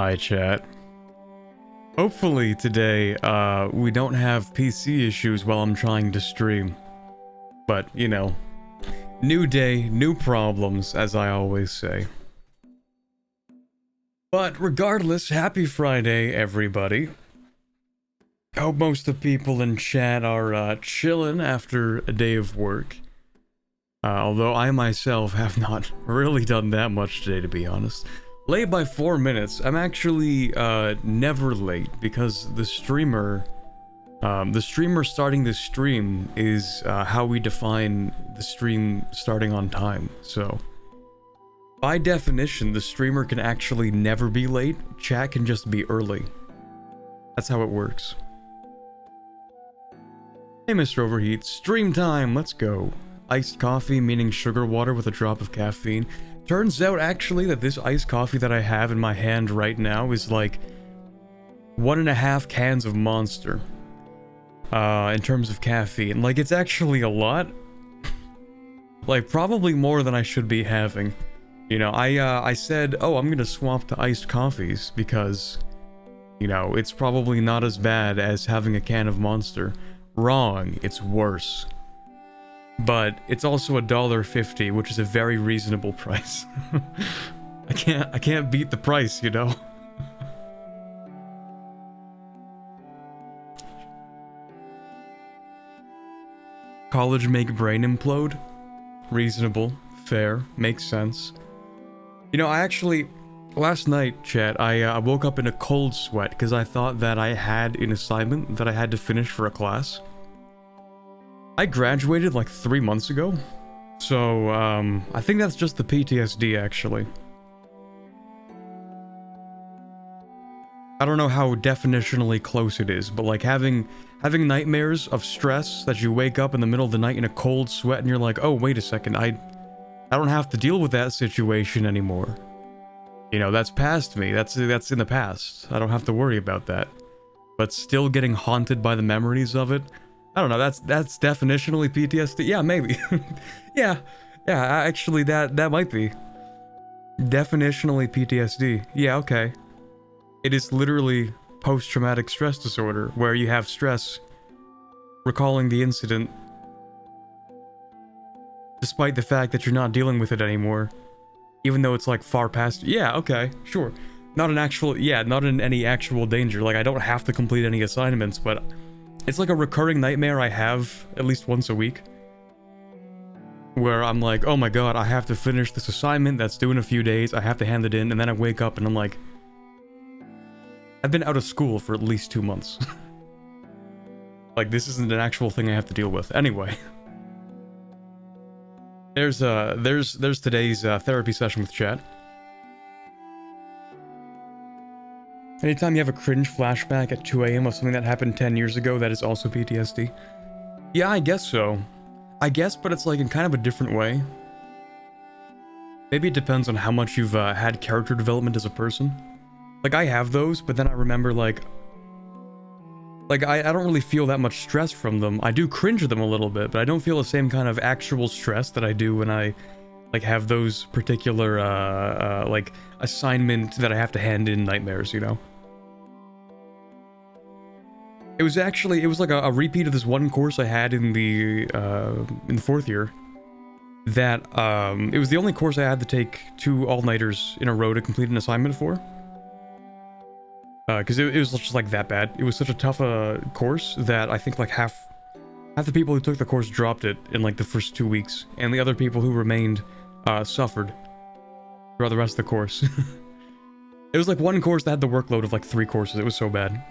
Hi, chat. Hopefully today, we don't have PC issues while I'm trying to stream. But, you know, new day, new problems, as I always say. But regardless, happy Friday, everybody. Hope most of the people in chat are chilling after a day of work. Although I myself have not really done that much today, to be honest. Late by 4 minutes. I'm actually never late because the streamer starting the stream is how we define the stream starting on time. So by definition, the streamer can actually never be late. Chat can just be early. That's how it works. Hey, Mr. Overheat, stream time, let's go. Iced coffee, meaning sugar water with a drop of caffeine. Turns out, actually, that this iced coffee that I have in my hand right now is like 1.5 cans of Monster. In terms of caffeine. Like, it's actually a lot. Like, probably more than I should be having. You know, I said, oh, I'm gonna swap to iced coffees because, you know, it's probably not as bad as having a can of Monster. Wrong, it's worse. But it's also $1.50, which is a very reasonable price. I can't beat the price, you know. College make brain implode? Reasonable, fair, makes sense. You know, I actually, last night, chat, I woke up in a cold sweat because I thought that I had an assignment that I had to finish for a class. I graduated like 3 months ago, so I think that's just the PTSD actually. I don't know how definitionally close it is, but like having nightmares of stress that you wake up in the middle of the night in a cold sweat and you're like, oh wait a second, I don't have to deal with that situation anymore. You know, that's past me, that's in the past. I don't have to worry about that. But still getting haunted by the memories of it, I don't know, that's definitionally PTSD. Yeah, maybe. yeah, actually that might be. Definitionally PTSD. Yeah, okay. It is literally post-traumatic stress disorder, where you have stress recalling the incident despite the fact that you're not dealing with it anymore, even though it's like far past. Yeah, okay, sure. Not in any actual danger. Like, I don't have to complete any assignments, but it's like a recurring nightmare I have at least once a week, where I'm like, oh my god, I have to finish this assignment that's due in a few days, I have to hand it in, and then I wake up and I'm like, I've been out of school for at least 2 months. Like, this isn't an actual thing I have to deal with. Anyway. There's today's therapy session with chat. Anytime you have a cringe flashback at 2 AM of something that happened 10 years ago, that is also PTSD. Yeah, I guess so. I guess, but it's like in kind of a different way. Maybe it depends on how much you've had character development as a person. Like, I have those, but then I remember, like I don't really feel that much stress from them. I do cringe at them a little bit, but I don't feel the same kind of actual stress that I do when I, like, have those particular, like, assignment that I have to hand in nightmares, you know? It was like a repeat of this one course I had in the 4th year. That, it was the only course I had to take 2 all-nighters in a row to complete an assignment for. Because it was just like that bad. It was such a tough course that I think like half the people who took the course dropped it in like the first 2 weeks, and the other people who remained suffered throughout the rest of the course. It was like one course that had the workload of like 3 courses. It was so bad.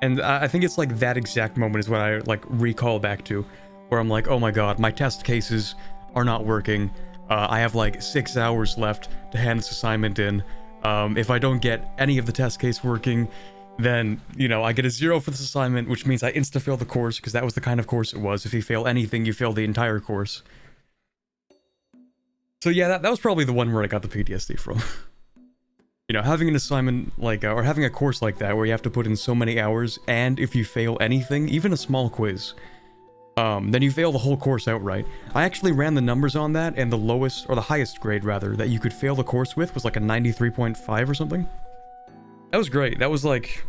And I think it's like that exact moment is what I like recall back to, where I'm like, oh my god, my test cases are not working. I have like 6 hours left to hand this assignment in. If I don't get any of the test case working, then, you know, I get a 0 for this assignment, which means I insta-fail the course, because that was the kind of course it was. If you fail anything, you fail the entire course. So yeah, that was probably the one where I got the PTSD from. You know, having an assignment like, or having a course like that, where you have to put in so many hours, and if you fail anything, even a small quiz, then you fail the whole course outright. I actually ran the numbers on that, and the lowest, or the highest grade rather, that you could fail the course with was like a 93.5 or something. That was great. That was like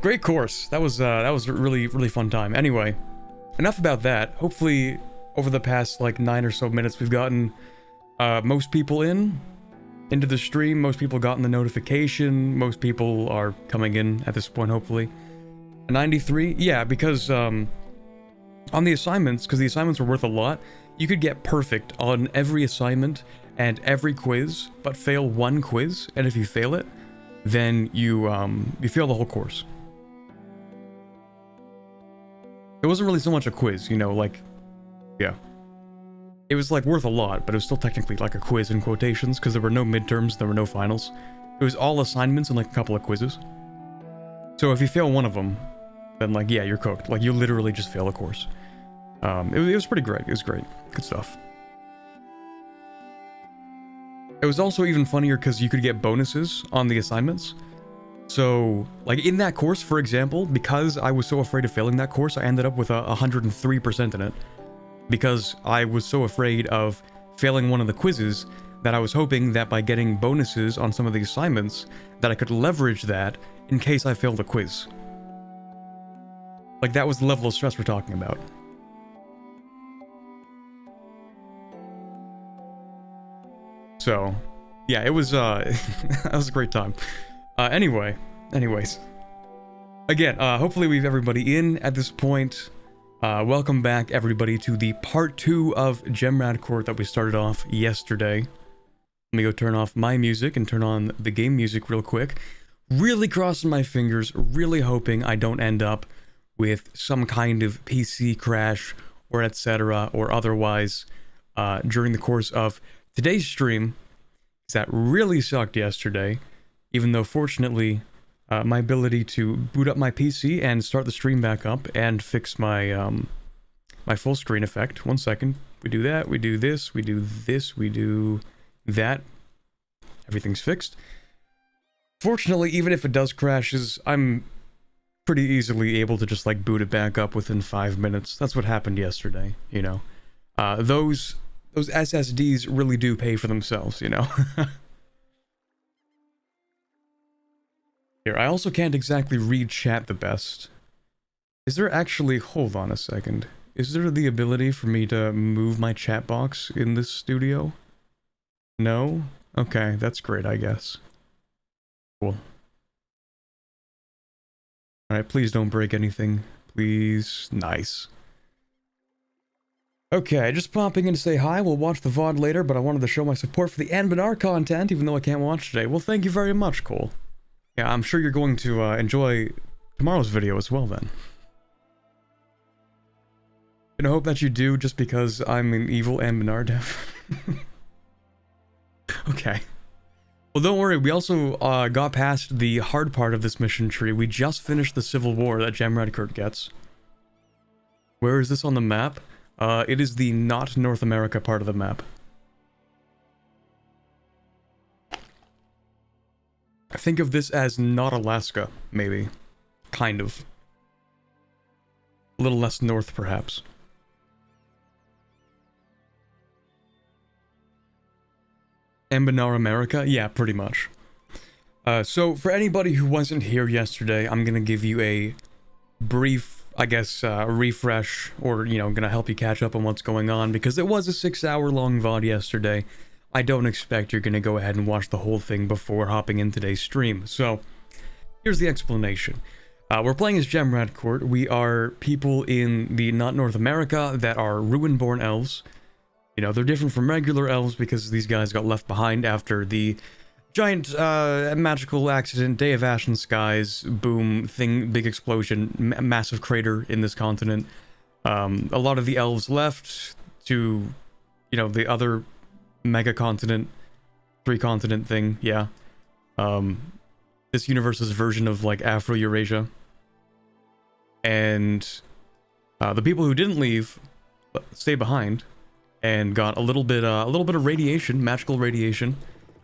great course. That was a really fun time. Anyway, enough about that. Hopefully over the past like 9 or so minutes we've gotten most people into the stream. Most people gotten the notification. Most people are coming in at this point, hopefully. 93? Yeah, because on the assignments, because the assignments were worth a lot, you could get perfect on every assignment and every quiz, but fail one quiz, and if you fail it, then you fail the whole course. It wasn't really so much a quiz, you know, like, yeah. It was like worth a lot, but it was still technically like a quiz in quotations, because there were no midterms, there were no finals. It was all assignments and like a couple of quizzes. So if you fail one of them, then like, yeah, you're cooked. Like, you literally just fail a course. It was pretty great. It was great. Good stuff. It was also even funnier because you could get bonuses on the assignments. So, like, in that course, for example, because I was so afraid of failing that course, I ended up with 103% in it. Because I was so afraid of failing one of the quizzes that I was hoping that by getting bonuses on some of the assignments, that I could leverage that in case I failed a quiz. Like, that was the level of stress we're talking about. So, yeah, it was, that was a great time. Anyways. Again, hopefully we've everybody in at this point. Welcome back, everybody, to the part 2 of Gemradcurt that we started off yesterday. Let me go turn off my music and turn on the game music real quick. Really crossing my fingers, really hoping I don't end up with some kind of PC crash or etc. or otherwise during the course of today's stream. That really sucked yesterday, even though fortunately my ability to boot up my PC and start the stream back up and fix my my full screen effect. 1 second. We do that, we do this, we do this, we do that. Everything's fixed. Fortunately, even if it does crashes, I'm pretty easily able to just like boot it back up within 5 minutes. That's what happened yesterday, you know. Those SSDs really do pay for themselves, you know. Here, I also can't exactly read chat the best. Is there actually... Hold on a second. Is there the ability for me to move my chat box in this studio? No? Okay, that's great, I guess. Cool. Alright, please don't break anything. Please. Nice. Okay, just popping in to say hi. We'll watch the VOD later, but I wanted to show my support for the Anbennar content, even though I can't watch today. Well, thank you very much, Cole. Yeah, I'm sure you're going to enjoy tomorrow's video as well, then. And I hope that you do, just because I'm an evil Anbennar dev. Okay. Well, don't worry, we also got past the hard part of this mission tree. We just finished the Civil War that Gemradcurt gets. Where is this on the map? It is the not North America part of the map. I think of this as not Alaska, maybe. Kind of. A little less north, perhaps. Anbennar America? Yeah, pretty much. So, for anybody who wasn't here yesterday, I'm gonna give you a brief, I guess, refresh, or, you know, gonna help you catch up on what's going on, because it was a 6-hour-long VOD yesterday. I don't expect you're gonna go ahead and watch the whole thing before hopping in today's stream. So, here's the explanation. We're playing as Gemradcurt. We are people in the not North America that are Ruin-born elves. You know, they're different from regular elves because these guys got left behind after the giant magical accident, Day of Ashen Skies, boom, thing, big explosion, massive crater in this continent. A lot of the elves left to, you know, the other mega continent, 3-continent thing, yeah. This universe's version of, like, Afro-Eurasia. And the people who didn't leave stayed behind and got a little bit of radiation, magical radiation.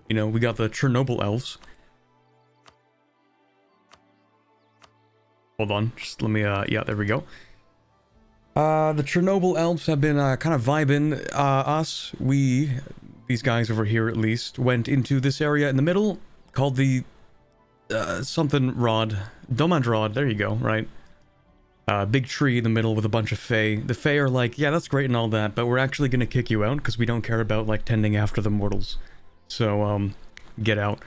You know, we got the Chernobyl elves. Hold on, just let me, yeah, there we go. The Chernobyl elves have been kind of vibing. These guys over here at least, went into this area in the middle, called the something rod, Domand rod. There you go. Right. Big tree in the middle with a bunch of Fae. The Fae are like, yeah, that's great and all that, but we're actually gonna kick you out because we don't care about like tending after the mortals. So get out.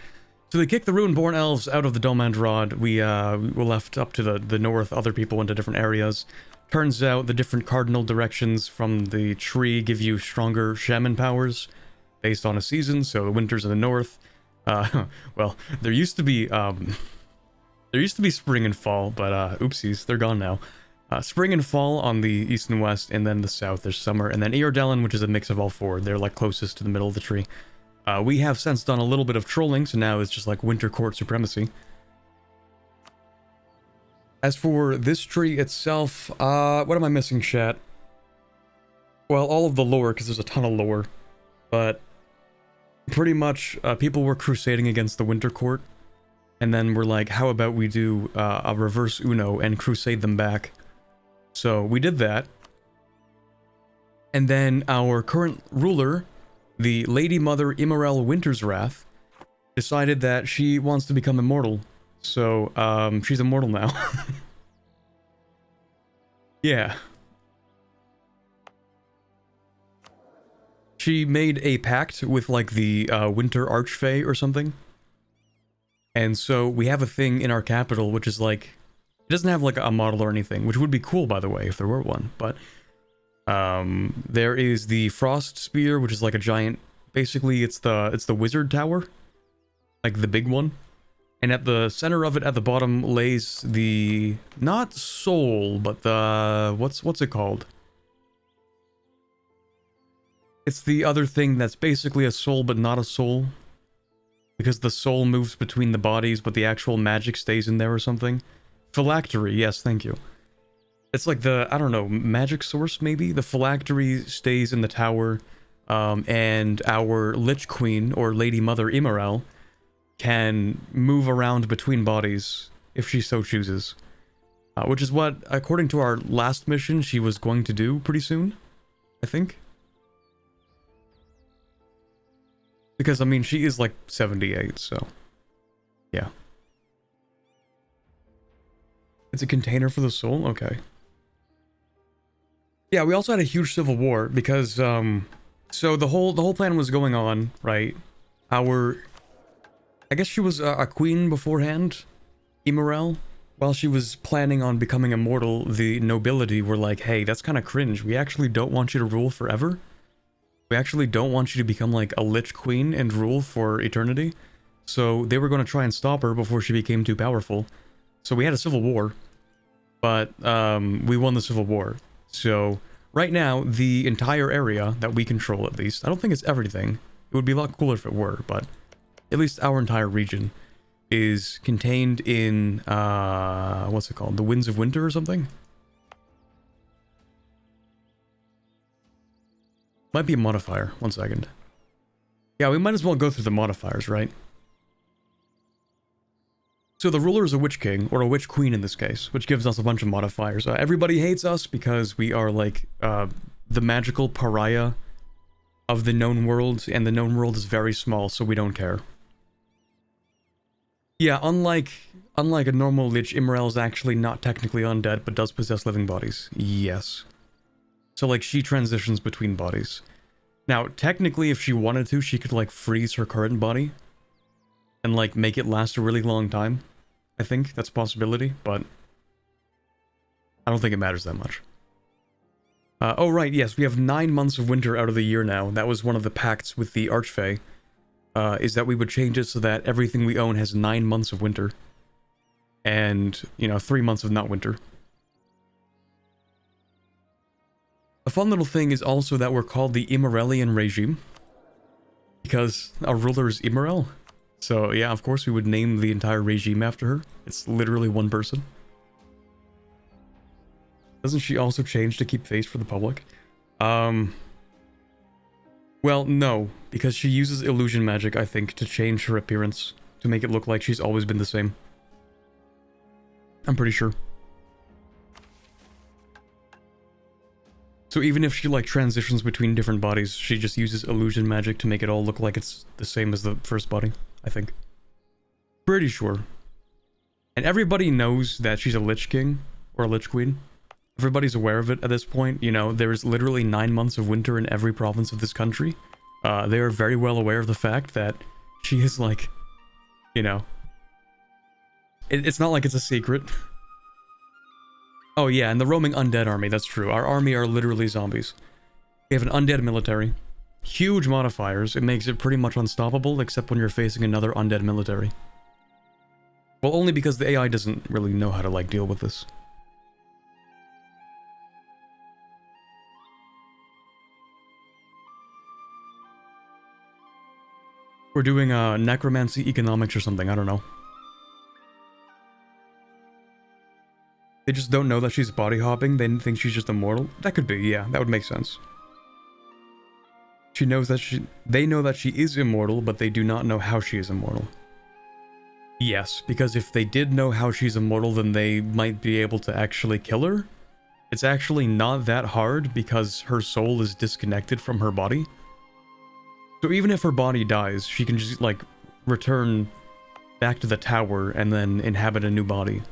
So they kicked the Ruinborn elves out of the Domand rod. We were left up to the north. Other people went to different areas. Turns out the different cardinal directions from the tree give you stronger shaman powers based on a season. So the winter's in the north. Well, there used to be spring and fall, but oopsies, they're gone now. Spring and fall on the east and west, and then the south there's summer, and then Eordalan, which is a mix of all four. They're like closest to the middle of the tree. We have since done a little bit of trolling, so now it's just like winter court supremacy. As for this tree itself, what am I missing, chat? Well, all of the lore, because there's a ton of lore, but pretty much people were crusading against the winter court, and then we're like, how about we do a reverse Uno and crusade them back? So we did that, and then our current ruler, the Lady Mother Immorel Winter's Wrath, decided that she wants to become immortal. So, she's immortal now. Yeah. She made a pact with, like, the Winter Archfey or something. And so we have a thing in our capital, which is, like, it doesn't have, like, a model or anything, which would be cool, by the way, if there were one, but there is the Frost Spear, which is, like, a giant, basically, it's the Wizard Tower, like, the big one. And at the center of it, at the bottom, lays the, not soul, but the, what's it called? It's the other thing that's basically a soul, but not a soul. Because the soul moves between the bodies, but the actual magic stays in there or something. Phylactery, yes, thank you. It's like the, I don't know, magic source, maybe? The phylactery stays in the tower, and our Lich Queen, or Lady Mother Immorel, can move around between bodies if she so chooses. Which is what, according to our last mission, she was going to do pretty soon, I think. Because, I mean, she is like 78, so yeah. It's a container for the soul? Okay. Yeah, we also had a huge civil war because, so the whole plan was going on, right? I guess she was a queen beforehand, Immorel. While she was planning on becoming immortal, the nobility were like, hey, that's kind of cringe. We actually don't want you to rule forever. We actually don't want you to become like a Lich Queen and rule for eternity. So they were going to try and stop her before she became too powerful. So we had a civil war, but we won the civil war. So right now, the entire area that we control, at least, I don't think it's everything. It would be a lot cooler if it were, but at least our entire region is contained in, what's it called? The Winds of Winter or something? Might be a modifier. 1 second. Yeah, we might as well go through the modifiers, right? So the ruler is a Witch King, or a Witch Queen in this case, which gives us a bunch of modifiers. Everybody hates us because we are like, the magical pariah of the known world, and the known world is very small, so we don't care. Yeah, unlike a normal Lich, Immorel is actually not technically undead, but does possess living bodies. Yes. So, like, she transitions between bodies. Now, technically, if she wanted to, she could, like, freeze her current body and, like, make it last a really long time. I think that's a possibility, but I don't think it matters that much. Oh, right, yes, we have 9 months of winter out of the year now. That was one of the pacts with the Archfey. Is that we would change it so that everything we own has 9 months of winter. And, you know, 3 months of not winter. A fun little thing is also that we're called the Immorelian regime. Because our ruler is Immorel. So, yeah, of course we would name the entire regime after her. It's literally one person. Doesn't she also change to keep face for the public? Well, no, because she uses illusion magic, I think, to change her appearance, to make it look like she's always been the same. I'm pretty sure. So even if she, like, transitions between different bodies, she just uses illusion magic to make it all look like it's the same as the first body, I think. Pretty sure. And everybody knows that she's a Lich King, or a Lich Queen. Everybody's aware of it at this point. You know, there's literally 9 months of winter in every province of this country. They are very well aware of the fact that she is like, you know... It's not like it's a secret. Oh yeah, and the roaming undead army, that's true. Our army are literally zombies. We have an undead military. Huge modifiers. It makes it pretty much unstoppable, except when you're facing another undead military. Well, only because the AI doesn't really know how to, like, deal with this. We're doing necromancy economics or something, I don't know. They just don't know that she's body hopping, they think she's just immortal. That could be, yeah, that would make sense. She knows that they know that she is immortal, but they do not know how she is immortal. Yes, because if they did know how she's immortal, then they might be able to actually kill her. It's actually not that hard because her soul is disconnected from her body. So even if her body dies, she can just, like, return back to the tower and then inhabit a new body.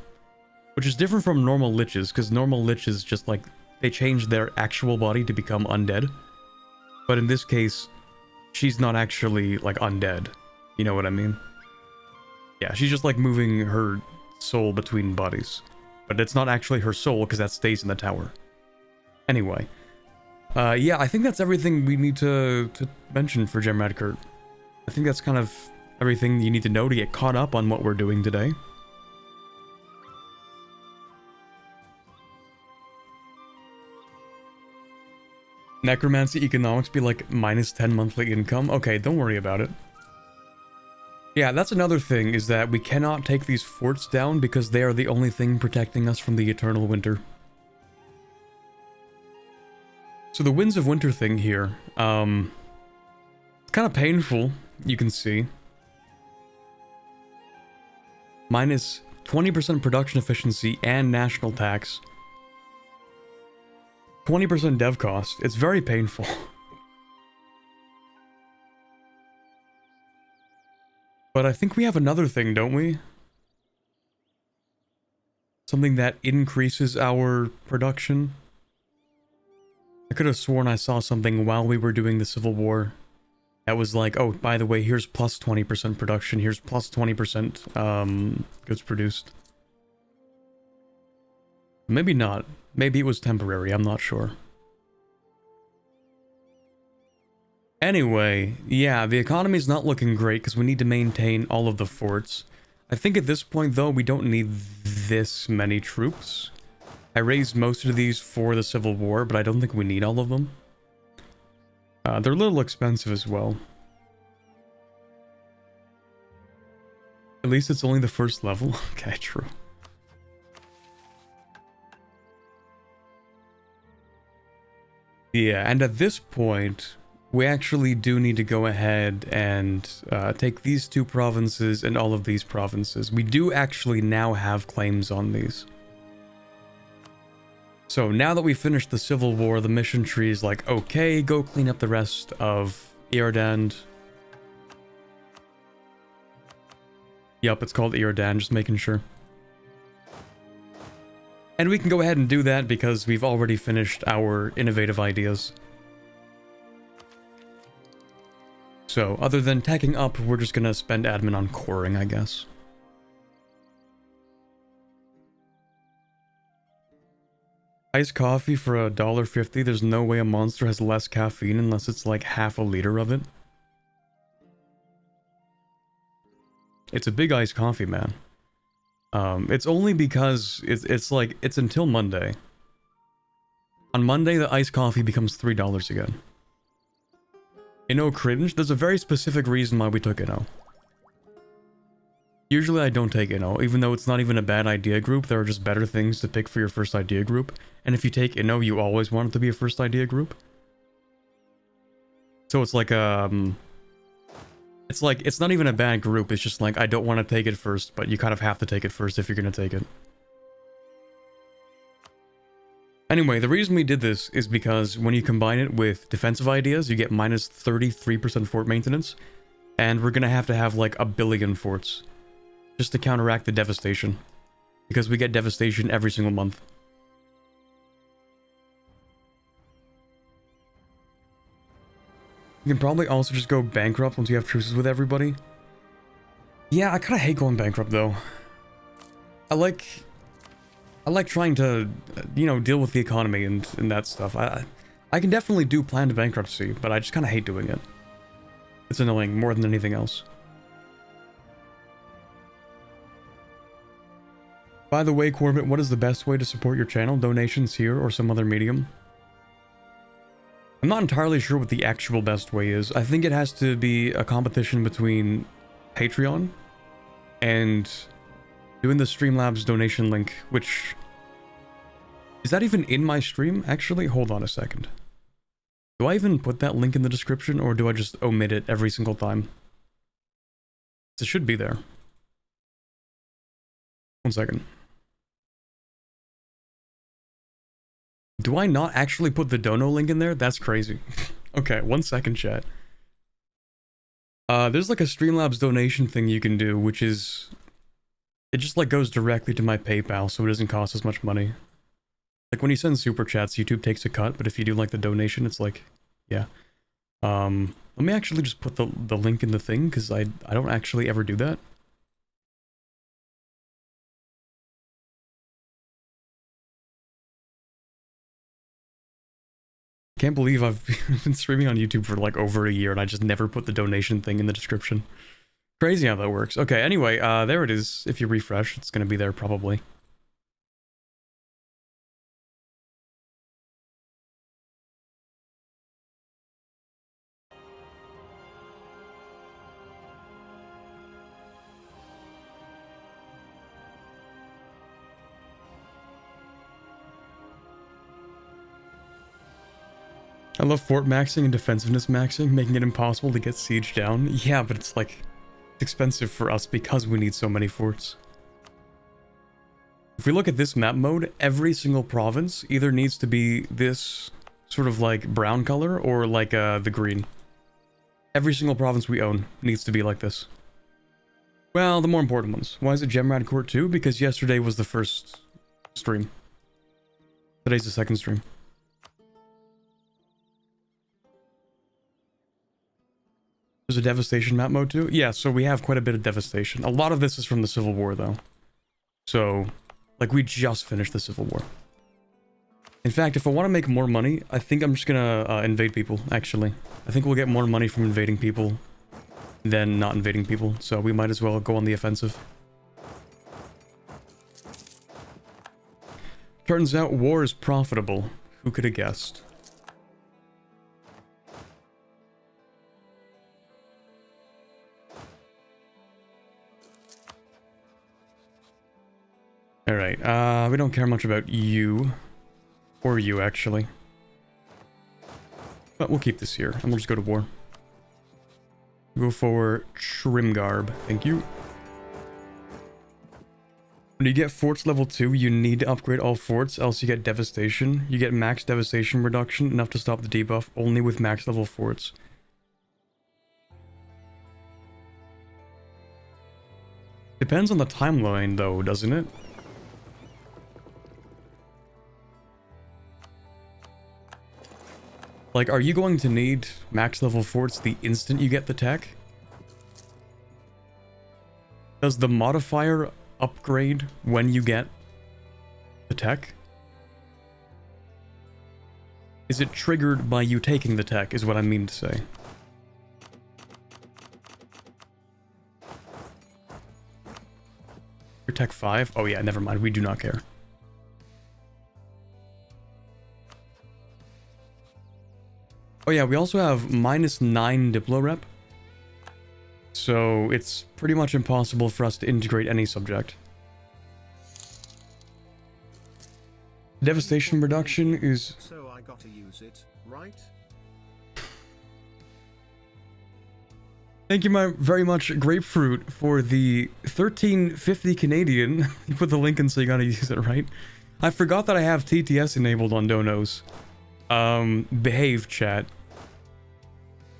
Which is different from normal liches, because normal liches just, like, they change their actual body to become undead. But in this case, she's not actually, like, undead. You know what I mean? Yeah, she's just, like, moving her soul between bodies. But it's not actually her soul, because that stays in the tower. Anyway. Yeah, I think that's everything we need to mention for Gemradcurt. I think that's kind of everything you need to know to get caught up on what we're doing today. Necromancy economics be like minus 10 monthly income? Okay, don't worry about it. Yeah, that's another thing, is that we cannot take these forts down because they are the only thing protecting us from the eternal winter. So the Winds of Winter thing here, it's kind of painful, you can see. Minus 20% production efficiency and national tax. 20% dev cost. It's very painful. But I think we have another thing, don't we? Something that increases our production. I could have sworn I saw something while we were doing the Civil War that was like, oh, by the way, here's plus 20% production, here's plus 20% goods produced. Maybe not. Maybe it was temporary, I'm not sure. Anyway, yeah, the economy's not looking great because we need to maintain all of the forts. I think at this point, though, we don't need this many troops. I raised most of these for the Civil War, but I don't think we need all of them. They're a little expensive as well. At least it's only the first level. Okay, true. Yeah, and at this point, we actually do need to go ahead and take these two provinces and all of these provinces. We do actually now have claims on these. So now that we finished the Civil War, the mission tree is like, okay, go clean up the rest of Iordan. Yup, it's called Iordan, just making sure. And we can go ahead and do that because we've already finished our innovative ideas. So, other than tacking up, we're just gonna spend admin on coring, I guess. Iced coffee for $1.50. There's no way a monster has less caffeine unless it's like half a liter of it. It's a big iced coffee, man. It's only because it's like, it's until Monday. On Monday, the iced coffee becomes $3 again. Inno cringe? There's a very specific reason why we took Inno. Usually I don't take Inno, even though it's not even a bad idea group. There are just better things to pick for your first idea group. And if you take Inno, you always want it to be a first idea group. So it's like, it's not even a bad group. It's just like, I don't want to take it first, but you kind of have to take it first if you're going to take it. Anyway, the reason we did this is because when you combine it with defensive ideas, you get minus 33% fort maintenance. And we're going to have like 1 billion forts. just to counteract the devastation, because we get devastation every single month. You can probably also just go bankrupt once you have truces with everybody. Yeah, I kind of hate going bankrupt though. I like trying to, you know, deal with the economy and that stuff. I can definitely do planned bankruptcy, but I just kind of hate doing it. It's annoying more than anything else. By the way, Corbett, what is the best way to support your channel? Donations here or some other medium? I'm not entirely sure what the actual best way is. I think it has to be a competition between Patreon and doing the Streamlabs donation link, which... Is that even in my stream? Actually, hold on a second. Do I even put that link in the description, or do I just omit it every single time? It should be there. 1 second. Do I not actually put the dono link in there? That's crazy. Okay, 1 second, chat. There's like a Streamlabs donation thing you can do, which is... It just like goes directly to my PayPal, so it doesn't cost as much money. Like when you send super chats, YouTube takes a cut, but if you do like the donation, it's like, yeah. Let me actually just put the link in the thing, because I don't actually ever do that. Can't believe I've been streaming on YouTube for like over a year and I just never put the donation thing in the description. Crazy how that works. Okay, anyway, there it is. If you refresh, it's gonna be there probably. I love fort maxing and defensiveness maxing, making it impossible to get siege down. Yeah, but it's like, it's expensive for us because we need so many forts. If we look at this map mode, every single province either needs to be this sort of like brown color or like the green. Every single province we own needs to be like this. Well, the more important ones. Why is it Gemradcurt 2? Because yesterday was the first stream. Today's the second stream. There's a devastation map mode too? Yeah, so we have quite a bit of devastation. A lot of this is from the Civil War though. So, like we just finished the Civil War. In fact, if I want to make more money, I think I'm just gonna invade people, actually. I think we'll get more money from invading people than not invading people, so we might as well go on the offensive. Turns out war is profitable. Who could have guessed? Alright, we don't care much about you. Or you, actually. But we'll keep this here, and we'll just go to war. Go for trim garb. Thank you. When you get forts level 2, you need to upgrade all forts, else you get devastation. You get max devastation reduction, enough to stop the debuff, only with max level forts. Depends on the timeline, though, doesn't it? Like, are you going to need max level forts the instant you get the tech? Does the modifier upgrade when you get the tech? Is it triggered by you taking the tech, is what I mean to say. Your tech 5? Oh yeah, never mind, we do not care. Oh yeah, we also have -9 Diplo rep. So it's pretty much impossible for us to integrate any subject. Devastation reduction is... So I gotta use it, right? Thank you very much, Grapefruit, for the 1350 Canadian. You put the link in so you gotta use it, right? I forgot that I have TTS enabled on donos. Behave, chat.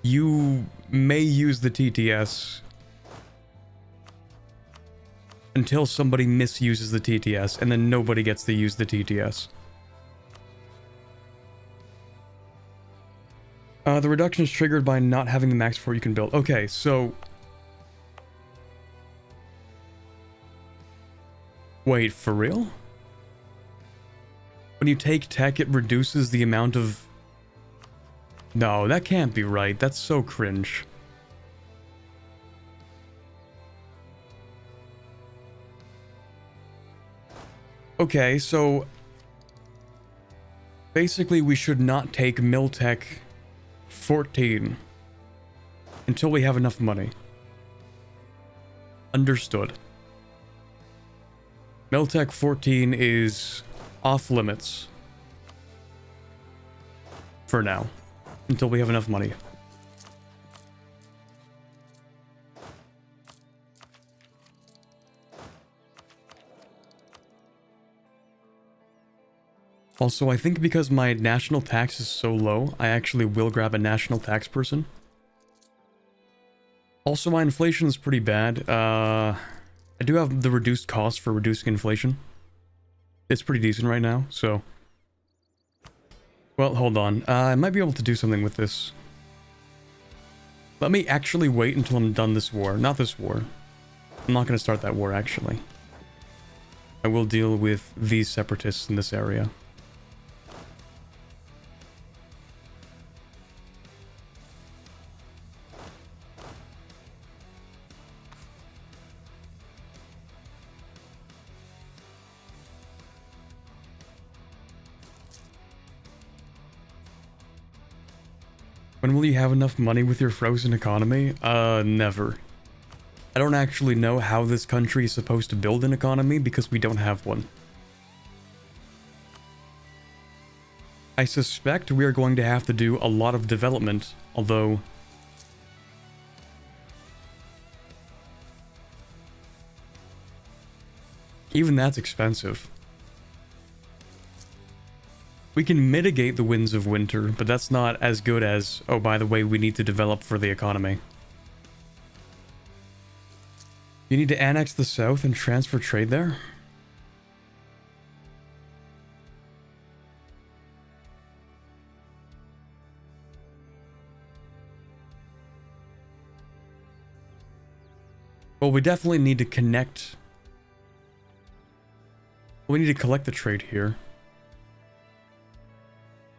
You may use the TTS until somebody misuses the TTS, and then nobody gets to use the TTS. The reduction is triggered by not having the max fort you can build. Okay, so... Wait, for real? When you take tech, it reduces the amount of... No, that can't be right. That's so cringe. Okay, so... Basically, we should not take Miltech 14 until we have enough money. Understood. Miltech 14 is off limits. For now. Until we have enough money. Also, I think because my national tax is so low, I actually will grab a national tax person. Also, my inflation is pretty bad. I do have the reduced cost for reducing inflation. It's pretty decent right now, so... Well, hold on. I might be able to do something with this. Let me actually wait until I'm done this war. Not this war. I'm not going to start that war, actually. I will deal with these separatists in this area. When will you have enough money with your frozen economy? Never. I don't actually know how this country is supposed to build an economy because we don't have one. I suspect we are going to have to do a lot of development, although... Even that's expensive. We can mitigate the winds of winter, but that's not as good as, oh, by the way, we need to develop for the economy. You need to annex the south and transfer trade there? Well, we definitely need to connect. We need to collect the trade here.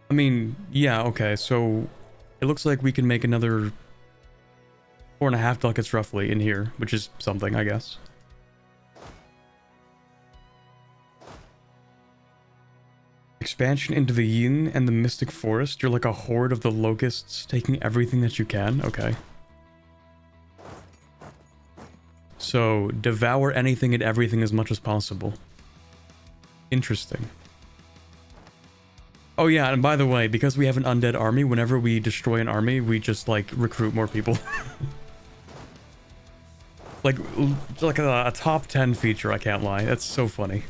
I mean, yeah, okay, so it looks like we can make another 4.5 ducats roughly in here, which is something, I guess. Expansion into the Yin and the Mystic Forest. You're like a horde of the locusts taking everything that you can? Okay. So, devour anything and everything as much as possible. Interesting. Oh yeah, and by the way, because we have an undead army, whenever we destroy an army, we just, like, recruit more people. like a top 10 feature, I can't lie. That's so funny.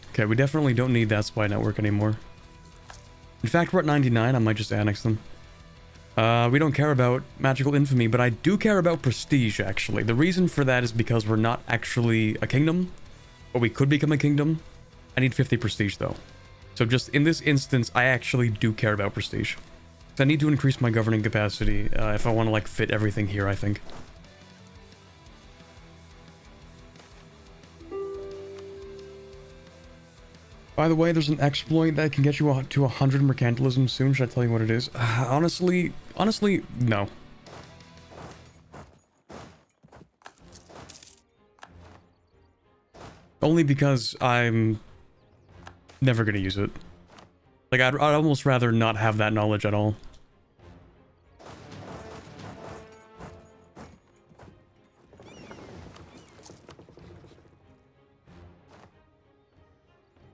Okay, we definitely don't need that spy network anymore. In fact, we're at 99, I might just annex them. We don't care about magical infamy, but I do care about prestige, actually. The reason for that is because we're not actually a kingdom, but we could become a kingdom. I need 50 prestige, though. So just in this instance, I actually do care about prestige. So I need to increase my governing capacity if I want to, like, fit everything here, I think. By the way, there's an exploit that can get you to 100 mercantilism soon. Should I tell you what it is? Honestly, no. Only because I'm never gonna use it. Like, I'd almost rather not have that knowledge at all.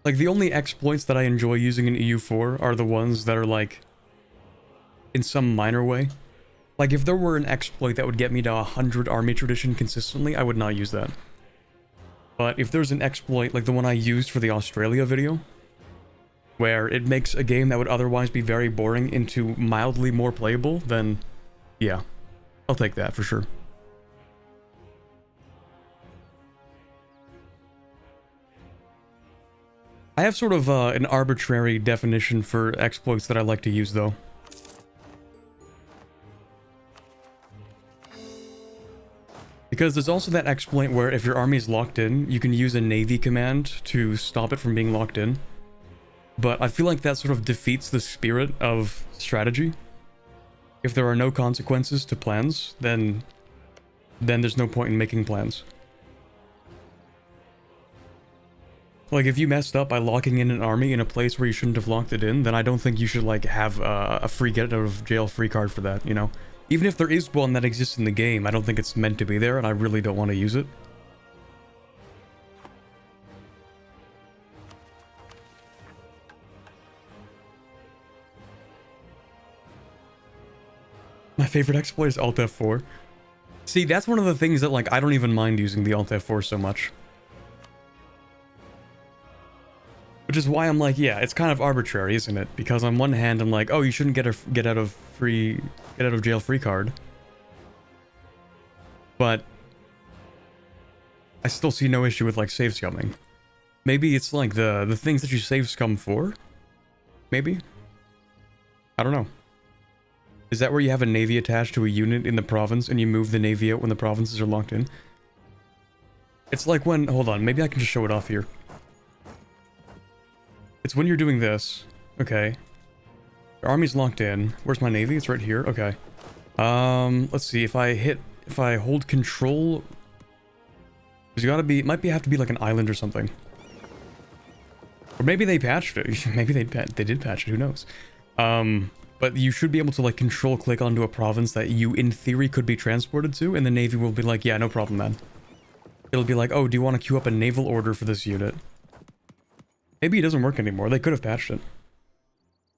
Like, the only exploits that I enjoy using in EU4 are the ones that are, like, in some minor way. Like, if there were an exploit that would get me to 100 army tradition consistently, I would not use that. But if there's an exploit, like the one I used for the Australia video, where it makes a game that would otherwise be very boring into mildly more playable, then yeah, I'll take that for sure. I have sort of an arbitrary definition for exploits that I like to use, though. Because there's also that exploit where if your army is locked in, you can use a navy command to stop it from being locked in. But I feel like that sort of defeats the spirit of strategy. If there are no consequences to plans, then there's no point in making plans. Like, if you messed up by locking in an army in a place where you shouldn't have locked it in, then I don't think you should, like, have a free get-out-of-jail-free card for that, you know? Even if there is one that exists in the game, I don't think it's meant to be there, and I really don't want to use it. My favorite exploit is Alt F4. See, that's one of the things that, like, I don't even mind using the Alt F4 so much. Which is why I'm like, yeah, it's kind of arbitrary, isn't it? Because on one hand, I'm like, oh, you shouldn't get a get out of jail free card. But I still see no issue with, like, save scumming. Maybe it's like the things that you save scum for? Maybe? I don't know. Is that where you have a navy attached to a unit in the province and you move the navy out when the provinces are locked in? It's like when, hold on, maybe I can just show it off here. It's when you're doing this. Okay. Your army's locked in. Where's my navy? It's right here. Okay. Let's see. If I hold control, because you gotta be, have to be like an island or something. Or maybe they patched it. Maybe they did patch it. Who knows? But you should be able to, like, control click onto a province that you, in theory, could be transported to, and the navy will be like, yeah, no problem, man. It'll be like, oh, do you want to queue up a naval order for this unit? Maybe it doesn't work anymore. They could have patched it.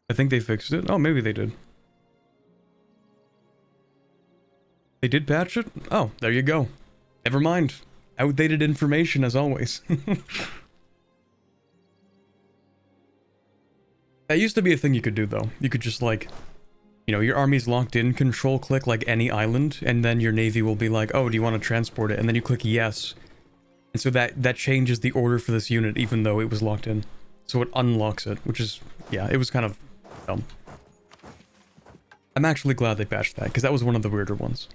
I think they fixed it. Oh, maybe they did. They did patch it? Oh, there you go. Never mind. Outdated information, as always. That used to be a thing you could do, though. You could just, like, you know, your army's locked in, control click like any island, and then your navy will be like, oh, do you want to transport it? And then you click yes. And so that changes the order for this unit, even though it was locked in. So it unlocks it, which is, yeah, it was kind of dumb. I'm actually glad they patched that, because that was one of the weirder ones.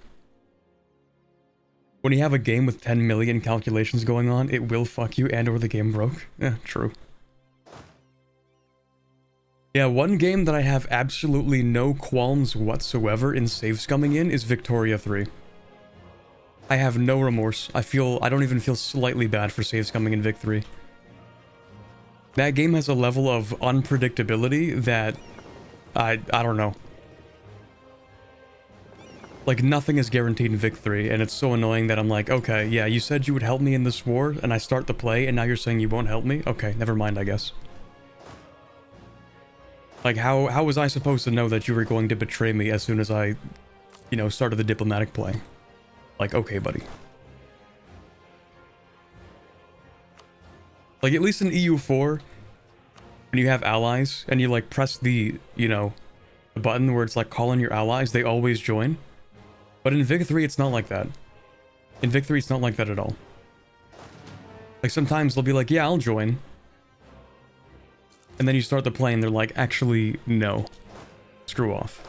When you have a game with 10 million calculations going on, it will fuck you and or the game broke. Yeah, true. Yeah, one game that I have absolutely no qualms whatsoever in save scumming in is Victoria 3. I have no remorse. I don't even feel slightly bad for save scumming in Vic 3. That game has a level of unpredictability that I don't know. Like, nothing is guaranteed in Vic 3, and it's so annoying that I'm like, okay, yeah, you said you would help me in this war, and I start the play, and now you're saying you won't help me? Okay, never mind, I guess. Like, how was I supposed to know that you were going to betray me as soon as I, you know, started the diplomatic play? Like, okay, buddy. Like, at least in EU4, when you have allies, and you, like, press the, you know, the button where it's, like, calling your allies, they always join. But in Vic 3, it's not like that. In Vic 3, it's not like that at all. Like, sometimes they'll be like, yeah, I'll join. And then you start the play and they're like, actually, no. Screw off.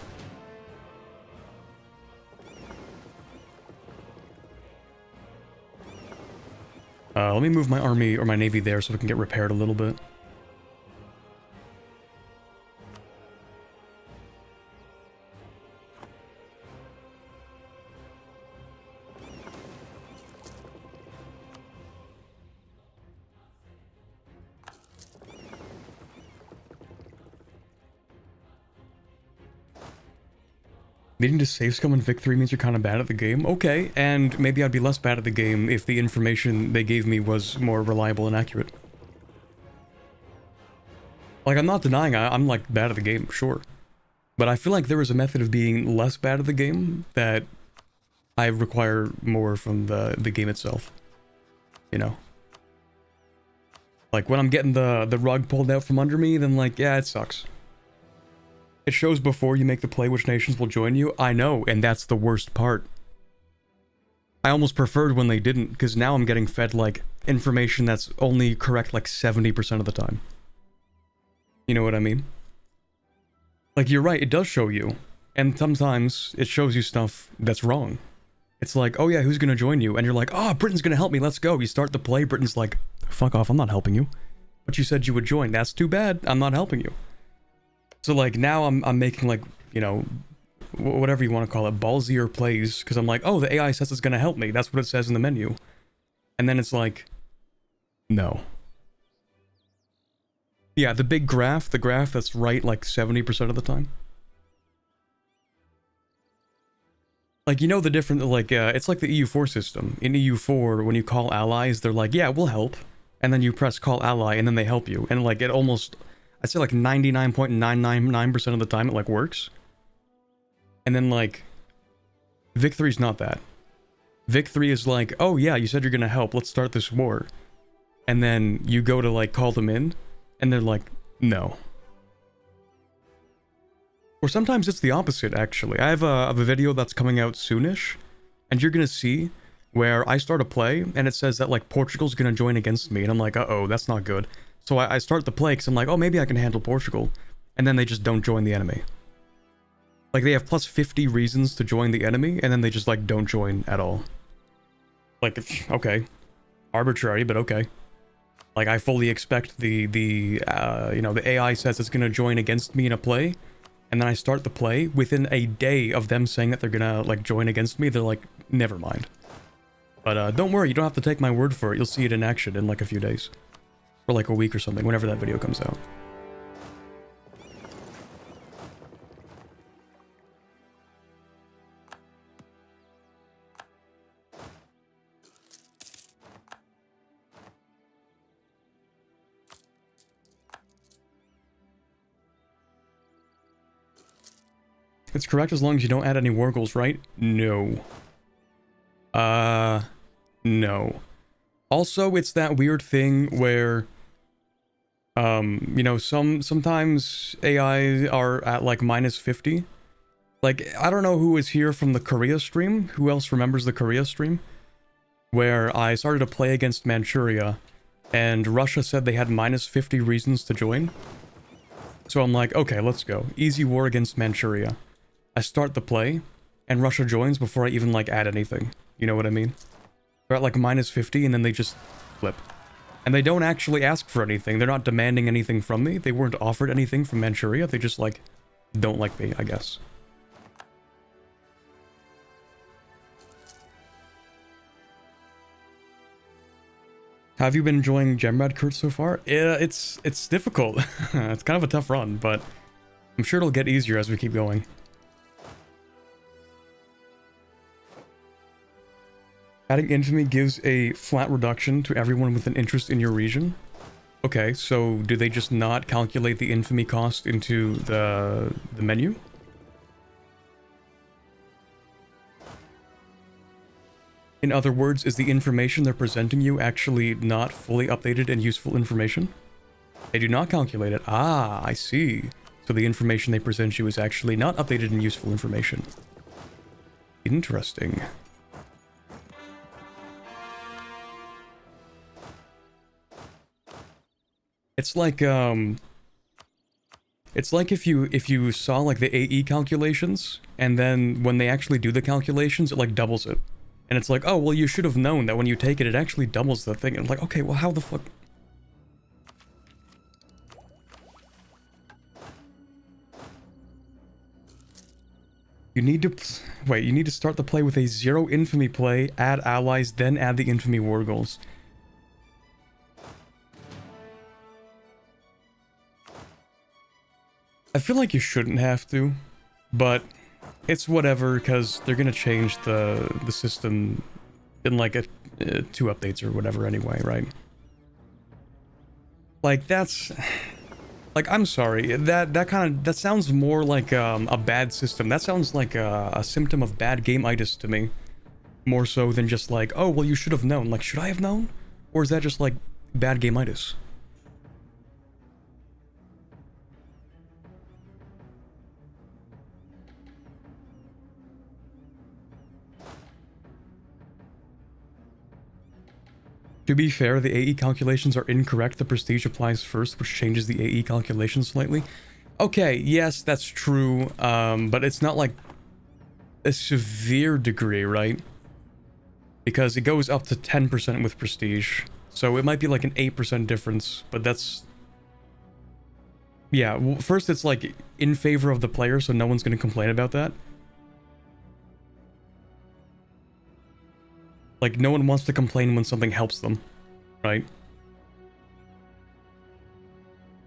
Let me move my army or my navy there so we can get repaired a little bit. Needing to save scum in Vic 3 means you're kind of bad at the game? Okay, and maybe I'd be less bad at the game if the information they gave me was more reliable and accurate. Like, I'm not denying I'm, like, bad at the game, sure. But I feel like there is a method of being less bad at the game that I require more from the game itself. You know? Like, when I'm getting the rug pulled out from under me, then like, yeah, it sucks. It shows before you make the play which nations will join you. I know, and that's the worst part. I almost preferred when they didn't, because now I'm getting fed, like, information that's only correct, like, 70% of the time. You know what I mean? Like, you're right, it does show you. And sometimes it shows you stuff that's wrong. It's like, oh yeah, who's gonna join you? And you're like, oh, Britain's gonna help me, let's go. You start the play, Britain's like, fuck off, I'm not helping you. But you said you would join, that's too bad, I'm not helping you. So like, now I'm making like, you know, whatever you want to call it, ballsier plays, because I'm like, oh, the AI says it's gonna help me, that's what it says in the menu. And then it's like, no. Yeah, the big graph, the graph that's right like 70% of the time. Like, you know the different, like, it's like the EU4 system. In EU4, when you call allies, they're like, yeah, we'll help. And then you press call ally, and then they help you. And, like, it almost, I'd say, like, 99.999% of the time, it, like, works. And then, like, Vic3's not that. Vic3 is like, oh, yeah, you said you're gonna help, let's start this war. And then you go to, like, call them in, and they're like, no. Or sometimes it's the opposite, actually. I have a video that's coming out soonish, and you're gonna see where I start a play, and it says that, like, Portugal's gonna join against me, and I'm like, uh-oh, that's not good. So I start the play, because I'm like, oh, maybe I can handle Portugal. And then they just don't join the enemy. Like, they have plus 50 reasons to join the enemy, and then they just, like, don't join at all. Like, okay. Arbitrary, but okay. Like, I fully expect you know, the AI says it's gonna join against me in a play, and then I start the play, within a day of them saying that they're gonna, like, join against me, they're like, never mind. But, don't worry, you don't have to take my word for it, you'll see it in action in, like, a few days. Or, like, a week or something, whenever that video comes out. It's correct as long as you don't add any war goals, right? No. No. Also, it's that weird thing where, you know, sometimes AI are at, like, minus 50. Like, I don't know who was here from the Korea stream. Who else remembers the Korea stream? Where I started to play against Manchuria, and Russia said they had minus 50 reasons to join. So I'm like, okay, let's go. Easy war against Manchuria. I start the play, and Russia joins before I even, like, add anything. You know what I mean? They're at, like, minus 50, and then they just flip. And they don't actually ask for anything. They're not demanding anything from me. They weren't offered anything from Manchuria. They just, like, don't like me, I guess. Have you been enjoying Gemradcurt so far? Yeah, it's difficult. It's kind of a tough run, but I'm sure it'll get easier as we keep going. Adding infamy gives a flat reduction to everyone with an interest in your region. Okay, so do they just not calculate the infamy cost into the menu? In other words, is the information they're presenting you actually not fully updated and useful information? They do not calculate it. Ah, I see. So the information they present you is actually not updated and useful information. Interesting. It's like if you saw, like, the AE calculations, and then when they actually do the calculations, it, like, doubles it. And it's like, oh, well, you should have known that when you take it, it actually doubles the thing. And I'm like, okay, well, how the fuck? You need to, wait, you need to start the play with a 0 infamy play, add allies, then add the infamy war goals. I feel like you shouldn't have to, but it's whatever, because they're gonna change the system in, like, 2 updates or whatever anyway, right? Like, that's... Like, I'm sorry, that sounds more like a bad system. That sounds like a symptom of bad game-itis to me. More so than just like, oh, well, you should have known. Like, should I have known? Or is that just, like, bad game-itis? To be fair, the AE calculations are incorrect. The prestige applies first, which changes the AE calculation slightly. Okay, yes, that's true, but it's not like a severe degree, right? Because it goes up to 10% with prestige. So it might be like an 8% difference, but that's... Yeah, well, first it's like in favor of the player, so no one's going to complain about that. Like, no one wants to complain when something helps them, right?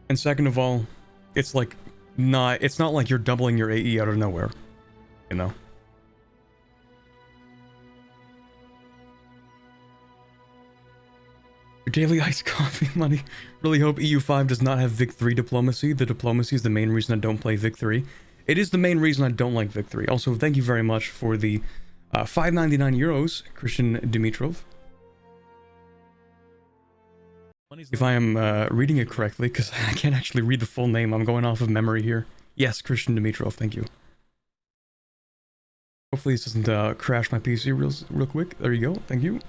And second of all, it's like it's not like you're doubling your AE out of nowhere, you know? Your daily iced coffee money. Really hope EU5 does not have Vic 3 diplomacy. The diplomacy is the main reason I don't play Vic 3. It is the main reason I don't like Vic 3. Also, thank you very much for the 5.99 euros, Christian Dimitrov. If I am reading it correctly, because I can't actually read the full name, I'm going off of memory here. Yes, Christian Dimitrov, thank you. Hopefully this doesn't crash my PC real quick. There you go, thank you.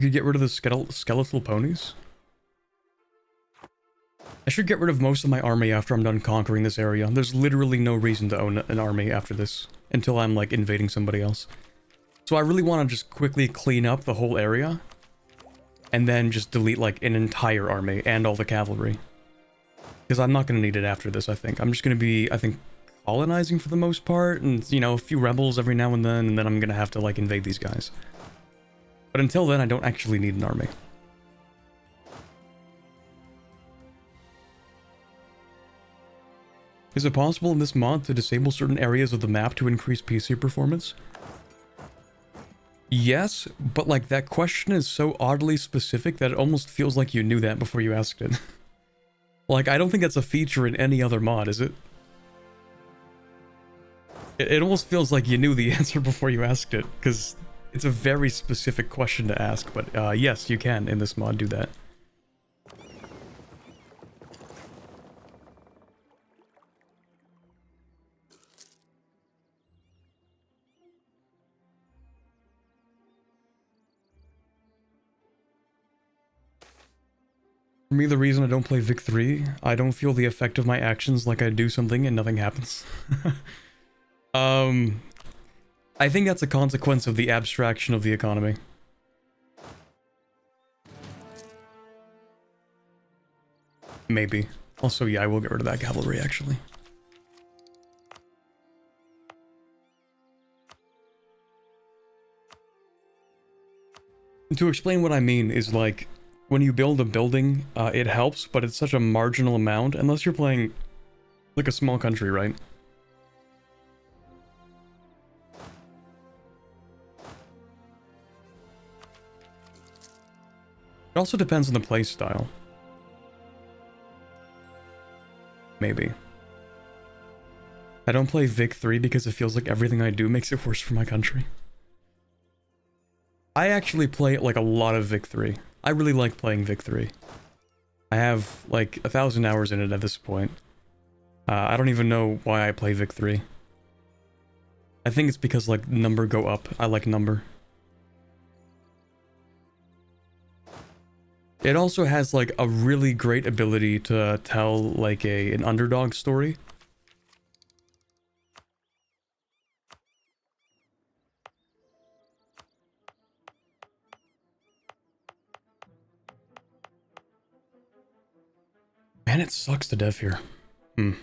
You could get rid of the skeletal ponies. I should get rid of most of my army after I'm done conquering this area. There's literally no reason to own an army after this, until I'm like invading somebody else. So I really want to just quickly clean up the whole area, and then just delete like an entire army and all the cavalry. Because I'm not going to need it after this, I think. I'm just going to be, I think, colonizing for the most part, and, you know, a few rebels every now and then I'm going to have to like invade these guys. But until then, I don't actually need an army. Is it possible in this mod to disable certain areas of the map to increase PC performance? Yes, but like that question is so oddly specific that it almost feels like you knew that before you asked it. Like, I don't think that's a feature in any other mod, is it? It almost feels like you knew the answer before you asked it, because it's a very specific question to ask, but yes, you can in this mod do that. For me, the reason I don't play Vic 3, I don't feel the effect of my actions like I do something and nothing happens. I think that's a consequence of the abstraction of the economy. Maybe. Also, yeah, I will get rid of that cavalry, actually. To explain what I mean is like, when you build a building, it helps, but it's such a marginal amount, unless you're playing like a small country, right? It also depends on the play style. Maybe. I don't play Vic 3 because it feels like everything I do makes it worse for my country. I actually play like a lot of Vic 3. I really like playing Vic 3. I have like 1,000 hours in it at this point. I don't even know why I play Vic 3. I think it's because like number go up. I like number. It also has like a really great ability to tell like an underdog story. Man, it sucks to dev here. Maybe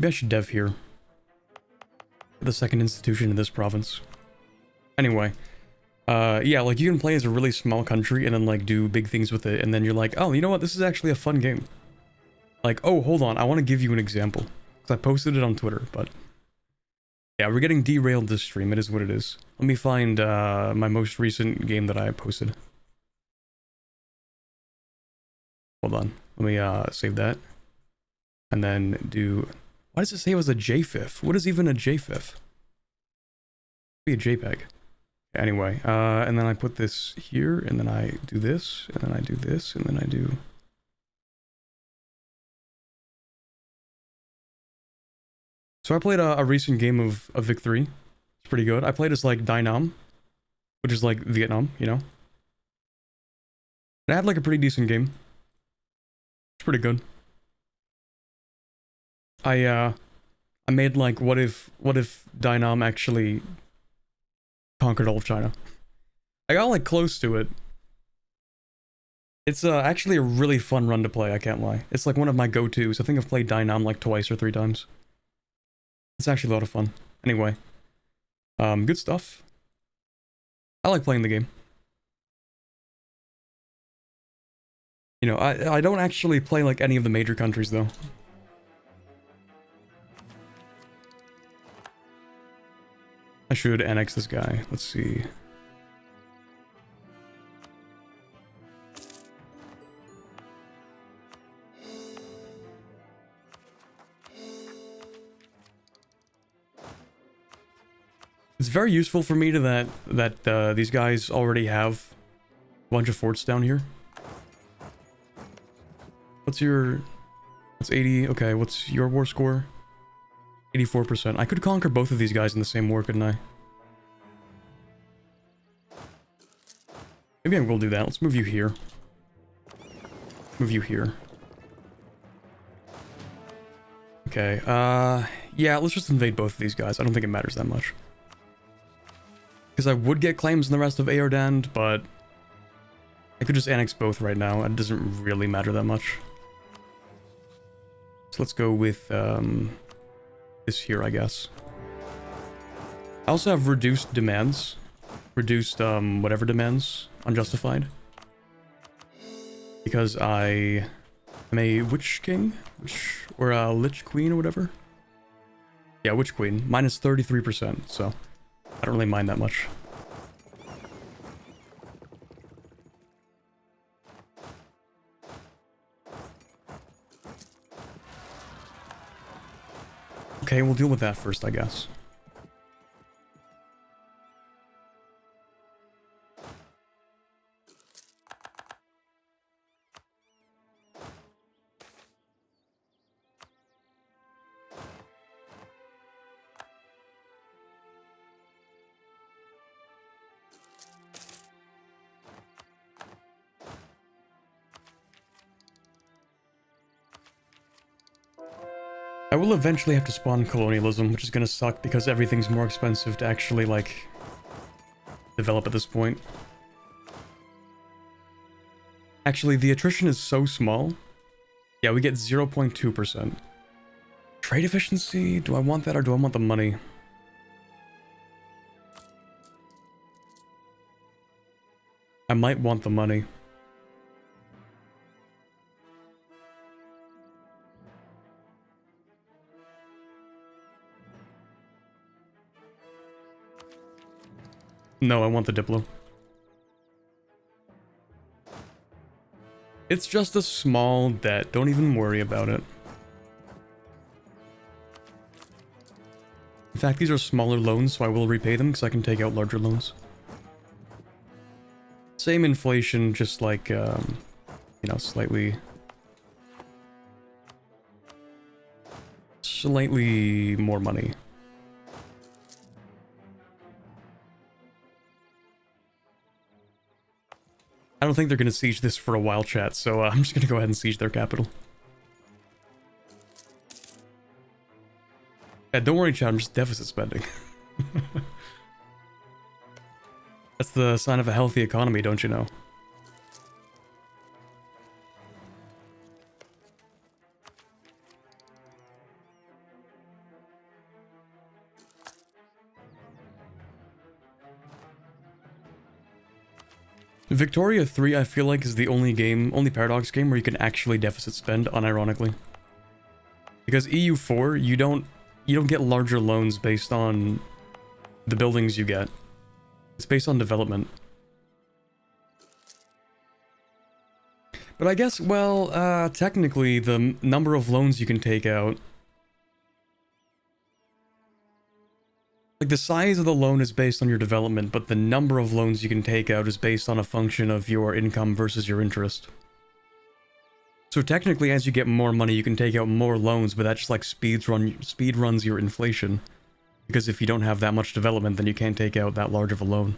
I should dev here. The second institution in this province. Anyway. Yeah, like you can play as a really small country and then like do big things with it, and then you're like, oh, you know what, this is actually a fun game. Like, oh, hold on, I want to give you an example. Because I posted it on Twitter, but... Yeah, we're getting derailed this stream, it is what it is. Let me find my most recent game that I posted. Hold on, let me save that. And then do... Why does it say it was a JFIF? What is even a JFIF? Be a JPEG. Anyway, and then I put this here, and then I do this, and then I do this, and then I do... So I played a recent game of Vic 3. It's pretty good. I played as like Dynam, which is like Vietnam, you know? And I had like a pretty decent game. It's pretty good. I made like what if Dynam actually conquered all of China. I got like close to it. It's actually a really fun run to play, I can't lie. It's like one of my go-tos. I think I've played Dynam like twice or 3 times. It's actually a lot of fun. Anyway. Good stuff. I like playing the game. You know, I don't actually play like any of the major countries though. I should annex this guy. Let's see. It's very useful for me to that these guys already have a bunch of forts down here. What's 80? Okay, what's your war score? 84%. I could conquer both of these guys in the same war, couldn't I? Maybe I will do that. Let's move you here. Move you here. Okay, yeah, let's just invade both of these guys. I don't think it matters that much. Because I would get claims in the rest of Aordand, but I could just annex both right now. It doesn't really matter that much. So let's go with this here, I guess. I also have reduced demands. Reduced whatever demands. Unjustified. Because I am a Witch King? Or a Lich Queen or whatever? Yeah, Witch Queen. Minus 33%, so I don't really mind that much. Okay, we'll deal with that first, I guess. I will eventually have to spawn colonialism, which is gonna suck because everything's more expensive to actually, like, develop at this point. Actually, the attrition is so small. Yeah, we get 0.2%. Trade efficiency? Do I want that or do I want the money? I might want the money. No, I want the Diplo. It's just a small debt. Don't even worry about it. In fact, these are smaller loans, so I will repay them because I can take out larger loans. Same inflation, just like, you know, slightly more money. I don't think they're going to siege this for a while, chat, so I'm just going to go ahead and siege their capital. Yeah, don't worry, chat, I'm just deficit spending. That's the sign of a healthy economy, don't you know? Victoria 3, I feel like, is the only Paradox game where you can actually deficit spend, unironically. Because EU4, you don't get larger loans based on the buildings you get. It's based on development. But I guess, well, technically, the number of loans you can take out... Like, the size of the loan is based on your development, but the number of loans you can take out is based on a function of your income versus your interest. So technically, as you get more money, you can take out more loans, but that just like speed runs your inflation. Because if you don't have that much development, then you can't take out that large of a loan.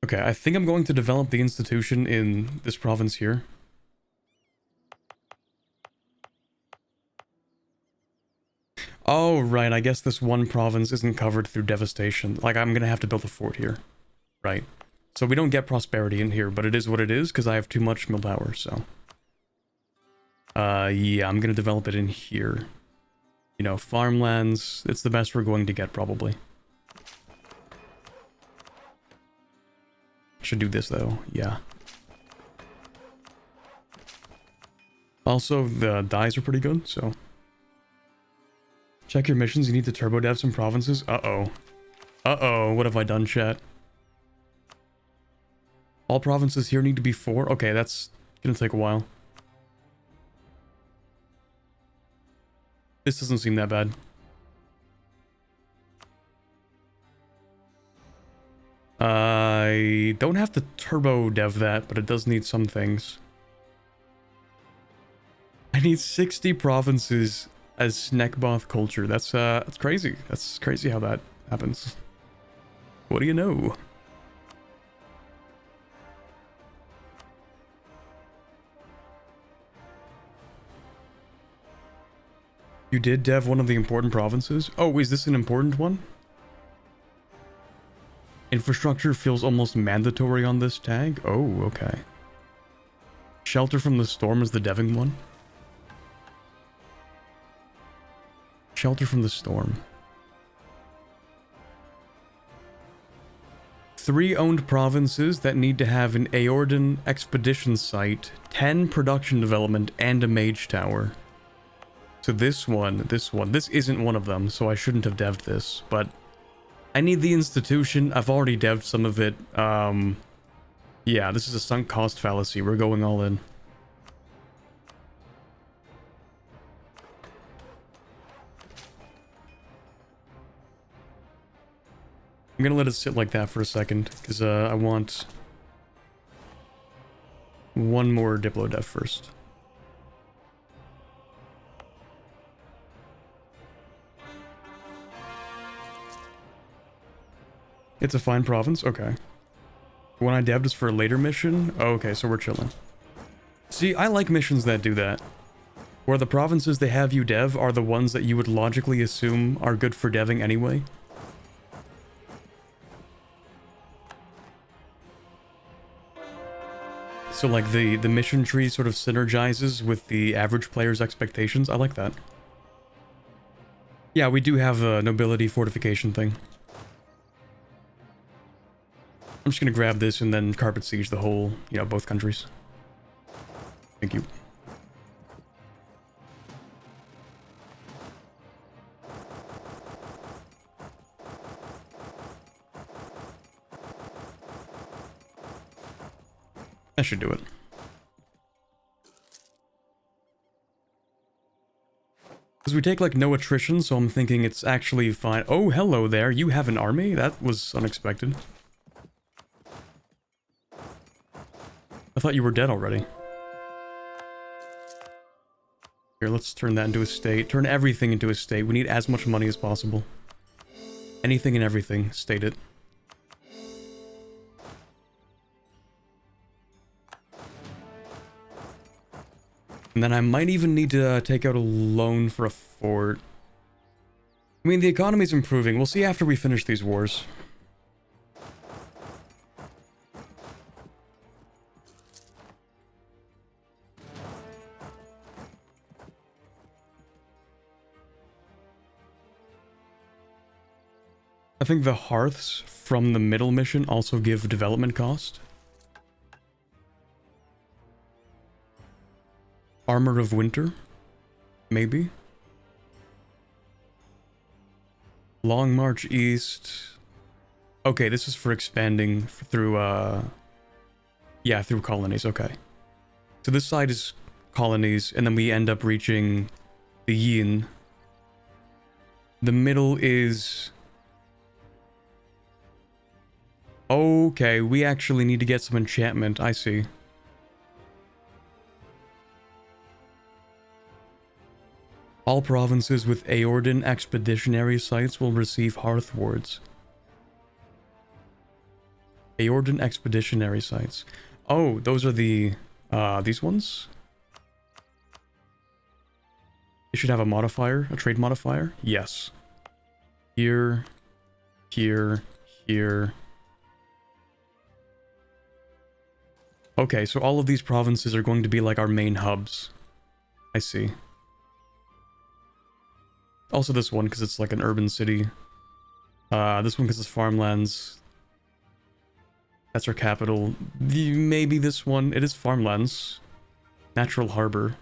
Okay, I think I'm going to develop the institution in this province here. Oh, right, I guess this one province isn't covered through devastation. Like, I'm gonna have to build a fort here. Right. So we don't get prosperity in here, but it is what it is, because I have too much mill power, so... yeah, I'm gonna develop it in here. You know, farmlands, it's the best we're going to get, probably. Should do this, though, yeah. Also, the dyes are pretty good, so... Check your missions, you need to turbo dev some provinces. Uh-oh. Uh-oh, what have I done, chat? All provinces here need to be 4? Okay, that's gonna take a while. This doesn't seem that bad. I don't have to turbo dev that, but it does need some things. I need 60 provinces as Snackboth culture. That's crazy. That's crazy how that happens. What do you know? You did dev one of the important provinces? Oh, is this an important one? Infrastructure feels almost mandatory on this tag? Oh, okay. Shelter from the storm is the deving one? Shelter from the storm. 3 owned provinces that need to have an Aordan expedition site, 10 production development, and a mage tower. So this isn't one of them, so I shouldn't have devved this, but I need the institution. I've already devved some of it. Yeah, this is a sunk cost fallacy. We're going all in. I'm gonna let it sit like that for a second, because I want one more Diplo dev first. It's a fine province? Okay. When I devved is for a later mission? Oh, okay, so we're chilling. See, I like missions that do that. Where the provinces they have you dev are the ones that you would logically assume are good for deving anyway. So like the mission tree sort of synergizes with the average player's expectations. I like that. Yeah, we do have a nobility fortification thing. I'm just gonna grab this and then carpet siege the whole, you know, both countries. Thank you. That should do it. Because we take like no attrition, so I'm thinking it's actually fine. Oh, hello there. You have an army? That was unexpected. I thought you were dead already. Here, let's turn that into a state. Turn everything into a state. We need as much money as possible. Anything and everything. State it. And then I might even need to take out a loan for a fort. I mean, the economy's improving. We'll see after we finish these wars. I think the hearths from the middle mission also give development cost. Armor of Winter? Maybe? Long March East. Okay, this is for expanding through, yeah, through colonies, okay. So this side is colonies, and then we end up reaching the Yin. The middle is... Okay, we actually need to get some enchantment. I see. All provinces with Aeordan expeditionary sites will receive hearth wards. Aeordan expeditionary sites. Oh, those are the... these ones? It should have a modifier, a trade modifier. Yes. Here, here, here. Okay, so all of these provinces are going to be like our main hubs. I see. Also this one, because it's like an urban city. This one because it's farmlands. That's our capital. Maybe this one. It is farmlands. Natural harbor.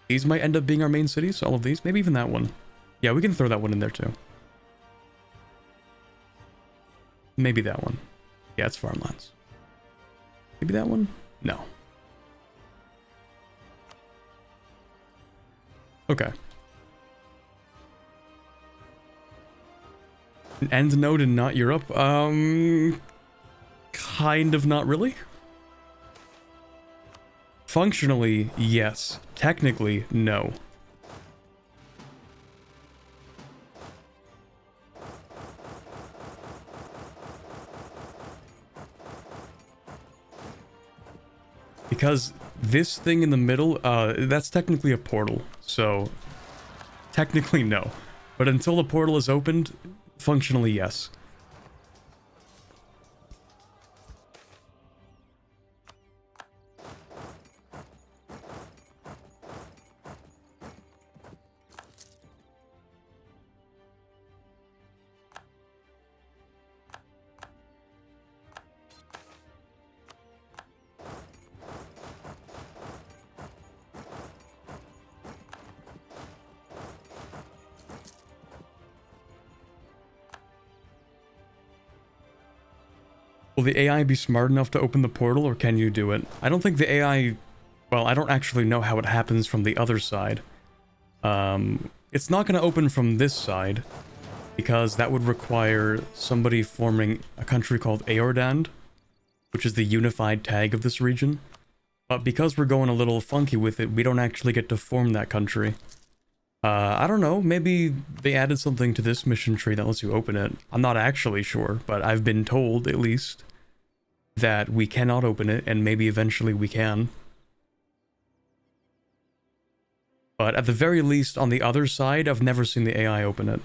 These might end up being our main cities, all of these. Maybe even that one. Yeah, we can throw that one in there too. Maybe that one. Yeah, it's farmlands. Maybe that one? No. Okay. An end node and not Europe? Kind of not really. Functionally, yes. Technically, no. Because this thing in the middle, that's technically a portal. So, technically no. But until the portal is opened, functionally yes. Will the AI be smart enough to open the portal, or can you do it? I don't think the AI... Well, I don't actually know how it happens from the other side. It's not going to open from this side, because that would require somebody forming a country called Aeordan, which is the unified tag of this region. But because we're going a little funky with it, we don't actually get to form that country. I don't know, maybe they added something to this mission tree that lets you open it. I'm not actually sure, but I've been told, at least, that we cannot open it, and maybe eventually we can. But at the very least, on the other side, I've never seen the AI open it.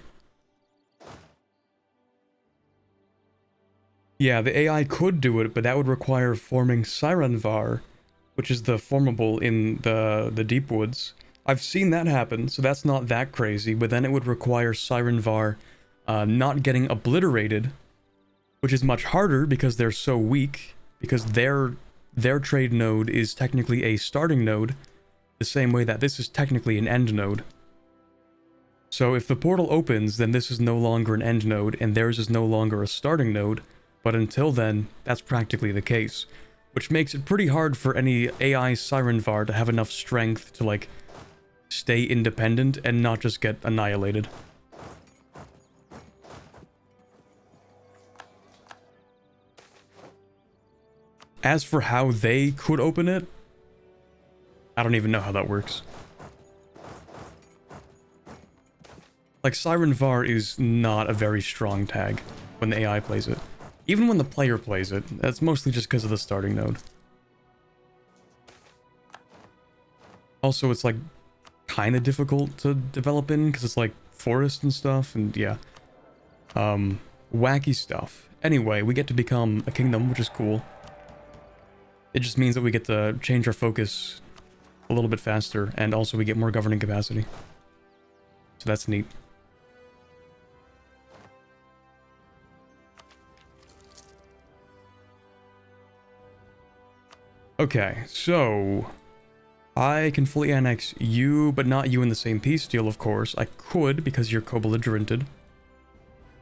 Yeah, the AI could do it, but that would require forming Sirenvar, which is the formable in the Deep Woods. I've seen that happen, so that's not that crazy, but then it would require Sirenvar not getting obliterated, which is much harder because they're so weak, because their trade node is technically a starting node, the same way that this is technically an end node. So if the portal opens, then this is no longer an end node, and theirs is no longer a starting node, but until then, that's practically the case, which makes it pretty hard for any AI Sirenvar to have enough strength to, like, stay independent and not just get annihilated. As for how they could open it, I don't even know how that works. Like, Sirenvar is not a very strong tag when the AI plays it. Even when the player plays it, that's mostly just because of the starting node. Also, it's like kind of difficult to develop in because it's like forest and stuff, and yeah. Wacky stuff. Anyway, we get to become a kingdom, which is cool. It just means that we get to change our focus a little bit faster, and also we get more governing capacity. So that's neat. Okay, so I can fully annex you, but not you in the same peace deal, of course. I could, because you're co-belligerented.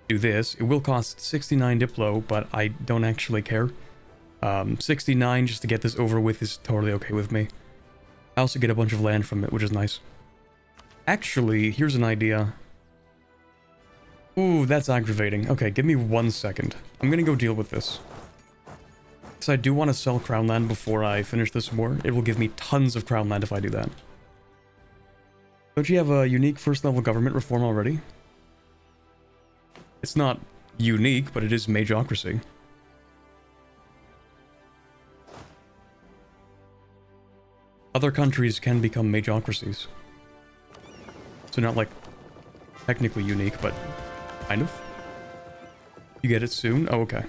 Do this. It will cost 69 Diplo, but I don't actually care. 69 just to get this over with is totally okay with me. I also get a bunch of land from it, which is nice. Actually, here's an idea. Ooh, that's aggravating. Okay, give me 1 second. I'm gonna go deal with this. Because I do want to sell Crown Land before I finish this war. It will give me tons of Crown Land if I do that. Don't you have a unique first level government reform already? It's not unique, but it is majocracy. Other countries can become majocracies. So not like technically unique, but kind of. You get it soon? Oh, okay.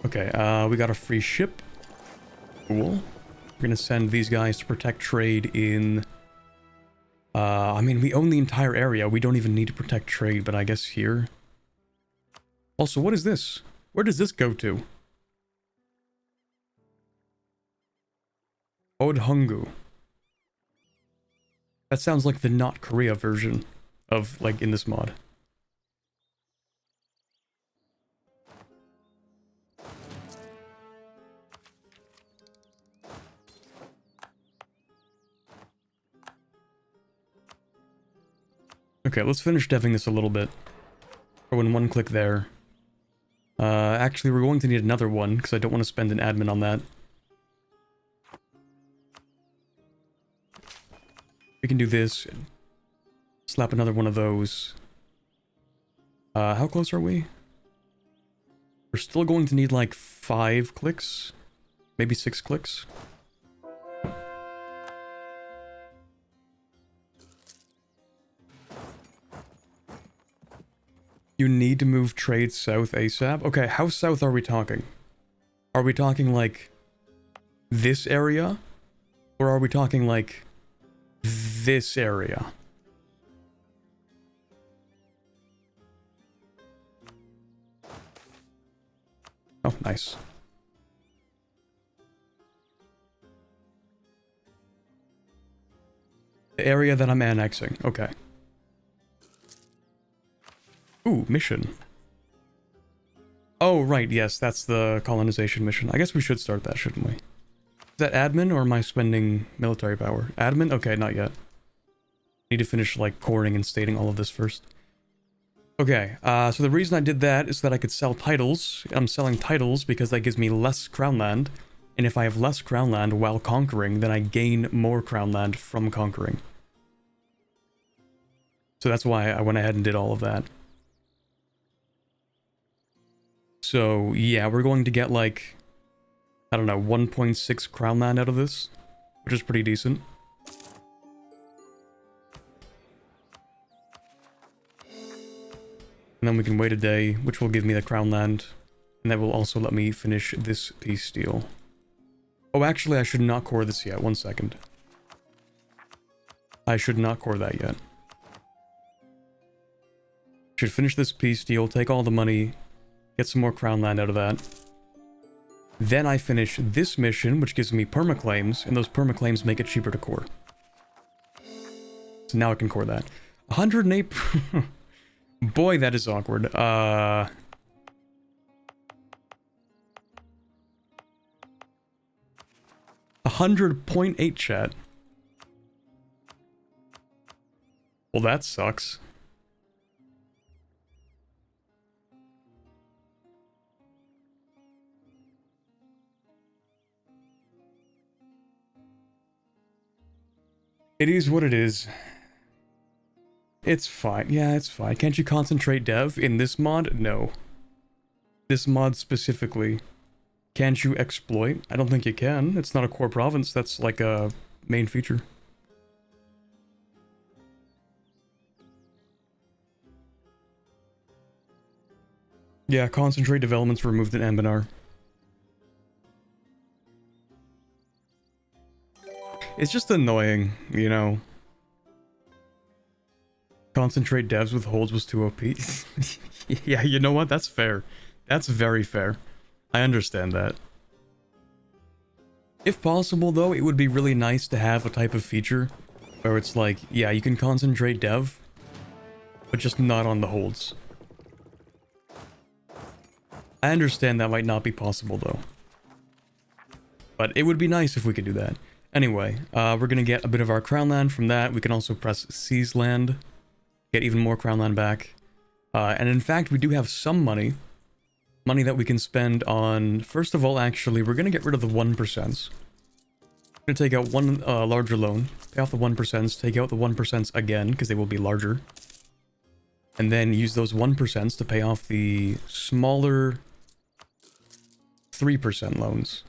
Okay, we got a free ship. Cool. We're gonna send these guys to protect trade in... I mean, we own the entire area. We don't even need to protect trade, but I guess here... Also, what is this? Where does this go to? Odhungu. That sounds like the not Korea version of, like, in this mod. Okay, let's finish deving this a little bit. Throw in 1 click there. Actually, we're going to need another one, because I don't want to spend an admin on that. We can do this. Slap another one of those. How close are we? We're still going to need like 5 clicks. Maybe 6 clicks. You need to move trade south ASAP? Okay, how south are we talking? Are we talking like this area? Or are we talking like this area? Oh, nice. The area that I'm annexing. Okay. Ooh, mission. Oh, right, yes, that's the colonization mission. I guess we should start that, shouldn't we? Is that admin, or am I spending military power? Admin? Okay, not yet. Need to finish, like, coring and stating all of this first. Okay, so the reason I did that is that I could sell titles. I'm selling titles because that gives me less crown land. And if I have less crown land while conquering, then I gain more crown land from conquering. So that's why I went ahead and did all of that. So, yeah, we're going to get, like, I don't know, 1.6 crown land out of this, which is pretty decent. And then we can wait a day, which will give me the crown land, and that will also let me finish this peace deal. Oh, actually, I should not core this yet. 1 second. I should not core that yet. Should finish this peace deal, take all the money, get some more crown land out of that. Then I finish this mission, which gives me permaclaims, and those permaclaims make it cheaper to core. So now I can core that. 108... Boy, that is awkward. 100.8 chat. Well, that sucks. It is what it is. It's fine. Yeah, it's fine. Can't you concentrate dev in this mod? No. This mod specifically. Can't you exploit? I don't think you can. It's not a core province. That's like a main feature. Yeah, concentrate developments removed in Anbennar. It's just annoying, you know. Concentrate devs with holds was too OP. Yeah, you know what? That's fair. That's very fair. I understand that. If possible, though, it would be really nice to have a type of feature where it's like, yeah, you can concentrate dev, but just not on the holds. I understand that might not be possible, though. But it would be nice if we could do that. Anyway, we're gonna get a bit of our crown land from that. We can also press seize land, get even more crown land back. And in fact, we do have some money that we can spend on. First of all, actually, we're gonna get rid of the 1%. We're gonna take out one larger loan, pay off the 1%, take out the 1% again because they will be larger, and then use those 1% to pay off the smaller 3% loans.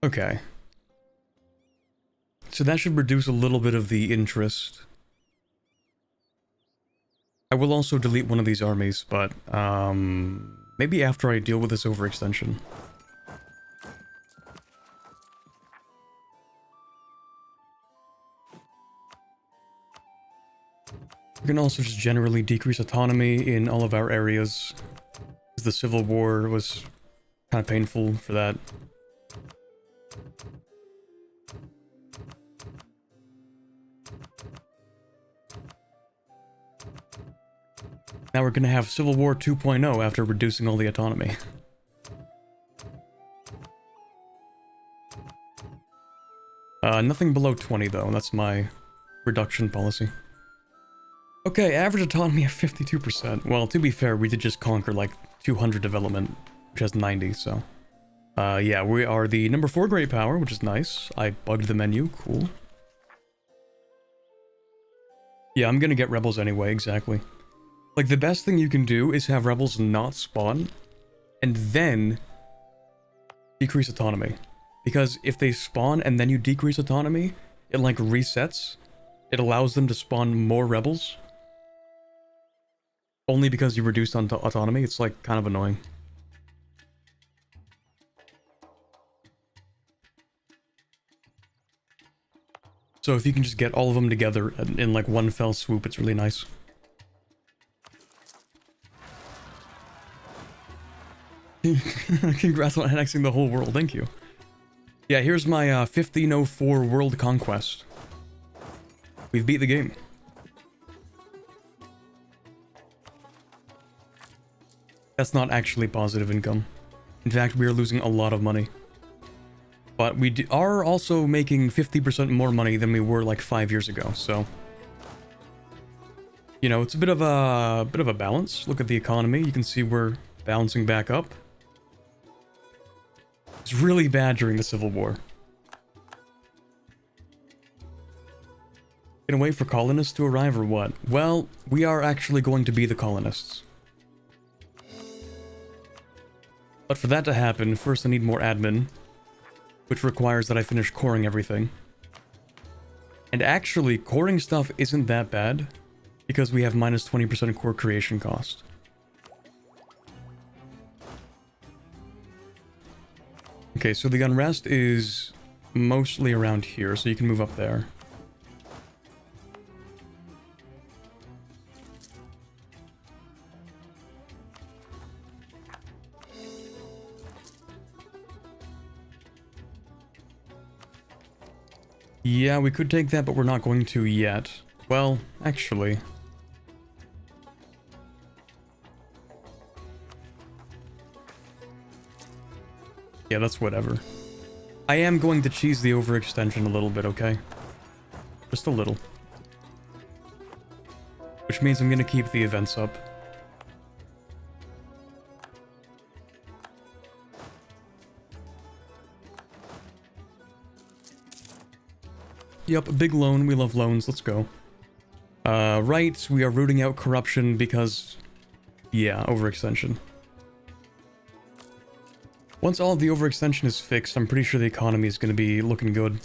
Okay. So that should reduce a little bit of the interest. I will also delete one of these armies, but maybe after I deal with this overextension. We can also just generally decrease autonomy in all of our areas, because the Civil War was kind of painful for that. Now we're gonna have Civil War 2.0 after reducing all the autonomy. Nothing below 20 though, that's my reduction policy. Okay, average autonomy of 52%. Well, to be fair, we did just conquer like 200 development, which has 90, so... yeah, we are the number 4 great power, which is nice. I bugged the menu, cool. Yeah, I'm gonna get rebels anyway, exactly. Like, the best thing you can do is have rebels not spawn, and then decrease autonomy. Because if they spawn and then you decrease autonomy, it like resets. It allows them to spawn more rebels. Only because you reduced autonomy, it's like kind of annoying. So if you can just get all of them together in like one fell swoop, it's really nice. Congrats on annexing the whole world, thank you. Yeah, here's my 1504 world conquest. We've beat the game. That's not actually positive income. In fact, we are losing a lot of money. But we are also making 50% more money than we were like 5 years ago, so... You know, it's a bit of a balance. Look at the economy, you can see we're bouncing back up. It's really bad during the Civil War. Gonna wait for colonists to arrive or what? Well, we are actually going to be the colonists. But for that to happen, first I need more admin, which requires that I finish coring everything. And actually, coring stuff isn't that bad, because we have minus 20% core creation cost. Okay, so the unrest is mostly around here, so you can move up there. Yeah, we could take that, but we're not going to yet. Well, actually... Yeah, that's whatever. I am going to cheese the overextension a little bit, okay? Just a little. Which means I'm gonna keep the events up. Yep, a big loan. We love loans. Let's go. Right, we are rooting out corruption because... Yeah, overextension. Once all of the overextension is fixed, I'm pretty sure the economy is going to be looking good.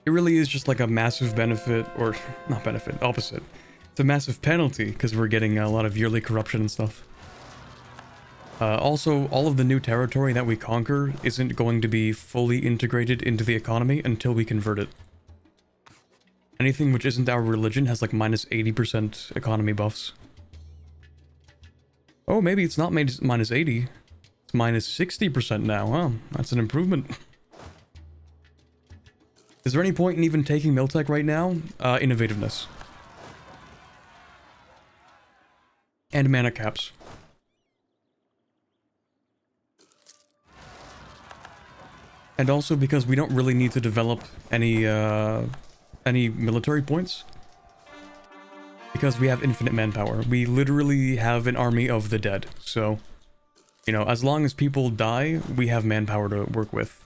It really is just like a massive benefit, or not benefit, opposite. It's a massive penalty because we're getting a lot of yearly corruption and stuff. Also, all of the new territory that we conquer isn't going to be fully integrated into the economy until we convert it. Anything which isn't our religion has like minus 80% economy buffs. Oh, maybe it's not minus 80. It's minus 60% now, huh? That's an improvement. Is there any point in even taking Miltech right now? Innovativeness. And mana caps. And also because we don't really need to develop any military points. Because we have infinite manpower. We literally have an army of the dead. So, you know, as long as people die, we have manpower to work with.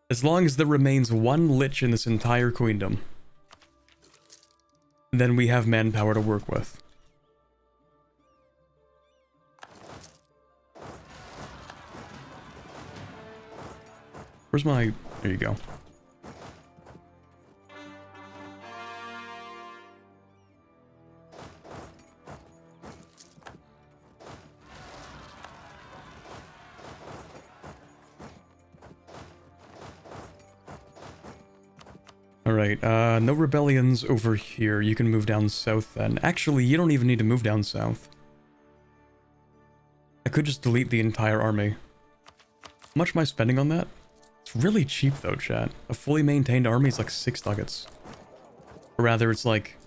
As long as there remains one lich in this entire queendom, then we have manpower to work with. Where's my... There you go. Alright, no rebellions over here. You can move down south then. Actually, you don't even need to move down south. I could just delete the entire army. How much am I spending on that? It's really cheap though, chat. A fully maintained army is like 6 ducats. Or rather, it's like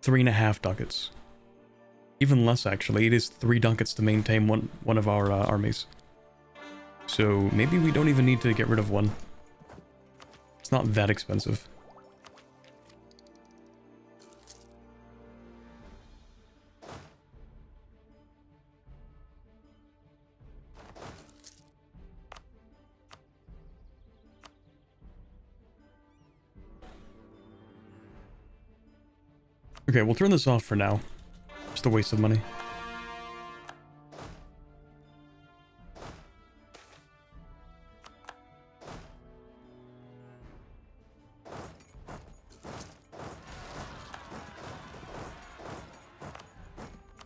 3.5 ducats. Even less, actually. It is 3 ducats to maintain one of our armies. So maybe we don't even need to get rid of one. It's not that expensive. Okay, we'll turn this off for now. Just a waste of money.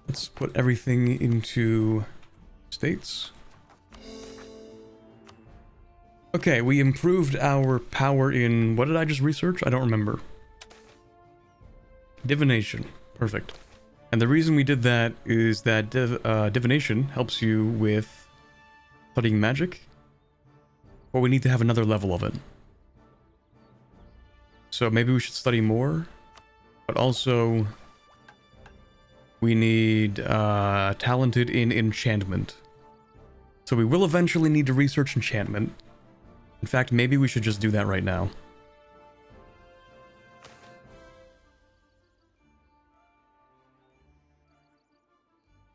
Let's put everything into states. Okay, we improved our power in... What did I just research? I don't remember. Divination. Perfect. And the reason we did that is that divination helps you with studying magic. But we need to have another level of it. So maybe we should study more. But also... we need talented in enchantment. So we will eventually need to research enchantment. In fact, maybe we should just do that right now.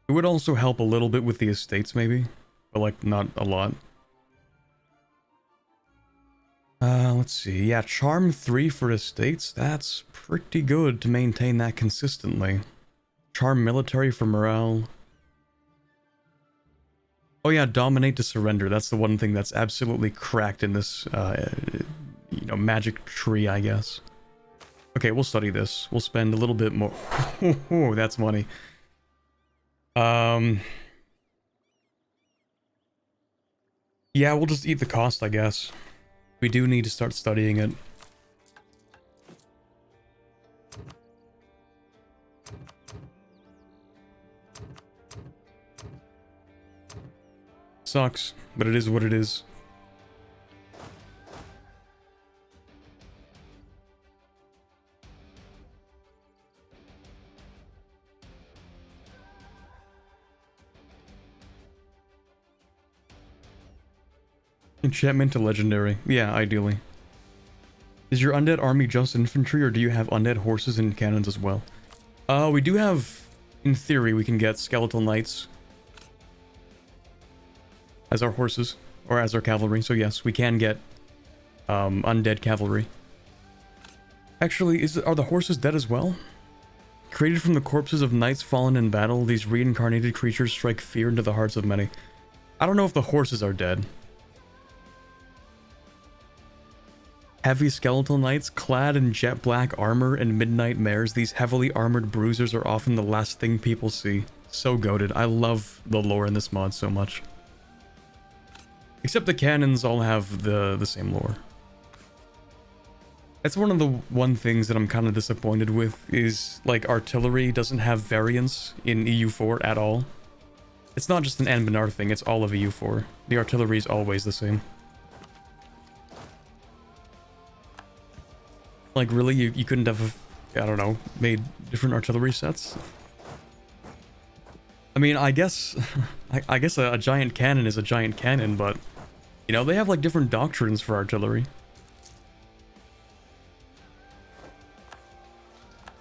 It would also help a little bit with the estates, maybe. But, like, not a lot. Let's see. Yeah, Charm 3 for estates. That's pretty good to maintain that consistently. Charm military for morale. Oh yeah, dominate to surrender. That's the one thing that's absolutely cracked in this, you know, magic tree, I guess. Okay, we'll study this. We'll spend a little bit more. Oh, that's money. Yeah, we'll just eat the cost, I guess. We do need to start studying it. Sucks, but it is what it is. Enchantment to legendary. Yeah, ideally. Is your undead army just infantry, or do you have undead horses and cannons as well? We do have, in theory, we can get skeletal knights as our horses, or as our cavalry, so yes, we can get undead cavalry. Actually, are the horses dead as well? Created from the corpses of knights fallen in battle, these reincarnated creatures strike fear into the hearts of many. I don't know if the horses are dead. Heavy skeletal knights, clad in jet black armor and midnight mares, these heavily armored bruisers are often the last thing people see. So goated. I love the lore in this mod so much. Except the cannons all have the same lore. That's one of the things that I'm kind of disappointed with, is like artillery doesn't have variance in EU4 at all. It's not just an Anbennar thing, it's all of EU4. The artillery is always the same. Like, really? You couldn't have, I don't know, made different artillery sets? I mean, I guess... I guess a giant cannon is a giant cannon, but... You know, they have, like, different doctrines for artillery.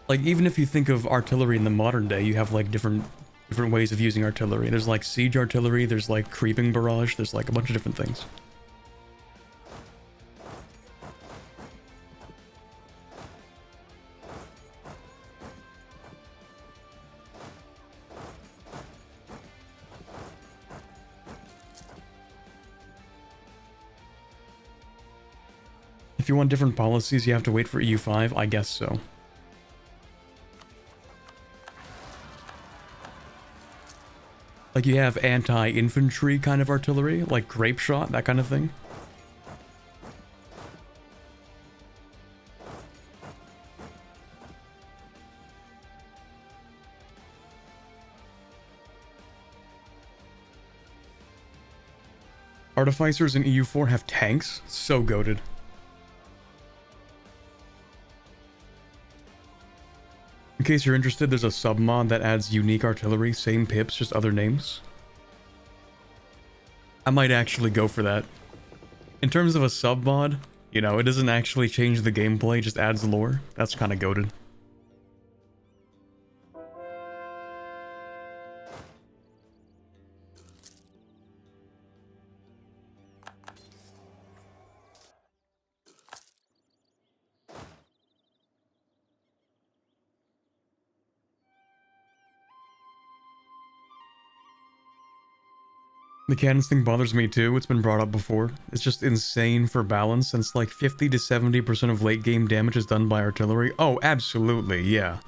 Like, even if you think of artillery in the modern day, you have, like, different ways of using artillery. There's, like, siege artillery, there's, like, creeping barrage, there's, like, a bunch of different things. If you want different policies, you have to wait for EU5? I guess so. Like, you have anti-infantry kind of artillery, like grape shot, that kind of thing. Artificers in EU4 have tanks? So goated. In case you're interested, there's a submod that adds unique artillery, same pips, just other names. I might actually go for that. In terms of a submod, you know, it doesn't actually change the gameplay, just adds lore. That's kind of goated. The cannons thing bothers me too, it's been brought up before. It's just insane for balance, since like 50 to 70% of late game damage is done by artillery. Oh, absolutely, yeah.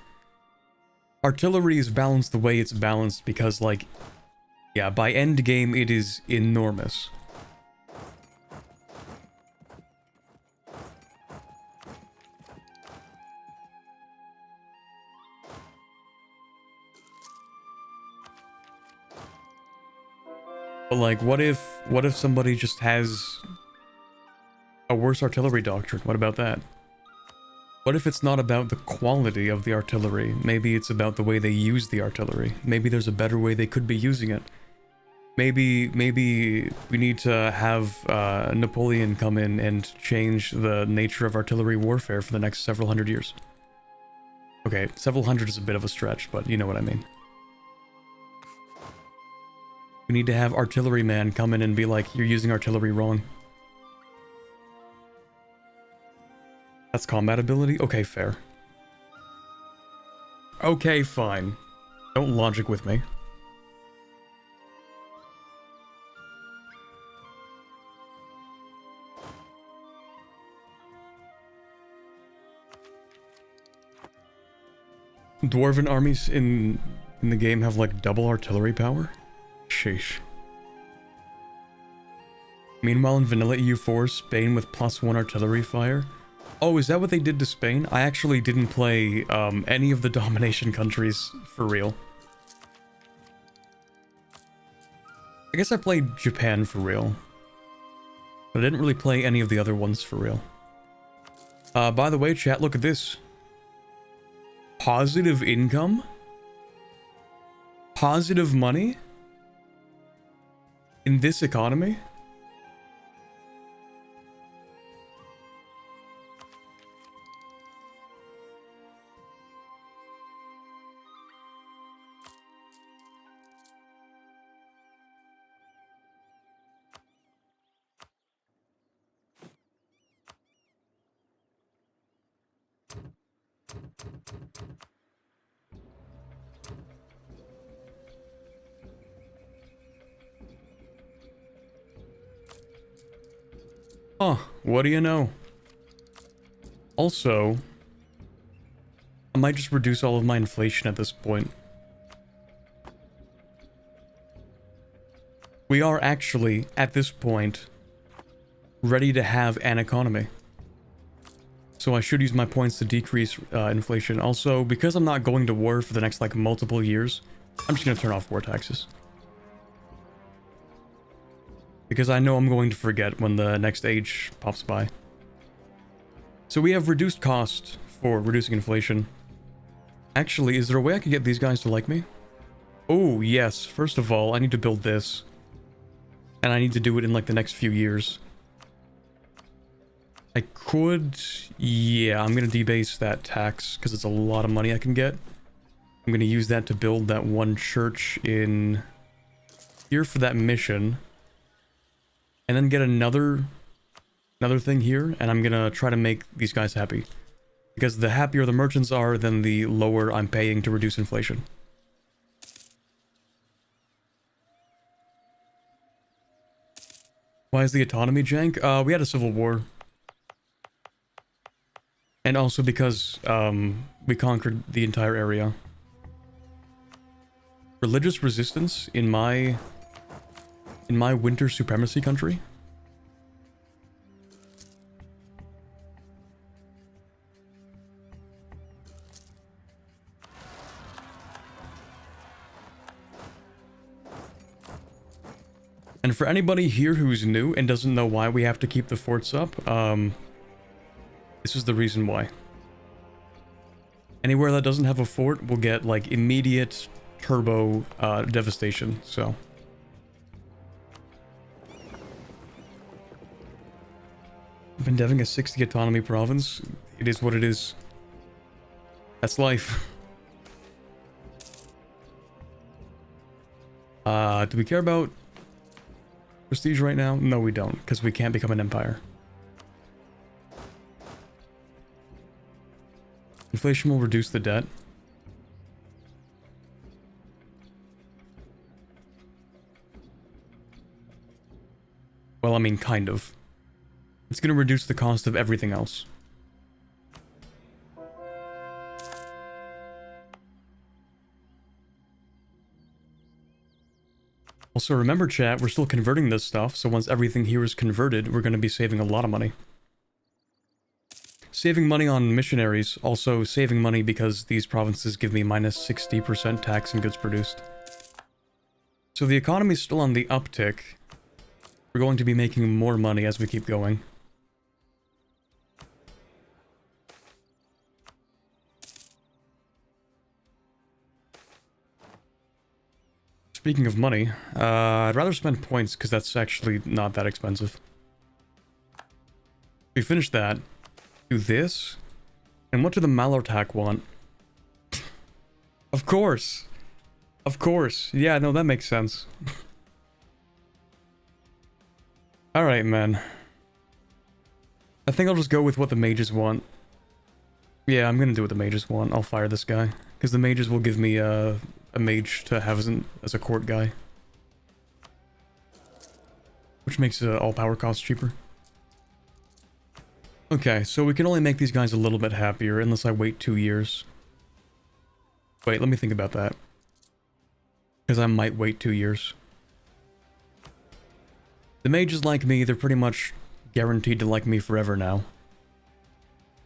Artillery is balanced the way it's balanced because, like, yeah, by end game it is enormous. But like, what if somebody just has a worse artillery doctrine? What about that? What if it's not about the quality of the artillery? Maybe it's about the way they use the artillery. Maybe there's a better way they could be using it. Maybe we need to have Napoleon come in and change the nature of artillery warfare for the next several hundred years. Okay, several hundred is a bit of a stretch, but you know what I mean. We need to have artilleryman come in and be like, you're using artillery wrong. That's combat ability? Okay, fair. Okay, fine. Don't logic with me. Dwarven armies in the game have like double artillery power? Sheesh. Meanwhile in vanilla EU4, Spain with +1 artillery fire. Oh, is that what they did to Spain? I actually didn't play any of the domination countries for real. I guess I played Japan for real. But I didn't really play any of the other ones for real. By the way, chat, look at this. Positive income? Positive money? In this economy? Huh, what do you know? Also, I might just reduce all of my inflation at this point. We are actually, at this point, ready to have an economy. So I should use my points to decrease inflation. Also, because I'm not going to war for the next, like, multiple years, I'm just gonna turn off war taxes. Because I know I'm going to forget when the next age pops by. So we have reduced cost for reducing inflation. Actually, is there a way I could get these guys to like me? Oh, yes. First of all, I need to build this. And I need to do it in like the next few years. I could... Yeah, I'm going to debase that tax because it's a lot of money I can get. I'm going to use that to build that one church in here for that mission. And then get another thing here. And I'm going to try to make these guys happy. Because the happier the merchants are, then the lower I'm paying to reduce inflation. Why is the autonomy jank? We had a civil war. And also because we conquered the entire area. Religious resistance in my winter supremacy country. And for anybody here who's new and doesn't know why we have to keep the forts up, this is the reason why. Anywhere that doesn't have a fort will get like immediate turbo devastation, so. Bendeving a 60 autonomy province, it is what it is. That's life. Do we care about prestige right now? No, we don't, because we can't become an empire. Inflation will reduce the debt. Well, I mean, kind of. It's going to reduce the cost of everything else. Also, remember, chat, we're still converting this stuff, so once everything here is converted, we're going to be saving a lot of money. Saving money on missionaries, also saving money because these provinces give me minus 60% tax on goods produced. So the economy is still on the uptick. We're going to be making more money as we keep going. Speaking of money, I'd rather spend points because that's actually not that expensive. We finish that. Do this. And what do the Malartak want? Of course. Of course. Yeah, no, that makes sense. Alright, man. I think I'll just go with what the mages want. Yeah, I'm gonna do what the mages want. I'll fire this guy. Because the mages will give me a mage to have as a court guy. Which makes all power costs cheaper. Okay, so we can only make these guys a little bit happier unless I wait 2 years. Wait, let me think about that. Because I might wait 2 years. The mages like me, they're pretty much guaranteed to like me forever now.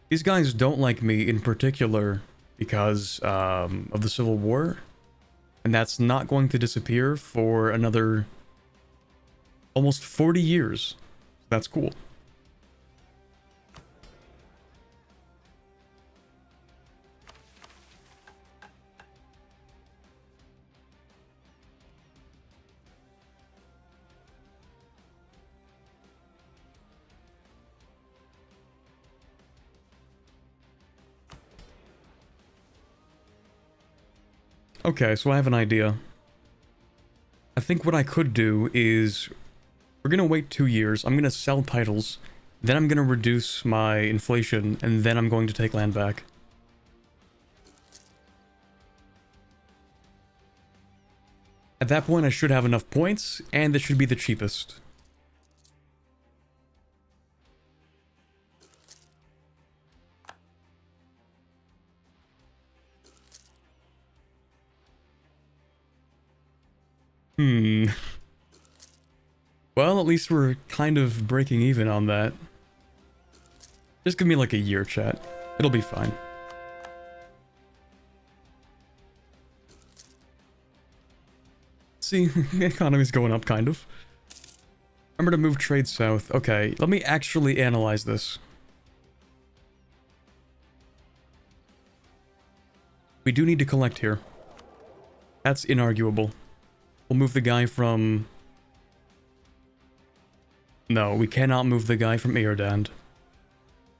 These guys don't like me in particular because of the Civil War. And that's not going to disappear for another almost 40 years. That's cool. Okay, so I have an idea. I think what I could do is... We're gonna wait 2 years, I'm gonna sell titles, then I'm gonna reduce my inflation, and then I'm going to take land back. At that point I should have enough points, and this should be the cheapest. Well, at least we're kind of breaking even on that. Just give me like a year, chat. It'll be fine. See, the economy's going up, kind of. Remember to move trade south. Okay, let me actually analyze this. We do need to collect here. That's inarguable. We'll move the guy from... No, we cannot move the guy from Eerdand.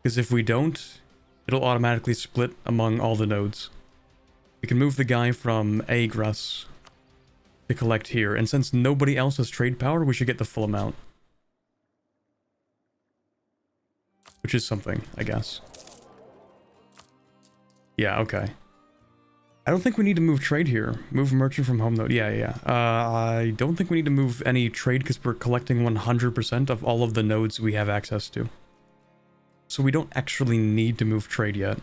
Because if we don't, it'll automatically split among all the nodes. We can move the guy from Agras to collect here, and since nobody else has trade power, we should get the full amount. Which is something, I guess. Yeah, okay. I don't think we need to move trade here. Move merchant from home node. Yeah. I don't think we need to move any trade because we're collecting 100% of all of the nodes we have access to. So we don't actually need to move trade yet.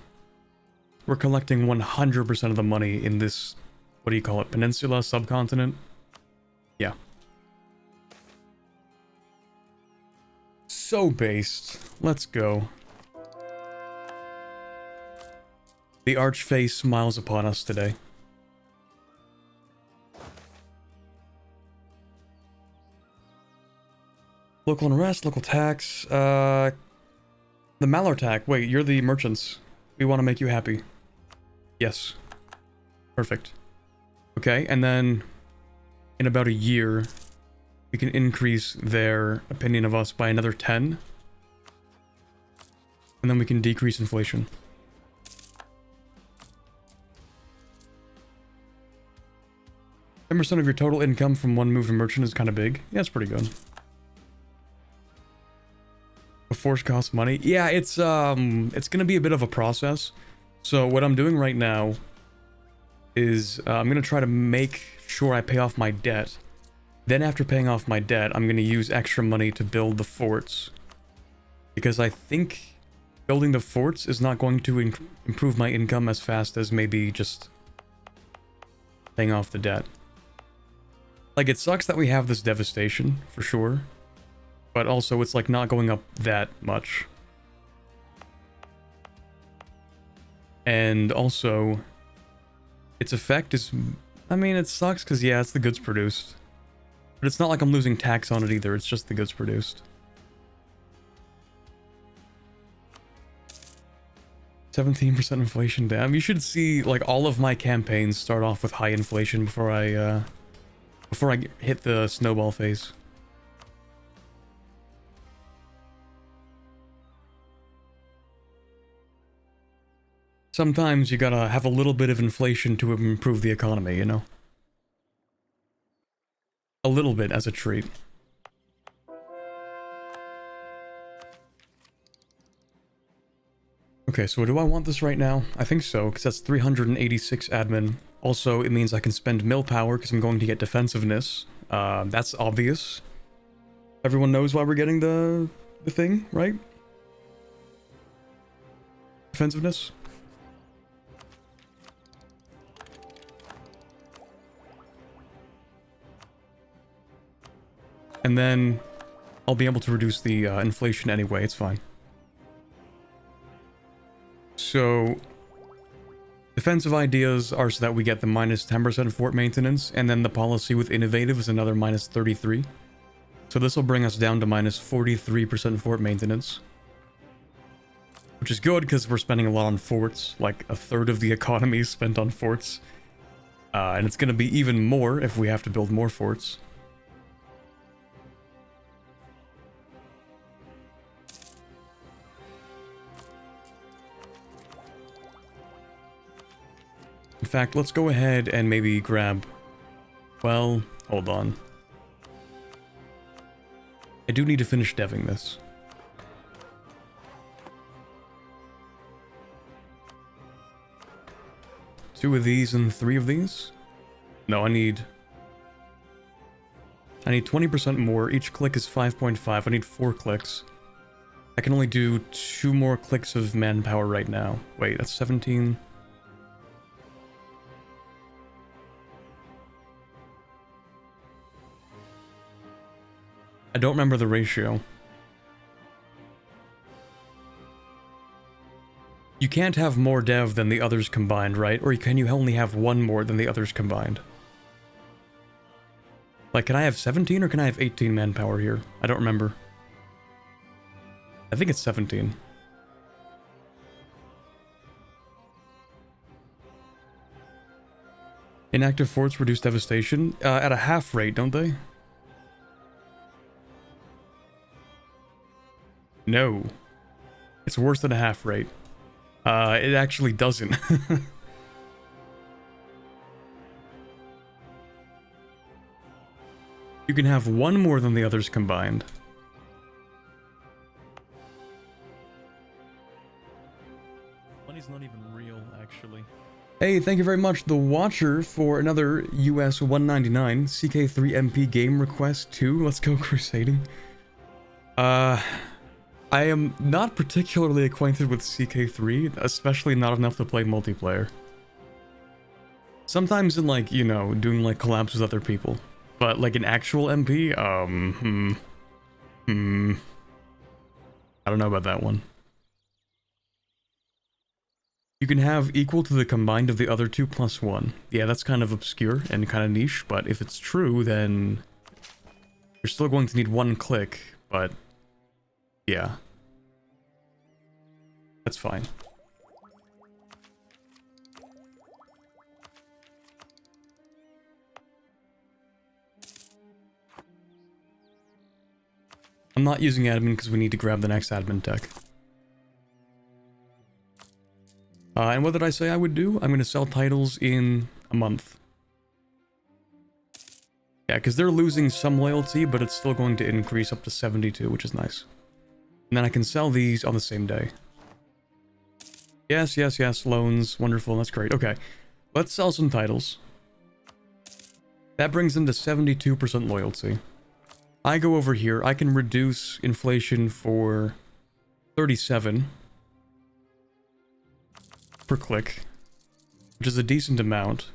We're collecting 100% of the money in this, what do you call it, peninsula, subcontinent? Yeah. So based. Let's go. The archface smiles upon us today. Local unrest, local tax, the Malartac. Wait, you're the merchants. We want to make you happy. Yes. Perfect. Okay, and then in about a year, we can increase their opinion of us by another 10. And then we can decrease inflation. 10% of your total income from one moved merchant is kind of big. Yeah, it's pretty good. A force costs money. Yeah, it's gonna be a bit of a process. So what I'm doing right now is I'm gonna try to make sure I pay off my debt. Then after paying off my debt, I'm gonna use extra money to build the forts. Because I think building the forts is not going to improve my income as fast as maybe just paying off the debt. Like, it sucks that we have this devastation, for sure. But also, it's like not going up that much. And also, its effect is... I mean, it sucks because, yeah, it's the goods produced. But it's not like I'm losing tax on it either, it's just the goods produced. 17% inflation, damn. You should see, like, all of my campaigns start off with high inflation before I hit the snowball phase. Sometimes you gotta have a little bit of inflation to improve the economy, you know? A little bit as a treat. Okay, so do I want this right now? I think so, because that's 386 admin. Also, it means I can spend mill power because I'm going to get defensiveness. That's obvious. Everyone knows why we're getting the thing, right? Defensiveness. And then I'll be able to reduce the inflation anyway, it's fine. So, defensive ideas are so that we get the minus 10% fort maintenance, and then the policy with innovative is another minus 33. So this will bring us down to minus 43% fort maintenance. Which is good, because we're spending a lot on forts. Like, a third of the economy is spent on forts. And it's going to be even more if we have to build more forts. In fact, let's go ahead and maybe grab... Well, hold on. I do need to finish deving this. Two of these and 3 of these? No, I need 20% more. Each click is 5.5. I need 4 clicks. I can only do 2 more clicks of manpower right now. Wait, that's 17... I don't remember the ratio. You can't have more dev than the others combined, right? Or can you only have 1 more than the others combined? Like, can I have 17 or can I have 18 manpower here? I don't remember. I think it's 17. Inactive forts reduce devastation at a half rate, don't they? No. It's worse than a half rate. It actually doesn't. You can have one more than the others combined. Money's not even real, actually. Hey, thank you very much, The Watcher, for another US 199 CK3 MP game request 2. Let's go crusading. I am not particularly acquainted with CK3, especially not enough to play multiplayer. Sometimes in, like, you know, doing like collabs with other people. But like an actual MP, I don't know about that one. You can have equal to the combined of the other two plus 1. Yeah, that's kind of obscure and kind of niche, but if it's true, then you're still going to need 1 click, but yeah. That's fine. I'm not using admin because we need to grab the next admin tech. And what did I say I would do? I'm going to sell titles in a month. Yeah, because they're losing some loyalty, but it's still going to increase up to 72, which is nice. And then I can sell these on the same day. Yes, yes, yes, loans. Wonderful, that's great. Okay, let's sell some titles. That brings them to 72% loyalty. I go over here, I can reduce inflation for 37 per click, which is a decent amount.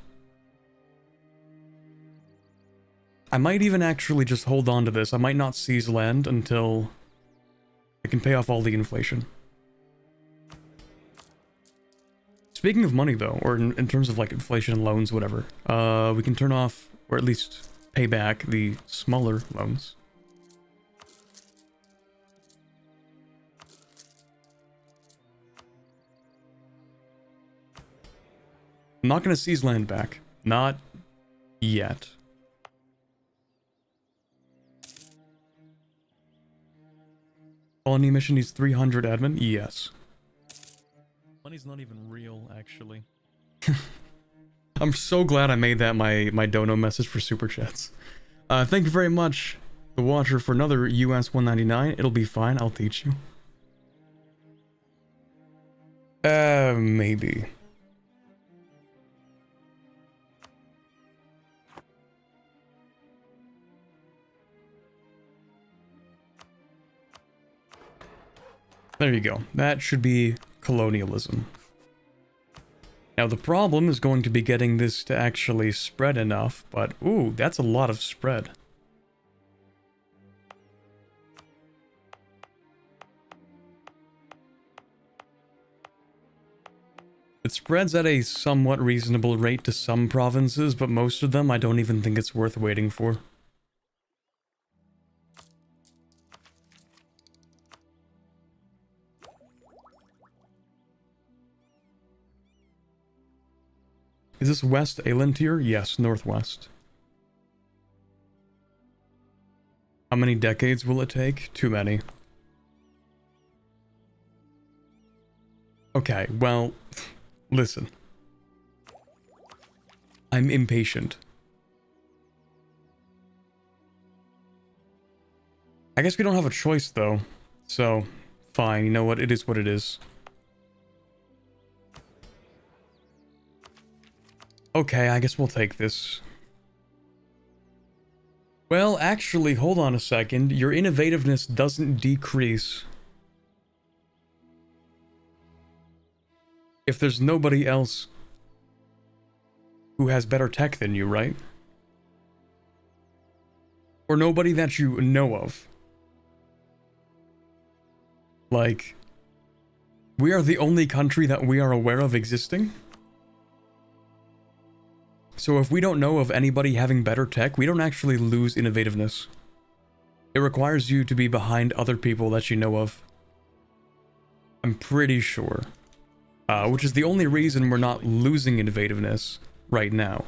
I might even actually just hold on to this. I might not seize land until I can pay off all the inflation. Speaking of money though, or in terms of like inflation, loans, whatever, we can turn off, or at least pay back the smaller loans. I'm not going to seize land back. Not yet. Colony mission needs 300 admin? Yes. Money's not even real, actually. I'm so glad I made that my dono message for super chats. Thank you very much, The Watcher, for another US 199. It'll be fine, I'll teach you. Maybe. There you go. That should be colonialism. Now the problem is going to be getting this to actually spread enough, but ooh, that's a lot of spread. It spreads at a somewhat reasonable rate to some provinces, but most of them I don't even think it's worth waiting for. Is this West Alentir? Yes, Northwest. How many decades will it take? Too many. Okay, well, listen. I'm impatient. I guess we don't have a choice, though. So, fine, you know what? It is what it is. Okay, I guess we'll take this. Well, actually, hold on a second. Your innovativeness doesn't decrease if there's nobody else who has better tech than you, right? Or nobody that you know of. Like, we are the only country that we are aware of existing. So if we don't know of anybody having better tech, we don't actually lose innovativeness. It requires you to be behind other people that you know of. I'm pretty sure. Which is the only reason we're not losing innovativeness right now.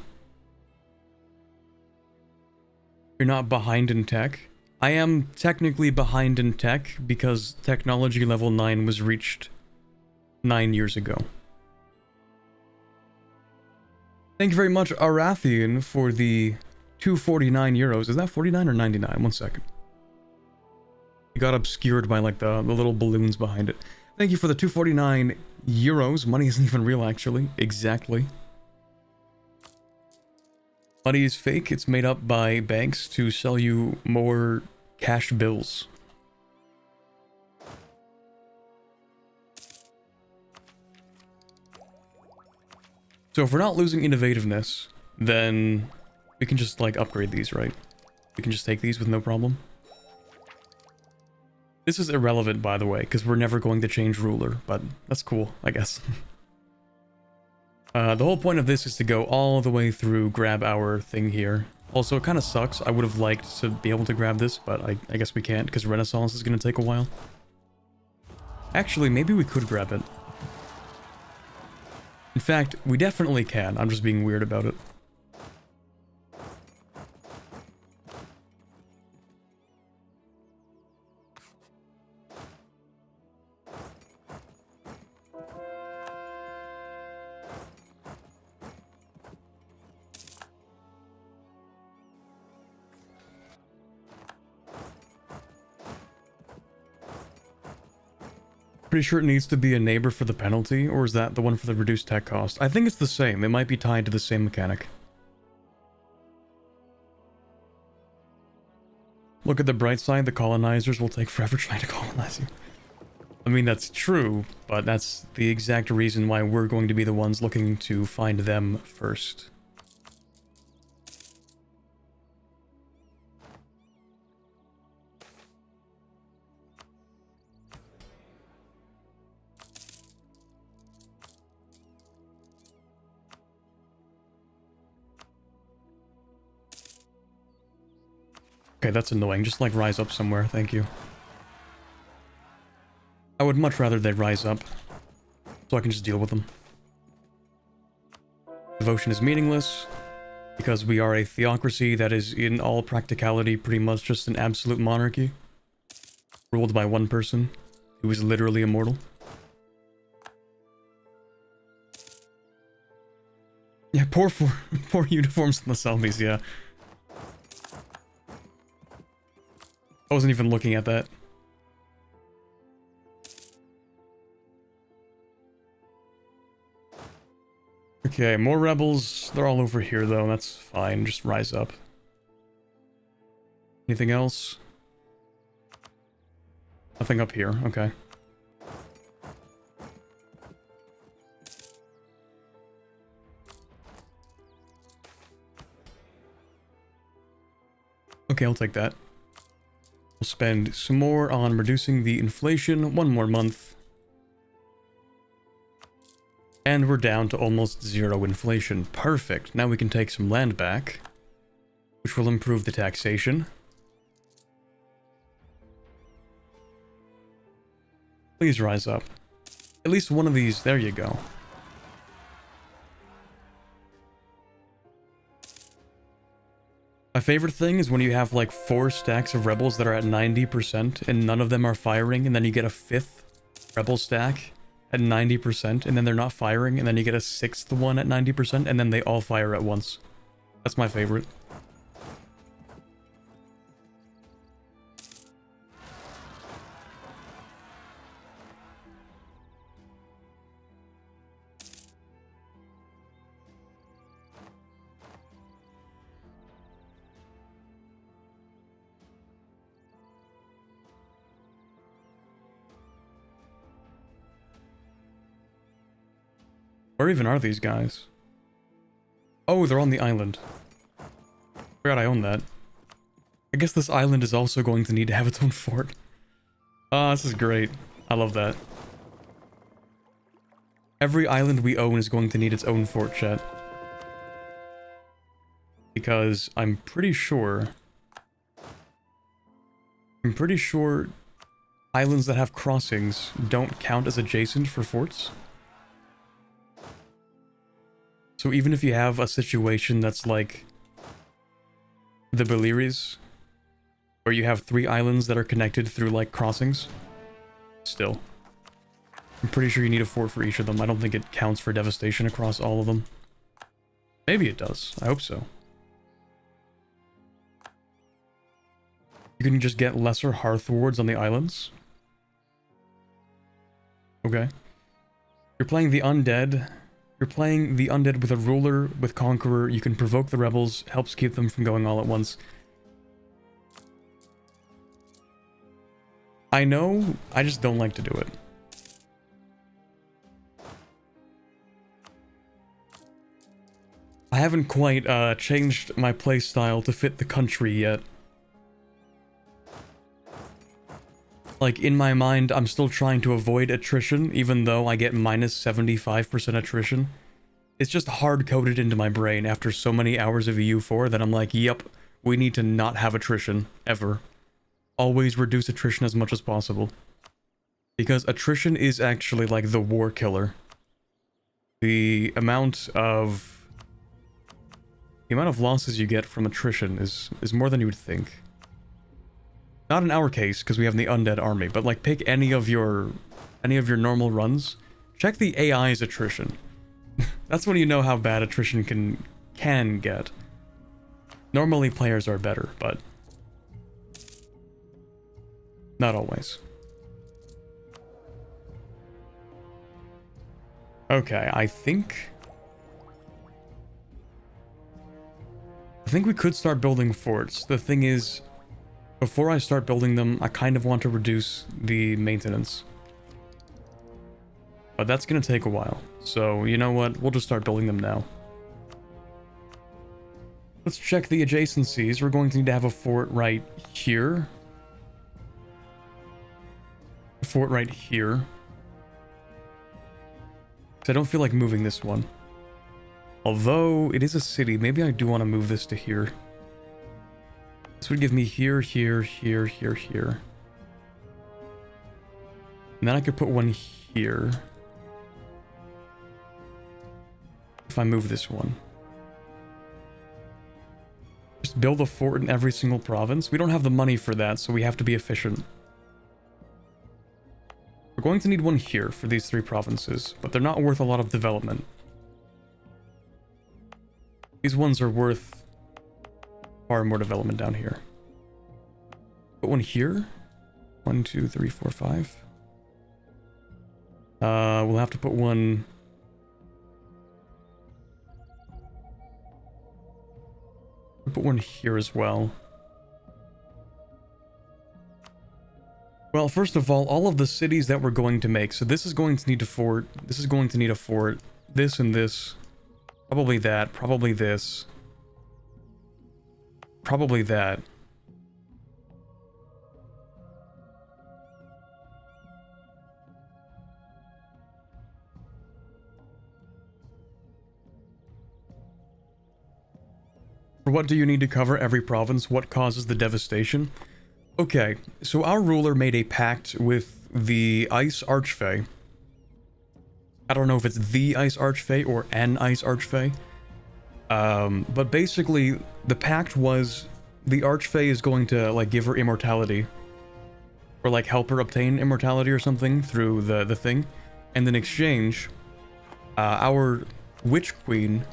You're not behind in tech. I am technically behind in tech because technology level 9 was reached 9 years ago. Thank you very much, Arathian, for the 249 euros. Is that 49 or 99? 1 second. It got obscured by like the little balloons behind it. Thank you for the 249 euros. Money isn't even real, actually. Exactly. Money is fake. It's made up by banks to sell you more cash bills. So if we're not losing innovativeness, then we can just like upgrade these, right? We can just take these with no problem. This is irrelevant, by the way, because we're never going to change ruler, but that's cool, I guess. The whole point of this is to go all the way through, grab our thing here. Also, it kind of sucks. I would have liked to be able to grab this, but I guess we can't, because Renaissance is going to take a while. Actually, maybe we could grab it. In fact, we definitely can. I'm just being weird about it. Pretty sure it needs to be a neighbor for the penalty, or is that the one for the reduced tech cost? I think it's the same. It might be tied to the same mechanic. Look at the bright side, the colonizers will take forever trying to colonize you. I mean, that's true, but that's the exact reason why we're going to be the ones looking to find them first. Okay, that's annoying. Just, like, rise up somewhere. Thank you. I would much rather they rise up, so I can just deal with them. Devotion is meaningless, because we are a theocracy that is, in all practicality, pretty much just an absolute monarchy, ruled by one person, who is literally immortal. Yeah, poor uniforms in the selfies, yeah. I wasn't even looking at that. Okay, more rebels. They're all over here, though. That's fine. Just rise up. Anything else? Nothing up here. Okay. Okay, I'll take that. We'll spend some more on reducing the inflation, 1 more month. And we're down to almost 0 inflation. Perfect. Now we can take some land back, which will improve the taxation. Please rise up. At least one of these. There you go. My favorite thing is when you have like 4 stacks of rebels that are at 90% and none of them are firing, and then you get a 5th rebel stack at 90% and then they're not firing, and then you get a 6th one at 90% and then they all fire at once. That's my favorite. Where even are these guys? Oh, they're on the island. Forgot I own that. I guess this island is also going to need to have its own fort. Ah, this is great. I love that. Every island we own is going to need its own fort, chat. Because I'm pretty sure islands that have crossings don't count as adjacent for forts. So even if you have a situation that's like the Baleares, where you have 3 islands that are connected through, like, crossings. Still. I'm pretty sure you need a fort for each of them. I don't think it counts for devastation across all of them. Maybe it does. I hope so. You can just get lesser hearth wards on the islands. Okay. You're playing the undead. You're playing the undead with a ruler, with conqueror. You can provoke the rebels, helps keep them from going all at once. I know, I just don't like to do it. I haven't quite changed my playstyle to fit the country yet. Like, in my mind, I'm still trying to avoid attrition, even though I get minus 75% attrition. It's just hard-coded into my brain after so many hours of EU4 that I'm like, yep, we need to not have attrition, ever. Always reduce attrition as much as possible. Because attrition is actually like the war killer. The amount of losses you get from attrition is more than you would think. Not in our case, because we have the undead army, but like pick any of your normal runs. Check the AI's attrition. That's when you know how bad attrition can get. Normally players are better, but not always. Okay, I think we could start building forts. The thing is, before I start building them, I kind of want to reduce the maintenance. But that's gonna take a while. So, you know what? We'll just start building them now. Let's check the adjacencies. We're going to need to have a fort right here. A fort right here. I don't feel like moving this one. Although, it is a city. Maybe I do want to move this to here. This would give me here, here, here, here, here. And then I could put one here. If I move this one. Just build a fort in every single province. We don't have the money for that, so we have to be efficient. We're going to need one here for these 3 provinces, but they're not worth a lot of development. These ones are worth far more development down here. Put one here. 1, 2, 3, 4, 5. We'll have to put one. We'll put one here as well. Well, first of all of the cities that we're going to make. So this is going to need a fort. This is going to need a fort. This and this. Probably that. Probably this. Probably that. For what do you need to cover every province? What causes the devastation? Okay, so our ruler made a pact with the Ice Archfey. I don't know if it's the Ice Archfey or an Ice Archfey. But basically, the pact was the Archfey is going to, like, give her immortality. Or, like, help her obtain immortality or something through the thing. And in exchange, our Witch Queen,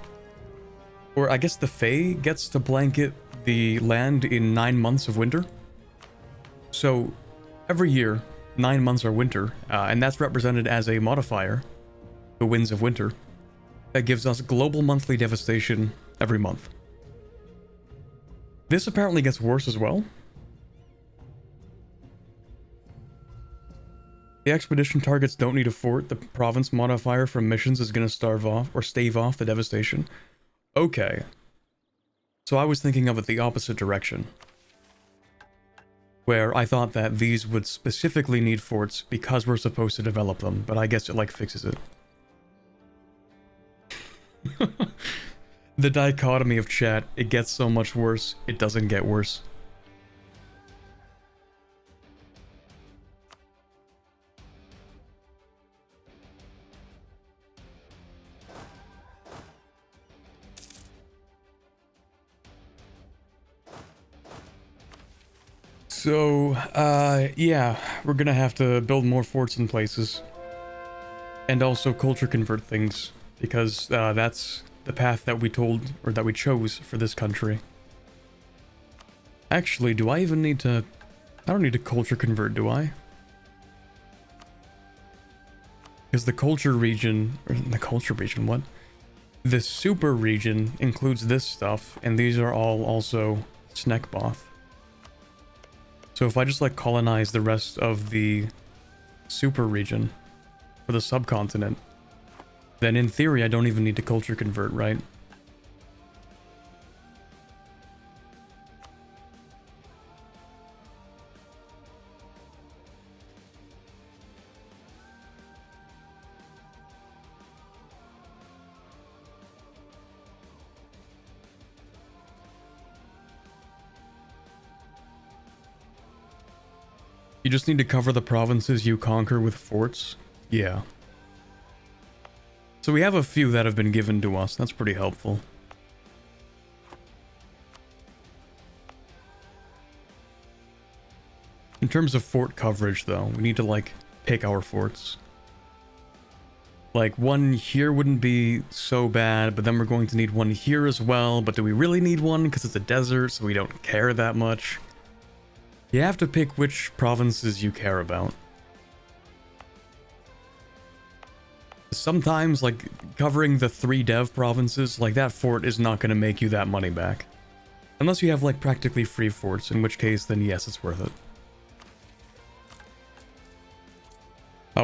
or I guess the Fae, gets to blanket the land in 9 months of winter. So, every year, 9 months are winter, and that's represented as a modifier, the winds of winter, that gives us global monthly devastation every month. This apparently gets worse as well. The expedition targets don't need a fort. The province modifier from missions is going to starve off or stave off the devastation. Okay. So I was thinking of it the opposite direction, where I thought that these would specifically need forts because we're supposed to develop them, but I guess it, like, fixes it. The dichotomy of chat, it gets so much worse, it doesn't get worse. So, yeah, we're gonna have to build more forts in places. And also culture convert things, because that's the path that we chose for this country. Actually, do I even need to... I don't need to culture convert, do I? Because the culture region... what? The super region includes this stuff, and these are all also Snackboth. So if I just like colonize the rest of the super region, for the subcontinent, then in theory I don't even need to culture convert, right? You just need to cover the provinces you conquer with forts? Yeah. So we have a few that have been given to us. That's pretty helpful. In terms of fort coverage, though, we need to, like, pick our forts. Like, one here wouldn't be so bad, but then we're going to need one here as well. But do we really need one? Because it's a desert, so we don't care that much. You have to pick which provinces you care about. Sometimes, like, covering the 3 dev provinces, like, that fort is not going to make you that money back. Unless you have, like, practically free forts, in which case, then yes, it's worth it.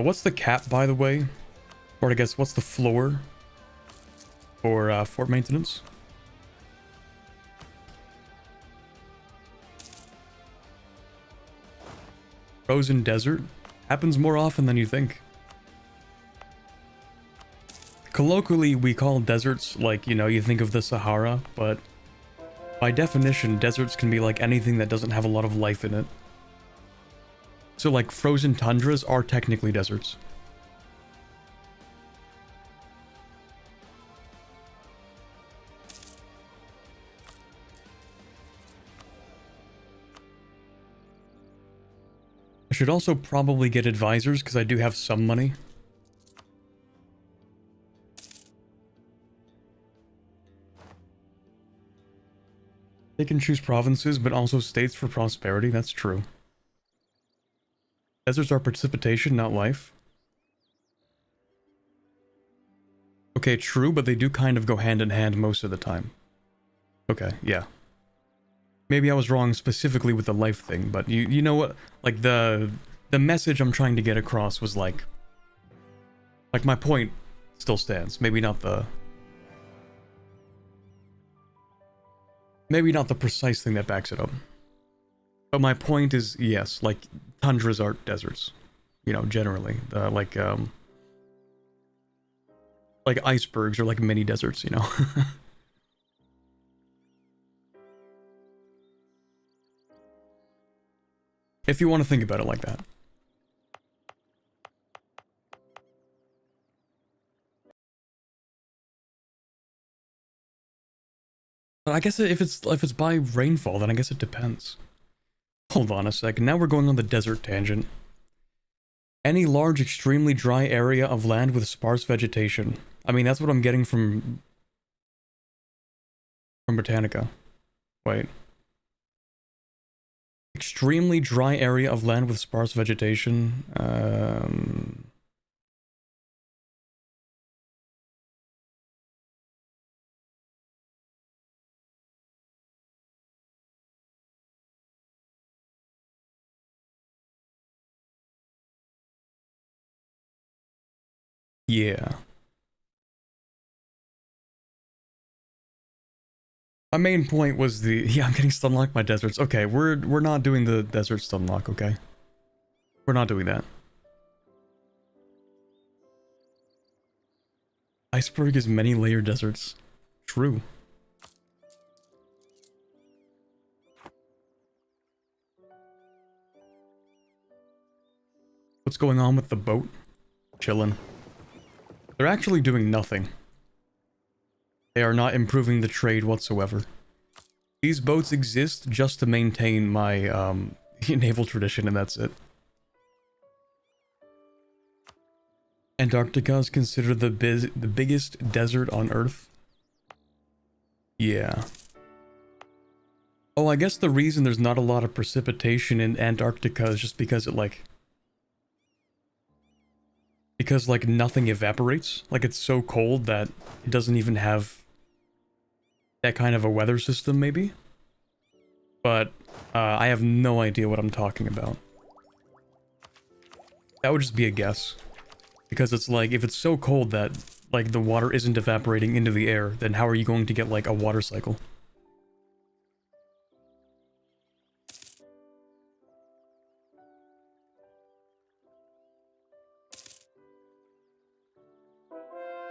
What's the cap, by the way? Or I guess, what's the floor for fort maintenance? Frozen desert? Happens more often than you think. Colloquially, we call deserts, like, you know, you think of the Sahara, but by definition, deserts can be like anything that doesn't have a lot of life in it. So, like, frozen tundras are technically deserts. I should also probably get advisors, because I do have some money. They can choose provinces, but also states for prosperity. That's true. Deserts are precipitation, not life. Okay, true, but they do kind of go hand in hand most of the time. Okay, yeah. Maybe I was wrong specifically with the life thing, but you know what? Like, the message I'm trying to get across was like my point still stands. Maybe not the precise thing that backs it up. But my point is, yes, like, tundras are deserts. You know, generally. Like icebergs are like mini deserts, you know? If you want to think about it like that. But I guess if it's by rainfall, then I guess it depends. Hold on a second. Now we're going on the desert tangent. Any large, extremely dry area of land with sparse vegetation. I mean, that's what I'm getting from Britannica. Wait. Extremely dry area of land with sparse vegetation. Yeah. My main point was yeah, I'm getting stunlocked by deserts. Okay, we're not doing the desert stunlock, okay? We're not doing that. Iceberg is many layered deserts. True. What's going on with the boat? Chillin'. They're actually doing nothing. They are not improving the trade whatsoever. These boats exist just to maintain my naval tradition, and that's it. Antarctica is considered the biggest desert on Earth. Yeah. Oh, I guess the reason there's not a lot of precipitation in Antarctica is just because it like nothing evaporates. Like it's so cold that it doesn't even have that kind of a weather system, maybe. But I have no idea what I'm talking about. That would just be a guess. Because it's like, if it's so cold that like the water isn't evaporating into the air, then how are you going to get like a water cycle?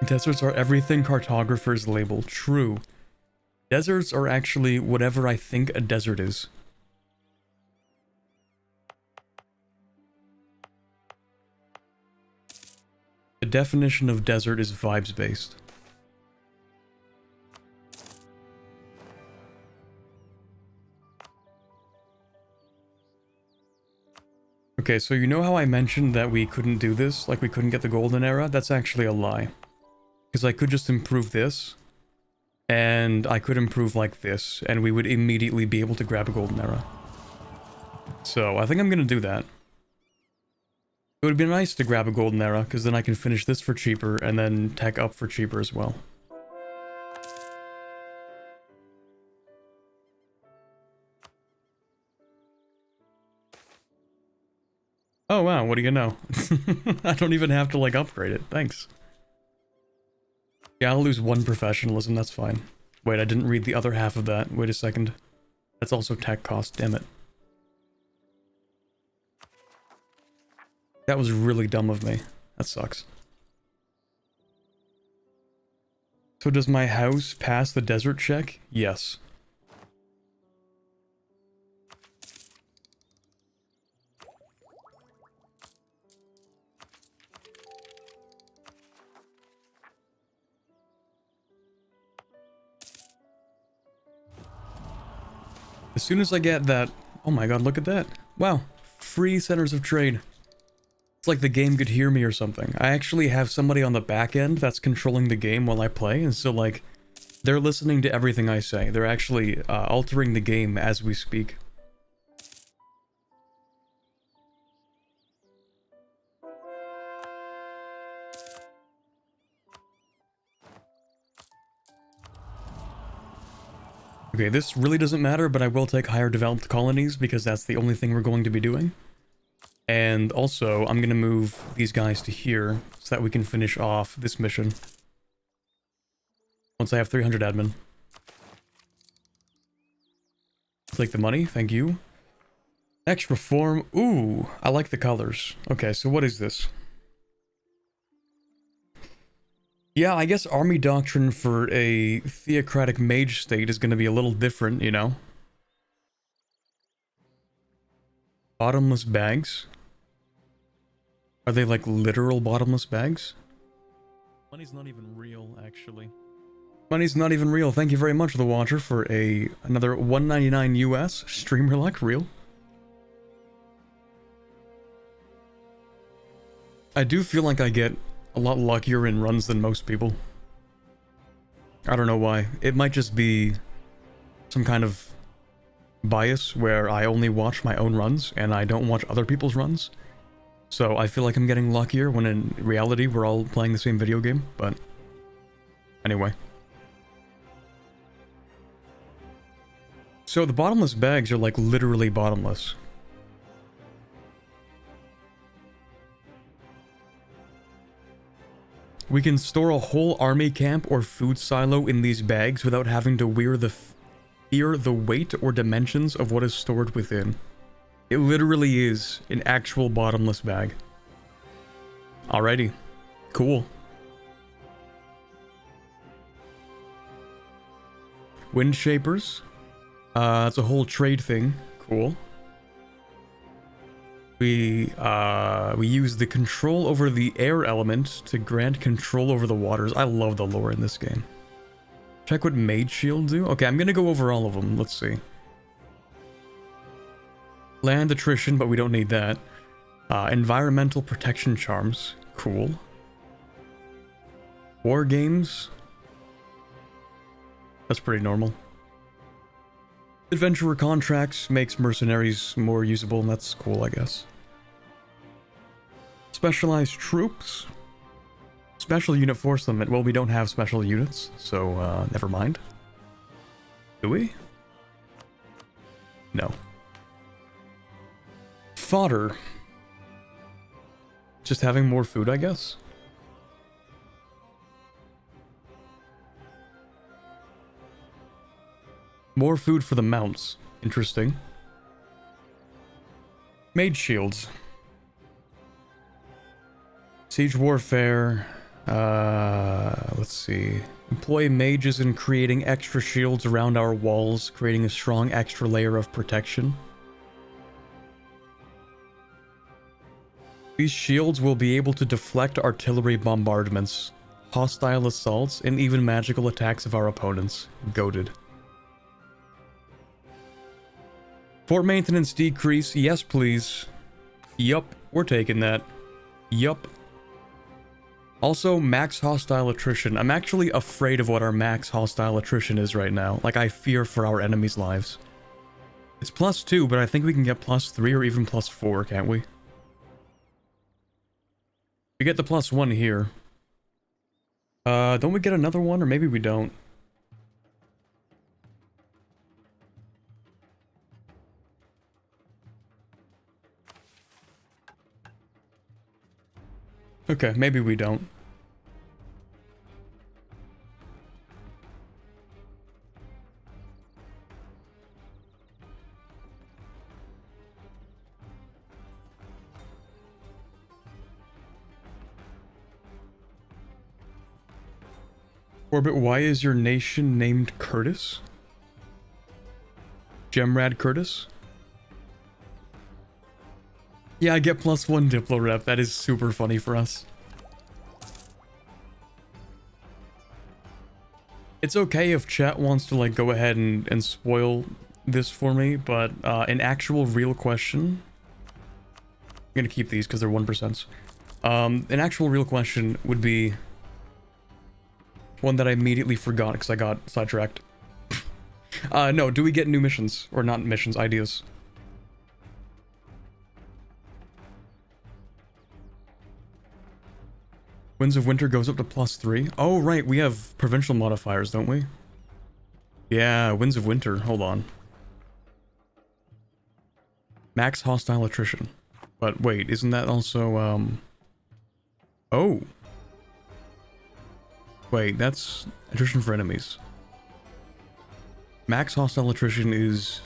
Deserts are everything cartographers label. True. Deserts are actually whatever I think a desert is. The definition of desert is vibes-based. Okay, so you know how I mentioned that we couldn't do this? Like we couldn't get the golden era? That's actually a lie. Because I could just improve this, and I could improve like this, and we would immediately be able to grab a golden era. So I think I'm gonna do that. It would be nice to grab a golden era, because then I can finish this for cheaper, and then tech up for cheaper as well. Oh wow, what do you know? I don't even have to like upgrade it, thanks. Yeah, I'll lose one professionalism, that's fine. Wait, I didn't read the other half of that. Wait a second. That's also tech cost, damn it. That was really dumb of me. That sucks. So does my house pass the desert check? Yes. As soon as I get that... Oh my god, look at that. Wow. Free centers of trade. It's like the game could hear me or something. I actually have somebody on the back end that's controlling the game while I play, and so like... They're listening to everything I say. They're actually altering the game as we speak. Okay, this really doesn't matter, but I will take higher developed colonies because that's the only thing we're going to be doing. And also, I'm going to move these guys to here so that we can finish off this mission. Once I have 300 admin. Take the money, thank you. Extra form, ooh, I like the colors. Okay, so what is this? Yeah, I guess army doctrine for a theocratic mage state is going to be a little different, you know? Bottomless bags? Are they like literal bottomless bags? Money's not even real, actually. Money's not even real. Thank you very much, The Watcher, for another $1.99 US. Streamer luck, real. I do feel like I get a lot luckier in runs than most people. I don't know why. It might just be some kind of bias where I only watch my own runs and I don't watch other people's runs. So I feel like I'm getting luckier when in reality we're all playing the same video game, but anyway. So the bottomless bags are like literally bottomless. We can store a whole army camp or food silo in these bags without having to fear the weight or dimensions of what is stored within. It literally is an actual bottomless bag. Alrighty. Cool. Wind shapers. It's a whole trade thing. Cool. We use the control over the air element to grant control over the waters. I love the lore in this game. Check what Mage Shield do. Okay, I'm gonna go over all of them. Let's see. Land attrition, but we don't need that. Environmental protection charms. Cool. War games. That's pretty normal. Adventurer contracts makes mercenaries more usable, and that's cool, I guess. Specialized troops. Special unit force limit. Well, we don't have special units, so never mind. Do we? No. Fodder. Just having more food, I guess. More food for the mounts. Interesting. Mage shields. Siege warfare. Let's see. Employ mages in creating extra shields around our walls, creating a strong extra layer of protection. These shields will be able to deflect artillery bombardments, hostile assaults, and even magical attacks of our opponents. Goated. Fort maintenance decrease, yes please. Yup, we're taking that. Yup. Also, max hostile attrition. I'm actually afraid of what our max hostile attrition is right now. Like, I fear for our enemies' lives. It's +2, but I think we can get +3 or even +4, can't we? We get the +1 here. Don't we get another one? Or maybe we don't. Okay, maybe we don't. Orbit, why is your nation named Curtis? Gemradcurt? Yeah, I get +1 Diplo rep. That is super funny for us. It's okay if chat wants to like go ahead and spoil this for me, but an actual real question. I'm gonna keep these because they're 1%. An actual real question would be one that I immediately forgot because I got sidetracked. No, do we get new missions? Or not missions, ideas? Winds of Winter goes up to +3. Oh, right, we have provincial modifiers, don't we? Yeah, Winds of Winter. Hold on. Max hostile attrition. But wait, isn't that also, Oh. Wait, that's attrition for enemies. Max hostile attrition is...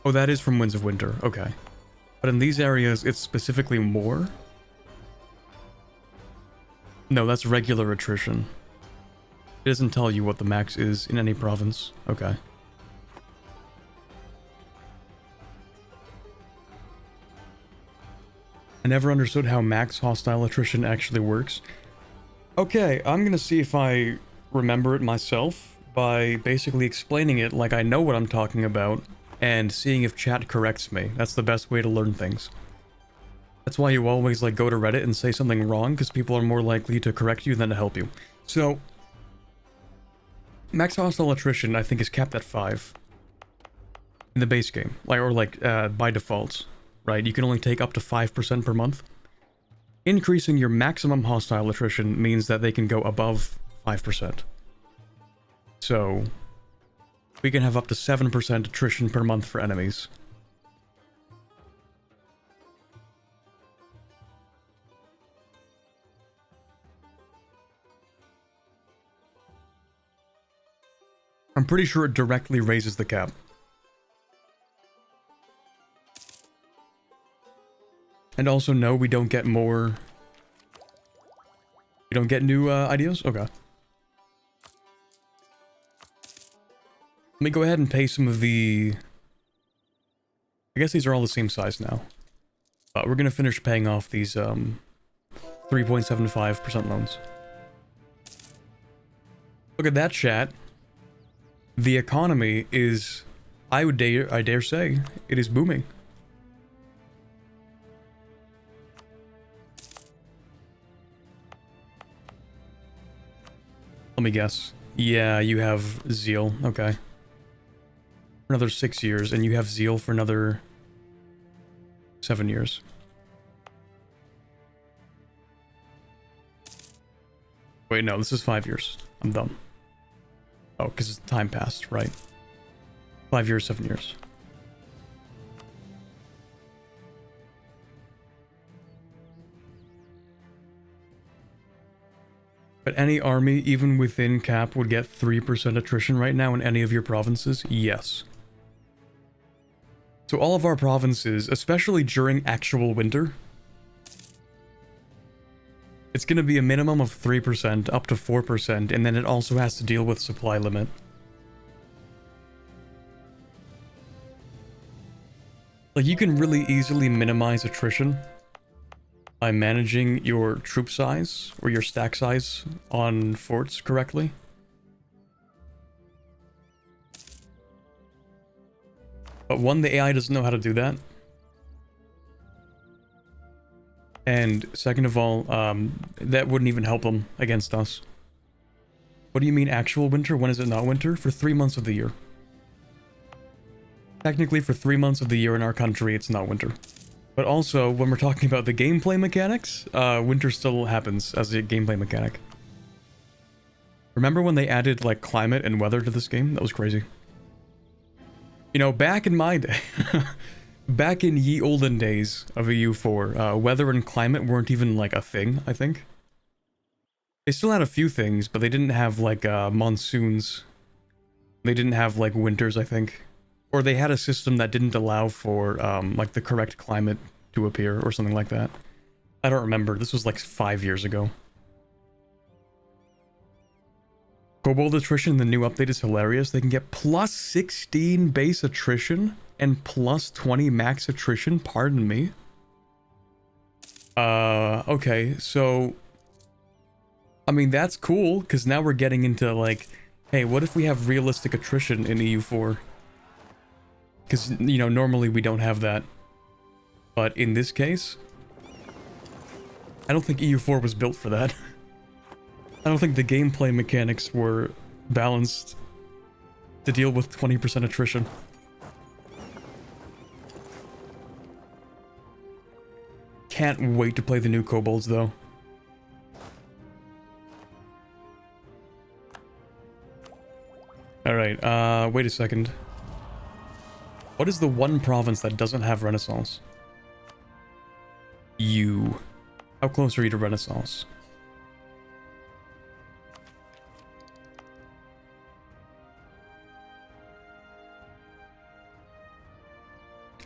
Oh, that is from Winds of Winter. Okay. But in these areas, it's specifically more? No, that's regular attrition. It doesn't tell you what the max is in any province. Okay. I never understood how max hostile attrition actually works. Okay, I'm gonna see if I remember it myself by basically explaining it like I know what I'm talking about and seeing if chat corrects me. That's the best way to learn things. That's why you always like go to Reddit and say something wrong, because people are more likely to correct you than to help you. So, max hostile attrition I think is capped at 5 in the base game, by default, right? You can only take up to 5% per month. Increasing your maximum hostile attrition means that they can go above 5%. So, we can have up to 7% attrition per month for enemies. I'm pretty sure it directly raises the cap. And also, no, we don't get more... We don't get new ideas? Okay. Let me go ahead and pay some of the... I guess these are all the same size now. We're gonna finish paying off these 3.75% loans. Look at that, chat. The economy is, I dare say, it is booming. Let me guess. Yeah, you have zeal. Okay. For another 6 years, and you have zeal for another 7 years. Wait, no, this is 5 years. I'm dumb. Oh, because time passed, right? 5 years, 7 years. But any army, even within cap, would get 3% attrition right now in any of your provinces? Yes. So all of our provinces, especially during actual winter, it's going to be a minimum of 3%, up to 4%, and then it also has to deal with supply limit. Like, you can really easily minimize attrition by managing your troop size or your stack size on forts correctly. But one, the AI doesn't know how to do that. And second of all, that wouldn't even help them against us. What do you mean actual winter? When is it not winter? For 3 months of the year. Technically, for 3 months of the year in our country, it's not winter. But also, when we're talking about the gameplay mechanics, winter still happens as a gameplay mechanic. Remember when they added, like, climate and weather to this game? That was crazy. You know, back in my day, back in ye olden days of EU4, weather and climate weren't even, like, a thing, I think. They still had a few things, but they didn't have, like, monsoons. They didn't have, like, winters, I think. Or they had a system that didn't allow for, like, the correct climate to appear, or something like that. I don't remember. This was, like, 5 years ago. Kobold attrition in the new update is hilarious. They can get plus 16 base attrition and plus 20 max attrition. Pardon me. Okay, so... I mean, that's cool, because now we're getting into, like... Hey, what if we have realistic attrition in EU4? Because, you know, normally we don't have that. But in this case... I don't think EU4 was built for that. I don't think the gameplay mechanics were balanced to deal with 20% attrition. Can't wait to play the new kobolds, though. Alright, wait a second. What is the one province that doesn't have Renaissance? You. How close are you to Renaissance?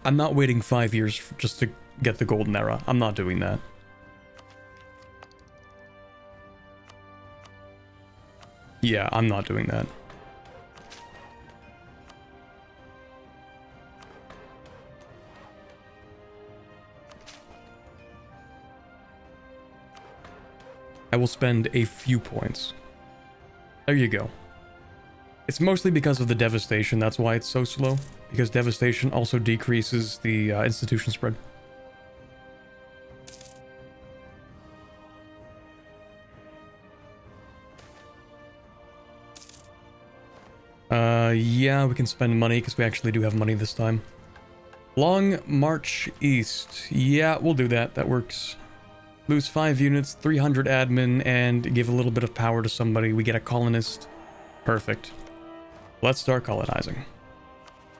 I'm not waiting 5 years just to get the golden era. I'm not doing that. Yeah, I'm not doing that. I will spend a few points. There you go. It's mostly because of the devastation, that's why it's so slow. Because devastation also decreases the institution spread. Yeah, we can spend money because we actually do have money this time. Long march east. Yeah, we'll do that. That works. Lose 5 units, 300 admin, and give a little bit of power to somebody. We get a colonist. Perfect. Let's start colonizing.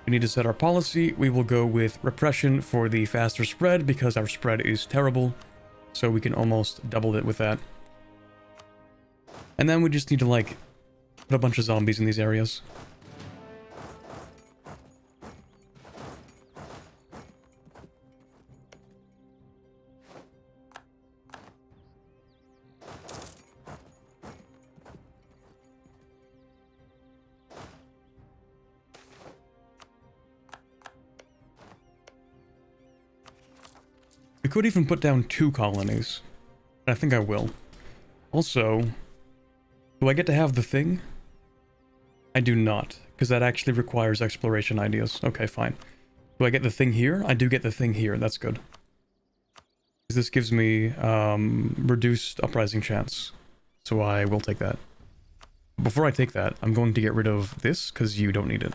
We need to set our policy. We will go with repression for the faster spread because our spread is terrible. So we can almost double it with that. And then we just need to, like, put a bunch of zombies in these areas. We could even put down 2 colonies. I think I will. Also, do I get to have the thing? I do not, because that actually requires exploration ideas. Okay, fine. Do I get the thing here? I do get the thing here. That's good. This gives me reduced uprising chance. So I will take that. Before I take that, I'm going to get rid of this, because you don't need it.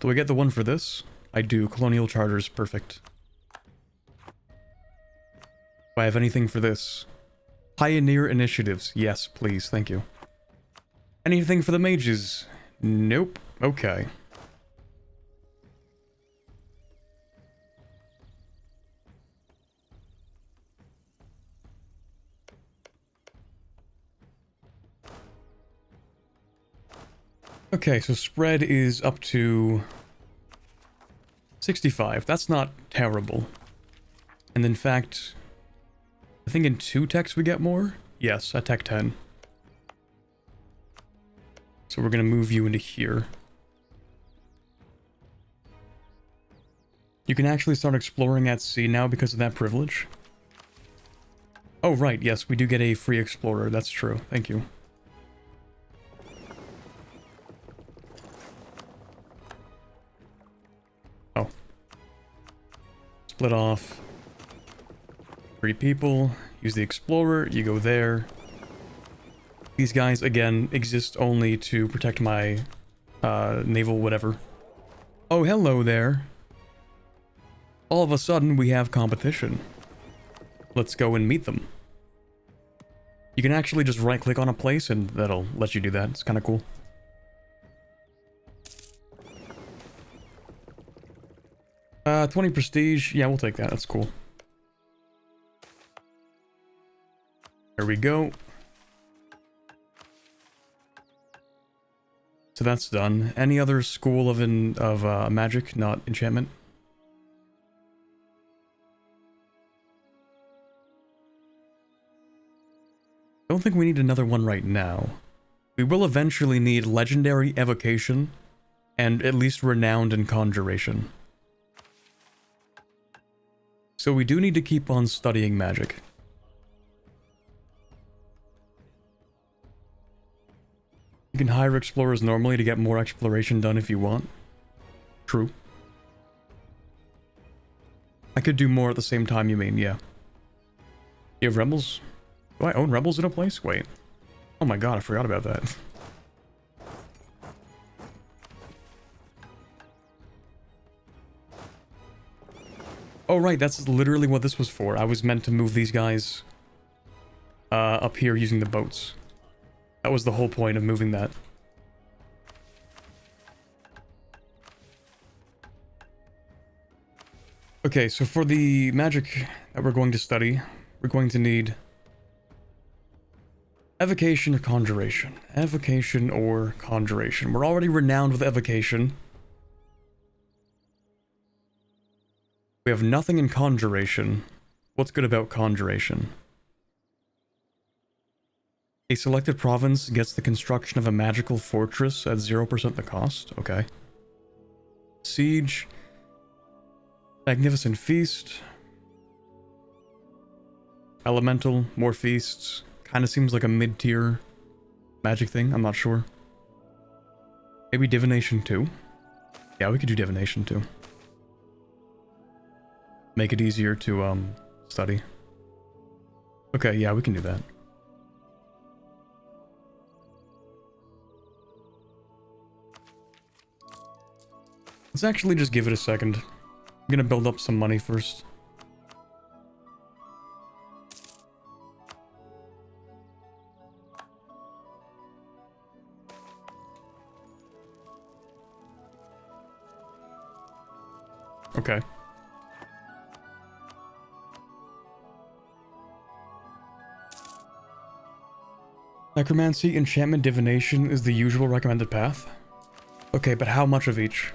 Do I get the one for this? I do. Colonial charters, perfect. Do I have anything for this? Pioneer initiatives. Yes, please. Thank you. Anything for the mages? Nope. Okay. Okay, so spread is up to 65. That's not terrible. And in fact, I think in 2 techs we get more? Yes, at tech 10. So we're going to move you into here. You can actually start exploring at sea now because of that privilege. Oh, right, yes, we do get a free explorer. That's true. Thank you. Oh. Split off. 3 people. Use the explorer. You go there. These guys, again, exist only to protect my naval whatever. Oh, hello there. All of a sudden, we have competition. Let's go and meet them. You can actually just right-click on a place, and that'll let you do that. It's kind of cool. Uh, 20 prestige. Yeah, we'll take that. That's cool. There we go. So that's done. Any other school of magic, not enchantment? I don't think we need another one right now. We will eventually need legendary evocation and at least renowned in conjuration. So we do need to keep on studying magic. You can hire explorers normally to get more exploration done if you want. True. I could do more at the same time, you mean, yeah. You have rebels? Do I own rebels in a place? Wait. Oh my god, I forgot about that. Oh right, that's literally what this was for. I was meant to move these guys up here using the boats. That was the whole point of moving that. Okay, so for the magic that we're going to study, we're going to need evocation or conjuration. Evocation or conjuration. We're already renowned with evocation. We have nothing in conjuration. What's good about conjuration? A selected province gets the construction of a magical fortress at 0% the cost. Okay. Siege. Magnificent feast. Elemental. More feasts. Kind of seems like a mid-tier magic thing. I'm not sure. Maybe divination too? Yeah, we could do divination too. Make it easier to study. Okay, yeah, we can do that. Let's actually just give it a second. I'm gonna build up some money first. Okay. Necromancy, enchantment, divination is the usual recommended path. Okay, but how much of each?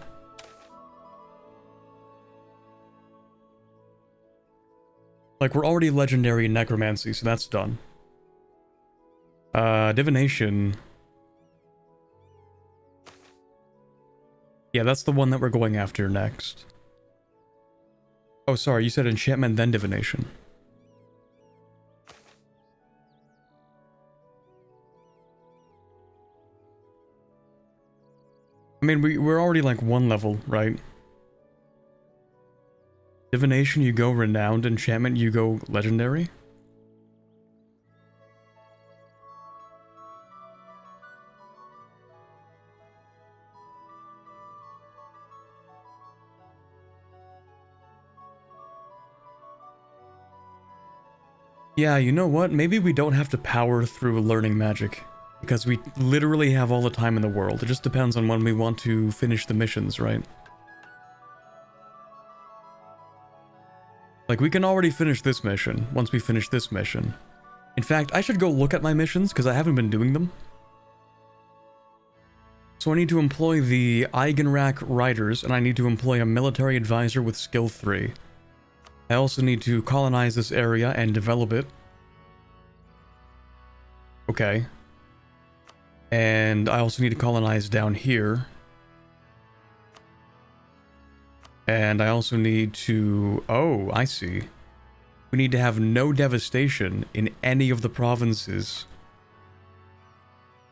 Like, we're already legendary in necromancy, so that's done. Divination. Yeah, that's the one that we're going after next. Oh, sorry, you said enchantment, then divination. I mean, we're already like one level, right? Divination, you go renowned. Enchantment, you go legendary. Yeah, you know what? Maybe we don't have to power through learning magic, because we literally have all the time in the world. It just depends on when we want to finish the missions, right? Like, we can already finish this mission once we finish this mission. In fact, I should go look at my missions, because I haven't been doing them. So I need to employ the Eigenrack Riders, and I need to employ a military advisor with skill 3. I also need to colonize this area and develop it. Okay. And I also need to colonize down here. And I also need to... Oh, I see. We need to have no devastation in any of the provinces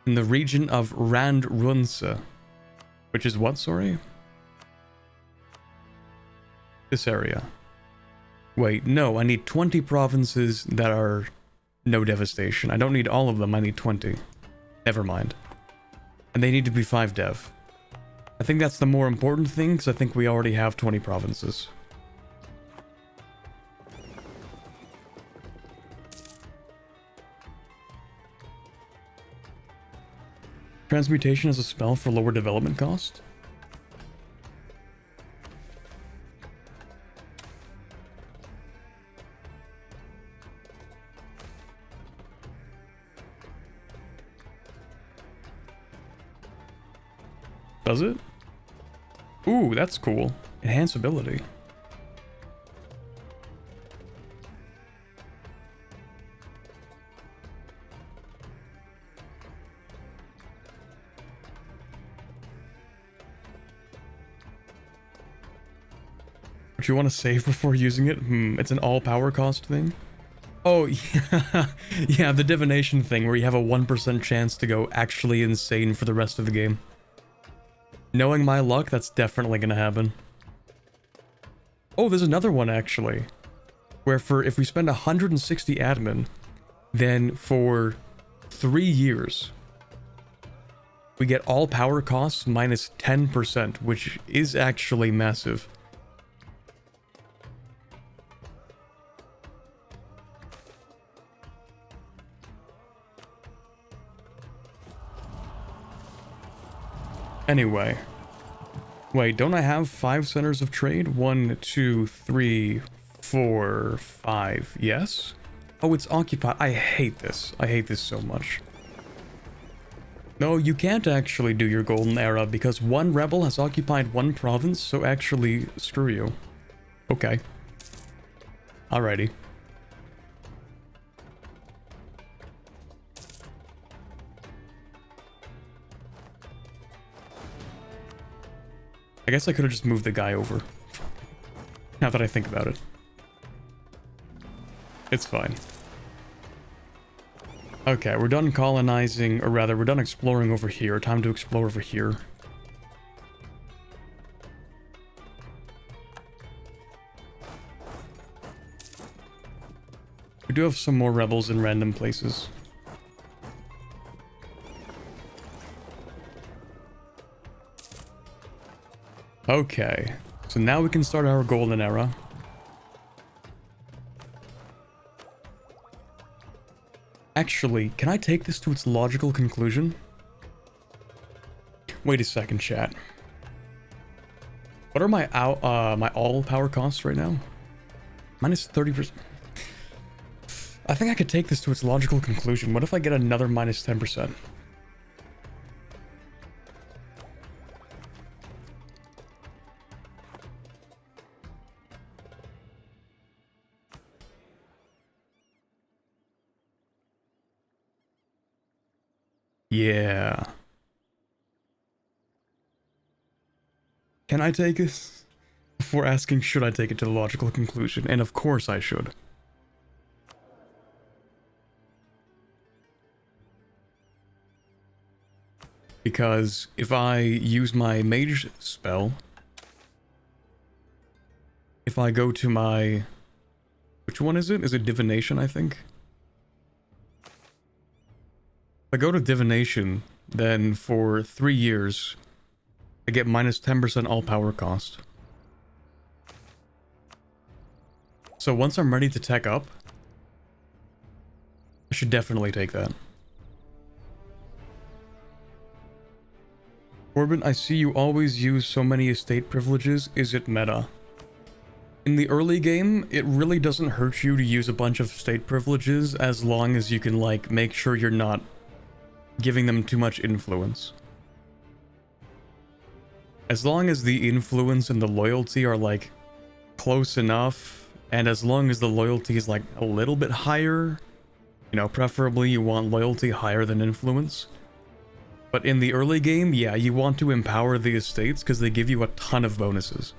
in the region of Randrunse. Which is what, sorry? This area. Wait, no, I need 20 provinces that are no devastation. I don't need all of them, I need 20. Never mind. And they need to be 5 dev. I think that's the more important thing, because I think we already have 20 provinces. Transmutation is a spell for lower development cost? Does it? Ooh, that's cool. Enhance ability. Would you want to save before using it? It's an all power cost thing? Oh, yeah. Yeah, the divination thing where you have a 1% chance to go actually insane for the rest of the game. Knowing my luck, that's definitely gonna happen. Oh, there's another one actually. Where if we spend 160 admin, then for 3 years, we get all power costs minus 10%, which is actually massive. Anyway. Wait, don't I have 5 centers of trade? 1, 2, 3, 4, 5. Yes? Oh, it's occupied. I hate this. I hate this so much. No, you can't actually do your golden era because one rebel has occupied one province, so actually, screw you. Okay. Alrighty. I guess I could have just moved the guy over. Now that I think about it. It's fine. Okay, we're done colonizing, or rather, we're done exploring over here. Time to explore over here. We do have some more rebels in random places. Okay, so now we can start our golden era. Actually, can I take this to its logical conclusion? Wait a second, chat. What are my all power costs right now? Minus 30%. I think I could take this to its logical conclusion. What if I get another minus 10%? Yeah. Can I take it? Before asking, should I take it to the logical conclusion? And of course I should. Because if I use my mage spell, if I go to my... Which one is it? Is it divination, I think? If I go to divination, then for 3 years, I get minus 10% all power cost. So once I'm ready to tech up, I should definitely take that. Corbin, I see you always use so many estate privileges. Is it meta? In the early game, it really doesn't hurt you to use a bunch of estate privileges as long as you can, like, make sure you're not giving them too much influence. As long as the influence and the loyalty are, like, close enough, and as long as the loyalty is, like, a little bit higher, you know, preferably you want loyalty higher than influence. But in the early game, yeah, you want to empower the estates because they give you a ton of bonuses.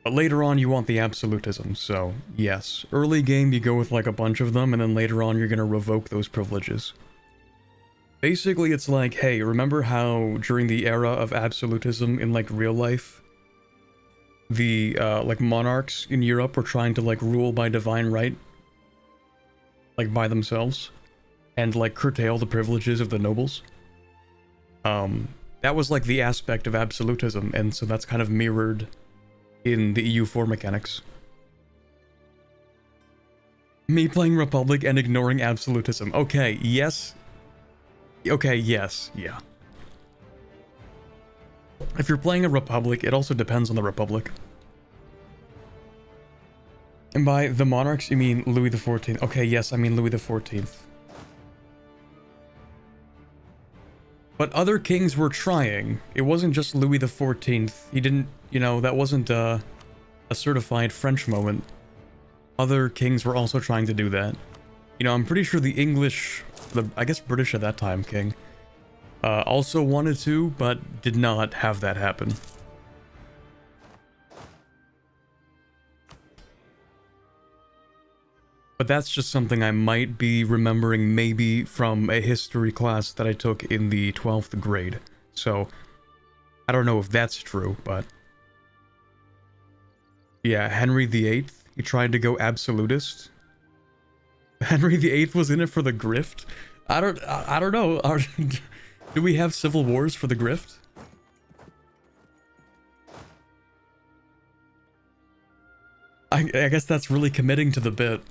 But later on, you want the absolutism, so yes. Early game, you go with like a bunch of them, and then later on, you're going to revoke those privileges. Basically, it's like, hey, remember how during the era of absolutism in like real life, the like monarchs in Europe were trying to like rule by divine right? Like by themselves? And like curtail the privileges of the nobles? That was like the aspect of absolutism, and so that's kind of mirrored in the EU4 mechanics. Me playing Republic and ignoring absolutism. Okay, yes. Okay, yes, yeah. If you're playing a Republic, it also depends on the Republic. And by the monarchs, you mean Louis XIV. Okay, yes, I mean Louis XIV. But other kings were trying. It wasn't just Louis XIV. He didn't, you know, that wasn't a certified French moment. Other kings were also trying to do that. You know, I'm pretty sure the English, I guess British at that time, king, also wanted to, but did not have that happen. But that's just something I might be remembering maybe from a history class that I took in the 12th grade. So, I don't know if that's true, but... Yeah, Henry VIII, he tried to go absolutist. Henry VIII was in it for the grift? I don't know. Do we have civil wars for the grift? I guess that's really committing to the bit.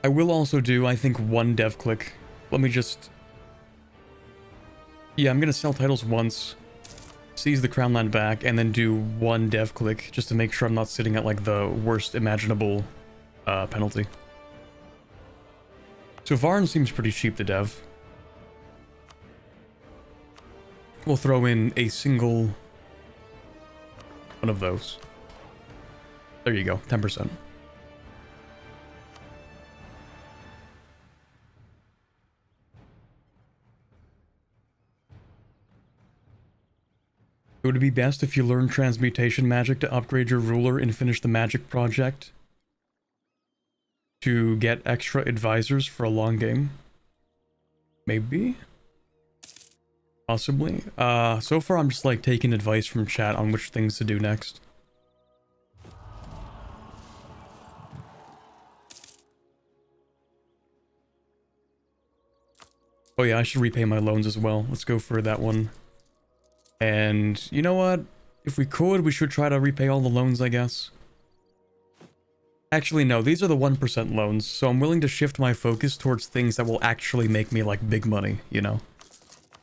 I will also do, I think, one dev click. Let me just... Yeah, I'm gonna sell titles once, seize the crown land back, and then do one dev click, just to make sure I'm not sitting at, like, the worst imaginable penalty. So Varn seems pretty cheap to dev. We'll throw in a single one of those. There you go, 10%. Would it be best if you learn transmutation magic to upgrade your ruler and finish the magic project to get extra advisors for a long game? Maybe? Possibly. So far I'm just like taking advice from chat on which things to do next. Oh yeah, I should repay my loans as well. Let's go for that one. And you know what? If we could, we should try to repay all the loans, I guess. Actually, no, these are the 1% loans, so I'm willing to shift my focus towards things that will actually make me, like, big money, you know?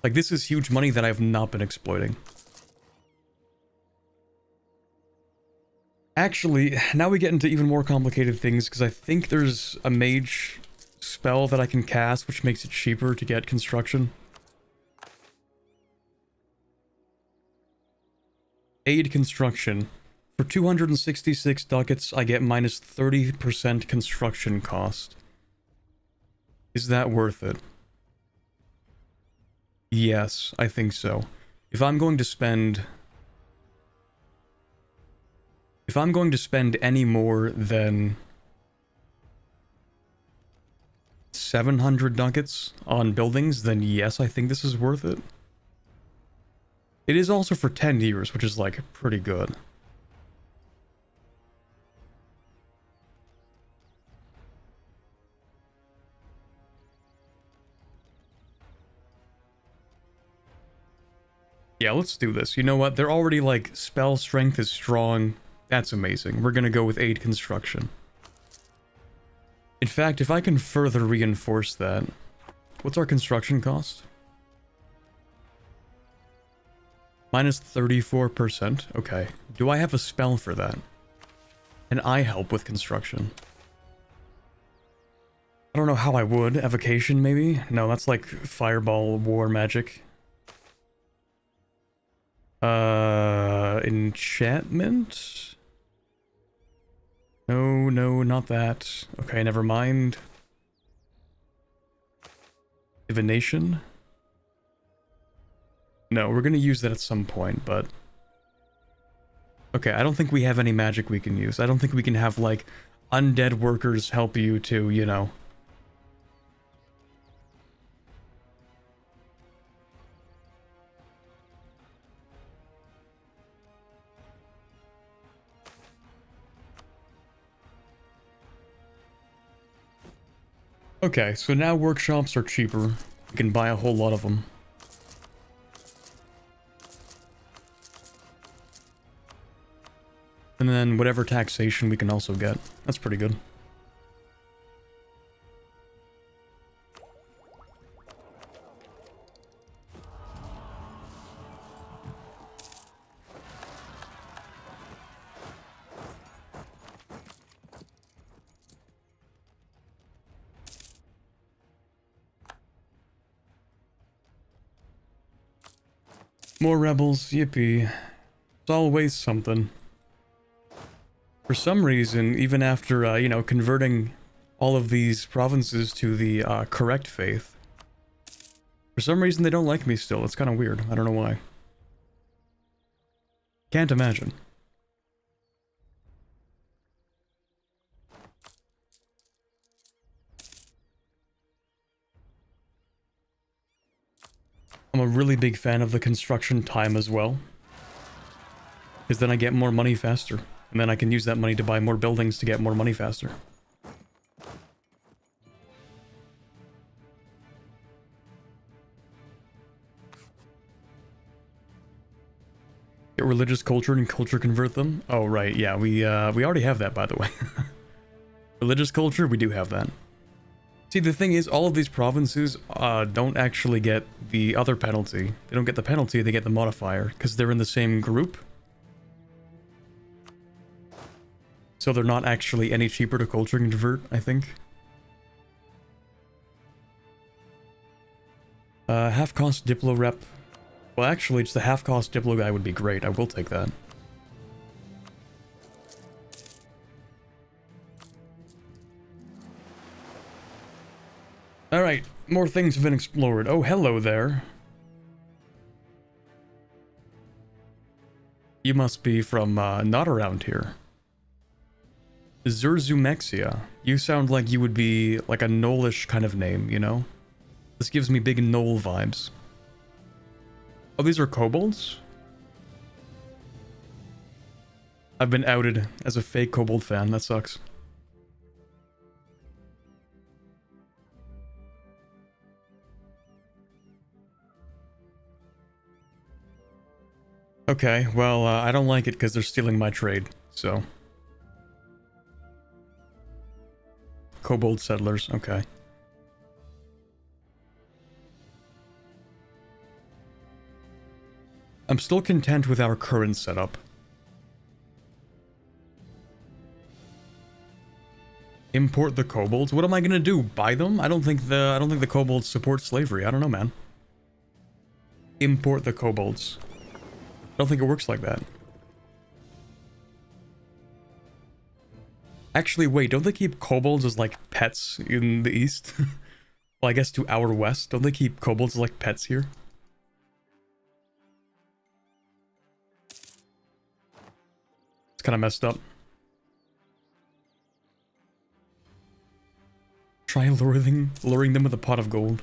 Like, this is huge money that I have not been exploiting. Actually, now we get into even more complicated things, because I think there's a mage spell that I can cast, which makes it cheaper to get construction. Aid construction. For 266 ducats, I get minus 30% construction cost. Is that worth it? Yes, I think so. If I'm going to spend any more than 700 ducats on buildings, then yes, I think this is worth it. It is also for 10 years, which is like pretty good. Yeah, let's do this. You know what? They're already like spell strength is strong. That's amazing. We're gonna go with aid construction. In fact, if I can further reinforce that, what's our construction cost? Minus 34%. Okay. Do I have a spell for that? Can I help with construction? I don't know how I would. Evocation, maybe? No, that's like fireball war magic. Enchantment? No, no, not that. Okay, never mind. Divination? No, we're gonna use that at some point, but... Okay, I don't think we have any magic we can use. I don't think we can have, like, undead workers help you to, you know... Okay, so now workshops are cheaper. We can buy a whole lot of them. And then whatever taxation we can also get. That's pretty good. More rebels, yippee. It's always something. For some reason, even after, you know, converting all of these provinces to the correct faith, for some reason they don't like me still. It's kind of weird. I don't know why. Can't imagine. I'm a really big fan of the construction time as well, because then I get more money faster, and then I can use that money to buy more buildings to get more money faster. Get religious culture and culture convert them? Oh right, yeah, we already have that, by the way. Religious culture, we do have that. See, the thing is, all of these provinces don't actually get the other penalty. They don't get the penalty, they get the modifier, because they're in the same group. So they're not actually any cheaper to culture convert, I think. Half-cost Diplo rep. Well, actually, just the half-cost Diplo guy would be great. I will take that. Alright, more things have been explored. Oh, hello there. You must be from, not around here. Zurzumexia. You sound like you would be, like, a Gnollish kind of name, you know? This gives me big Gnoll vibes. Oh, these are kobolds? I've been outed as a fake kobold fan. That sucks. Okay, well, I don't like it because they're stealing my trade, so... Kobold settlers, okay. I'm still content with our current setup. Import the kobolds? What am I gonna do? Buy them? I don't think the kobolds support slavery. I don't know, man. Import the kobolds. I don't think it works like that. Actually, wait, don't they keep kobolds as like pets in the east? Well, I guess to our west, don't they keep kobolds as like pets here? It's kind of messed up. Try luring them with a pot of gold.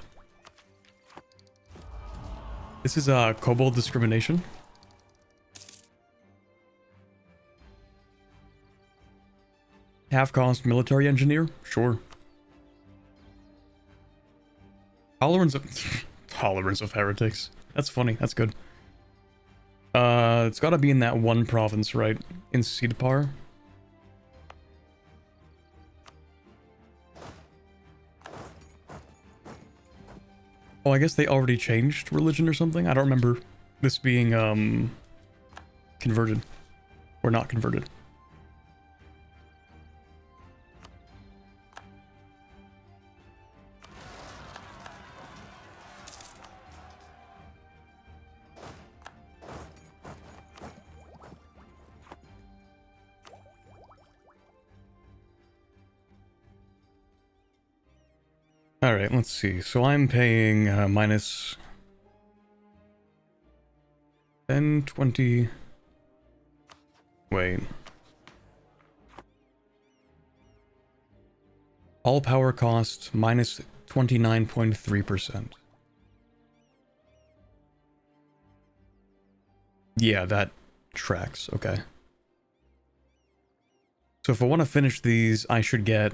This is kobold discrimination. Half-cost military engineer? Sure. Tolerance of... Tolerance of heretics. That's funny. That's good. It's gotta be in that one province, right? In Sidpar. Oh, I guess they already changed religion or something? I don't remember this being, converted. Or not converted. Alright, let's see. So I'm paying minus 10, 20... Wait. All power cost minus 29.3%. Yeah, that tracks. Okay. So if I want to finish these, I should get...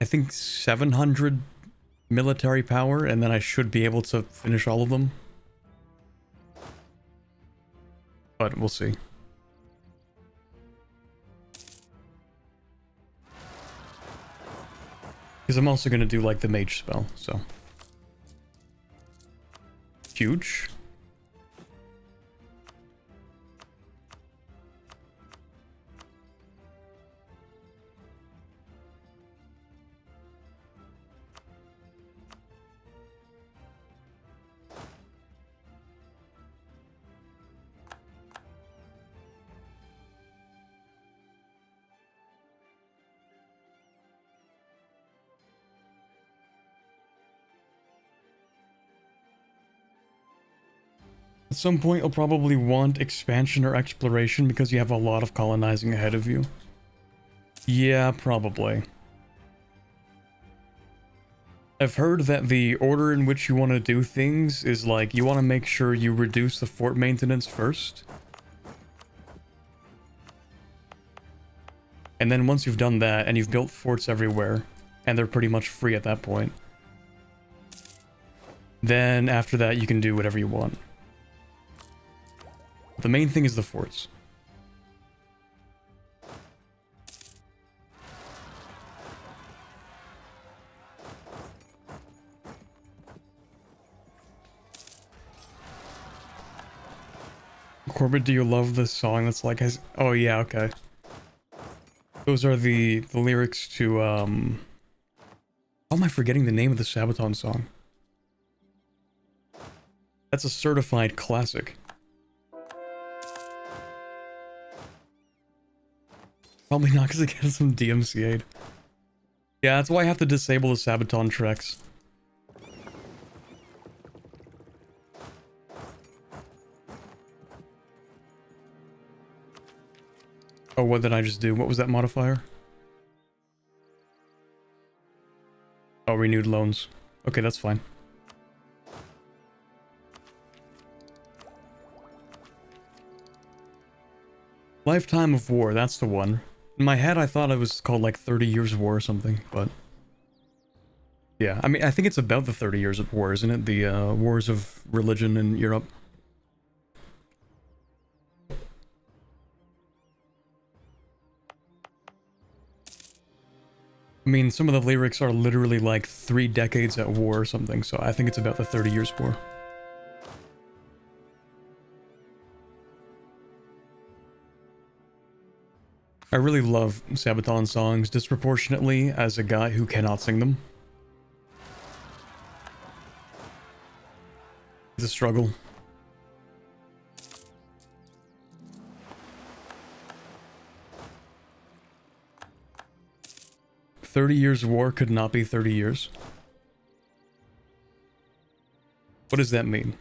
I think 700 military power, and then I should be able to finish all of them. But we'll see. Because I'm also going to do like the mage spell, so. Huge. At some point, you'll probably want expansion or exploration because you have a lot of colonizing ahead of you. Yeah, probably. I've heard that the order in which you want to do things is like, you want to make sure you reduce the fort maintenance first. And then once you've done that, and you've built forts everywhere, and they're pretty much free at that point, then after that you can do whatever you want. The main thing is the forts. Corbett, do you love this song that's like... Oh yeah, okay. Those are the lyrics to, How am I forgetting the name of the Sabaton song? That's a certified classic. Probably not because it gets some DMCA'd. Yeah, that's why I have to disable the Sabaton tracks. Oh, what did I just do? What was that modifier? Oh, renewed loans. Okay, that's fine. Lifetime of War, that's the one. In my head, I thought it was called like 30 Years of War or something, but... Yeah, I mean, I think it's about the 30 Years of War, isn't it? The wars of religion in Europe. I mean, some of the lyrics are literally like 3 decades at war or something, so I think it's about the 30 Years War. I really love Sabaton songs disproportionately as a guy who cannot sing them. It's a struggle. 30 years war could not be 30 years. What does that mean?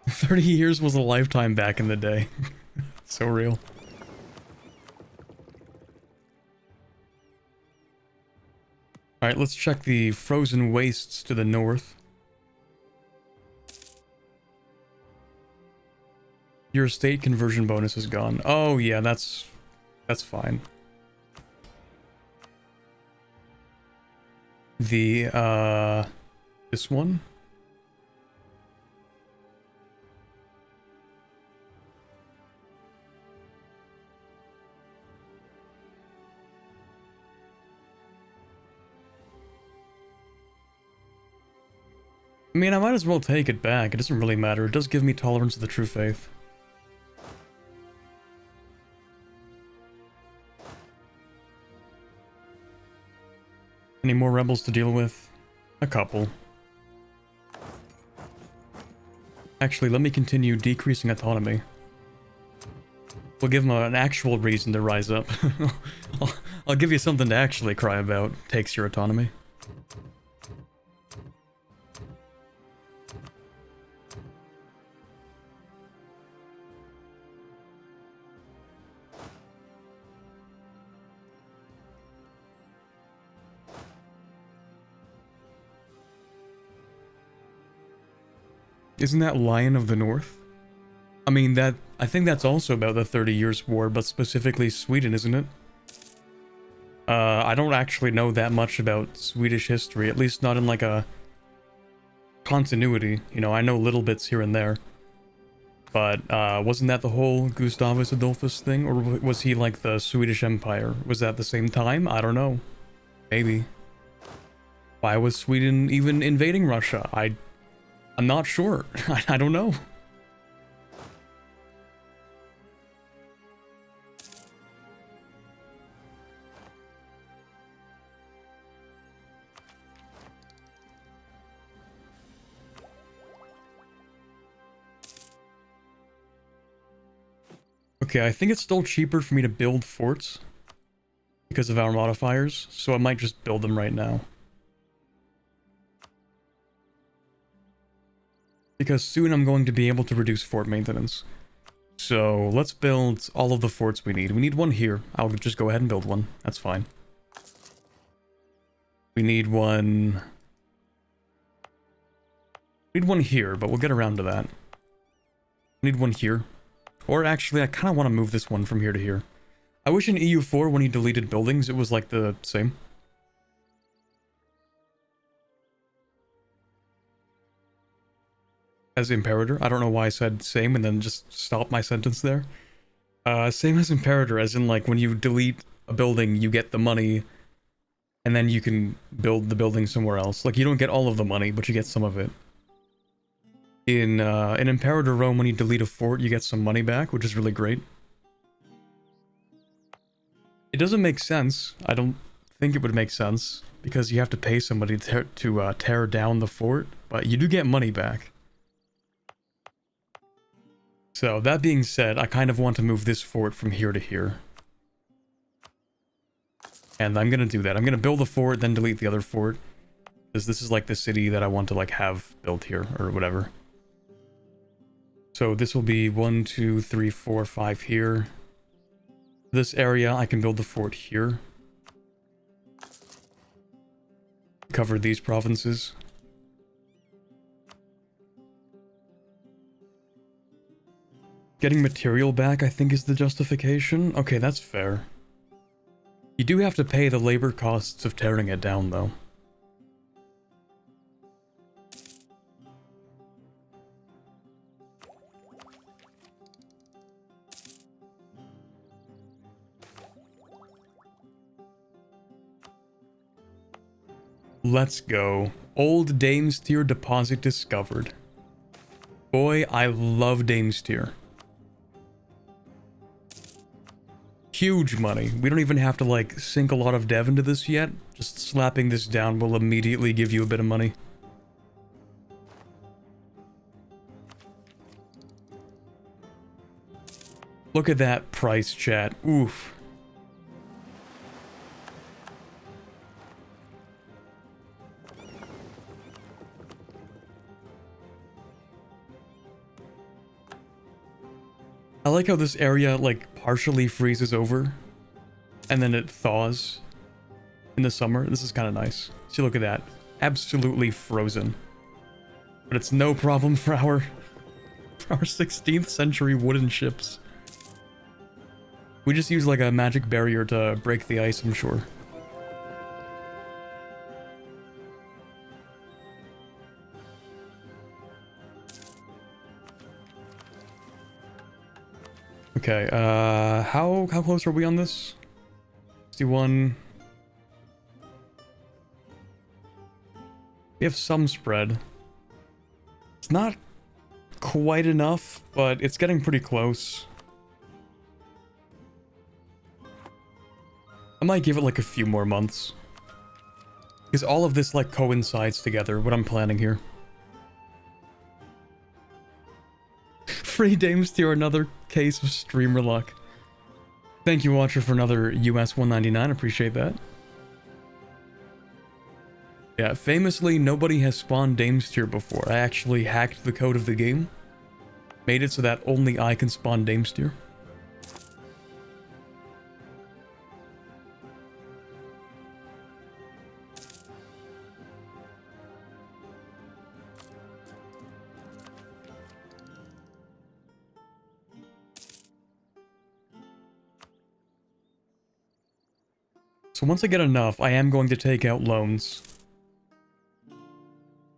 30 years was a lifetime back in the day. So real. Alright, let's check the frozen wastes to the north. Your estate conversion bonus is gone. Oh yeah, that's fine. The this one? I mean, I might as well take it back. It doesn't really matter. It does give me tolerance of the true faith. Any more rebels to deal with? A couple. Actually, let me continue decreasing autonomy. We'll give them an actual reason to rise up. I'll give you something to actually cry about. Takes your autonomy. Isn't that Lion of the North? I mean, I think that's also about the 30 Years' War, but specifically Sweden, isn't it? I don't actually know that much about Swedish history, at least not in like a continuity. You know, I know little bits here and there. But wasn't that the whole Gustavus Adolphus thing? Or was he like the Swedish Empire? Was that the same time? I don't know. Maybe. Why was Sweden even invading Russia? I'm not sure. I don't know. Okay, I think it's still cheaper for me to build forts because of our modifiers, so I might just build them right now. Because soon I'm going to be able to reduce fort maintenance. So let's build all of the forts we need. We need one here. I'll just go ahead and build one. That's fine. We need one... We need one here, but we'll get around to that. We need one here. Or actually, I kind of want to move this one from here to here. I wish in EU4, when you deleted buildings, it was like the same. As Imperator. I don't know why I said same and then just stopped my sentence there. Same as Imperator, as in like when you delete a building, you get the money, and then you can build the building somewhere else. Like you don't get all of the money, but you get some of it. In Imperator Rome, when you delete a fort, you get some money back, which is really great. It doesn't make sense. I don't think it would make sense, because you have to pay somebody to tear down the fort, but you do get money back. So, that being said, I kind of want to move this fort from here to here. And I'm gonna do that. I'm gonna build a fort, then delete the other fort. Because this is like the city that I want to like have built here, or whatever. So this will be 1, 2, 3, 4, 5 here. This area, I can build the fort here. Cover these provinces. Getting material back, I think, is the justification. Okay, that's fair. You do have to pay the labor costs of tearing it down, though. Let's go. Old Dame's Tier deposit discovered. Boy, I love Dame's Tier. Huge money. We don't even have to like sink a lot of dev into this yet. Just slapping this down will immediately give you a bit of money. Look at that price, chat. Oof. I like how this area, like, partially freezes over, and then it thaws in the summer. This is kind of nice. See, look at that. Absolutely frozen. But it's no problem for our 16th century wooden ships. We just use, like, a magic barrier to break the ice, I'm sure. Okay, how close are we on this? 61. We have some spread. It's not quite enough, but it's getting pretty close. I might give it like a few more months. Because all of this like coincides together, what I'm planning here. Free Dames tier, another case of streamer luck. Thank you, Watcher, for another US 199. Appreciate that. Yeah, famously, nobody has spawned Dames tier before. I actually hacked the code of the game. Made it so that only I can spawn Dames tier. So once I get enough, I am going to take out loans.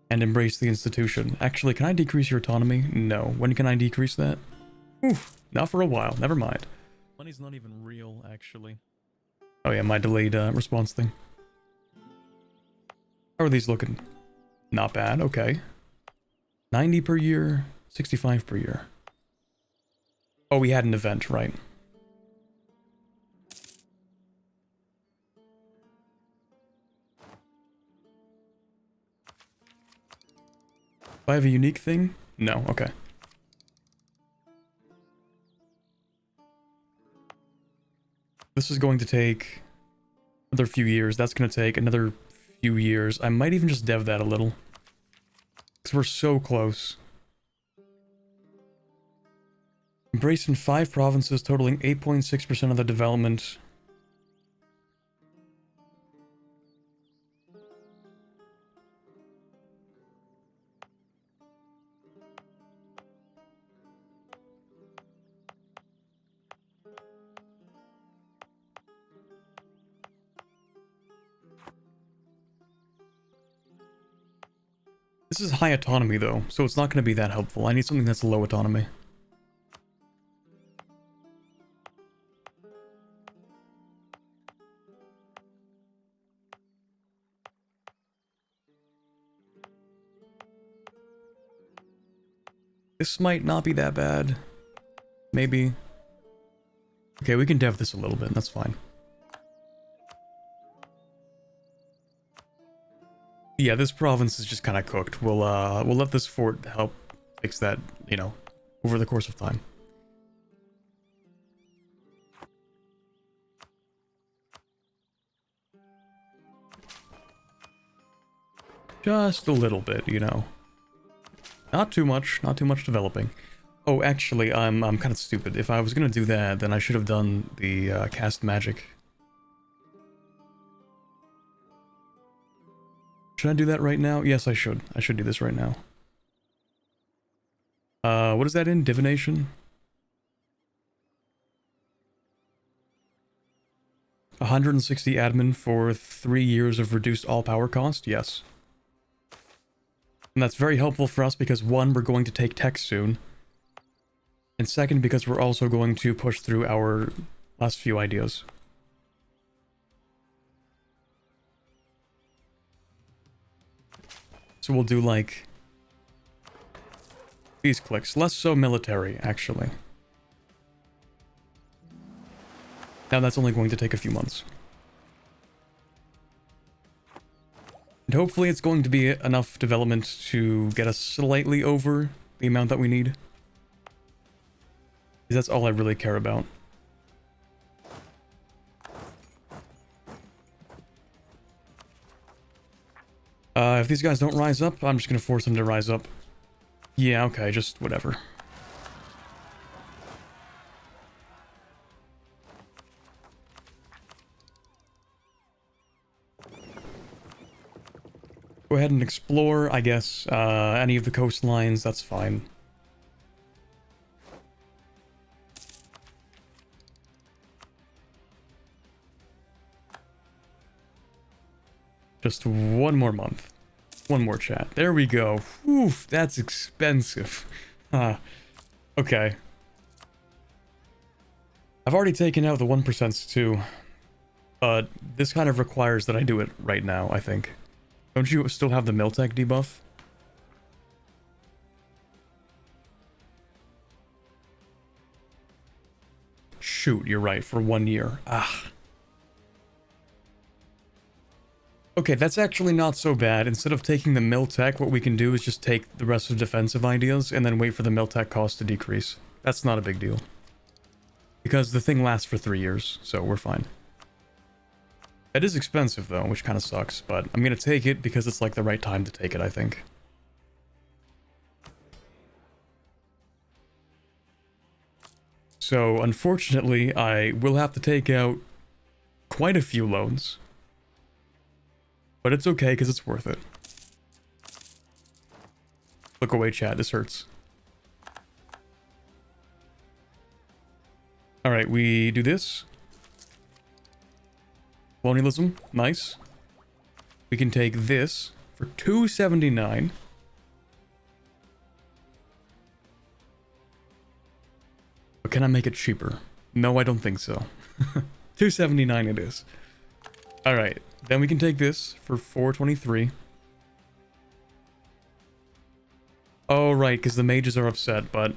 And embrace the institution. Actually, can I decrease your autonomy? No. When can I decrease that? Oof, not for a while. Never mind. Money's not even real, actually. Oh yeah, my delayed response thing. How are these looking? Not bad, okay. 90 per year, 65 per year. Oh, we had an event, right. Do I have a unique thing? No, okay. This is going to take another few years. That's going to take another few years. I might even just dev that a little. Because we're so close. Embraced in 5 provinces, totaling 8.6% of the development. This is high autonomy though, so it's not going to be that helpful. I need something that's low autonomy. This might not be that bad. Maybe. Okay, we can dev this a little bit, that's fine. Yeah, this province is just kind of cooked. We'll let this fort help fix that, you know, over the course of time. Just a little bit, you know. Not too much developing. Oh, actually, I'm kind of stupid. If I was gonna do that, then I should have done the cast magic. Should I do that right now? Yes, I should. I should do this right now. What is that in? Divination? 160 admin for 3 years of reduced all power cost? Yes. And that's very helpful for us because 1, we're going to take tech soon. And 2nd, because we're also going to push through our last few ideas. So we'll do like these clicks. Less so military, actually. Now that's only going to take a few months. And hopefully it's going to be enough development to get us slightly over the amount that we need. Because that's all I really care about. If these guys don't rise up, I'm just gonna force them to rise up. Yeah, okay, just whatever. Go ahead and explore, I guess, any of the coastlines, that's fine. Just one more month. One more chat. There we go. Oof, that's expensive. Okay. I've already taken out the 1% too. But this kind of requires that I do it right now, I think. Don't you still have the Miltech debuff? Shoot, you're right, for 1 year. Ah. Okay, that's actually not so bad. Instead of taking the Miltech, what we can do is just take the rest of defensive ideas and then wait for the Miltech cost to decrease. That's not a big deal. Because the thing lasts for 3 years, so we're fine. It is expensive though, which kind of sucks, but I'm gonna take it because it's like the right time to take it, I think. So, unfortunately, I will have to take out quite a few loans. But it's okay, because it's worth it. Look away, chat. This hurts. Alright, we do this. Colonialism. Nice. We can take this for $279. But can I make it cheaper? No, I don't think so. $279 it is. Alright, then we can take this for $423. Oh, right, because the mages are upset, but...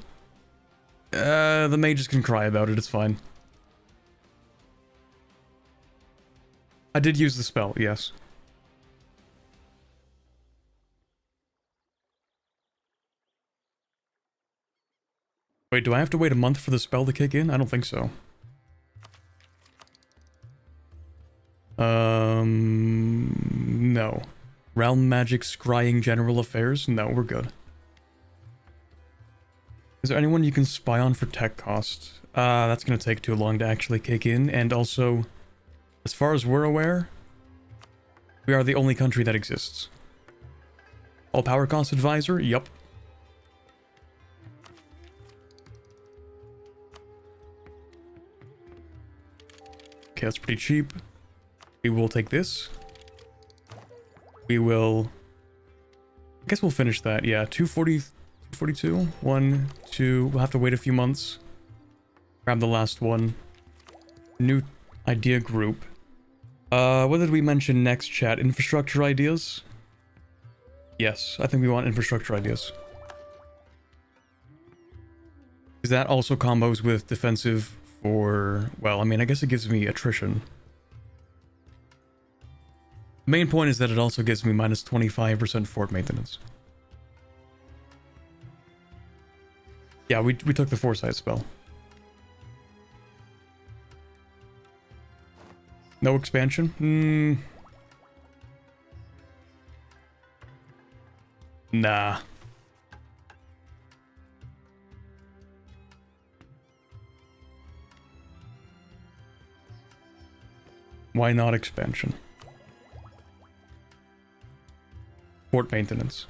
the mages can cry about it, it's fine. I did use the spell, yes. Wait, do I have to wait a month for the spell to kick in? I don't think so. No. Realm magic, scrying general affairs? No, we're good. Is there anyone you can spy on for tech cost? That's gonna take too long to actually kick in, and also, as far as we're aware, we are the only country that exists. All power cost advisor? Yup. Okay, that's pretty cheap. We will take this. We will... I guess we'll finish that. Yeah, 242. 1, 2. We'll have to wait a few months. Grab the last one. New idea group. What did we mention next, chat? Infrastructure ideas? Yes, I think we want infrastructure ideas. Because that also combos with defensive for... Well, I mean, I guess it gives me attrition. The main point is that it also gives me minus 25% fort maintenance. Yeah, we took the foresight spell. No expansion? Nah. Why not expansion? Fort maintenance.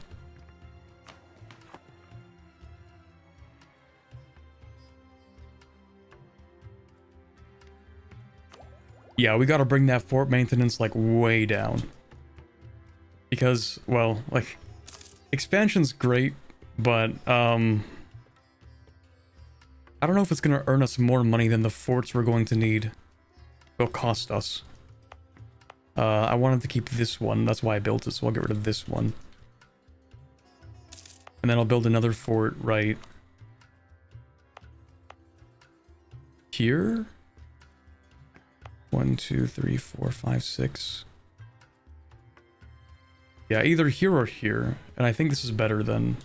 Yeah, we gotta bring that fort maintenance, like, way down. Because, well, like, expansion's great, but, I don't know if it's gonna earn us more money than the forts we're going to need. Will cost us. I wanted to keep this one, that's why I built it, so I'll get rid of this one. And then I'll build another fort right here. 1, 2, 3, 4, 5, 6. Yeah, either here or here. And I think this is better than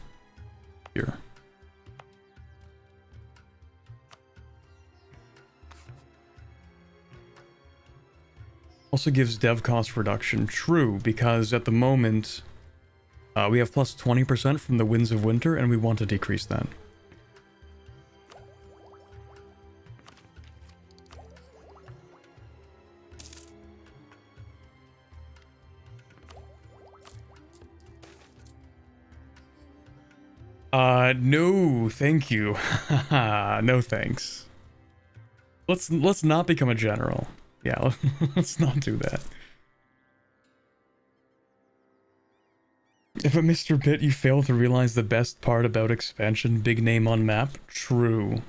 here. Also gives dev cost reduction. True, because at the moment we have plus 20% from the Winds of Winter, and we want to decrease that. No, thank you. No thanks. Let's not become a general. Yeah, let's not do that. If at Mr. Bit you fail to realize the best part about expansion, big name on map, true.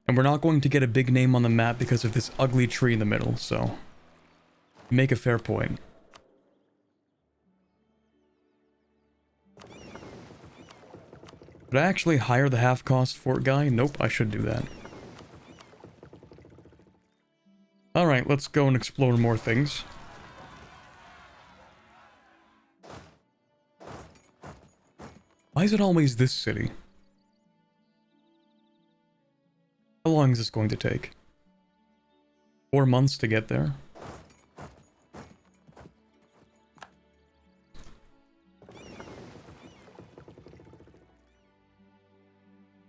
And we're not going to get a big name on the map because of this ugly tree in the middle, so... Make a fair point. Did I actually hire the half-cost fort guy? Nope, I should do that. Alright, let's go and explore more things. Why is it always this city? How long is this going to take? 4 months to get there?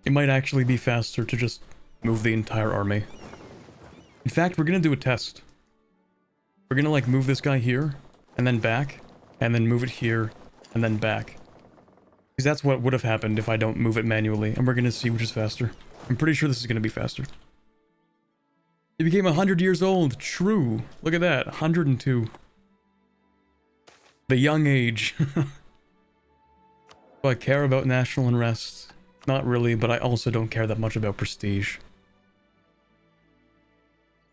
It might actually be faster to just move the entire army. In fact, we're gonna do a test. We're gonna like move this guy here, and then back, and then move it here, and then back. Because that's what would have happened if I don't move it manually, and we're gonna see which is faster. I'm pretty sure this is gonna be faster. He became 100 years old. True. Look at that. 102. The young age. Do I care about national unrest? Not really, but I also don't care that much about prestige.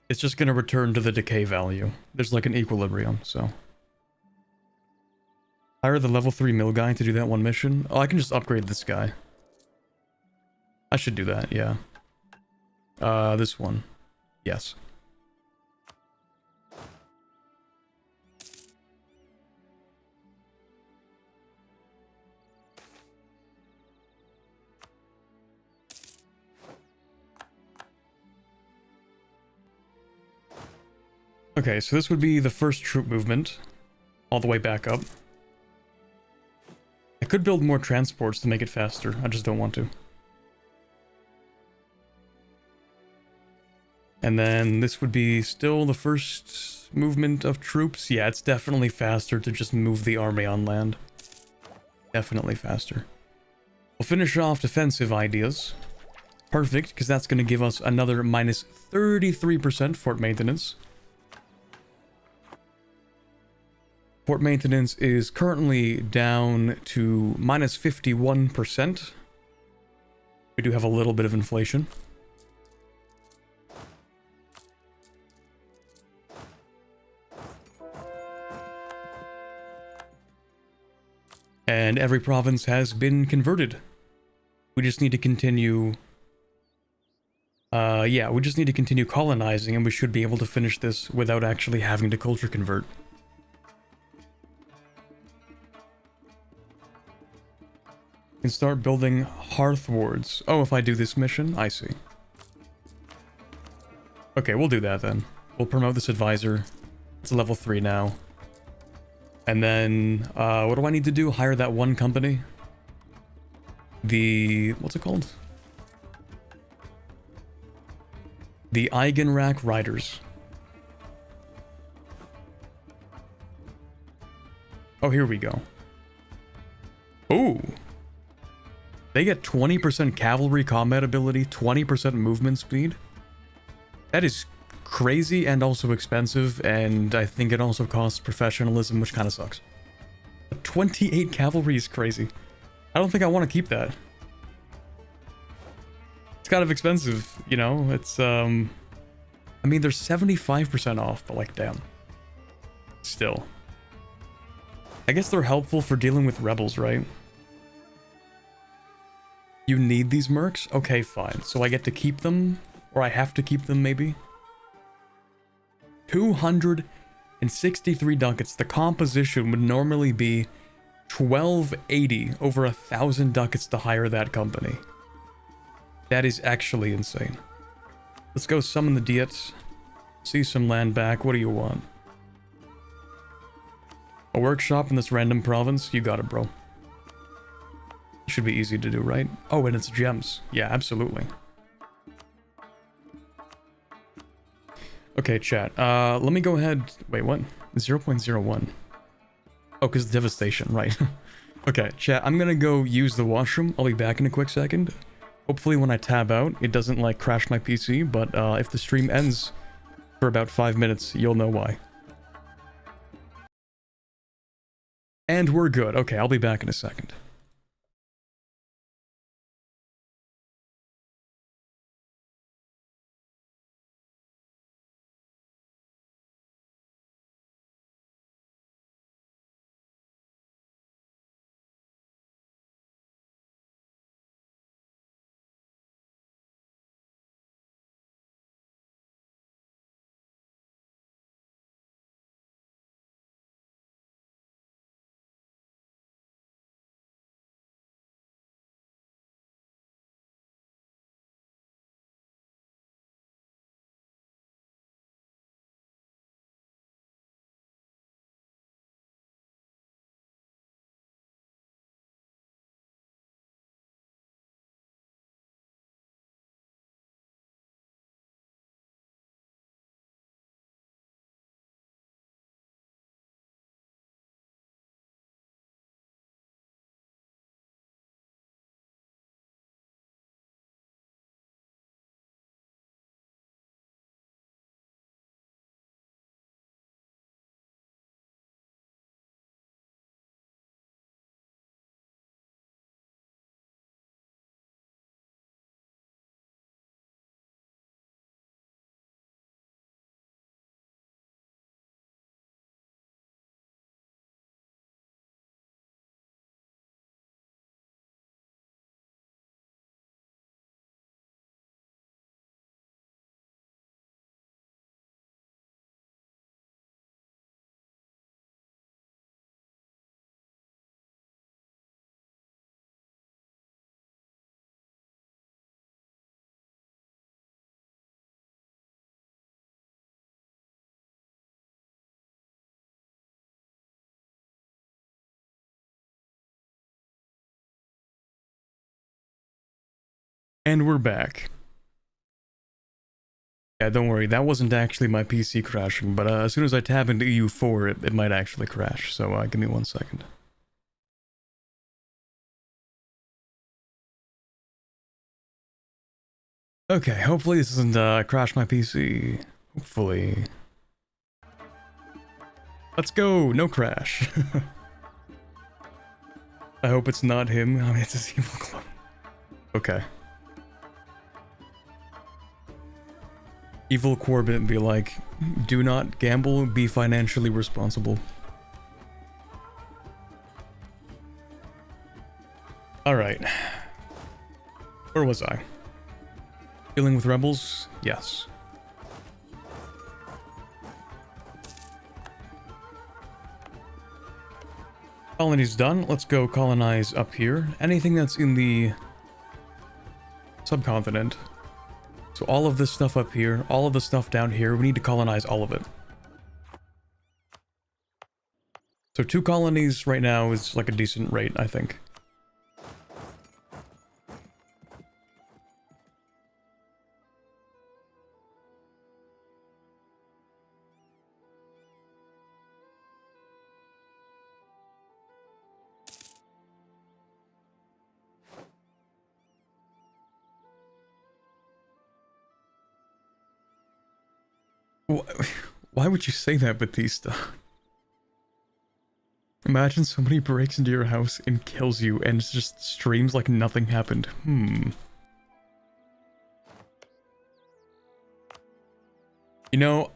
It's just gonna return to the decay value. There's like an equilibrium, so. Hire the level 3 mill guy to do that one mission. Oh, I can just upgrade this guy. I should do that, yeah. This one. Yes. Okay, so this would be the first troop movement, all the way back up. I could build more transports to make it faster, I just don't want to. And then this would be still the first movement of troops. Yeah, it's definitely faster to just move the army on land. Definitely faster. We'll finish off defensive ideas. Perfect, because that's going to give us another minus 33% fort maintenance. Fort maintenance is currently down to minus 51%. We do have a little bit of inflation. And every province has been converted. We just need to continue... yeah, we just need to continue colonizing, and we should be able to finish this without actually having to culture convert. And start building hearth wards. Oh, if I do this mission? I see. Okay, we'll do that then. We'll promote this advisor. It's level 3 now. And then, what do I need to do? Hire that one company? What's it called? The Eigenrack Riders. Oh, here we go. Ooh. They get 20% cavalry combat ability, 20% movement speed. That is crazy and also expensive, and I think it also costs professionalism, which kind of sucks. But 28 cavalry is crazy. I don't think I want to keep that. It's kind of expensive, you know? It's, I mean, they're 75% off, but like, damn. Still. I guess they're helpful for dealing with rebels, right? You need these mercs? Okay, fine. So I get to keep them? Or I have to keep them, maybe? 263 ducats. The composition would normally be 1280 over 1,000 ducats to hire that company. That is actually insane. Let's go summon the Diets. See some land back. What do you want? A workshop in this random province? You got it, bro. Should be easy to do, right? Oh, and it's gems. Yeah, absolutely. Okay, chat. Let me go ahead... Wait, what? 0.01. Oh, because devastation, right. Okay, chat, I'm gonna go use the washroom. I'll be back in a quick second. Hopefully when I tab out, it doesn't, like, crash my PC, but if the stream ends for about 5 minutes, you'll know why. And we're good. Okay, I'll be back in a second. And we're back. Yeah, don't worry, that wasn't actually my PC crashing, but as soon as I tab into EU4, it might actually crash, so give me 1 second. Okay, hopefully this doesn't crash my PC. Hopefully. Let's go, no crash. I hope it's not him. I mean, it's his evil clone. Okay. Evil Corbin be like, do not gamble, be financially responsible. Alright. Where was I? Dealing with rebels? Yes. Colony's done. Let's go colonize up here. Anything that's in the subcontinent. So all of this stuff up here, all of the stuff down here, we need to colonize all of it. So 2 colonies right now is like a decent rate, I think. Why would you say that, Batista? Imagine somebody breaks into your house and kills you and just streams like nothing happened. You know,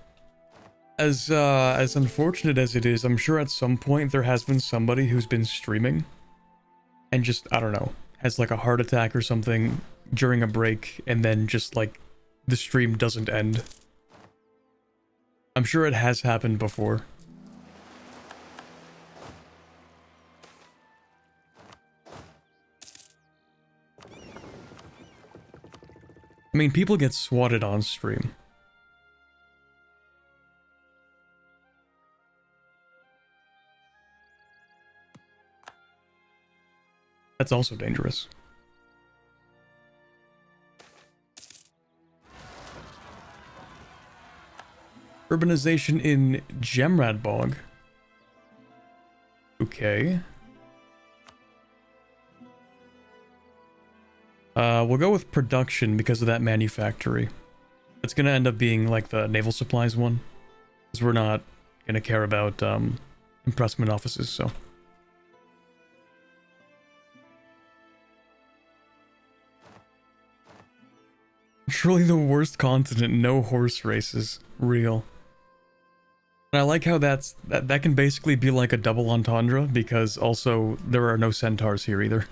as unfortunate as it is, I'm sure at some point there has been somebody who's been streaming and just, I don't know, has like a heart attack or something during a break and then just like the stream doesn't end. I'm sure it has happened before. I mean, people get swatted on stream. That's also dangerous. Urbanization in Gemradcurt. Okay. We'll go with production because of that manufactory. It's gonna end up being like the naval supplies one, because we're not gonna care about impressment offices, so. Truly the worst continent, no horse races. Real. And I like how that can basically be like a double entendre, because also there are no centaurs here either.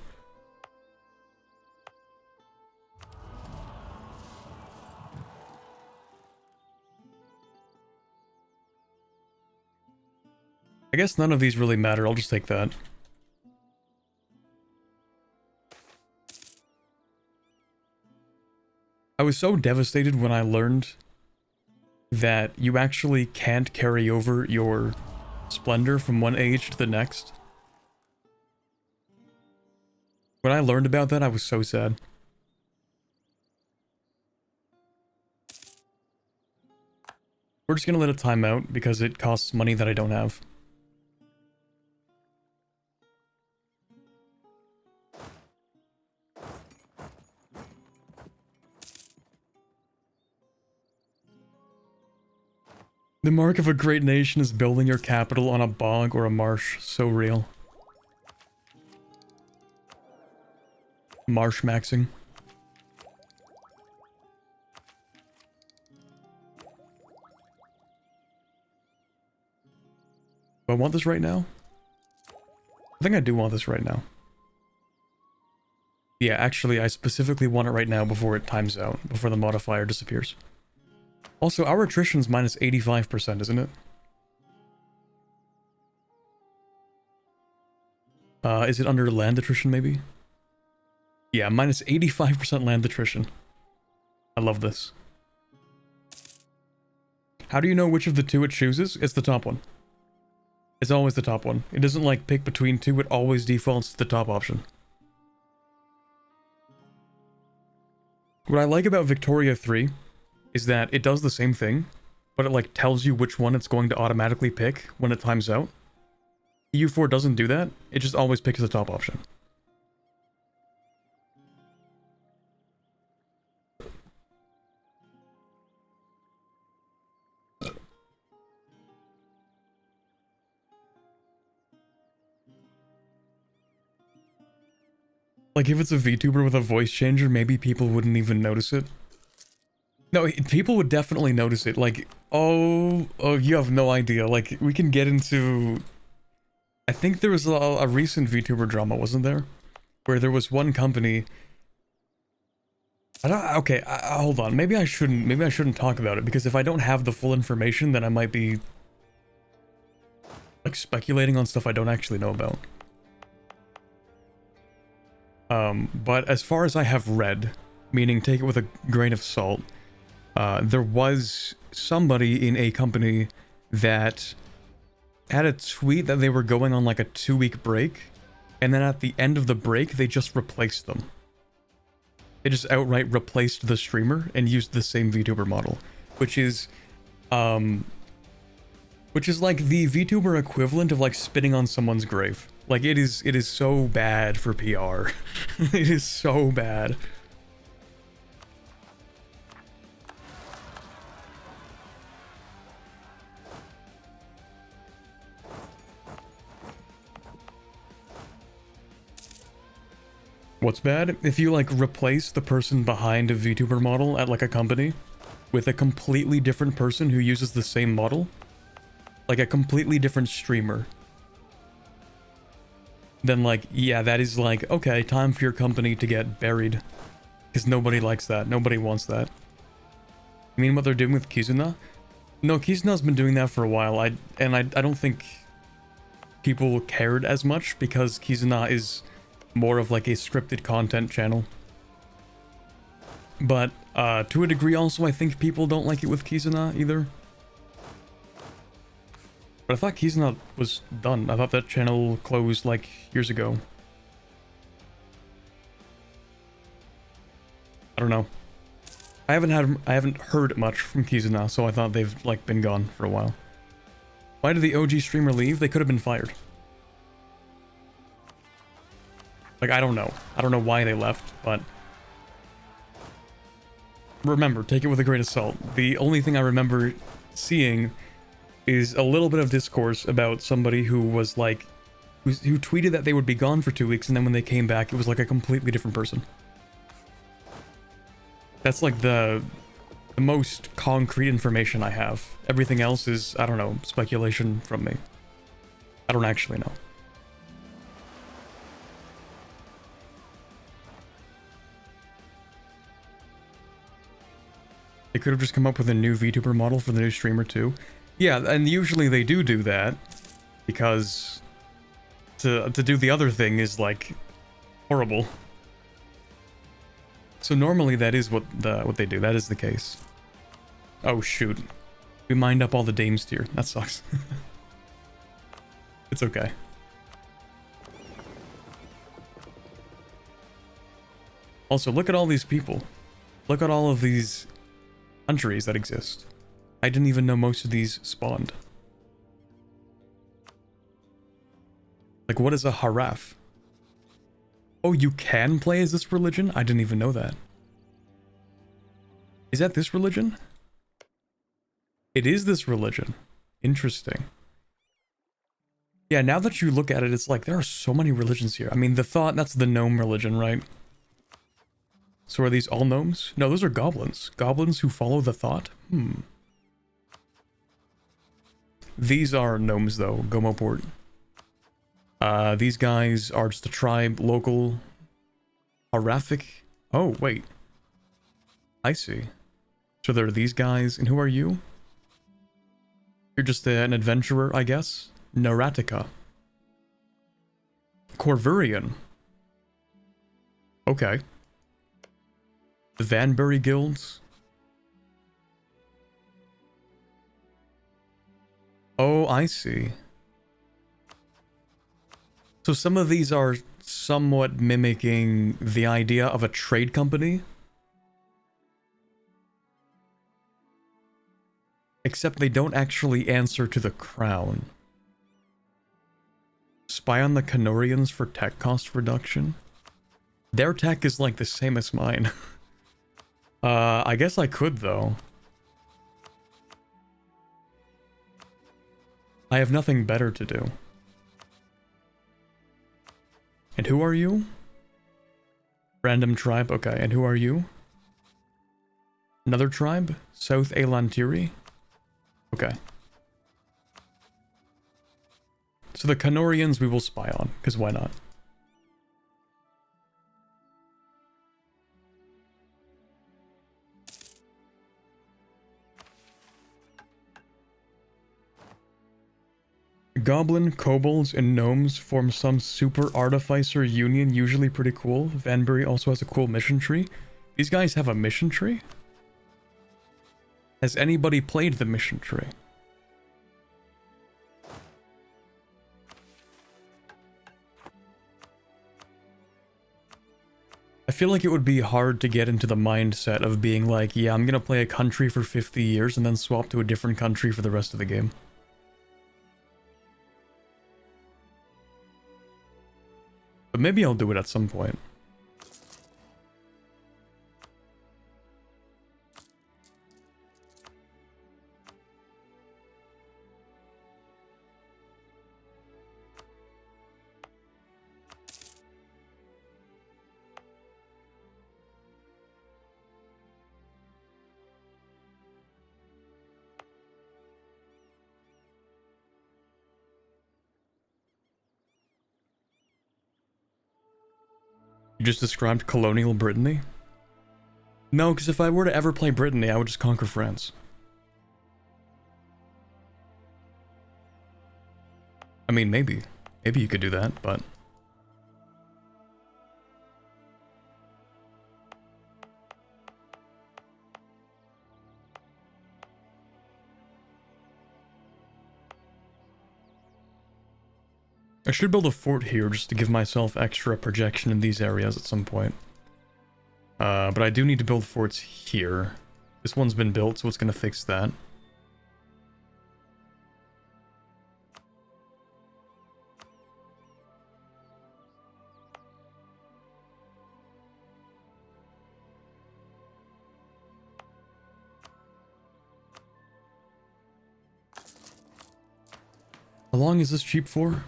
I guess none of these really matter, I'll just take that. I was so devastated when I learned that you actually can't carry over your splendor from one age to the next. When I learned about that, I was so sad. We're just gonna let it time out because it costs money that I don't have. The mark of a great nation is building your capital on a bog or a marsh. So real. Marsh maxing. Do I want this right now? I think I do want this right now. Yeah, actually, I specifically want it right now before it times out, before the modifier disappears. Also, our attrition's minus 85%, isn't it? Is it under land attrition, maybe? Yeah, minus 85% land attrition. I love this. How do you know which of the two it chooses? It's the top one. It's always the top one. It doesn't, like, pick between two, it always defaults to the top option. What I like about Victoria 3 is that it does the same thing, but it like tells you which one it's going to automatically pick when it times out. EU4 doesn't do that, it just always picks the top option. Like if it's a VTuber with a voice changer, maybe people wouldn't even notice it. No, people would definitely notice it. Like, oh, you have no idea. Like, we can get into... I think there was a recent VTuber drama, wasn't there? Where there was one company... Okay, hold on. Maybe I shouldn't talk about it, because if I don't have the full information, then I might be... like, speculating on stuff I don't actually know about. But as far as I have read, meaning take it with a grain of salt, there was somebody in a company that had a tweet that they were going on like a 2-week break, and then at the end of the break, they just replaced them. They just outright replaced the streamer and used the same VTuber model, which is like the VTuber equivalent of like spitting on someone's grave. Like it is so bad for PR. It is so bad. What's bad? If you like replace the person behind a VTuber model at like a company with a completely different person who uses the same model, like a completely different streamer, then like, yeah, that is like, okay, time for your company to get buried. Because nobody likes that. Nobody wants that. You mean what they're doing with Kizuna? No, Kizuna's been doing that for a while. I don't think people cared as much because Kizuna is more of like a scripted content channel. But to a degree also, I think people don't like it with Kizuna either. But I thought Kizuna was done. I thought that channel closed like years ago. I don't know. I haven't heard much from Kizuna, so I thought they've like been gone for a while. Why did the OG streamer leave? They could have been fired. Like, I don't know. I don't know why they left, but remember, take it with a grain of salt. The only thing I remember seeing is a little bit of discourse about somebody who was like, who tweeted that they would be gone for 2 weeks, and then when they came back, it was like a completely different person. That's like the most concrete information I have. Everything else is, I don't know, speculation from me. I don't actually know. They could have just come up with a new VTuber model for the new streamer too. Yeah, and usually they do that because to do the other thing is like horrible. So normally that is what they do. That is the case. Oh shoot. We mined up all the dames tier. That sucks. It's okay. Also, look at all these people. Look at all of these countries that exist. I didn't even know most of these spawned. Like, what is a harass? Oh, you can play as this religion? I didn't even know that. Is that this religion? It is this religion. Interesting. Yeah, now that you look at it, it's like there are so many religions here. I mean, the thought, that's the gnome religion, right? So are these all gnomes? No, those are goblins. Goblins who follow the thought? These are gnomes, though. Gemradcurt. These guys are just a tribe, local, horrific. Oh, wait. I see. So there are these guys, and who are you? You're just an adventurer, I guess? Naratica. Corvurian. Okay. The Vanbury Guilds. Oh, I see. So some of these are somewhat mimicking the idea of a trade company. Except they don't actually answer to the crown. Spy on the Colonials for tech cost reduction. Their tech is like the same as mine. I guess I could though. I have nothing better to do. And who are you? Random tribe, okay. And who are you? Another tribe? South Elantiri? Okay. So the Colonials we will spy on, because why not? Goblin, kobolds, and gnomes form some super artificer union, usually pretty cool. Vanbury also has a cool mission tree. These guys have a mission tree? Has anybody played the mission tree? I feel like it would be hard to get into the mindset of being like, yeah, I'm gonna play a country for 50 years and then swap to a different country for the rest of the game. But maybe I'll do it at some point. You just described colonial Brittany? No, because if I were to ever play Brittany, I would just conquer France. I mean, maybe. Maybe you could do that, but... I should build a fort here just to give myself extra projection in these areas at some point. But I do need to build forts here. This one's been built, so it's going to fix that. How long is this cheap for?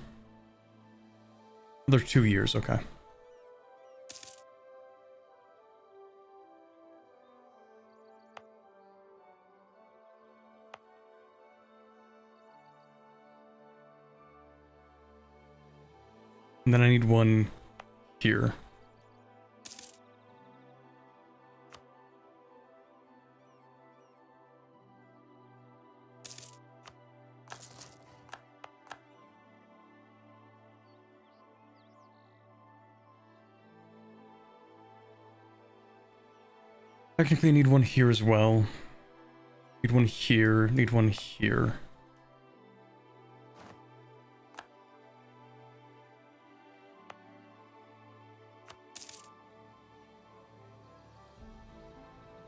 Another 2 years, okay. And then I need one here. Technically I need one here as well. Need one here, need one here.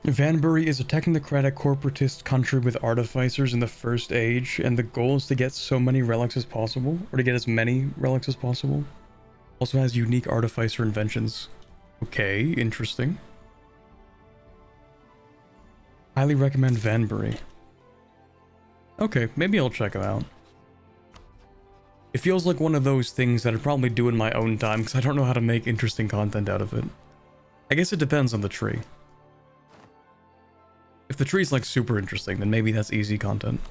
Vanbury is a technocratic corporatist country with artificers in the First Age, and the goal is to get so many relics as possible, or to get as many relics as possible. Also has unique artificer inventions. Okay, interesting. Highly recommend Vanbury. Okay, maybe I'll check it out. It feels like one of those things that I'd probably do in my own time, because I don't know how to make interesting content out of it. I guess it depends on the tree. If the tree's like super interesting, then maybe that's easy content.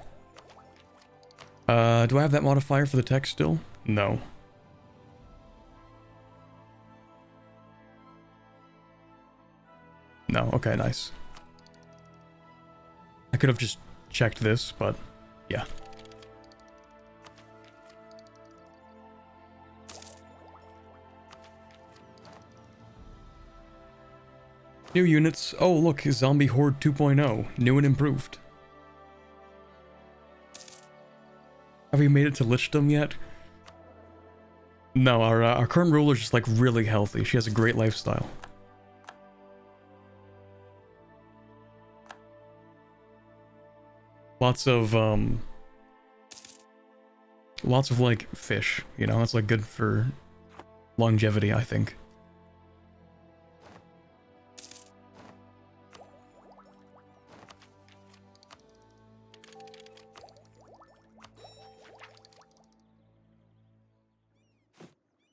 Do I have that modifier for the text still? No. No, okay, nice. I could have just checked this, but yeah. New units. Oh, look, Zombie Horde 2.0. New and improved. Have we made it to Lichdom yet? No, our current ruler is just like really healthy. She has a great lifestyle. Lots of like fish, you know, that's like good for longevity, I think.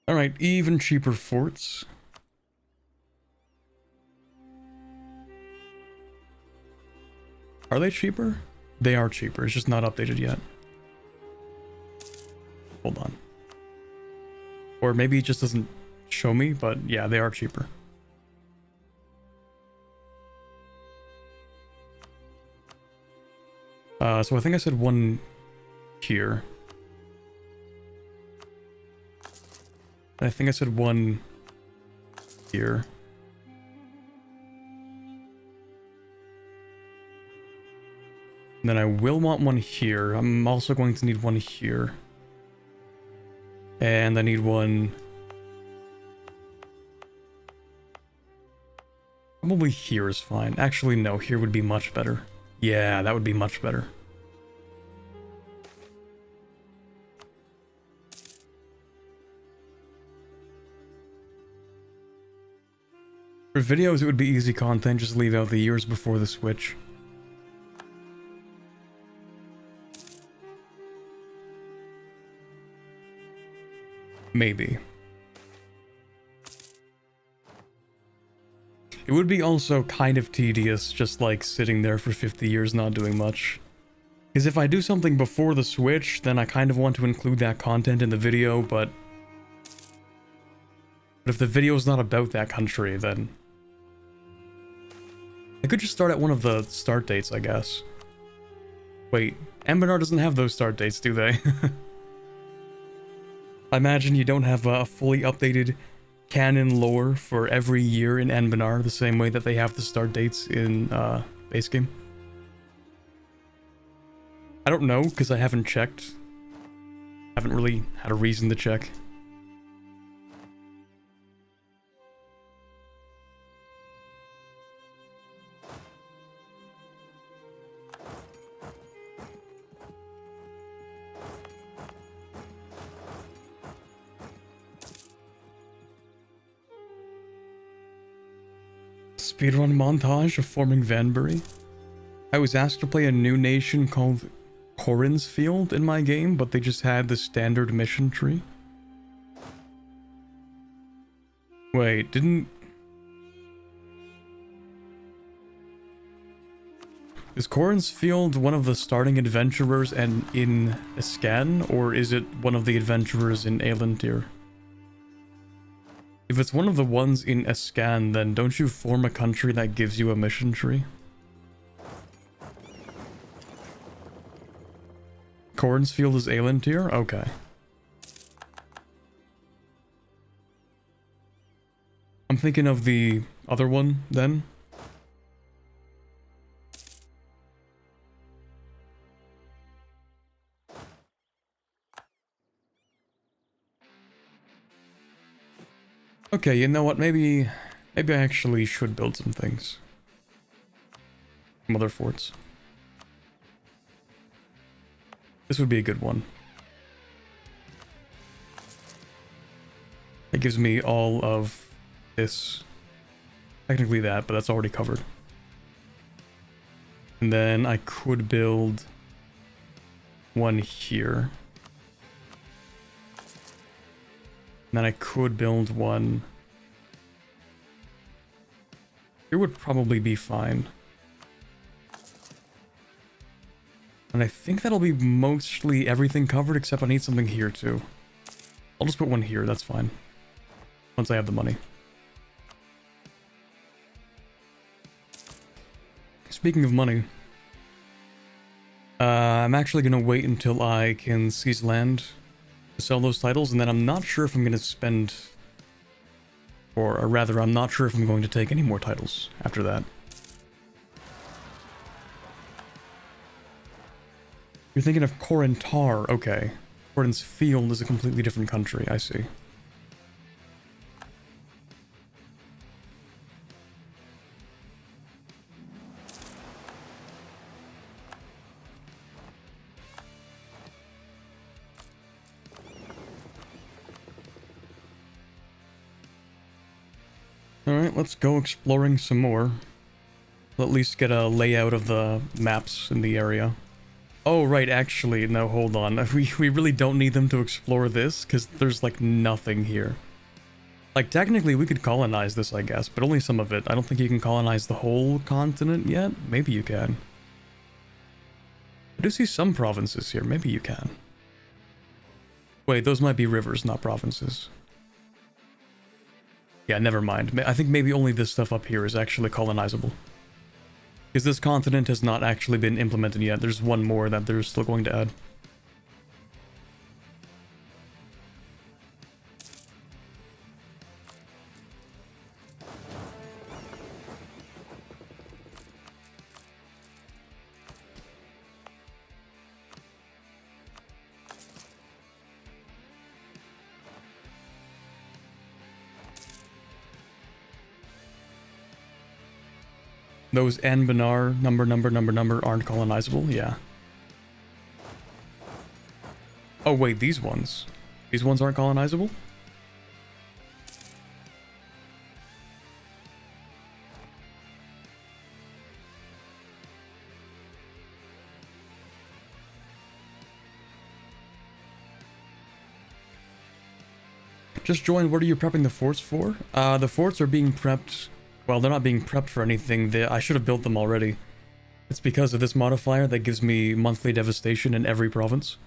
Alright, even cheaper forts. Are they cheaper? They are cheaper, it's just not updated yet. Hold on. Or maybe it just doesn't show me, but yeah, they are cheaper. So I think I said one here. I think I said one here. And then I will want one here. I'm also going to need one here. And I need one... Probably here is fine. Actually, no, here would be much better. Yeah, that would be much better. For videos, it would be easy content, just leave out the years before the switch. Maybe. It would be also kind of tedious, just like sitting there for 50 years not doing much. Because if I do something before the switch, then I kind of want to include that content in the video, but if the video is not about that country, then I could just start at one of the start dates, I guess. Wait, Anbennar doesn't have those start dates, do they? I imagine you don't have a fully updated canon lore for every year in Anbennar, the same way that they have the start dates in base game. I don't know, because I haven't checked. Haven't really had a reason to check. Speedrun montage of forming Vanbury. I was asked to play a new nation called Corin's Field in my game, but they just had the standard mission tree. Wait, didn't... Is Corin's Field one of the starting adventurers and in Escan, or is it one of the adventurers in Elantir? If it's one of the ones in Escan, then don't you form a country that gives you a mission tree? Corin's Field is Elantir? Okay. I'm thinking of the other one, then. Okay, you know what? Maybe I actually should build some things. Some other forts. This would be a good one. It gives me all of this. Technically that, but that's already covered. And then I could build one here. And then I could build one. It would probably be fine. And I think that'll be mostly everything covered, except I need something here too. I'll just put one here, that's fine. Once I have the money. Speaking of money, I'm actually going to wait until I can seize land to sell those titles, and then I'm not sure if I'm going to spend, or rather, I'm not sure if I'm going to take any more titles after that. You're thinking of Corintar, okay. Corin's Field is a completely different country, I see. Alright, let's go exploring some more. We'll at least get a layout of the maps in the area. Oh, right, actually, no, hold on. We really don't need them to explore this, because there's, like, nothing here. Like, technically, we could colonize this, I guess, but only some of it. I don't think you can colonize the whole continent yet. Maybe you can. I do see some provinces here. Maybe you can. Wait, those might be rivers, not provinces. Yeah, never mind. I think maybe only this stuff up here is actually colonizable. Because this continent has not actually been implemented yet. There's one more that they're still going to add. Those Anbennar number aren't colonizable? Yeah. Oh wait, these ones. These ones aren't colonizable? Just join, what are you prepping the forts for? The forts are being prepped. Well, they're not being prepped for anything. I should have built them already. It's because of this modifier that gives me monthly devastation in every province.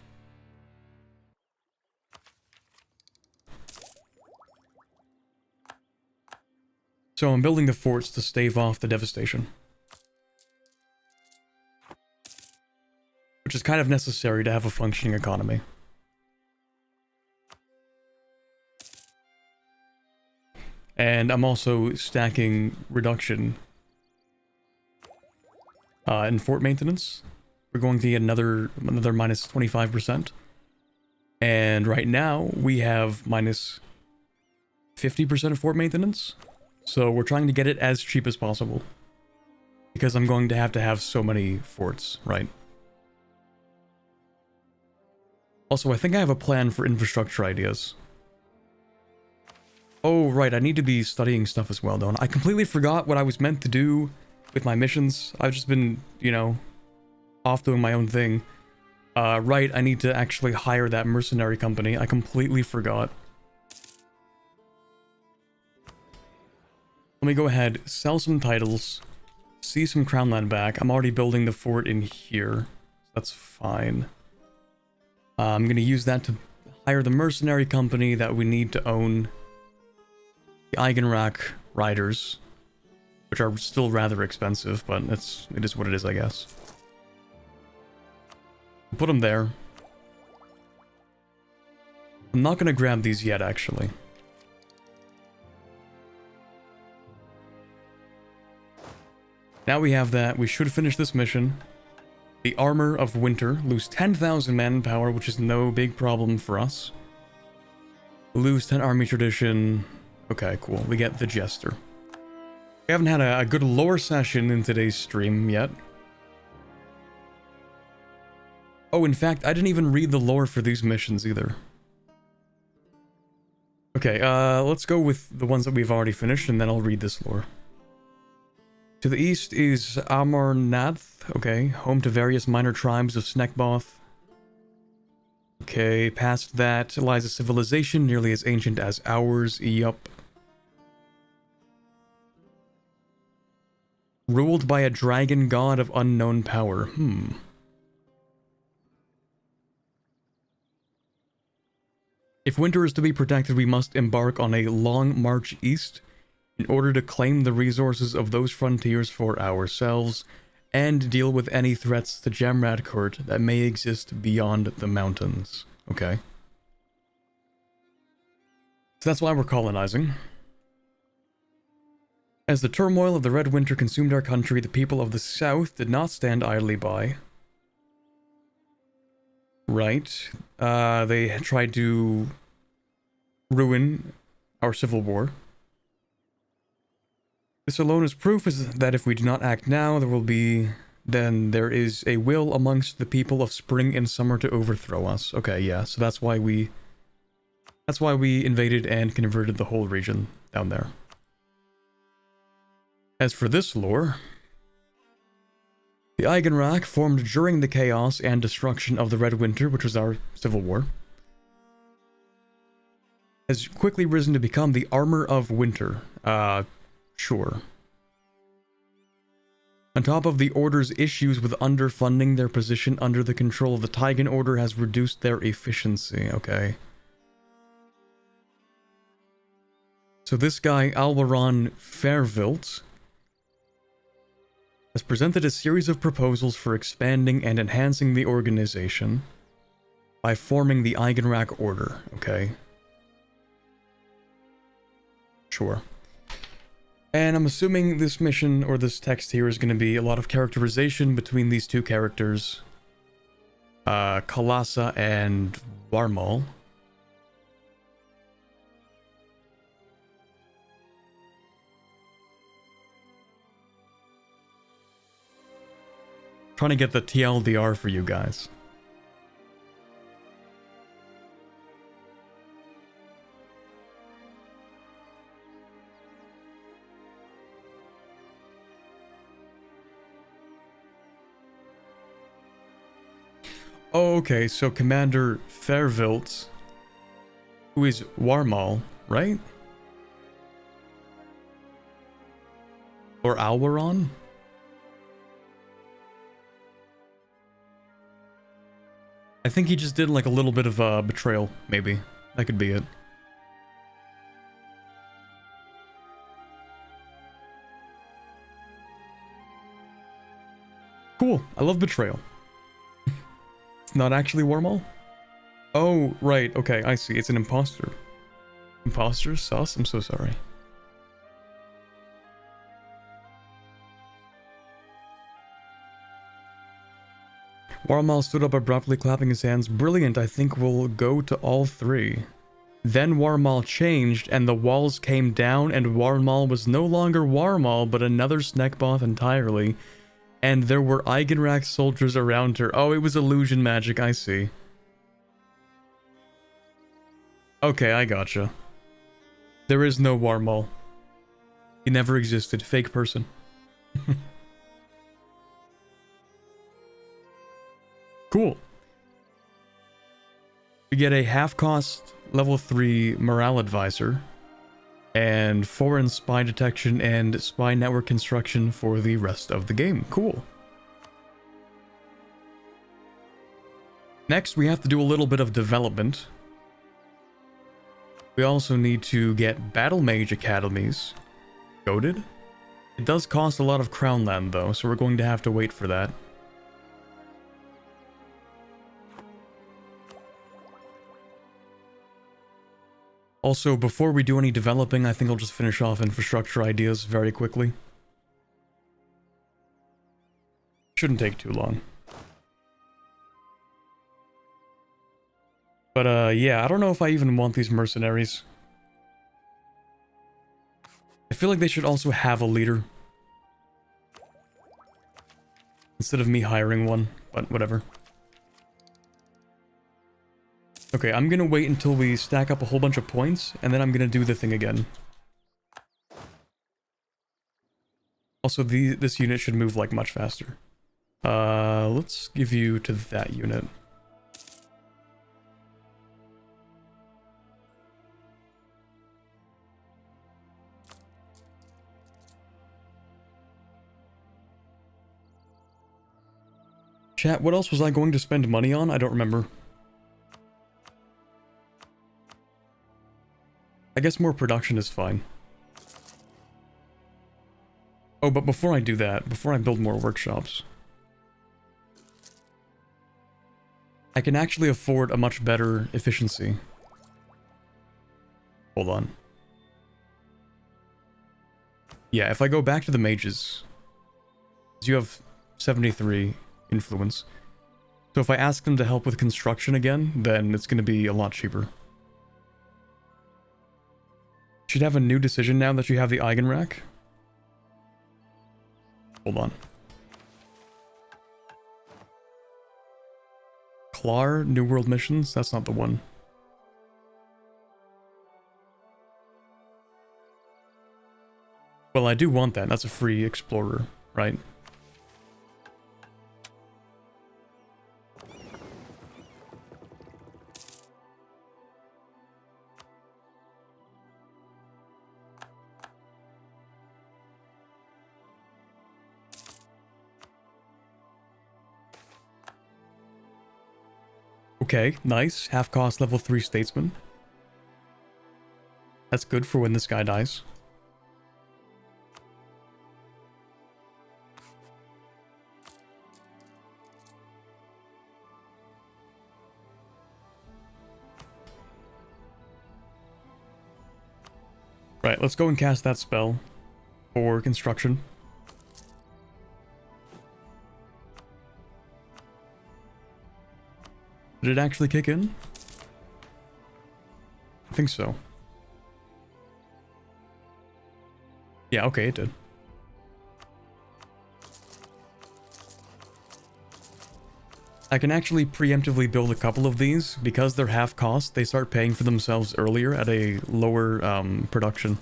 So I'm building the forts to stave off the devastation. Which is kind of necessary to have a functioning economy. And I'm also stacking reduction in fort maintenance. We're going to get another minus 25%. And right now, we have minus 50% of fort maintenance. So we're trying to get it as cheap as possible. Because I'm going to have so many forts, right? Also, I think I have a plan for infrastructure ideas. Oh, right, I need to be studying stuff as well, don't I? I completely forgot what I was meant to do with my missions. I've just been, you know, off doing my own thing. Right, I need to actually hire that mercenary company. I completely forgot. Let me go ahead, sell some titles, see some crown land back. I'm already building the fort in here. That's fine. I'm going to use that to hire the mercenary company that we need to own the Eigenrack riders, which are still rather expensive, but it is what it is, I guess. Put them there. I'm not going to grab these yet, actually. Now we have that. We should finish this mission. The Armor of Winter. Lose 10,000 manpower, which is no big problem for us. Lose 10 army tradition. Okay, cool. We get the Jester. We haven't had a good lore session in today's stream yet. Oh, in fact, I didn't even read the lore for these missions either. Okay, let's go with the ones that we've already finished, and then I'll read this lore. To the east is Amarnath, okay, home to various minor tribes of Snekboth. Okay, past that lies a civilization nearly as ancient as ours, yup. Ruled by a dragon god of unknown power, If winter is to be protected, we must embark on a long march east in order to claim the resources of those frontiers for ourselves and deal with any threats to Gemradcurt that may exist beyond the mountains. Okay. So that's why we're colonizing. As the turmoil of the Red Winter consumed our country, the people of the South did not stand idly by. Right. They tried to ruin our civil war. This alone is proof that if we do not act now, there is a will amongst the people of spring and summer to overthrow us. Okay, yeah, so that's why we invaded and converted the whole region down there. As for this lore, the Eigenrack formed during the chaos and destruction of the Red Winter, which was our civil war, has quickly risen to become the Armor of Winter. Sure. On top of the Order's issues with underfunding, their position under the control of the Tigan Order has reduced their efficiency, okay. So this guy, Alwaron Fairvilt, has presented a series of proposals for expanding and enhancing the organization by forming the Eigenrack Order, okay. Sure. And I'm assuming this mission, or this text here, is going to be a lot of characterization between these two characters. Kalasa and Warmal. Trying to get the TLDR for you guys. Oh, okay, so Commander Fairvilt, who is Warmal, right? Or Alwaron? I think he just did like a little bit of betrayal, maybe. That could be it. Cool, I love betrayal. It's not actually Warmal? Oh, right, okay, I see. It's an imposter. Imposter? Sus? I'm so sorry. Warmal stood up abruptly, clapping his hands. Brilliant, I think we'll go to all three. Then Warmal changed, and the walls came down, and Warmal was no longer Warmal, but another Snekboth entirely. And there were Eigenrack soldiers around her. Oh, it was illusion magic, I see. Okay, I gotcha. There is no Warmal. He never existed. Fake person. Cool. We get a half-cost level 3 morale advisor and foreign spy detection and spy network construction for the rest of the game. Cool. Next, we have to do a little bit of development. We also need to get battle mage academies goated. It does cost a lot of crown land though, so we're going to have to wait for that. Also, before we do any developing, I think I'll just finish off infrastructure ideas very quickly. Shouldn't take too long. But yeah, I don't know if I even want these mercenaries. I feel like they should also have a leader. Instead of me hiring one, but whatever. Okay, I'm gonna wait until we stack up a whole bunch of points, and then I'm gonna do the thing again. Also, this unit should move, like, much faster. Let's give you to that unit. Chat, what else was I going to spend money on? I don't remember. I guess more production is fine. Oh, but before I do that, before I build more workshops, I can actually afford a much better efficiency. Hold on. Yeah, if I go back to the mages, you have 73 influence. So if I ask them to help with construction again, then it's going to be a lot cheaper. Should have a new decision now that you have the Eigenrack. Hold on. Klar, New World Missions? That's not the one. Well, I do want that. That's a free explorer, right? Okay, nice. Half cost level 3 statesman. That's good for when this guy dies. Right, let's go and cast that spell for construction. Did it actually kick in? I think so. Yeah, okay, it did. I can actually preemptively build a couple of these. Because they're half cost, they start paying for themselves earlier at a lower production.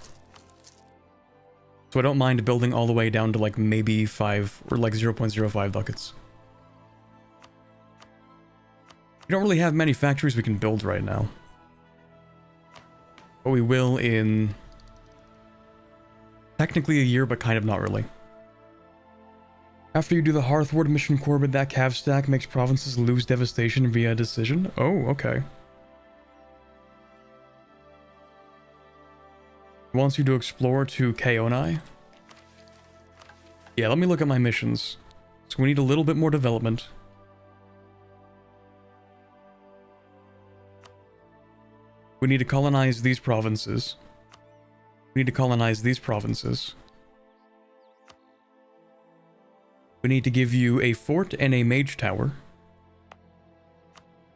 So I don't mind building all the way down to like maybe 5 or like 0.05 ducats. We don't really have many factories we can build right now. But we will in technically a year, but kind of not really. After you do the Hearthward mission, Corbett, that cav stack makes provinces lose devastation via decision. Oh, okay. Wants you to explore to Kaonai. Yeah, let me look at my missions. So we need a little bit more development. We need to colonize these provinces. We need to colonize these provinces. We need to give you a fort and a mage tower.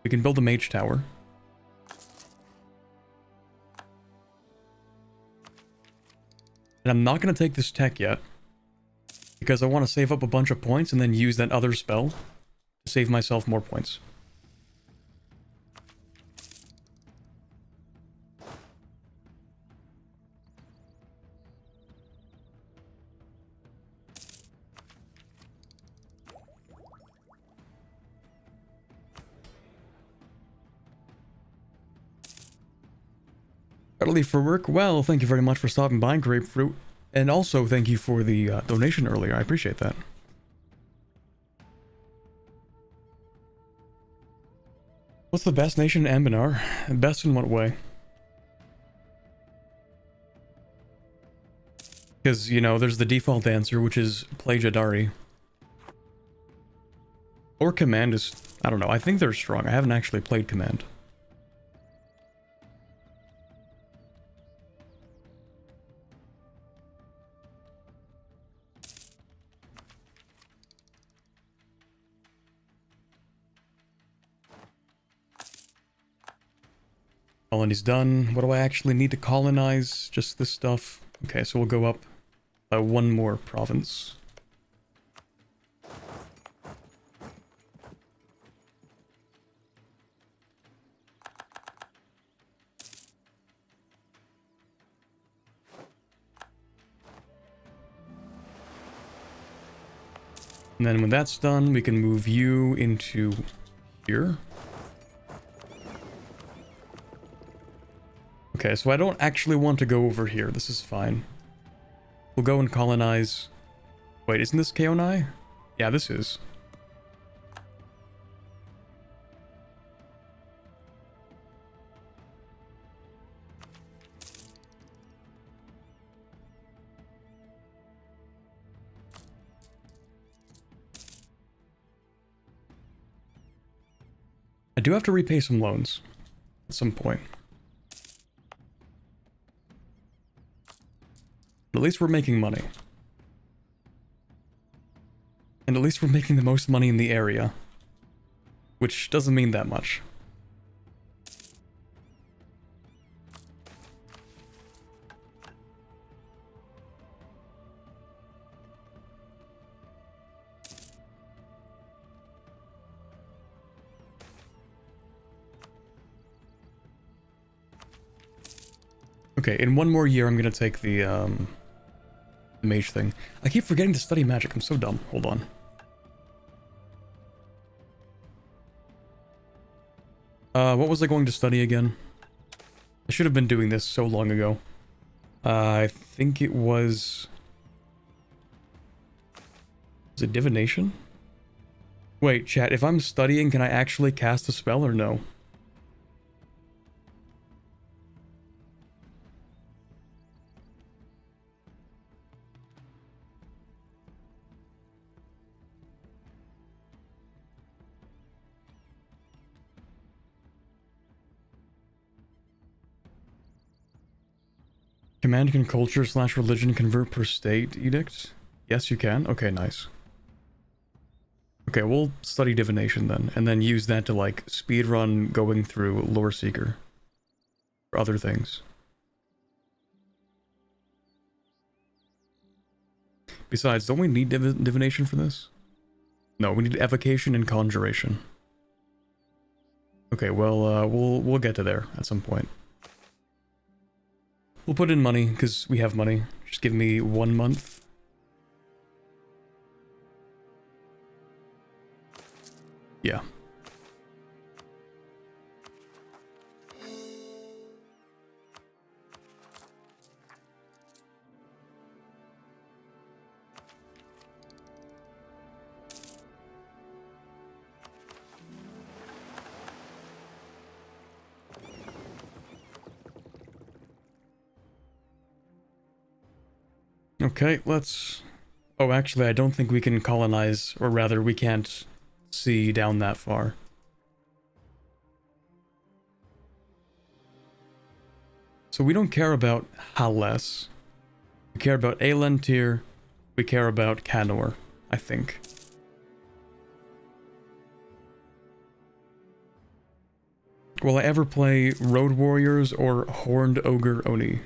We can build a mage tower. And I'm not going to take this tech yet. Because I want to save up a bunch of points and then use that other spell to save myself more points. early for work. Well, thank you very much for stopping by, Grapefruit. And also, thank you for the donation earlier. I appreciate that. What's the best nation in Anbennar? Best in what way? Because, you know, there's the default answer, which is play Jadari. Or Command is... I don't know. I think they're strong. I haven't actually played Command. Colony's done. What do I actually need to colonize? Just this stuff. Okay, so we'll go up one more province. And then when that's done, we can move you into here. Okay, so I don't actually want to go over here. This is fine. We'll go and colonize... Wait, isn't this Kaonai? Yeah, this is. I do have to repay some loans at some point. At least we're making money. And at least we're making the most money in the area. Which doesn't mean that much. Okay, in one more year I'm gonna take the mage thing. I keep forgetting to study magic. I'm so dumb. Hold on. What was I going to study again? I should have been doing this so long ago. I think it was... Was it divination? Wait, chat, if I'm studying, can I actually cast a spell or no? Command can culture / religion convert per state edict? Yes, you can. Okay, nice. Okay, we'll study divination then, and then use that to, like, speedrun going through Lore Seeker. Or other things. Besides, don't we need divination for this? No, we need evocation and conjuration. Okay, well, we'll get to there at some point. We'll put in money, because we have money. Just give me 1 month. Yeah. Okay, let's... Oh, actually, I don't think we can colonize, or rather, we can't see down that far. So we don't care about Hales. We care about Elentir. We care about Canor, I think. Will I ever play Road Warriors or Horned Ogre Oni?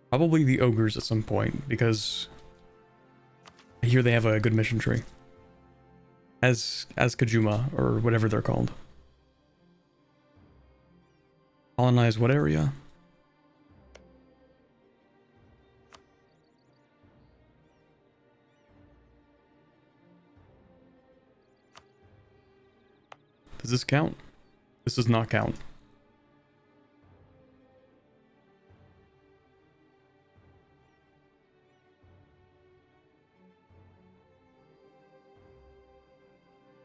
Probably the Ogres at some point, because I hear they have a good mission tree. As Kajuma, or whatever they're called. Colonize what area? Does this count? This does not count.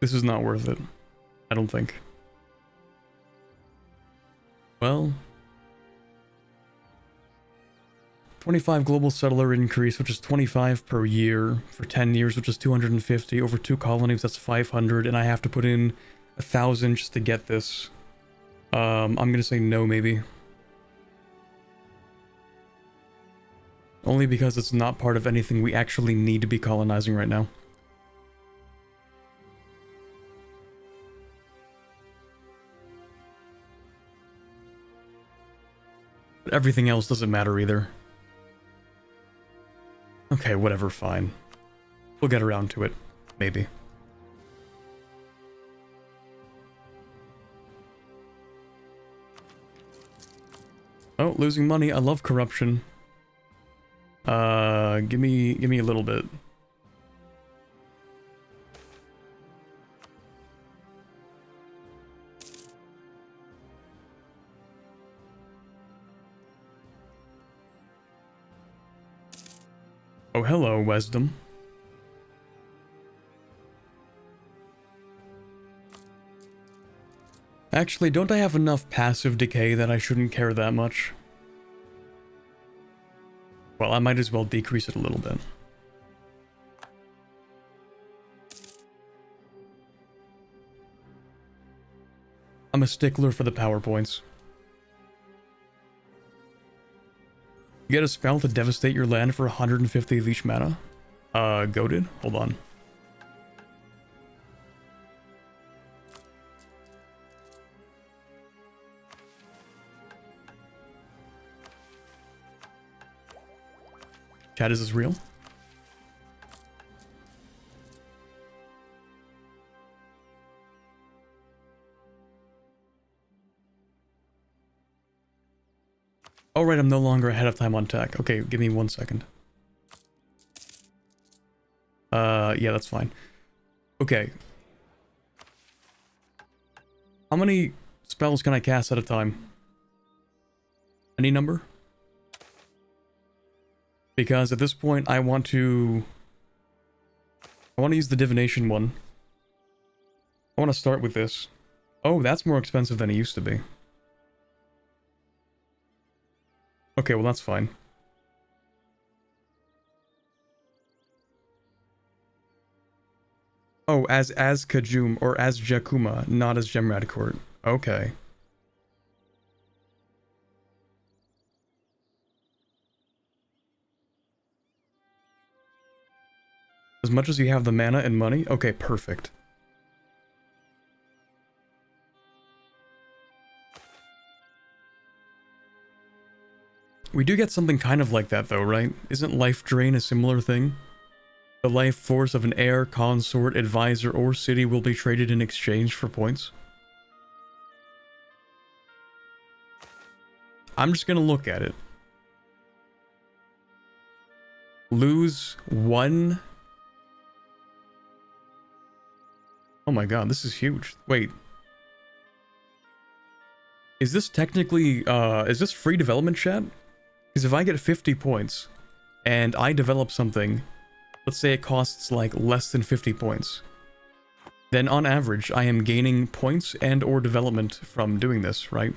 This is not worth it. I don't think. Well, 25 global settler increase, which is 25 per year for 10 years, which is 250 over 2 colonies. That's 500, and I have to put in 1,000 just to get this. I'm gonna say no, maybe. Only because it's not part of anything we actually need to be colonizing right now. But everything else doesn't matter either. Okay, whatever, fine. We'll get around to it. Maybe. Oh, losing money. I love corruption. Give me a little bit. Oh, hello, wisdom. Actually, don't I have enough passive decay that I shouldn't care that much? Well, I might as well decrease it a little bit. I'm a stickler for the PowerPoints. You get a spell to devastate your land for 150 of each mana. Goated? Hold on. Chat, is this real? Oh, right, I'm no longer ahead of time on tech. Okay, give me 1 second. Yeah, that's fine. Okay. How many spells can I cast at a time? Any number? Because at this point, I want to use the divination one. I want to start with this. Oh, that's more expensive than it used to be. Okay, well that's fine. Oh, as Kajum, or as Jakuma, not as Gemradcurt. Okay. As much as you have the mana and money? Okay, perfect. We do get something kind of like that though, right? Isn't life drain a similar thing? The life force of an heir, consort, advisor, or city will be traded in exchange for points. I'm just gonna look at it. Lose 1. Oh my god, this is huge. Wait. Is this technically, is this free development, chat? Because if I get 50 points, and I develop something, let's say it costs like less than 50 points, then on average, I am gaining points and or development from doing this, right?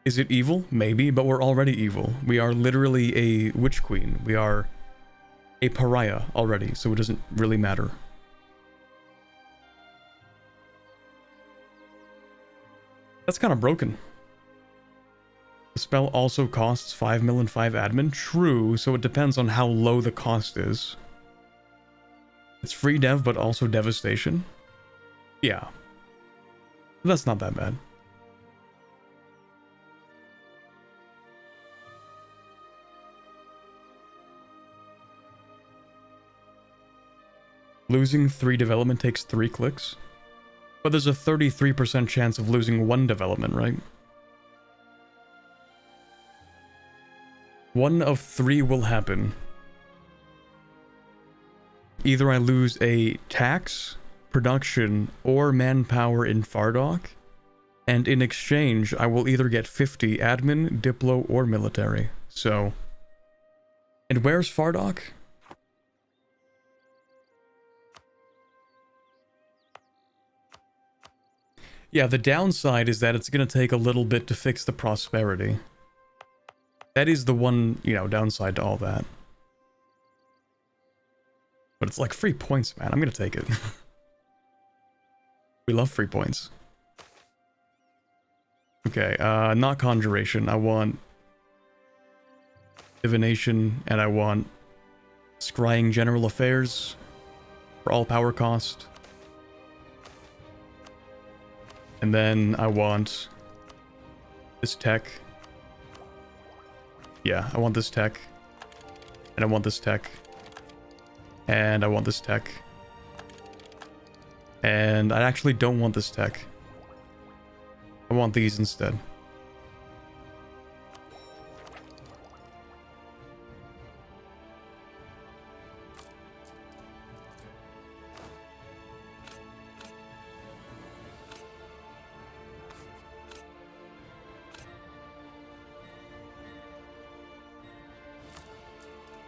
Is it evil? Maybe, but we're already evil. We are literally a witch queen. We are a pariah already, so it doesn't really matter. That's kind of broken. The spell also costs 5 mil and 5 admin. True, so it depends on how low the cost is. It's free dev, but also devastation. Yeah. That's not that bad. Losing 3 development takes 3 clicks. But there's a 33% chance of losing 1 development, right? 1 of 3 will happen. Either I lose a tax, production, or manpower in Fardock, and in exchange, I will either get 50 admin, diplo, or military. So... And where's Fardock? Yeah, the downside is that it's going to take a little bit to fix the prosperity. That is the one, you know, downside to all that. But it's like free points, man. I'm going to take it. We love free points. Okay, not conjuration. I want divination, and I want scrying general affairs for all power cost. And then I want this tech. Yeah, I want this tech. And I want this tech. And I want this tech. And I actually don't want this tech. I want these instead.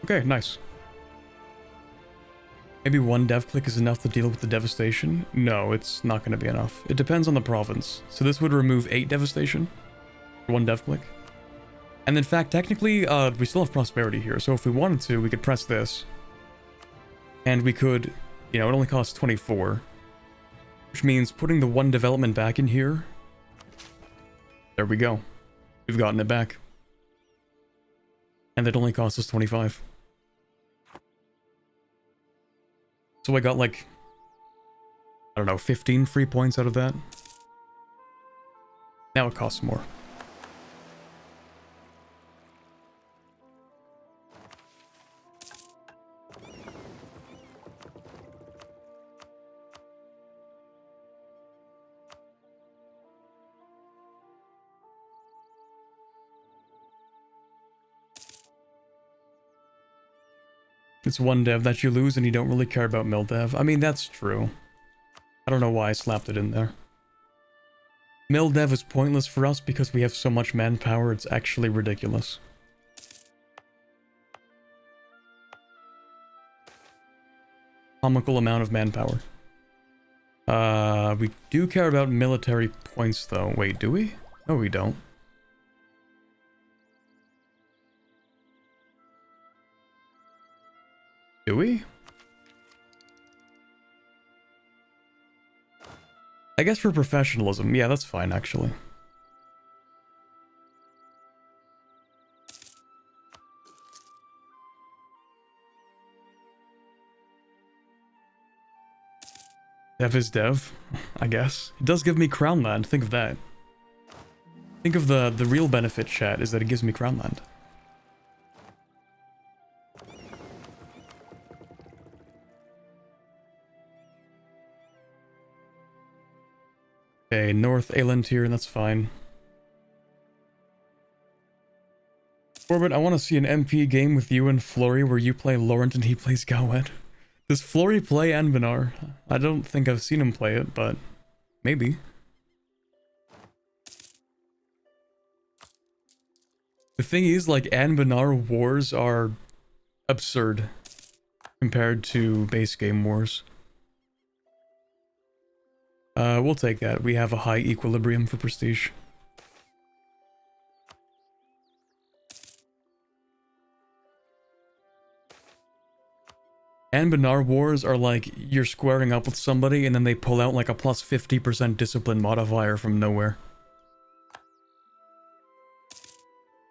Okay, nice. Maybe one dev click is enough to deal with the devastation? No, it's not going to be enough. It depends on the province. So this would remove 8 devastation for one dev click. And in fact, technically, we still have prosperity here. So if we wanted to, we could press this. And we could, you know, it only costs 24. Which means putting the one development back in here. There we go. We've gotten it back. And it only costs us 25. So I got like, I don't know, 15 free points out of that. Now it costs more. It's one dev that you lose and you don't really care about mill dev. I mean, that's true. I don't know why I slapped it in there. Mill dev is pointless for us because we have so much manpower, it's actually ridiculous. Comical amount of manpower. We do care about military points though. Wait, do we? No, we don't. Do we? I guess for professionalism, yeah, that's fine, actually. Dev is dev, I guess. It does give me crown land, think of that. Think of the real benefit, chat, is that it gives me crown land. Okay, North Alentir, and that's fine. Orbit, I want to see an MP game with you and Flory where you play Laurent and he plays Gawed. Does Flory play Anbennar? I don't think I've seen him play it, but maybe. The thing is, like, Anbennar wars are absurd compared to base game wars. We'll take that. We have a high equilibrium for prestige. Anbennar wars are like you're squaring up with somebody and then they pull out like a plus 50% discipline modifier from nowhere.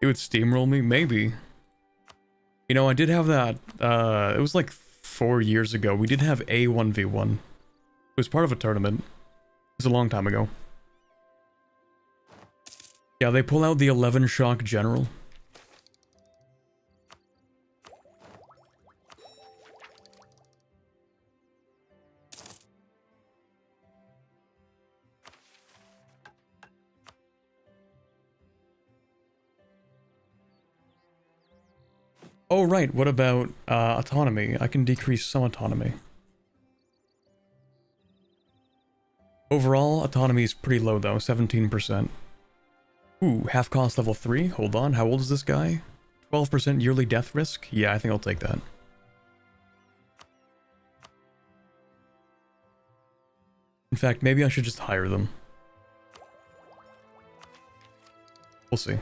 It would steamroll me? Maybe. You know, I did have that, it was like 4 years ago. We did have a 1v1. It was part of a tournament. It was a long time ago. Yeah, they pull out the 11 shock general. Oh right, what about autonomy? I can decrease some autonomy. Overall, autonomy is pretty low though, 17%. Ooh, half cost level 3? Hold on, how old is this guy? 12% yearly death risk? Yeah, I think I'll take that. In fact, maybe I should just hire them. We'll see.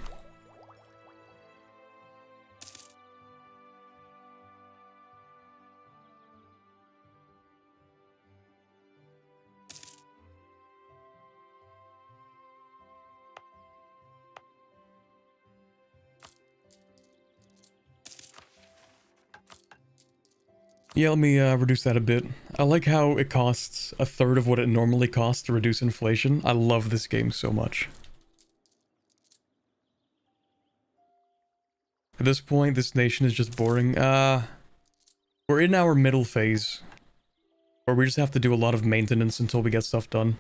Yeah, let me reduce that a bit. I like how it costs a third of what it normally costs to reduce inflation. I love this game so much. At this point, this nation is just boring. We're in our middle phase, where we just have to do a lot of maintenance until we get stuff done.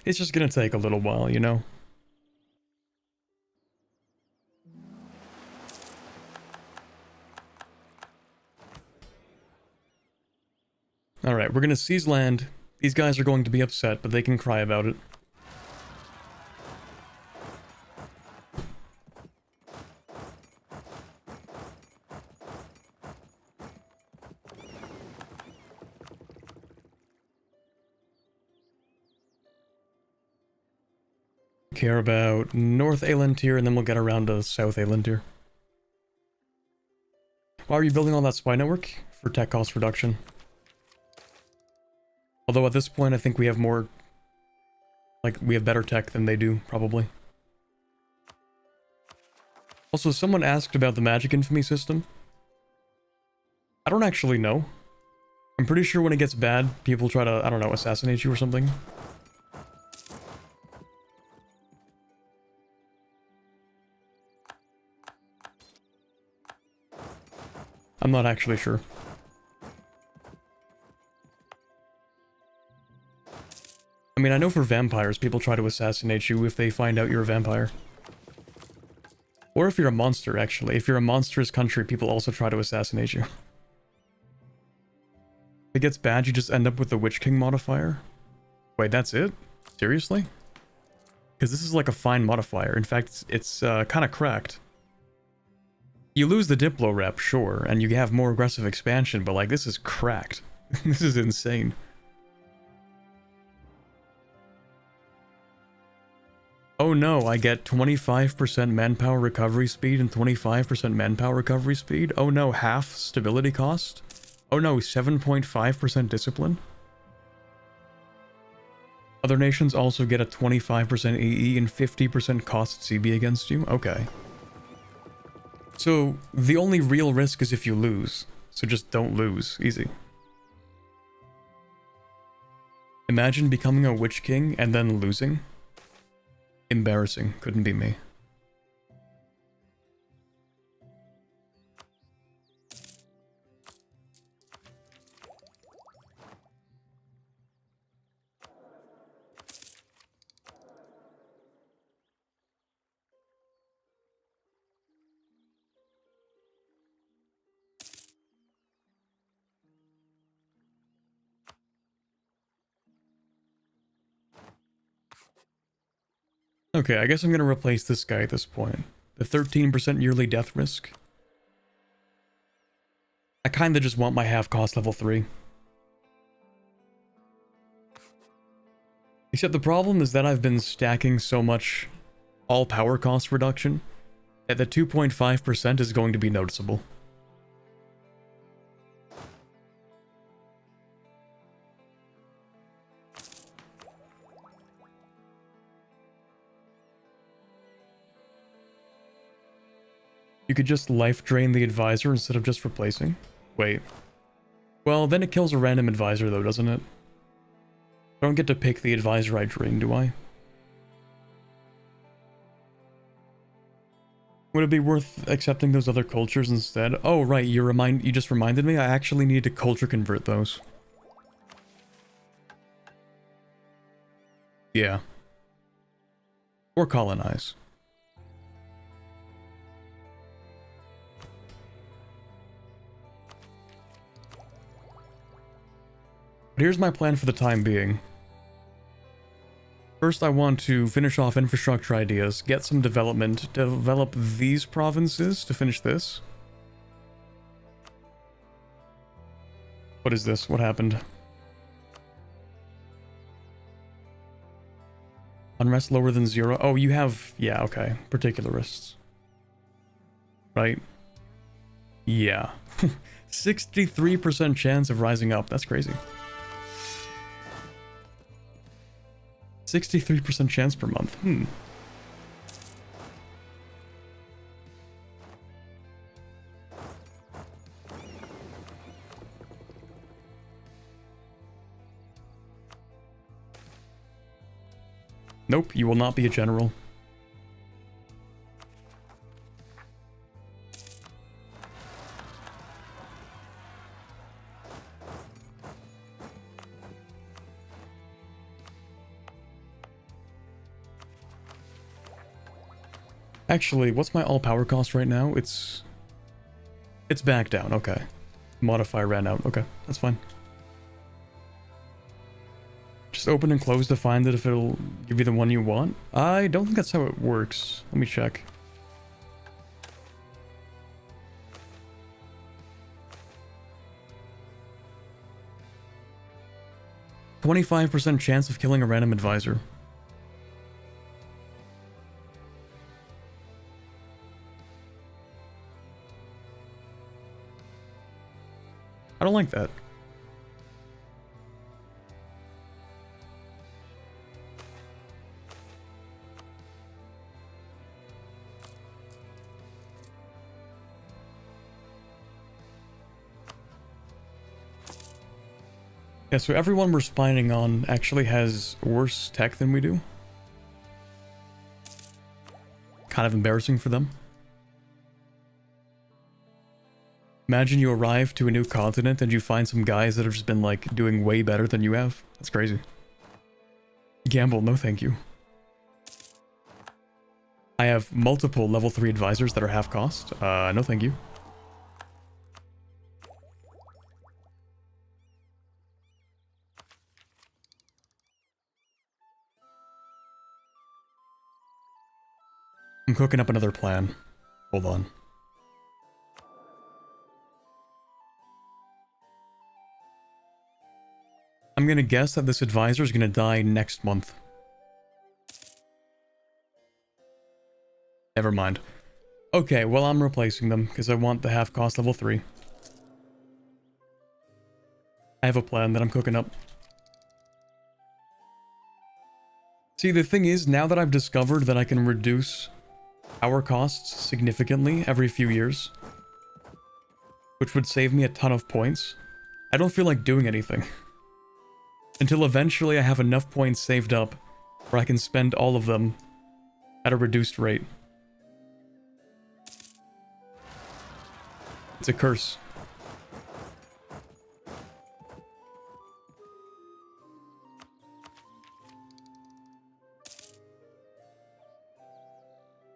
It's just gonna take a little while, you know? Alright, we're gonna seize land. These guys are going to be upset, but they can cry about it. Care about North Aelantir, and then we'll get around to South Aelantir. Why are you building all that spy network? For tech cost reduction. Although at this point I think we have more... like, we have better tech than they do, probably. Also, someone asked about the magic infamy system. I don't actually know. I'm pretty sure when it gets bad, people try to, I don't know, assassinate you or something. I'm not actually sure. I mean, I know for vampires, people try to assassinate you if they find out you're a vampire. Or if you're a monster, actually. If you're a monstrous country, people also try to assassinate you. If it gets bad, you just end up with the Witch King modifier. Wait, that's it? Seriously? Because this is like a fine modifier. In fact, it's kind of cracked. You lose the Diplo rep, sure, and you have more aggressive expansion, but like, this is cracked. This is insane. Oh no, I get 25% manpower recovery speed and 25% manpower recovery speed. Oh no, half stability cost. Oh no, 7.5% discipline. Other nations also get a 25% AE and 50% cost CB against you. Okay. So, the only real risk is if you lose. So just don't lose. Easy. Imagine becoming a Witch King and then losing. Embarrassing. Couldn't be me. Okay, I guess I'm gonna replace this guy at this point. The 13% yearly death risk. I kinda just want my half cost level 3. Except the problem is that I've been stacking so much all power cost reduction that the 2.5% is going to be noticeable. You could just life drain the advisor instead of just replacing? Wait. Well, then it kills a random advisor though, doesn't it? I don't get to pick the advisor I drain, do I? Would it be worth accepting those other cultures instead? Oh, right, you just reminded me I actually need to culture convert those. Yeah. Or colonize. But here's my plan for the time being. First, I want to finish off infrastructure ideas, get some development, develop these provinces to finish this. What is this? What happened? Unrest lower than 0. Oh, you have... Yeah, okay. Particularists. Right? Yeah. 63% chance of rising up. That's crazy. 63% chance per month. Nope, you will not be a general. Actually, what's my all power cost right now? It's back down, okay. Modifier ran out, okay, that's fine. Just open and close to find it if it'll give you the one you want. I don't think that's how it works. Let me check. %25 chance of killing a random advisor. I don't like that. Yeah, so everyone we're spying on actually has worse tech than we do. Kind of embarrassing for them. Imagine you arrive to a new continent and you find some guys that have just been like doing way better than you have. That's crazy. Gamble, no thank you. I have multiple level 3 advisors that are half cost. No thank you. I'm cooking up another plan. Hold on. I'm gonna guess that this advisor is gonna die next month. Never mind. Okay, well I'm replacing them because I want the half cost level 3. I have a plan that I'm cooking up. See, the thing is, now that I've discovered that I can reduce power costs significantly every few years, which would save me a ton of points, I don't feel like doing anything. Until eventually I have enough points saved up where I can spend all of them at a reduced rate. It's a curse.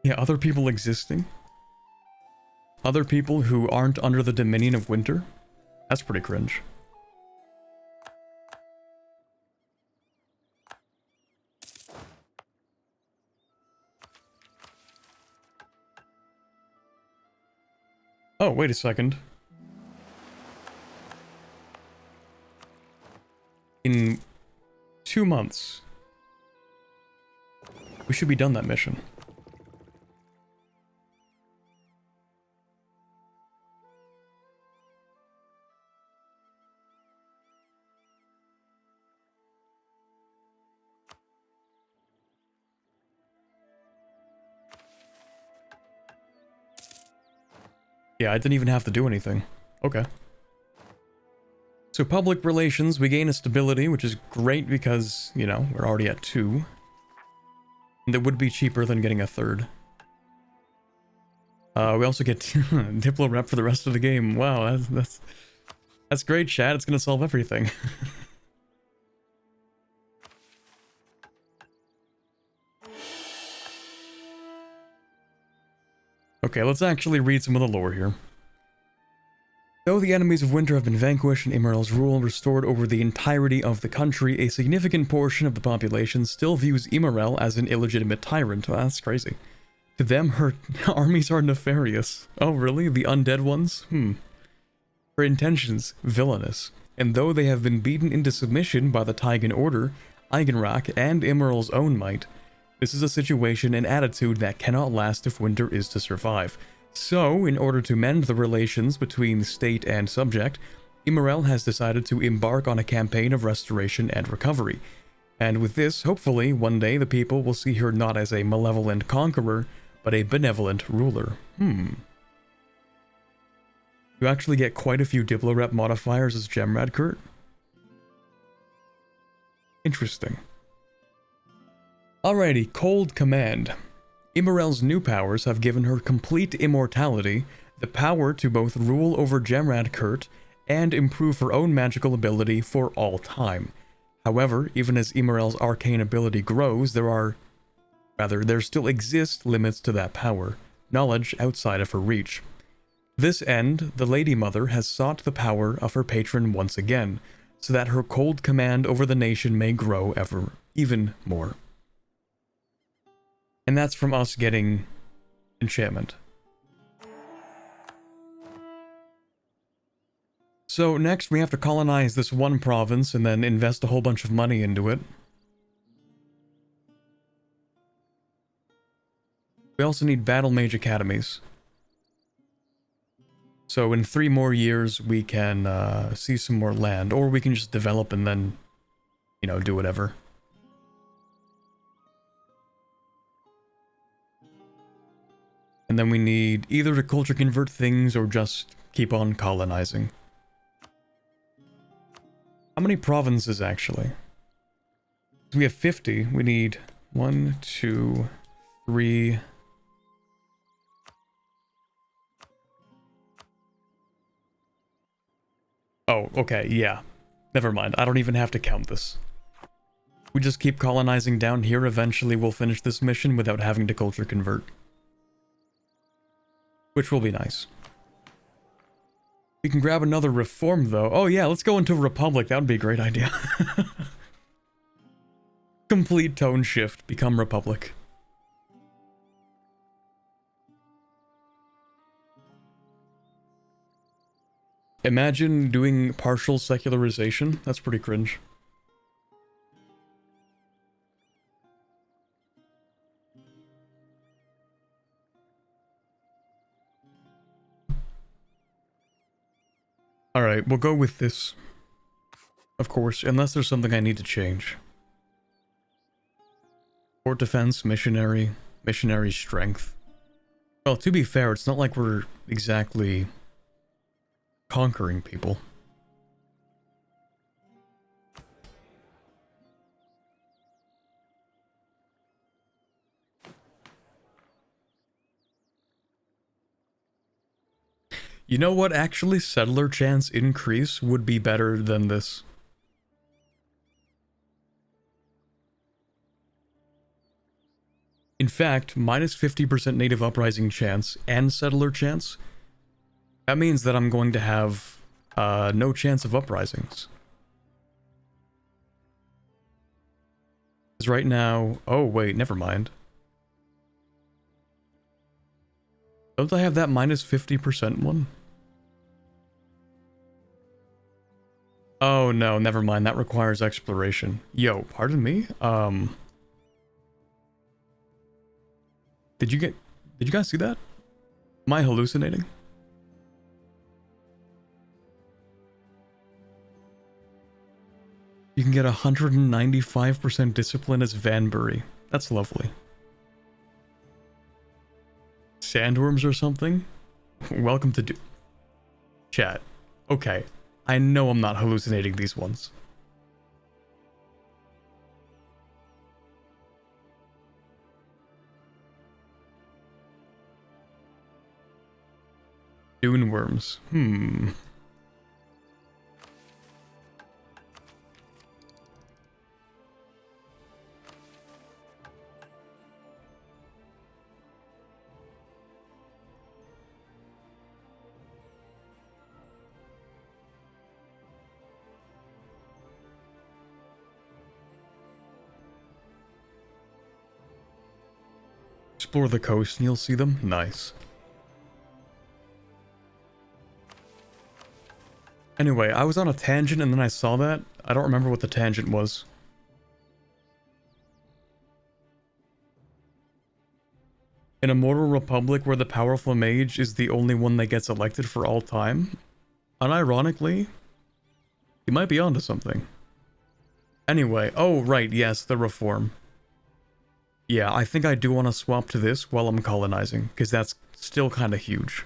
Yeah, other people existing? Other people who aren't under the dominion of winter? That's pretty cringe. Oh, wait a second. In 2 months, we should be done that mission. Yeah, I didn't even have to do anything. Okay. So public relations, we gain a stability, which is great because, you know, we're already at 2. And it would be cheaper than getting a 3rd. We also get Diplo rep for the rest of the game. Wow, that's great, chat. It's gonna solve everything. Okay, let's actually read some of the lore here. Though the enemies of winter have been vanquished and Immoral's rule restored over the entirety of the country, a significant portion of the population still views Immoral as an illegitimate tyrant. Oh, that's crazy. To them, her armies are nefarious. Oh, really? The undead ones? Her intentions, villainous. And though they have been beaten into submission by the Taigan Order, Eigenrak, and Immoral's own might, this is a situation and attitude that cannot last if winter is to survive. So, in order to mend the relations between state and subject, Immoral has decided to embark on a campaign of restoration and recovery. And with this, hopefully, one day the people will see her not as a malevolent conqueror, but a benevolent ruler. You actually get quite a few Diplorep modifiers as Gemradcurt. Interesting. Alrighty, Cold Command. Immoral's new powers have given her complete immortality, the power to both rule over Gemradcurt and improve her own magical ability for all time. However, even as Immoral's arcane ability grows, there still exist limits to that power, knowledge outside of her reach. To this end, the Lady Mother has sought the power of her patron once again, so that her cold command over the nation may grow even more. And that's from us getting enchantment. So next we have to colonize this one province and then invest a whole bunch of money into it. We also need battle mage academies. So in 3 more years we can see some more land, or we can just develop and then, you know, do whatever. And then we need either to culture convert things or just keep on colonizing. How many provinces actually? We have 50. We need 1, 2, 3. Oh, okay, yeah. Never mind. I don't even have to count this. We just keep colonizing down here. Eventually we'll finish this mission without having to culture convert. Which will be nice. We can grab another reform though. Oh yeah, let's go into Republic. That would be a great idea. Complete tone shift. Become Republic. Imagine doing partial secularization. That's pretty cringe. Alright, we'll go with this. Of course, unless there's something I need to change. Port defense, missionary strength. Well, to be fair, it's not like we're exactly conquering people. You know what? Actually, settler chance increase would be better than this. In fact, minus 50% native uprising chance and settler chance. That means that I'm going to have no chance of uprisings. Because right now... Oh, wait, never mind. Don't I have that minus 50% one? Oh no, never mind. That requires exploration. Yo, pardon me? Did you guys see that? Am I hallucinating? You can get 195% discipline as Vanbury. That's lovely. Sandworms or something? Welcome to chat. Okay. I know I'm not hallucinating these ones. Dune worms. Explore the coast and you'll see them. Nice. Anyway, I was on a tangent and then I saw that. I don't remember what the tangent was. In a mortal republic where the powerful mage is the only one that gets elected for all time, unironically, you might be onto something. Anyway, oh right, yes, the reform. Yeah, I think I do want to swap to this while I'm colonizing, because that's still kind of huge.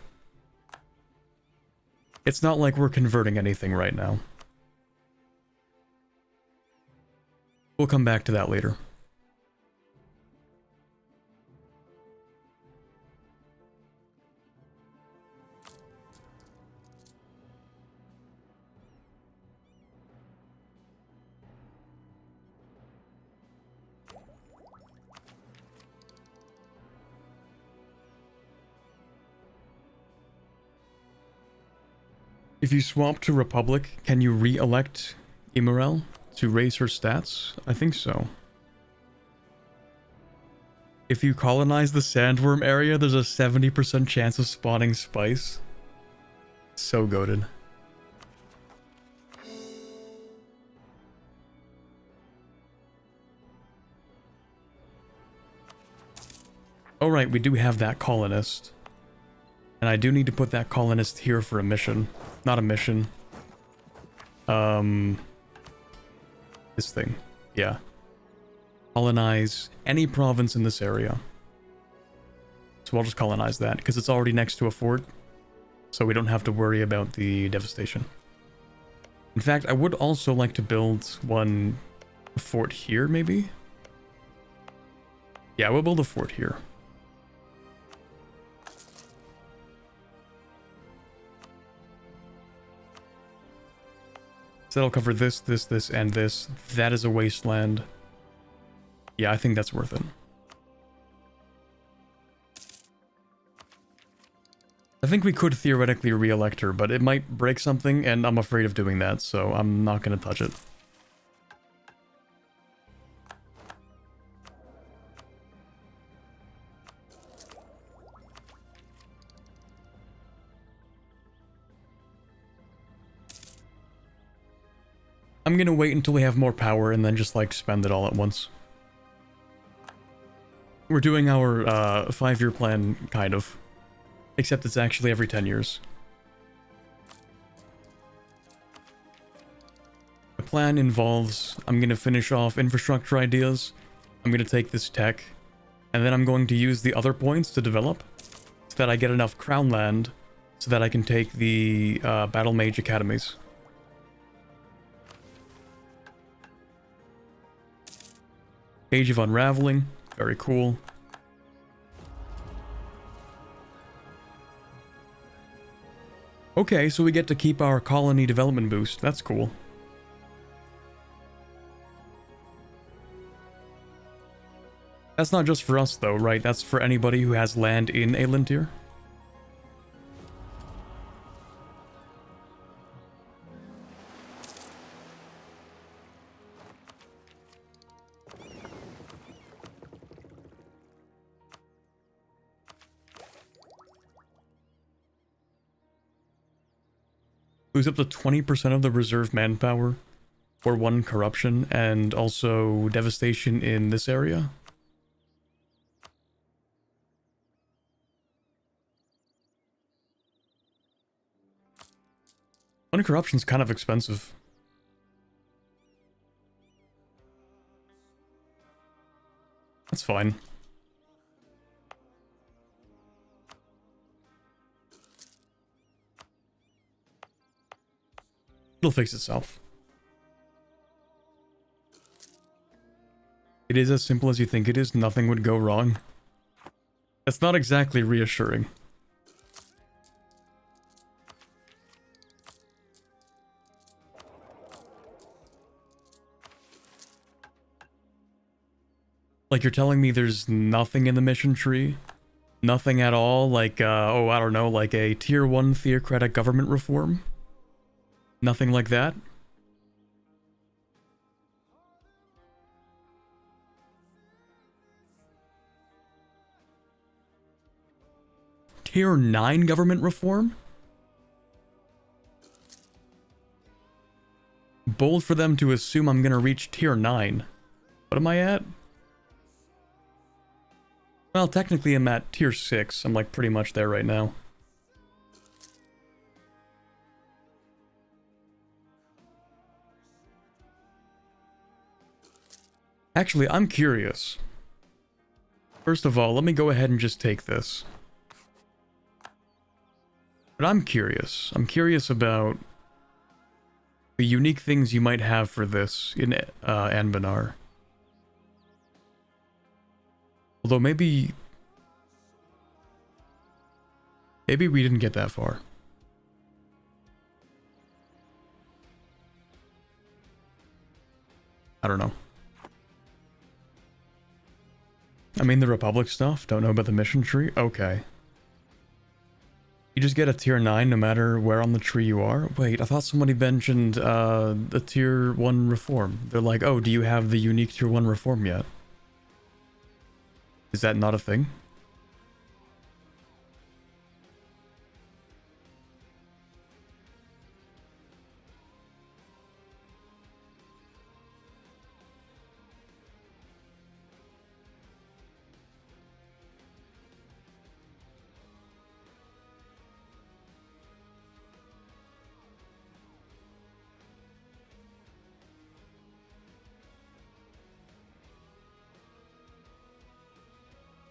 It's not like we're converting anything right now. We'll come back to that later. If you swap to Republic, can you re-elect Imorel to raise her stats? I think so. If you colonize the sandworm area, there's a 70% chance of spawning spice. So goated. Oh right, we do have that colonist. And I do need to put that colonist here for a mission. Not a mission. This thing. Yeah. Colonize any province in this area. So I'll just colonize that, because it's already next to a fort. So we don't have to worry about the devastation. In fact, I would also like to build a fort here, maybe? Yeah, we'll build a fort here. So that'll cover this, this, this, and this. That is a wasteland. Yeah, I think that's worth it. I think we could theoretically re-elect her, but it might break something, and I'm afraid of doing that, so I'm not going to touch it. I'm gonna wait until we have more power and then just like spend it all at once. We're doing our 5-year plan, kind of. Except it's actually every 10 years. The plan involves, I'm gonna finish off infrastructure ideas, I'm gonna take this tech, and then I'm going to use the other points to develop, so that I get enough crown land, so that I can take the battle mage academies. Age of Unraveling, very cool. Okay, so we get to keep our colony development boost. That's cool. That's not just for us though, right? That's for anybody who has land in Alintir. Lose up to 20% of the reserve manpower for 1 corruption and also devastation in this area. 1 corruption's kind of expensive. That's fine. It'll fix itself. It is as simple as you think it is. Nothing would go wrong. That's not exactly reassuring. Like, you're telling me there's nothing in the mission tree? Nothing at all? Like, oh, I don't know, like a tier 1 theocratic government reform? Nothing like that? tier 9 government reform? Bold for them to assume I'm gonna reach tier 9. What am I at? Well, technically I'm at tier 6. I'm like pretty much there right now. Actually, I'm curious. First of all, let me go ahead and just take this. But I'm curious. I'm curious about the unique things you might have for this in Anbennar. Although maybe we didn't get that far. I don't know. I mean the Republic stuff? Don't know about the mission tree? Okay. You just get a tier 9 no matter where on the tree you are? Wait, I thought somebody mentioned the tier 1 reform. They're like, oh, do you have the unique tier 1 reform yet? Is that not a thing?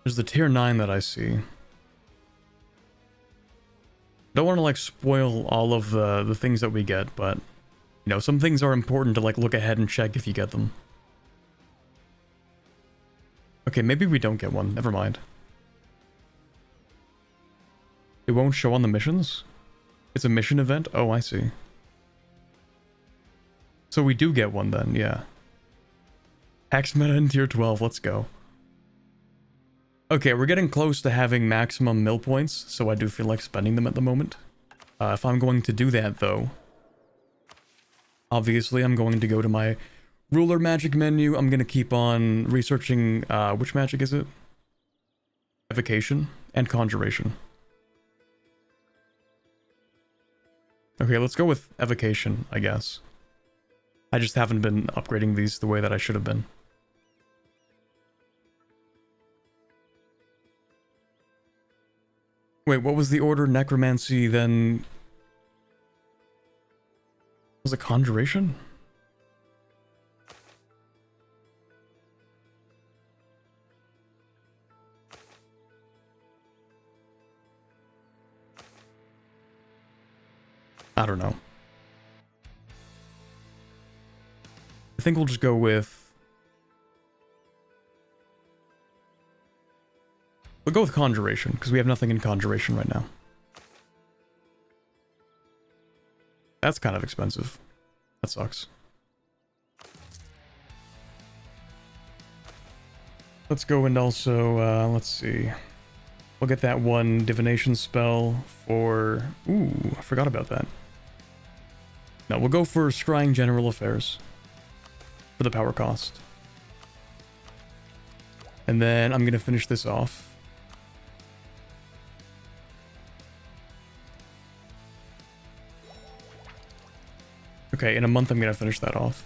There's the tier 9 that I see. Don't want to like spoil all of the things that we get, but you know, some things are important to like look ahead and check if you get them. Okay, maybe we don't get one. Never mind. It won't show on the missions? It's a mission event? Oh, I see. So we do get one then, yeah. Hex meta in tier 12, let's go. Okay, we're getting close to having maximum mill points, so I do feel like spending them at the moment. If I'm going to do that, though, obviously I'm going to go to my ruler magic menu. I'm going to keep on researching, which magic is it? Evocation and conjuration. Okay, let's go with evocation, I guess. I just haven't been upgrading these the way that I should have been. Wait, what was the order? Necromancy, then... Was it conjuration? I don't know. I think we'll just go with... We'll go with conjuration, because we have nothing in conjuration right now. That's kind of expensive. That sucks. Let's go and also, let's see. We'll get that one divination spell for... Ooh, I forgot about that. No, we'll go for scrying general affairs. For the power cost. And then I'm going to finish this off. Okay, in a month I'm going to finish that off.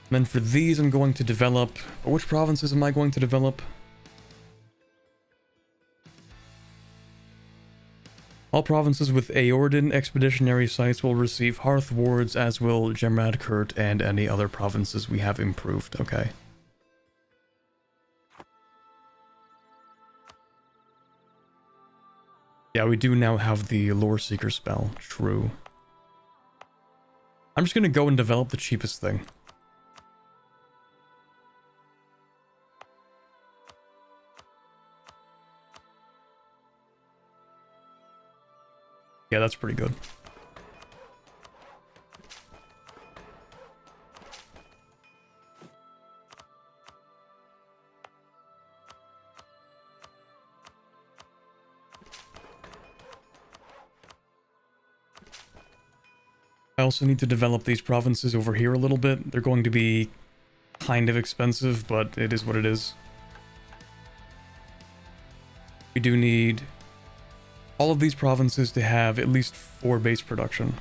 And then for these I'm going to develop... Which provinces am I going to develop? All provinces with Aeordan expeditionary sites will receive Hearth wards, as will Gemradcurt and any other provinces we have improved. Okay. Yeah, we do now have the Lore Seeker spell. True. I'm just gonna go and develop the cheapest thing. Yeah, that's pretty good. I also need to develop these provinces over here a little bit. They're going to be kind of expensive, but it is what it is. We do need all of these provinces to have at least 4 base production.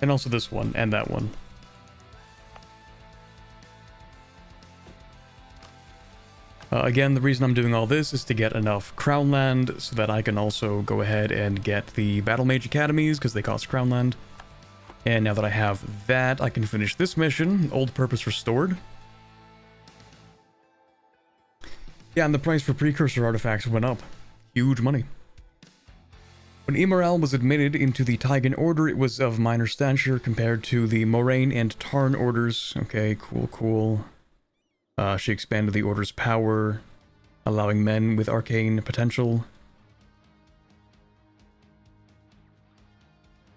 And also this one, and that one. Again, the reason I'm doing all this is to get enough crown land so that I can also go ahead and get the battle mage academies because they cost crown land. And now that I have that, I can finish this mission, old purpose restored. Yeah, and the price for precursor artifacts went up. Huge money. When Immoral was admitted into the Taigan Order, it was of minor stature compared to the Moraine and Tarn orders. Okay, cool, cool. She expanded the Order's power, allowing men with arcane potential.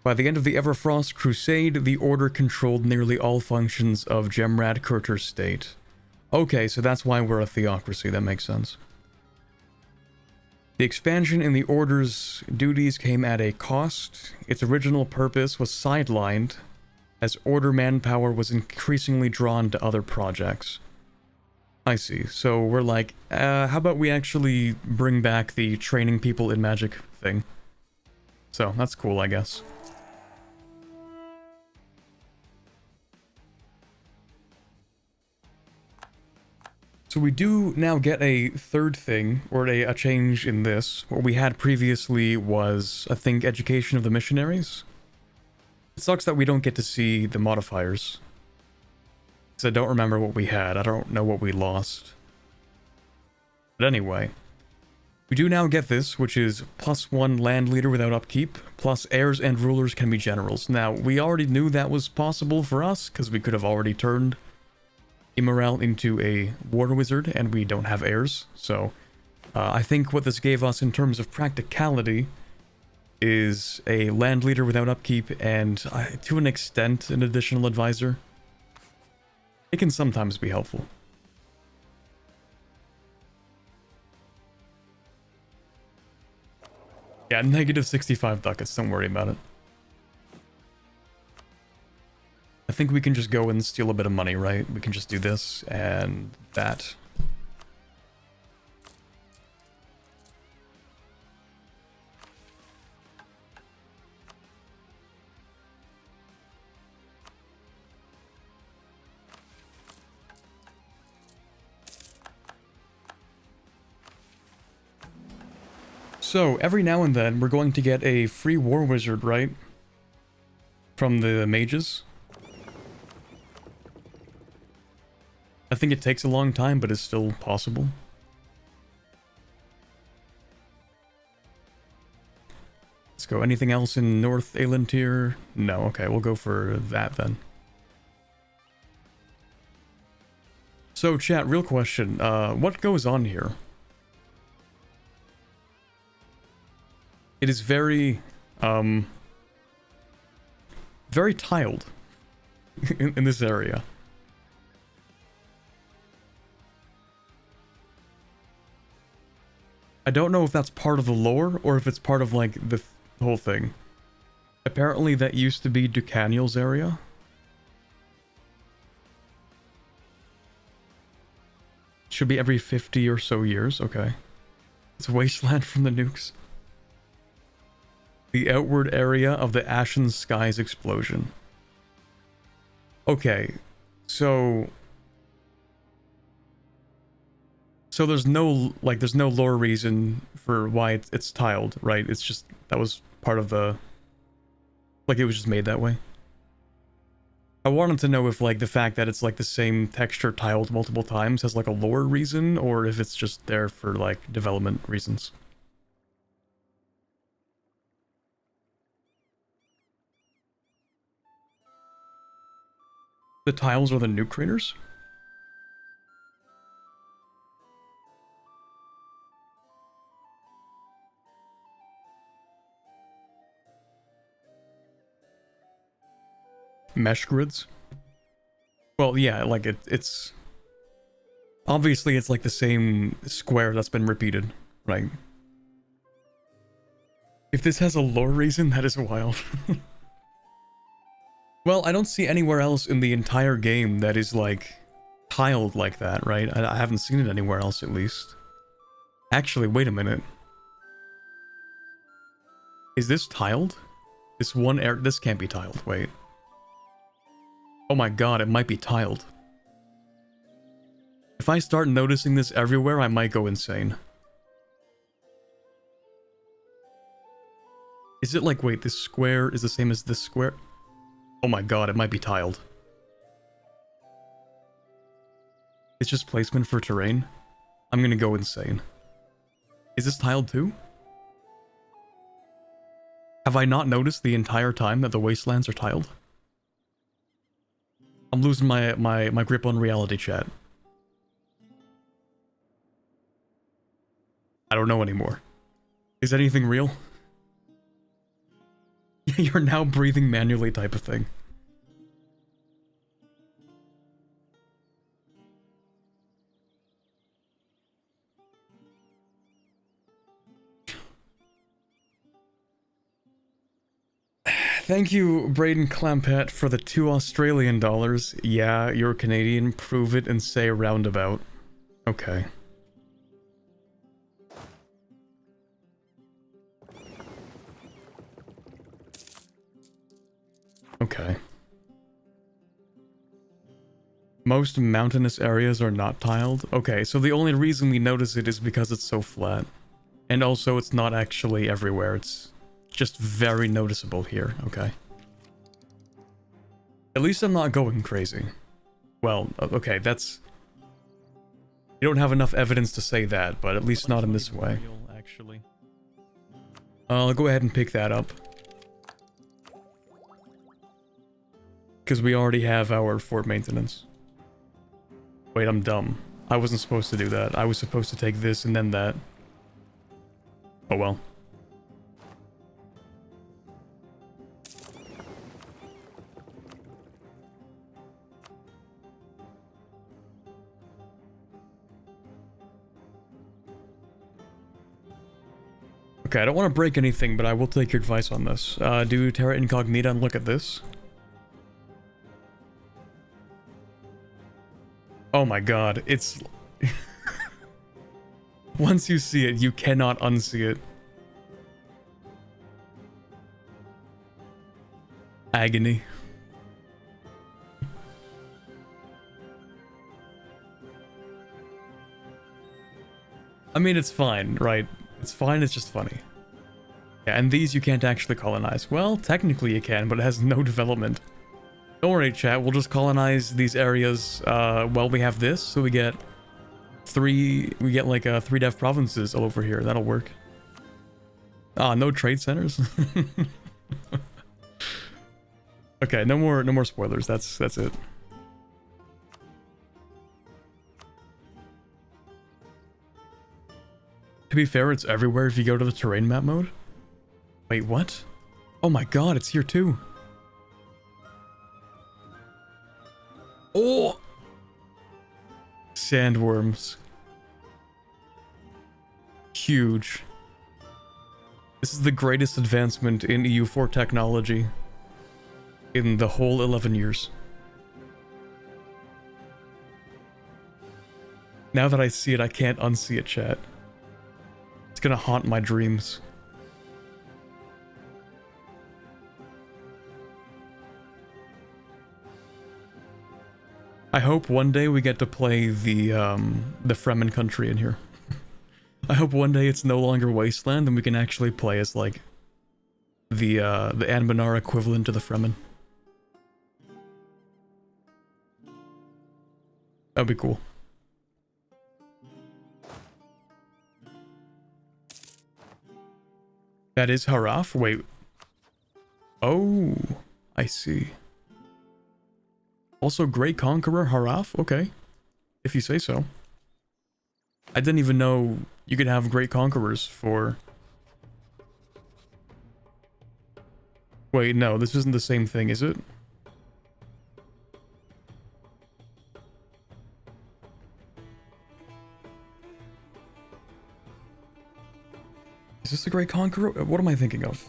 By the end of the Everfrost Crusade, the Order controlled nearly all functions of Gemradcurt's state. Okay, so that's why we're a theocracy, that makes sense. The expansion in the Order's duties came at a cost. Its original purpose was sidelined, as Order manpower was increasingly drawn to other projects. I see. So we're like, how about we actually bring back the training people in magic thing? So, that's cool, I guess. So we do now get a third thing, or a change in this. What we had previously was, I think, education of the missionaries. It sucks that we don't get to see the modifiers. Because I don't remember what we had. I don't know what we lost. But anyway, we do now get this, which is +1 land leader without upkeep, plus heirs and rulers can be generals. Now, we already knew that was possible for us, because we could have already turned Immoral into a war wizard, and we don't have heirs. So, I think what this gave us in terms of practicality is a land leader without upkeep, and to an extent, an additional advisor. It can sometimes be helpful. Yeah, negative 65 ducats, don't worry about it. I think we can just go and steal a bit of money, right? We can just do this and that. So, every now and then, we're going to get a free war wizard, right? From the mages. I think it takes a long time, but it's still possible. Let's go. Anything else in North Elantir? No, okay, we'll go for that then. So, chat, real question. What goes on here? It is very, very tiled in this area. I don't know if that's part of the lore or if it's part of, like, the whole thing. Apparently that used to be Ducaniel's area. Should be every 50 or so years, okay. It's wasteland from the nukes. The outward area of the Ashen Skies explosion. Okay, so there's no, like, there's no lore reason for why it's tiled, right? It's just, that was part of the, like, it was just made that way. I wanted to know if, like, the fact that it's, like, the same texture tiled multiple times has, like, a lore reason, or if it's just there for, like, development reasons. The tiles are the nuke craters? Mesh grids? Well, yeah, like, it's... Obviously, it's like the same square that's been repeated, right? If this has a lore reason, that is wild. Well, I don't see anywhere else in the entire game that is, like, tiled like that, right? I haven't seen it anywhere else, at least. Actually, wait a minute. Is this tiled? This one area... This can't be tiled, wait. Oh my god, it might be tiled. If I start noticing this everywhere, I might go insane. Is it like, wait, this square is the same as this square? Oh my god, it might be tiled. It's just placement for terrain? I'm gonna go insane. Is this tiled too? Have I not noticed the entire time that the wastelands are tiled? I'm losing my grip on reality, chat. I don't know anymore. Is anything real? You're now breathing manually type of thing. Thank you, Braden Clampett, for the $2 Australian. Yeah, you're Canadian. Prove it and say roundabout. Okay. Okay. Most mountainous areas are not tiled. Okay, so the only reason we notice it is because it's so flat. And also it's not actually everywhere, it's just very noticeable here, okay. At least I'm not going crazy. Well, okay, that's... You don't have enough evidence to say that, but at least not in this way. Actually. I'll go ahead and pick that up. Because we already have our fort maintenance. Wait, I'm dumb. I wasn't supposed to do that. I was supposed to take this and then that. Oh well. Okay, I don't want to break anything, but I will take your advice on this. Do Terra Incognita and look at this. Oh my god, it's... Once you see it, you cannot unsee it. Agony. I mean, it's fine, right? It's fine, it's just funny. Yeah, and these you can't actually colonize. Well, technically you can, but it has no development. Don't worry, chat, we'll just colonize these areas, while we have this, so we get like, 3 dev provinces all over here, that'll work. Ah, no trade centers? Okay, no more spoilers, that's it. To be fair, it's everywhere if you go to the terrain map mode. Wait, what? Oh my god, it's here too. Oh! Sandworms. Huge. This is the greatest advancement in EU4 technology in the whole 11 years. Now that I see it, I can't unsee it, chat. It's gonna haunt my dreams. I hope one day we get to play the Fremen country in here. I hope one day it's no longer Wasteland and we can actually play as, like, the Anbennar equivalent to the Fremen. That'd be cool. That is harass? Wait. Oh, I see. Also, Great Conqueror harass? Okay. If you say so. I didn't even know you could have Great Conquerors for... Wait, no, this isn't the same thing, is it? Is this the Great Conqueror? What am I thinking of?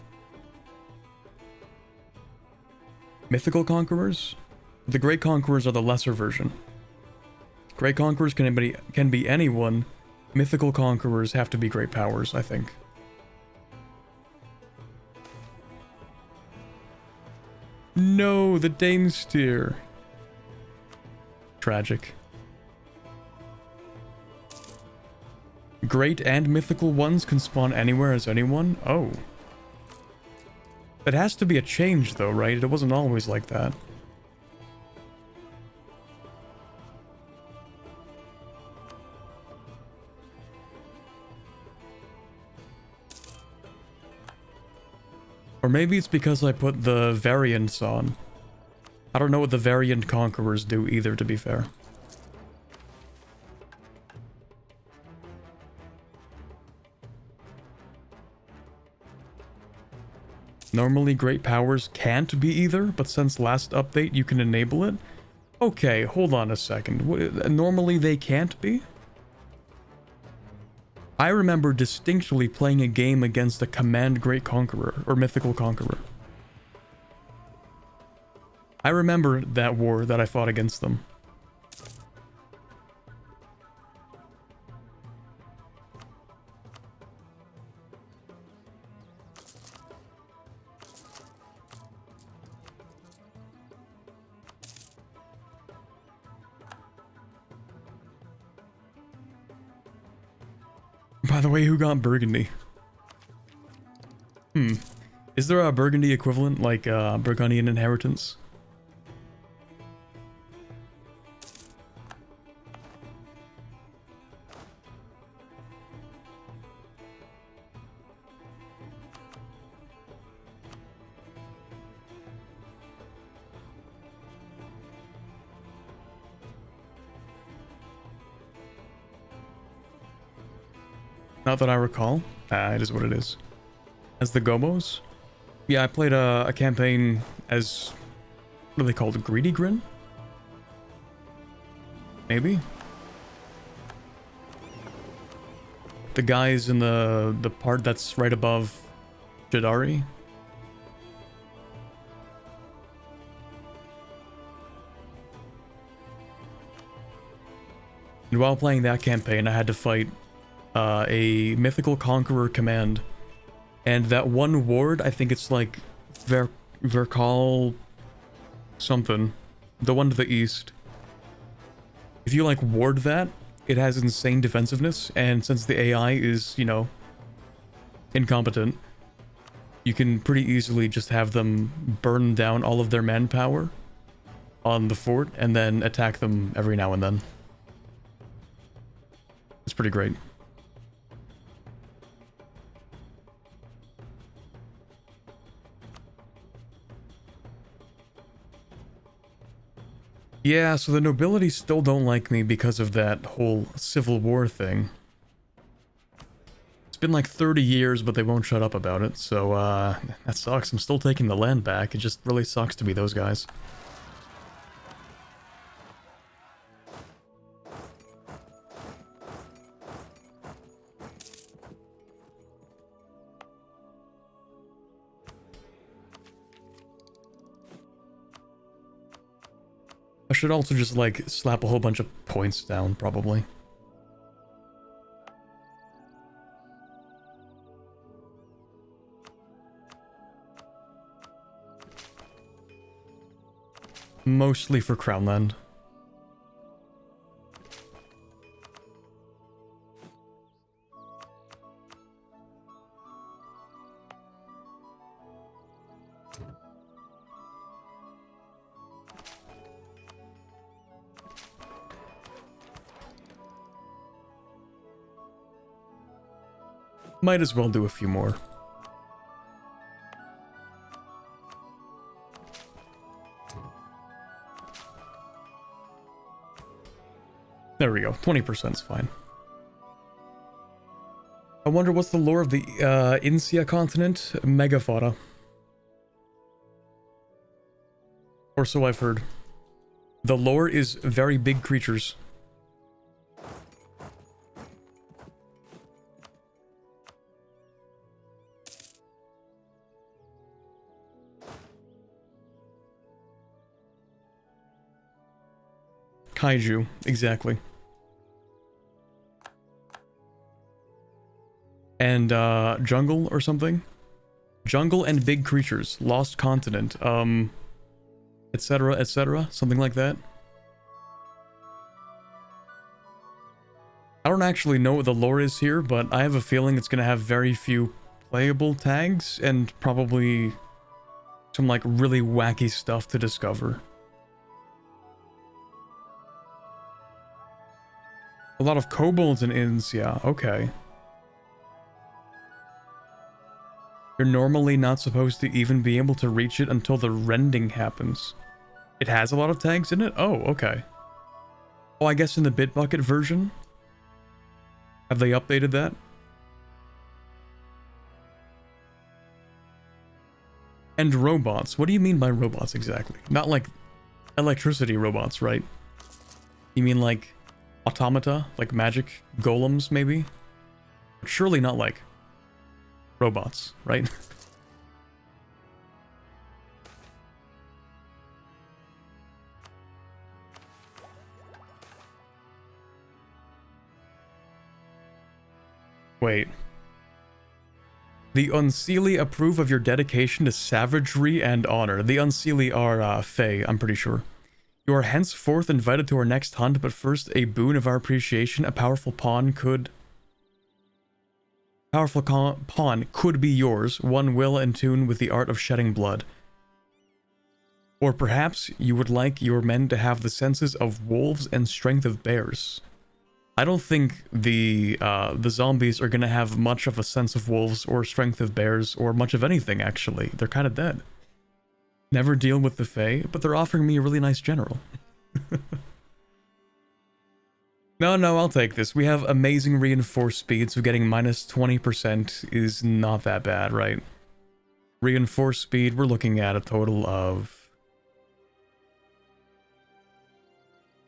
Mythical Conquerors? The Great Conquerors are the lesser version. Great Conquerors can be anyone. Mythical Conquerors have to be great powers, I think. No, the Danesteer. Tragic. Great and mythical ones can spawn anywhere as anyone? Oh. It has to be a change though, right? It wasn't always like that. Or maybe it's because I put the variants on. I don't know what the variant conquerors do either, to be fair. Normally great powers can't be either, but since last update you can enable it. Okay, hold on a second. Normally they can't be? I remember distinctly playing a game against a Command Great Conqueror, or Mythical Conqueror. I remember that war that I fought against them. By the way, who got Burgundy? Is there a Burgundy equivalent, like Burgundian Inheritance? Not that I recall. It is what it is. As the Gobos? Yeah, I played a campaign as... What are they called? Greedy Grin? Maybe? The guys in the part that's right above Jadari. And while playing that campaign, I had to fight a Mythical Conqueror command. And that one ward, I think it's like Verkal something. The one to the east. If you like ward that, it has insane defensiveness, and since the AI is, you know, incompetent, you can pretty easily just have them burn down all of their manpower on the fort and then attack them every now and then. It's pretty great. Yeah, so the nobility still don't like me because of that whole civil war thing. It's been like 30 years, but they won't shut up about it, so that sucks. I'm still taking the land back. It just really sucks to be those guys. I should also just, like, slap a whole bunch of points down, probably. Mostly for Crownland. Might as well do a few more. There we go. 20% is fine. I wonder what's the lore of the Insia continent? Megafauna. Or so I've heard. The lore is very big creatures. Kaiju, exactly. And jungle or something? Jungle and big creatures, lost continent, etc, etc, something like that. I don't actually know what the lore is here, but I have a feeling it's gonna have very few playable tags and probably some like really wacky stuff to discover. A lot of kobolds and inns, yeah, okay. You're normally not supposed to even be able to reach it until the rending happens. It has a lot of tags in it? Oh, okay. Oh, I guess in the Bitbucket version? Have they updated that? And robots. What do you mean by robots exactly? Not like electricity robots, right? You mean like automata? Like magic golems, maybe? But surely not like robots, right? Wait. The Unseelie approve of your dedication to savagery and honor. The Unseelie are, Fae, I'm pretty sure. You are henceforth invited to our next hunt, but first, a boon of our appreciation. A powerful pawn could be yours, one well in tune with the art of shedding blood. Or perhaps you would like your men to have the senses of wolves and strength of bears. I don't think the zombies are gonna have much of a sense of wolves or strength of bears or much of anything, actually. They're kind of dead. Never deal with the Fae, but they're offering me a really nice general. No, I'll take this. We have amazing reinforced speed, so getting minus 20% is not that bad, right? Reinforced speed, we're looking at a total of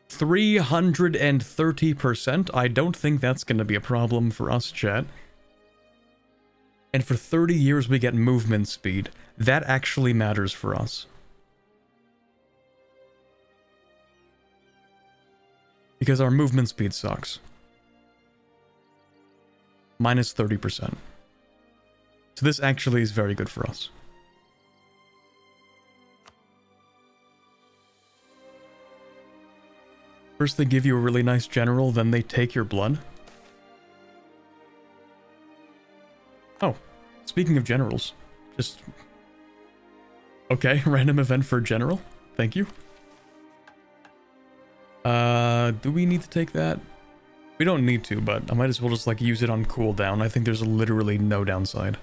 330%. I don't think that's going to be a problem for us, chat. And for 30 years we get movement speed. That actually matters for us. Because our movement speed sucks. Minus 30%. So this actually is very good for us. First they give you a really nice general, then they take your blood. Oh, speaking of generals, just... Okay, random event for general. Thank you. Do we need to take that? We don't need to, but I might as well just like use it on cooldown. I think there's literally no downside.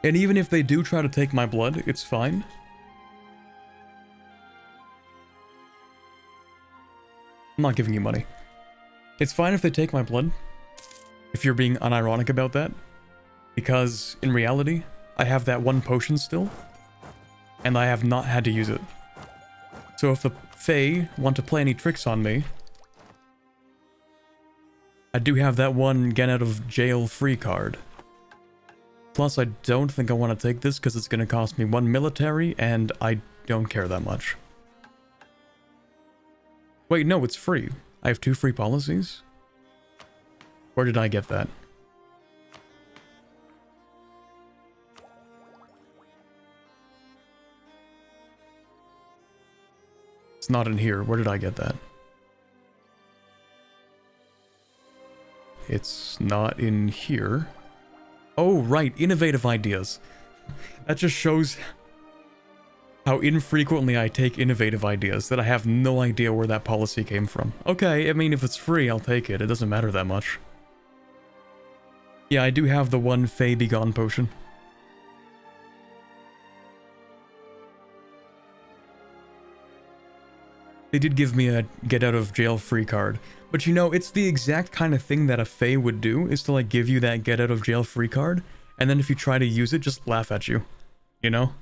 And even if they do try to take my blood, it's fine. I'm not giving you money. It's fine if they take my blood, if you're being unironic about that, because in reality, I have that one potion still, and I have not had to use it. So if the Fae want to play any tricks on me, I do have that one get out of jail free card. Plus, I don't think I want to take this because it's going to cost me 1 military, and I don't care that much. Wait, no, it's free. I have 2 free policies? Where did I get that? It's not in here. Where did I get that? It's not in here. Oh, right, innovative ideas. That just shows how infrequently I take innovative ideas, that I have no idea where that policy came from. Okay, I mean, if it's free, I'll take it. It doesn't matter that much. Yeah, I do have the one Fae Begone potion. They did give me a get out of jail free card. But you know, it's the exact kind of thing that a Fae would do, is to like give you that get out of jail free card, and then if you try to use it, just laugh at you. You know?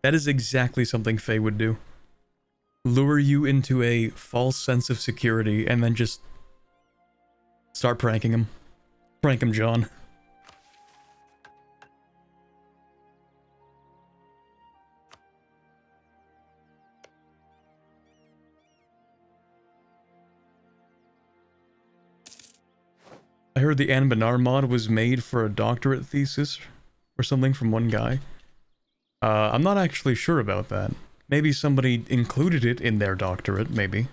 That is exactly something Fae would do. lure you into a false sense of security, and then just start pranking him. Prank him, John. I heard the Anbennar mod was made for a doctorate thesis or something from one guy. I'm not actually sure about that. Maybe somebody included it in their doctorate, maybe.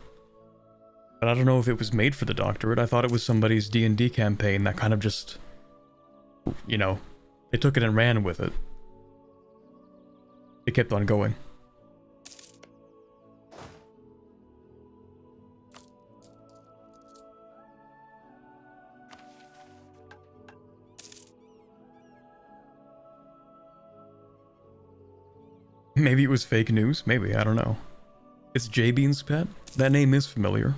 But I don't know if it was made for the doctorate. I thought it was somebody's D&D campaign that kind of just, you know, they took it and ran with it. It kept on going. Maybe it was fake news. Maybe, I don't know. It's J-Bean's pet? That name is familiar.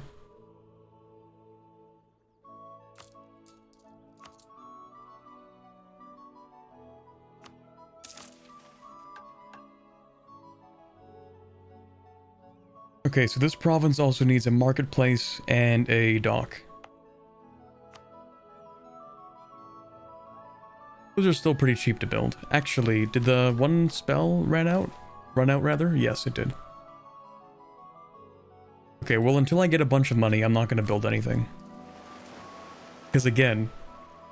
Okay, so this province also needs a marketplace and a dock. Those are still pretty cheap to build. Actually, did the one spell run out? Run out, rather? Yes, it did. Okay, well, until I get a bunch of money, I'm not going to build anything. Because again,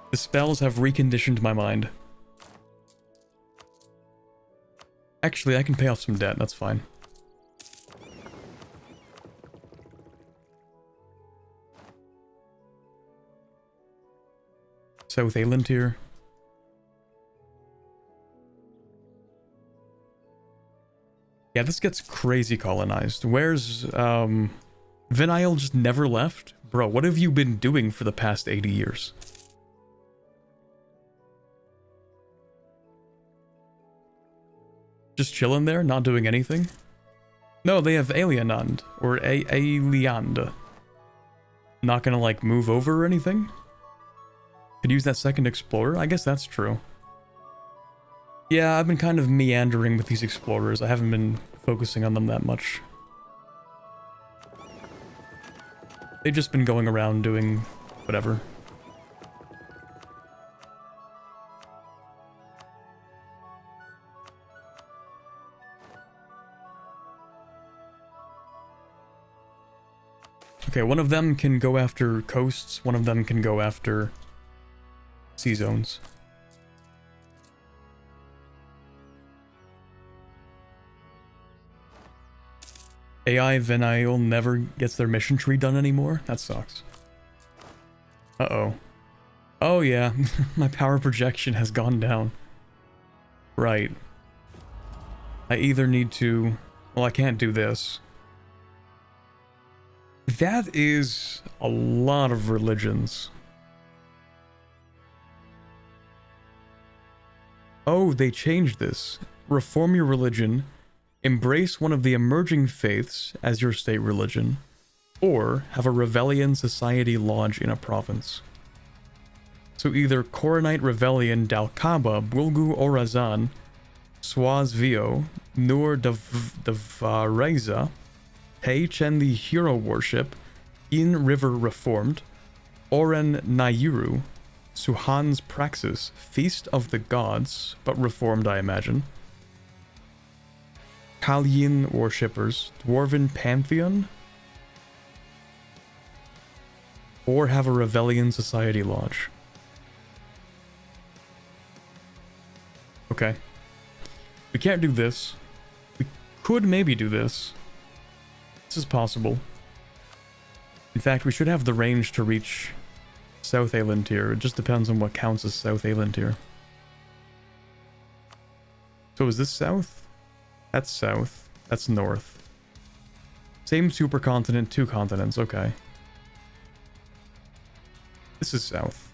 the spells have reconditioned my mind. Actually, I can pay off some debt, that's fine. South Aelintir. Yeah, this gets crazy colonized. Where's, Vinyl just never left? Bro, what have you been doing for the past 80 years? Just chilling there, not doing anything? No, they have Alienand, or Aliand. Not gonna, like, move over or anything? Could use that second explorer? I guess that's true. Yeah, I've been kind of meandering with these explorers. I haven't been focusing on them that much. They've just been going around doing whatever. Okay, one of them can go after coasts, one of them can go after sea zones. AI Vinyl never gets their mission tree done anymore? That sucks. Uh-oh. Oh yeah, my power projection has gone down. Right. I either need to... Well, I can't do this. That is a lot of religions. Oh, they changed this. Reform your religion. Embrace one of the emerging faiths as your state religion, or have a Revellion Society lodge in a province. So either Coronite Revellion Dalkaba, Bulgu Orazan, Swaz Vio, Nur Devareza, Chen the Hero Worship, In River Reformed, Oren Nayuru, Suhan's Praxis, Feast of the Gods, but Reformed I imagine, Kalyin Worshippers, Dwarven Pantheon, or have a Revellion Society lodge. Okay. We can't do this. We could maybe do this. This is possible. In fact, we should have the range to reach South Aelintir. It just depends on what counts as South Aelintir. So is this south? That's south. That's north. Same supercontinent, two continents. Okay. This is south.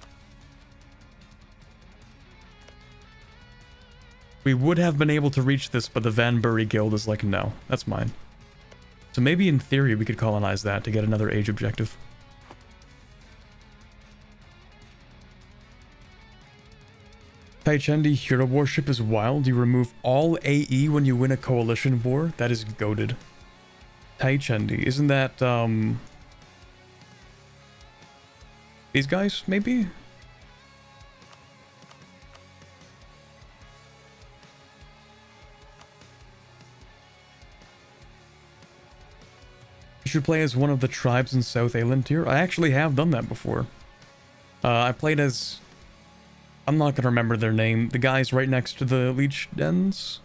We would have been able to reach this, but the Van Bury Guild is like, no, that's mine. So maybe in theory we could colonize that to get another age objective. Taichendi Hero Worship is wild. You remove all AE when you win a coalition war. That is goated. Taichendi. Isn't that, these guys, maybe? You should play as one of the tribes in South Aelantir. I actually have done that before. I played as... I'm not gonna remember their name. The guys right next to the leech dens?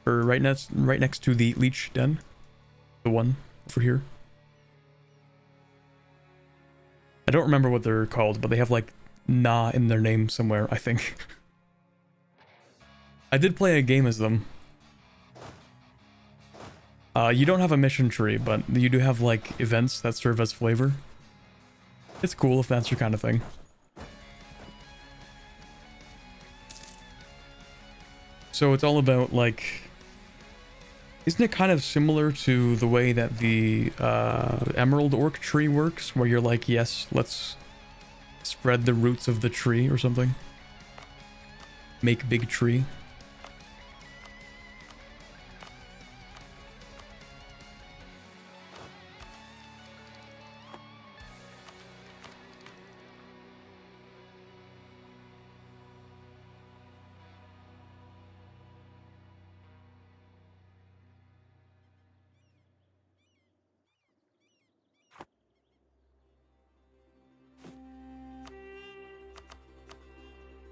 Or right next to the leech den? The one over here. I don't remember what they're called, but they have like "na" in their name somewhere, I think. I did play a game as them. You don't have a mission tree, but you do have like events that serve as flavor. It's cool if that's your kind of thing. So it's all about like... Isn't it kind of similar to the way that the Emerald Orc tree works? Where you're like, yes, let's spread the roots of the tree or something? Make big tree.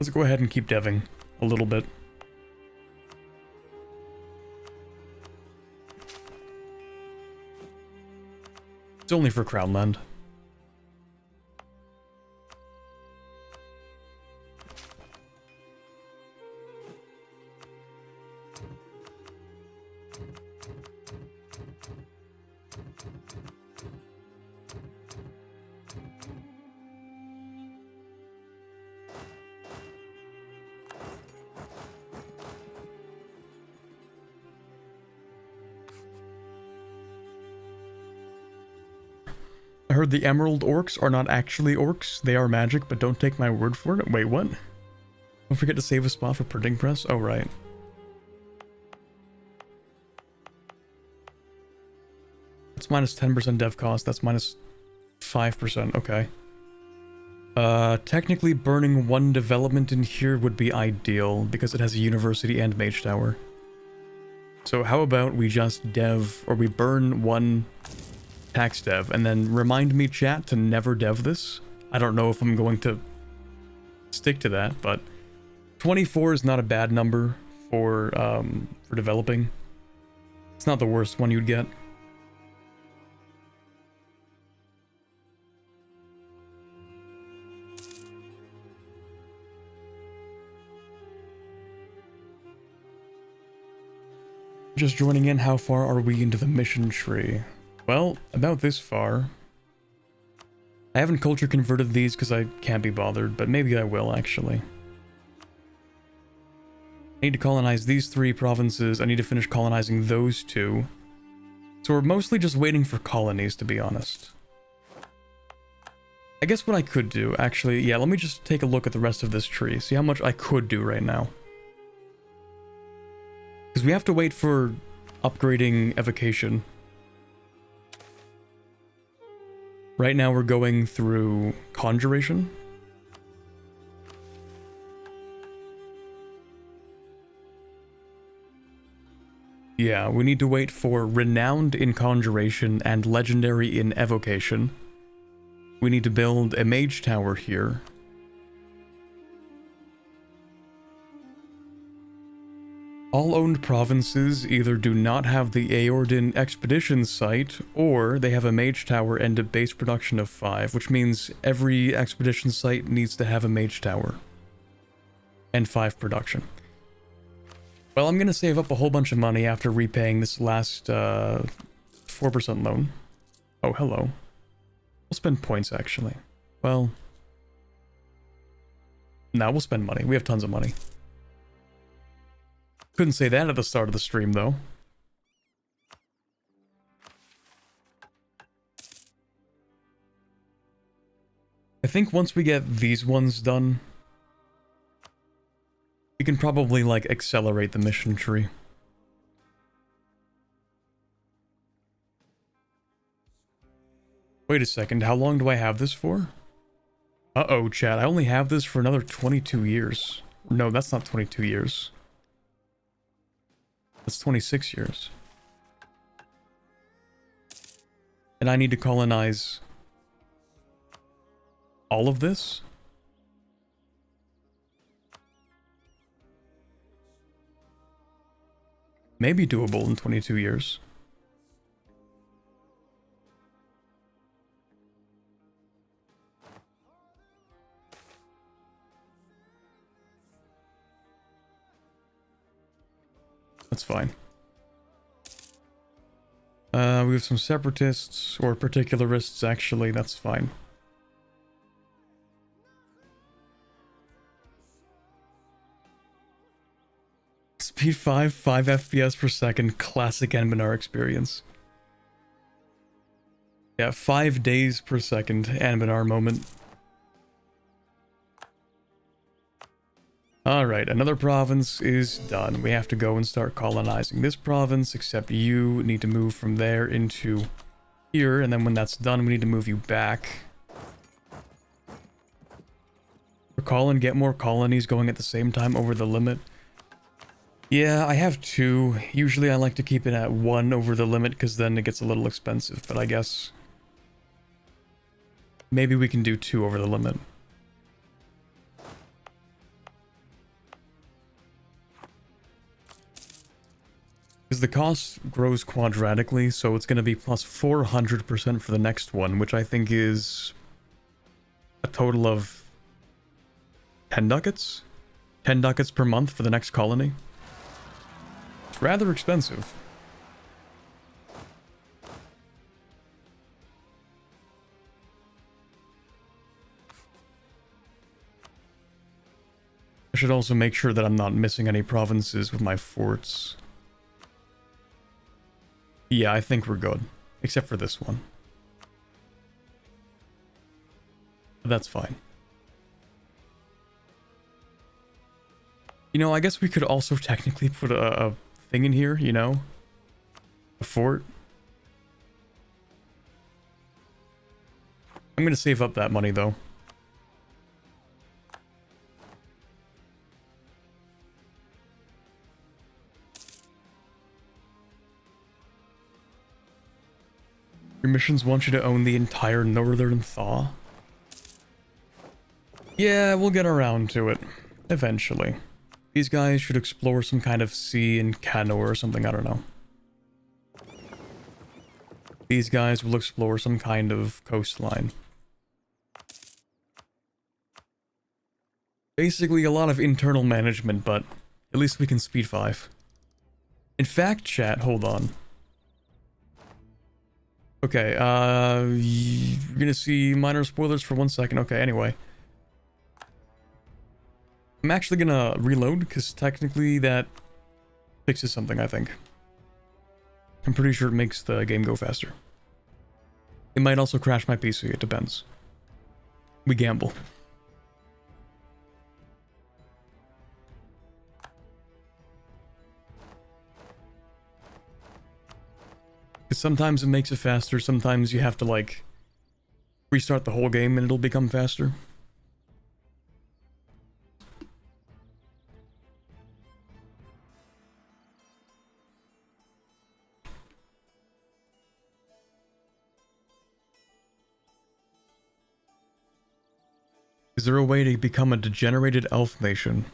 Let's go ahead and keep deving a little bit. It's only for Crown Land. I heard the Emerald Orcs are not actually orcs. They are magic, but don't take my word for it. Wait, what? Don't forget to save a spot for printing press. Oh, right. That's minus 10% dev cost. That's minus 5%. Okay. Technically burning one development in here would be ideal because it has a university and mage tower. So how about we just dev, or we burn one tax dev, and then remind me, chat, to never dev this. I don't know if I'm going to stick to that, but 24 is not a bad number for developing. It's not the worst one you'd get. Just joining in, how far are we into the mission tree? Well, about this far. I haven't culture converted these because I can't be bothered, but maybe I will actually. I need to colonize these 3 provinces. I need to finish colonizing those 2. So we're mostly just waiting for colonies, to be honest. I guess what I could do, actually, yeah, let me just take a look at the rest of this tree, see how much I could do right now. Because we have to wait for upgrading evocation. Right now we're going through conjuration. Yeah, we need to wait for renowned in conjuration and legendary in evocation. We need to build a mage tower here. All owned provinces either do not have the Aeordan expedition site, or they have a mage tower and a base production of 5, which means every expedition site needs to have a mage tower. And 5 production. Well, I'm gonna save up a whole bunch of money after repaying this last 4% loan. Oh, hello. We'll spend points, actually. Well... Nah, we'll spend money. We have tons of money. Couldn't say that at the start of the stream, though. I think once we get these ones done, we can probably, like, accelerate the mission tree. Wait a second, how long do I have this for? Uh-oh, chat, I only have this for another 22 years. No, that's not 22 years. That's 26 years. And I need to colonize all of this? Maybe doable in 22 years. That's fine. We have some separatists, or particularists, actually, that's fine. Speed 5, 5 FPS per second, classic Anbennar experience. Yeah, 5 days per second, Anbennar moment. Alright, another province is done. We have to go and start colonizing this province, except you need to move from there into here, and then when that's done, we need to move you back. Recall and get more colonies going at the same time over the limit. Yeah, I have 2. Usually I like to keep it at 1 over the limit, because then it gets a little expensive, but I guess maybe we can do 2 over the limit. Because the cost grows quadratically, so it's going to be plus 400% for the next one, which I think is a total of 10 ducats? 10 ducats per month for the next colony. It's rather expensive. I should also make sure that I'm not missing any provinces with my forts. Yeah, I think we're good. Except for this one. But that's fine. You know, I guess we could also technically put a thing in here, you know? A fort. I'm gonna save up that money, though. Your missions want you to own the entire northern thaw. Yeah, we'll get around to it. Eventually. These guys should explore some kind of sea in Kano or something, I don't know. These guys will explore some kind of coastline. Basically a lot of internal management, but at least we can speed 5. In fact, chat, hold on. Okay, you're gonna see minor spoilers for 1 second. Okay, anyway. I'm actually gonna reload, because technically that fixes something, I think. I'm pretty sure it makes the game go faster. It might also crash my PC, it depends. We gamble. Sometimes it makes it faster, sometimes you have to, like, restart the whole game and it'll become faster. Is there a way to become a degenerated elf nation?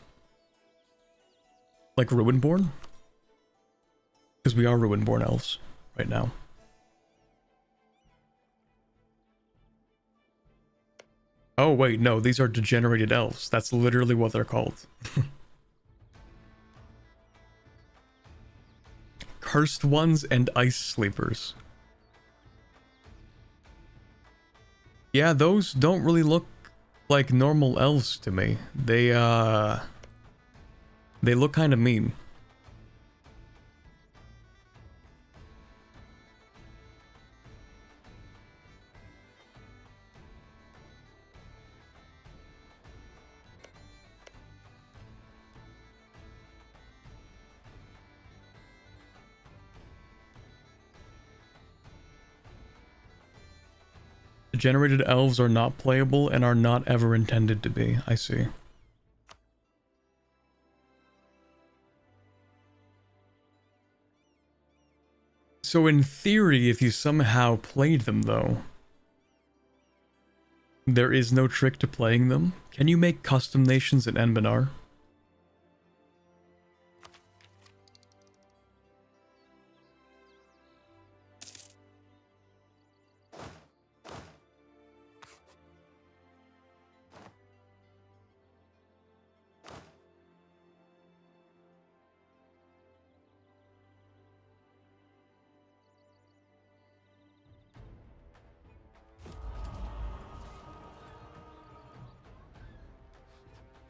Like Ruinborn? Because we are Ruinborn elves right now. Oh wait, no, these are degenerated elves. That's literally what they're called. Cursed ones and ice sleepers. Yeah, those don't really look like normal elves to me. They look kind of mean. The generated elves are not playable and are not ever intended to be. I see. So in theory, if you somehow played them though, there is no trick to playing them. Can you make custom nations in Anbennar?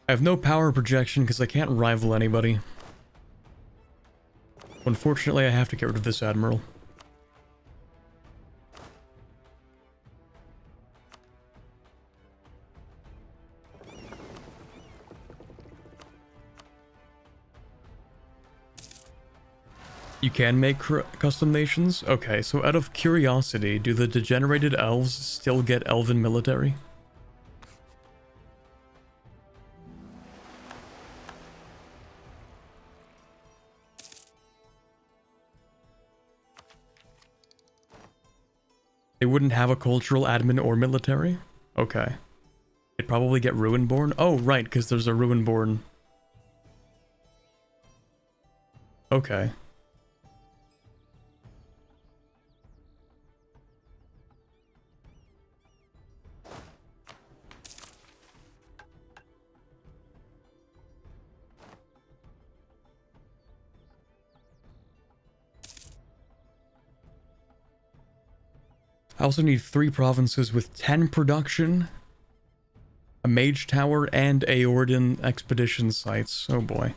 I have no power projection because I can't rival anybody. Unfortunately, I have to get rid of this admiral. You can make custom nations? Okay, so out of curiosity, do the degenerated elves still get elven military? They wouldn't have a cultural admin or military? Okay. They'd probably get Ruinborn? Oh, right, because there's a Ruinborn. Okay. I also need 3 provinces with 10 production, a mage tower, and Aeordan expedition sites. Oh boy.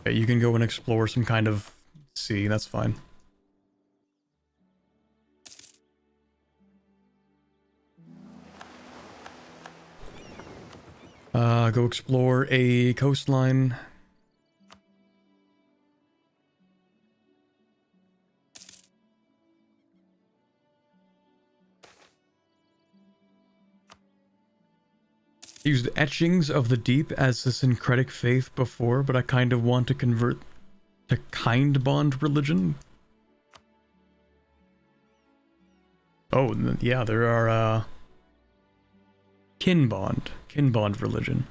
Okay, you can go and explore some kind of sea, that's fine. Go explore a coastline. Used etchings of the deep as the syncretic faith before, but I kind of want to convert to kind bond religion. Oh, yeah, there are kin bond religion.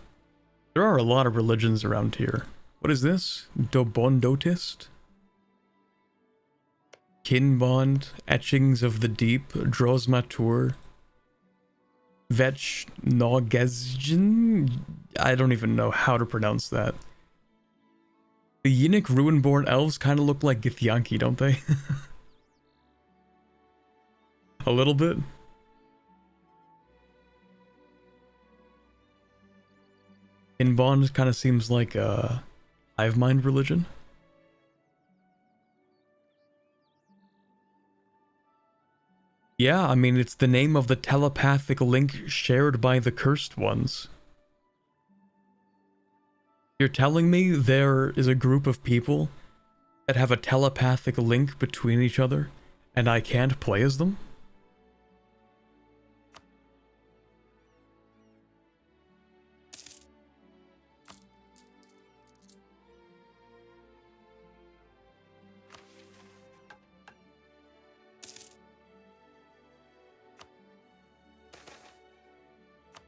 There are a lot of religions around here. What is this? Dobondotist? Kin bond, etchings of the deep, Drosmatur. Vetch Nogezjin? I don't even know how to pronounce that. The Yinnik Ruinborn elves kind of look like Githyanki, don't they? A little bit. Inbond kind of seems like a hive mind religion. Yeah, I mean, it's the name of the telepathic link shared by the cursed ones. You're telling me there is a group of people that have a telepathic link between each other, and I can't play as them?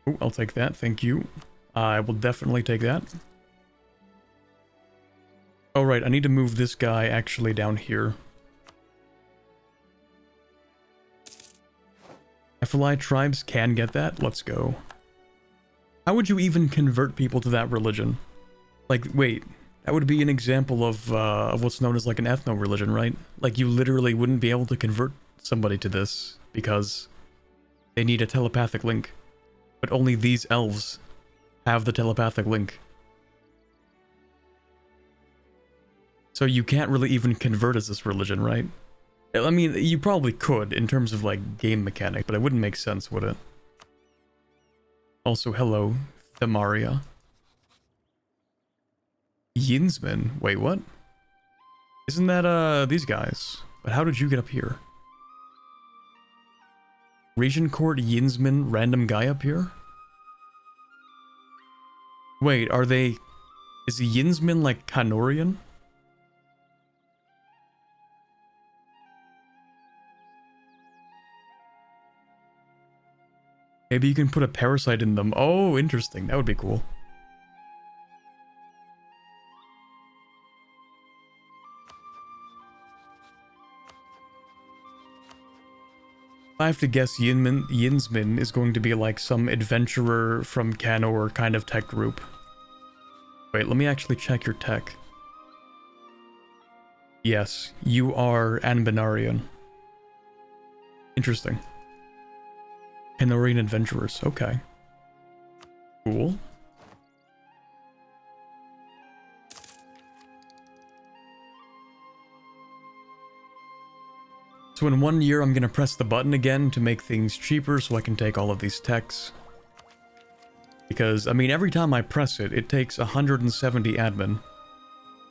Oh, I'll take that, thank you. I will definitely take that. Oh right, I need to move this guy actually down here. Nephilim tribes can get that? Let's go. How would you even convert people to that religion? Like, wait, that would be an example of what's known as like an ethno-religion, right? Like, you literally wouldn't be able to convert somebody to this because they need a telepathic link. But only these elves have the telepathic link. So you can't really even convert as this religion, right? I mean, you probably could in terms of like game mechanic, but it wouldn't make sense, would it? Also, hello, Themaria. Yinsman. Wait, what? Isn't that, these guys? But how did you get up here? Court Yinsman, random guy up here? Wait, are they... Is Yinsman like Kanorian? Maybe you can put a parasite in them. Oh, interesting. That would be cool. I have to guess Yinsman is going to be like some adventurer from Kanor kind of tech group. Wait, let me actually check your tech. Yes, you are Anbennarian. Interesting. Kanorian adventurers, okay. Cool. So in 1 year, I'm gonna press the button again to make things cheaper so I can take all of these techs. Because, I mean, every time I press it, it takes 170 admin.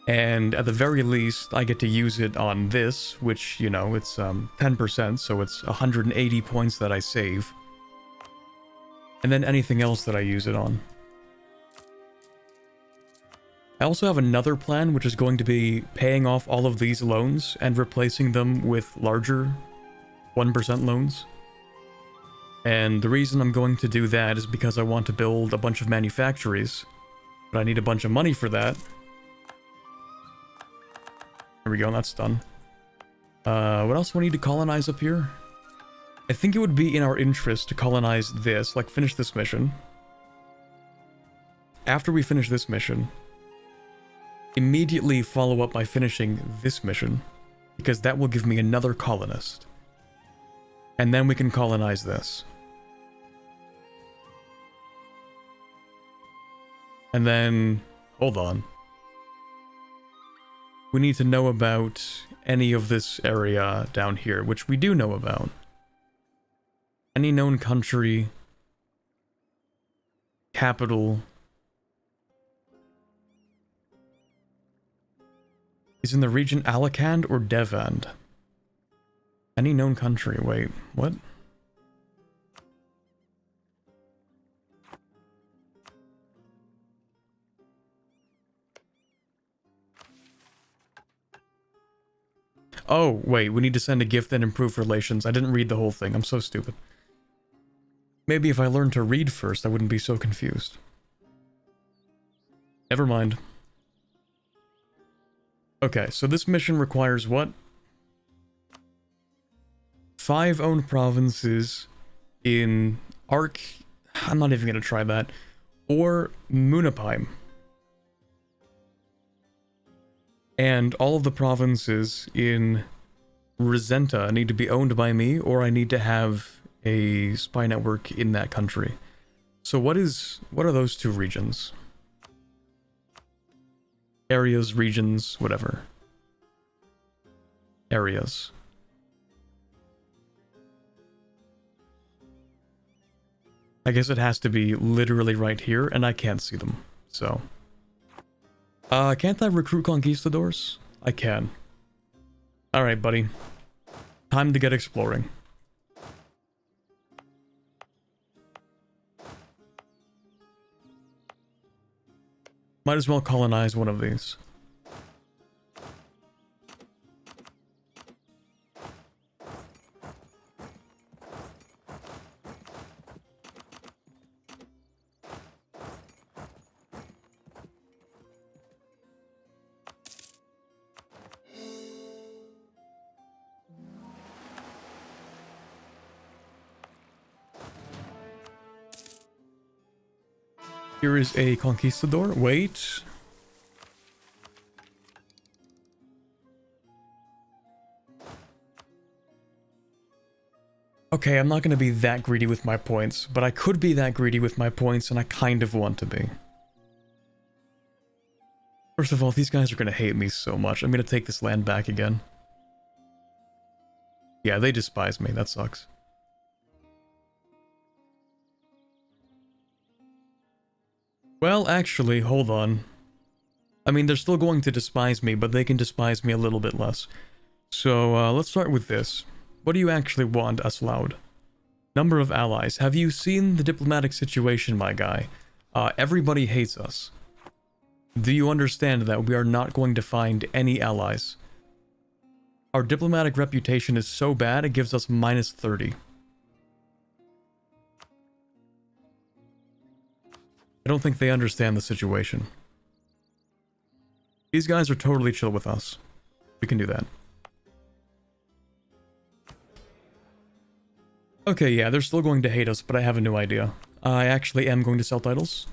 And at the very least, I get to use it on this, which, you know, it's 10%, so it's 180 points that I save. And then anything else that I use it on. I also have another plan, which is going to be paying off all of these loans and replacing them with larger 1% loans. And the reason I'm going to do that is because I want to build a bunch of manufactories, but I need a bunch of money for that. There we go, that's done. What else do I need to colonize up here? I think it would be in our interest to colonize this, like finish this mission. After we finish this mission, immediately follow up by finishing this mission, because that will give me another colonist. And then we can colonize this. And then, hold on. We need to know about any of this area down here, which we do know about. Any known country, capital, is in the region Alicant or Devand. Any known country, wait, what? Oh, wait, we need to send a gift and improve relations. I didn't read the whole thing, I'm so stupid. Maybe if I learned to read first, I wouldn't be so confused. Never mind. Okay, so this mission requires what? 5 owned provinces in Ark... I'm not even gonna try that. Or Munapime. And all of the provinces in Resenta need to be owned by me, or I need to have a spy network in that country. So what are those 2 regions? Areas, regions, whatever. Areas. I guess it has to be literally right here, and I can't see them, so... can't I recruit conquistadors? I can. Alright, buddy. Time to get exploring. Might as well colonize one of these. Here is a conquistador. Wait. Okay, I'm not going to be that greedy with my points, but I could be that greedy with my points, and I kind of want to be. First of all, these guys are going to hate me so much. I'm going to take this land back again. Yeah, they despise me. That sucks. Well, actually, hold on. I mean, they're still going to despise me, but they can despise me a little bit less. So, let's start with this. What do you actually want, Asloud? Number of allies. Have you seen the diplomatic situation, my guy? Everybody hates us. Do you understand that we are not going to find any allies? Our diplomatic reputation is so bad, it gives us minus 30. I don't think they understand the situation. These guys are totally chill with us. We can do that. Okay, yeah, they're still going to hate us, but I have a new idea. I actually am going to sell titles.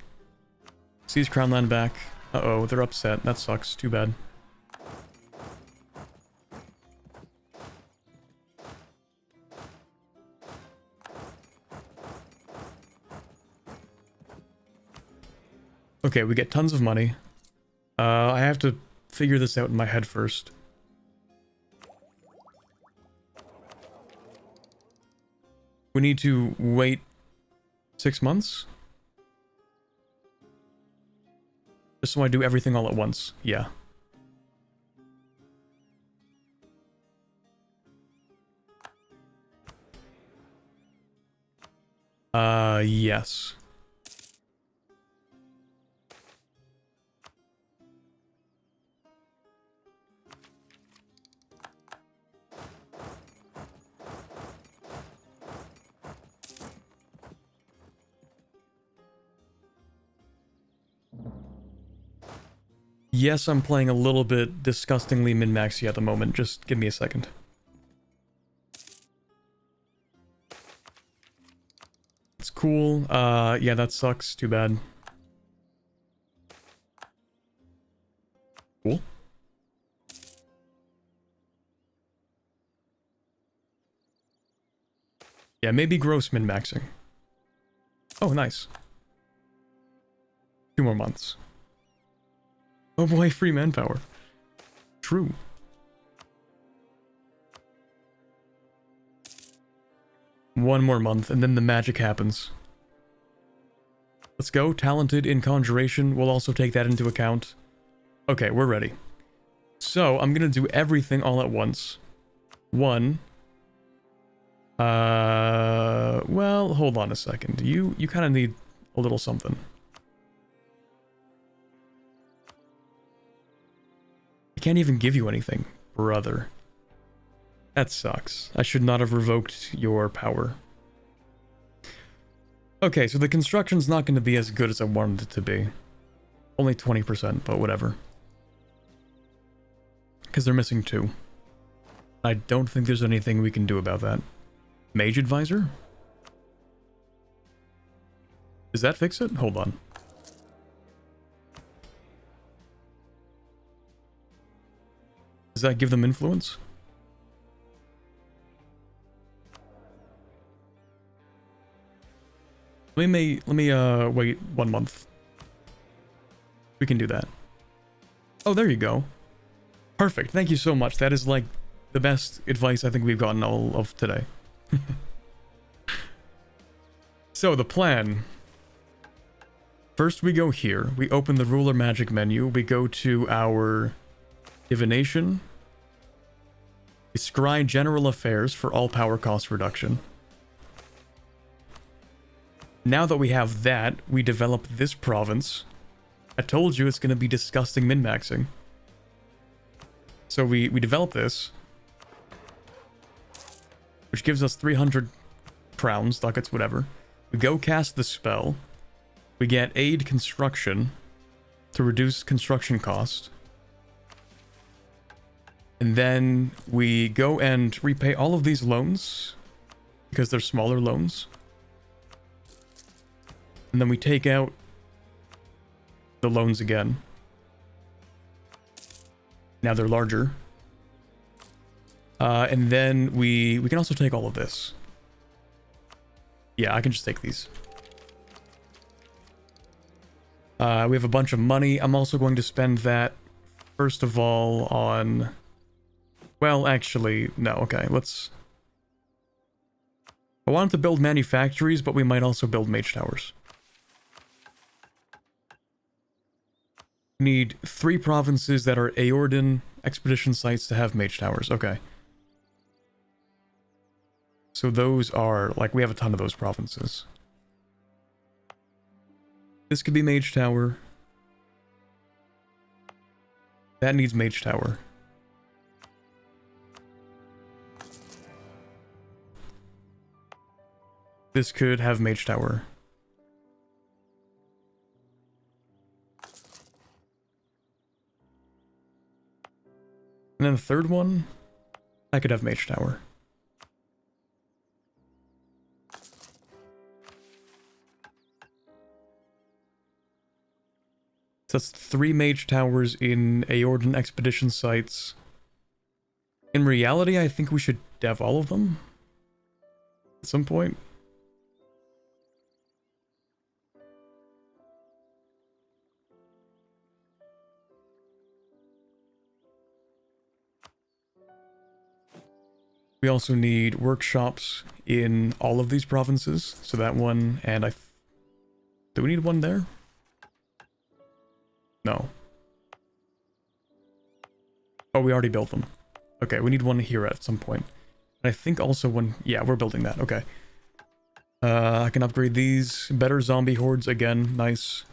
Seize Crown Land back. Uh-oh, they're upset. That sucks. Too bad. Okay, we get tons of money. I have to figure this out in my head first. We need to wait 6 months? Just so I do everything all at once. Yeah. Yes. Yes, I'm playing a little bit disgustingly min-maxy at the moment. Just give me a second. It's cool. Yeah, that sucks. Too bad. Cool. Yeah, maybe gross min-maxing. Oh, nice. 2 more months. Oh boy, free manpower. True. One more month, and then the magic happens. Let's go. Talented in conjuration. We'll also take that into account. Okay, we're ready. So, I'm gonna do everything all at once. One. Well, hold on a second. You kind of need a little something. I can't even give you anything, brother. That sucks. I should not have revoked your power. Okay, so the construction's not going to be as good as I wanted it to be. Only 20%, but whatever. Because they're missing 2. I don't think there's anything we can do about that. Mage Advisor? Does that fix it? Hold on. Does that give them influence? Let me wait 1 month. We can do that. Oh, there you go. Perfect. Thank you so much. That is like the best advice I think we've gotten all of today. So the plan. First we go here. We open the ruler magic menu. We go to our divination. We scry general affairs for all power cost reduction. Now that we have that, we develop this province. I told you it's going to be disgusting min-maxing. So we develop this, which gives us 300 crowns, ducats, whatever. We go cast the spell. We get aid construction to reduce construction cost. And then we go and repay all of these loans because they're smaller loans. And then we take out the loans again. Now they're larger. And then we can also take all of this. Yeah, I can just take these. We have a bunch of money. I'm also going to spend that, first of all, on... Well, actually, no, okay, let's... I wanted to build manufactories, but we might also build mage towers. We need 3 provinces that are Aeordan expedition sites to have mage towers. Okay. So those are, like, we have a ton of those provinces. This could be mage tower. That needs mage tower. This could have mage tower. And then the third one, I could have mage tower. So that's 3 mage towers in Aeordan expedition sites. In reality, I think we should dev all of them at some point. We also need workshops in all of these provinces. So that one, and do we need one there? No. Oh, we already built them. Okay, we need one here at some point. And I think also one... Yeah, we're building that. Okay. I can upgrade these. Better zombie hordes again. Nice.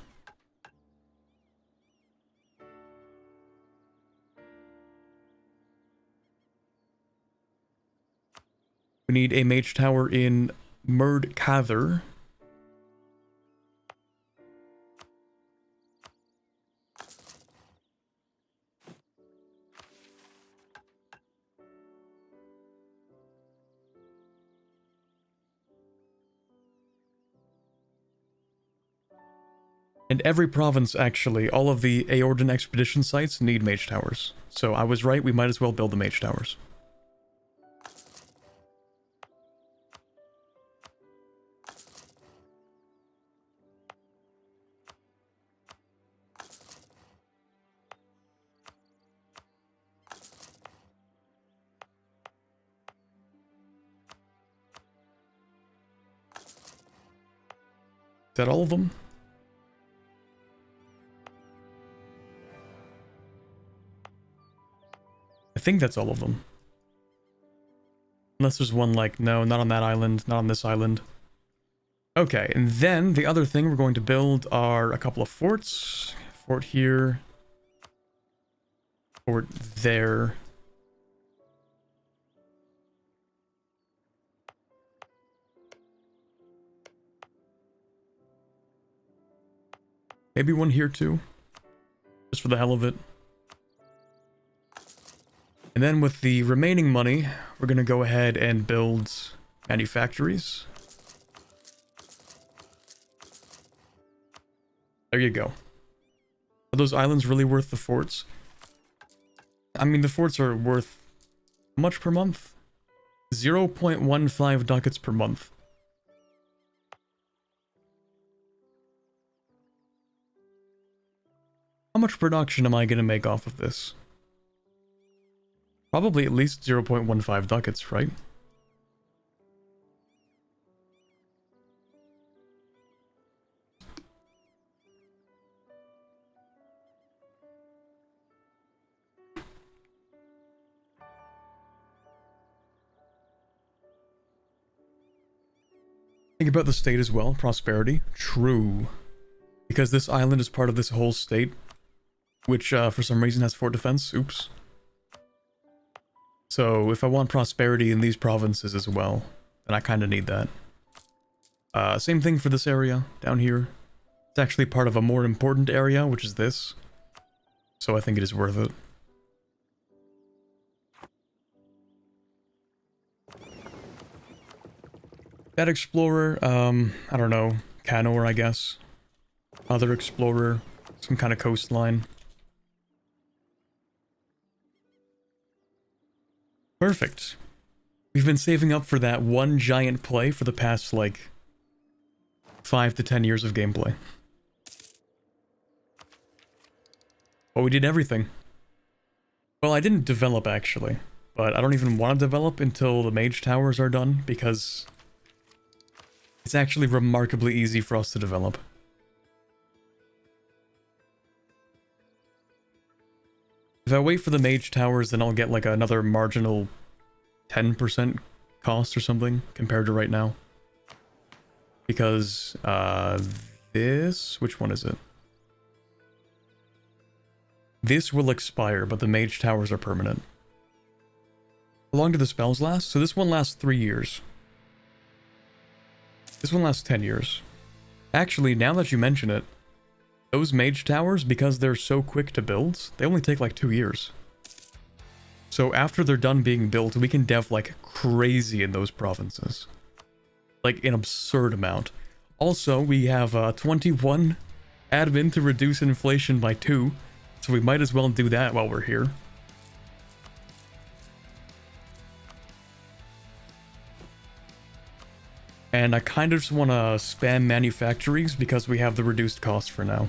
We need a mage tower in Murdcather. And every province, actually, all of the Aeordan expedition sites need mage towers. So I was right, we might as well build the mage towers. Is that all of them? I think that's all of them. Unless there's one like, no, not on that island, not on this island. Okay, and then the other thing we're going to build are a couple of forts. Fort here. Fort there. Maybe one here too. Just for the hell of it. And then with the remaining money, we're going to go ahead and build manufactories. There you go. Are those islands really worth the forts? I mean, the forts are worth how much per month? 0.15 ducats per month. How much production am I going to make off of this? Probably at least 0.15 ducats, right? Think about the state as well. Prosperity. True. Because this island is part of this whole state, which for some reason has fort defense. Oops. So if I want prosperity in these provinces as well, then I kind of need that. Same thing for this area down here. It's actually part of a more important area, which is this. So I think it is worth it. That explorer, I don't know, canoer, I guess. Other explorer, some kind of coastline. Perfect. We've been saving up for that one giant play for the past, like, 5 to 10 years of gameplay. But we did everything. Well, I didn't develop, actually. But I don't even want to develop until the mage towers are done, because it's actually remarkably easy for us to develop. If I wait for the mage towers, then I'll get like another marginal 10% cost or something compared to right now. Because, which one is it? This will expire, but the mage towers are permanent. How long do the spells last? So this one lasts 3 years. This one lasts 10 years. Actually, now that you mention it, those mage towers, because they're so quick to build, they only take like 2 years. So after they're done being built, we can dev like crazy in those provinces. Like an absurd amount. Also, we have 21 admin to reduce inflation by 2, so we might as well do that while we're here. And I kind of just want to spam manufactories because we have the reduced cost for now.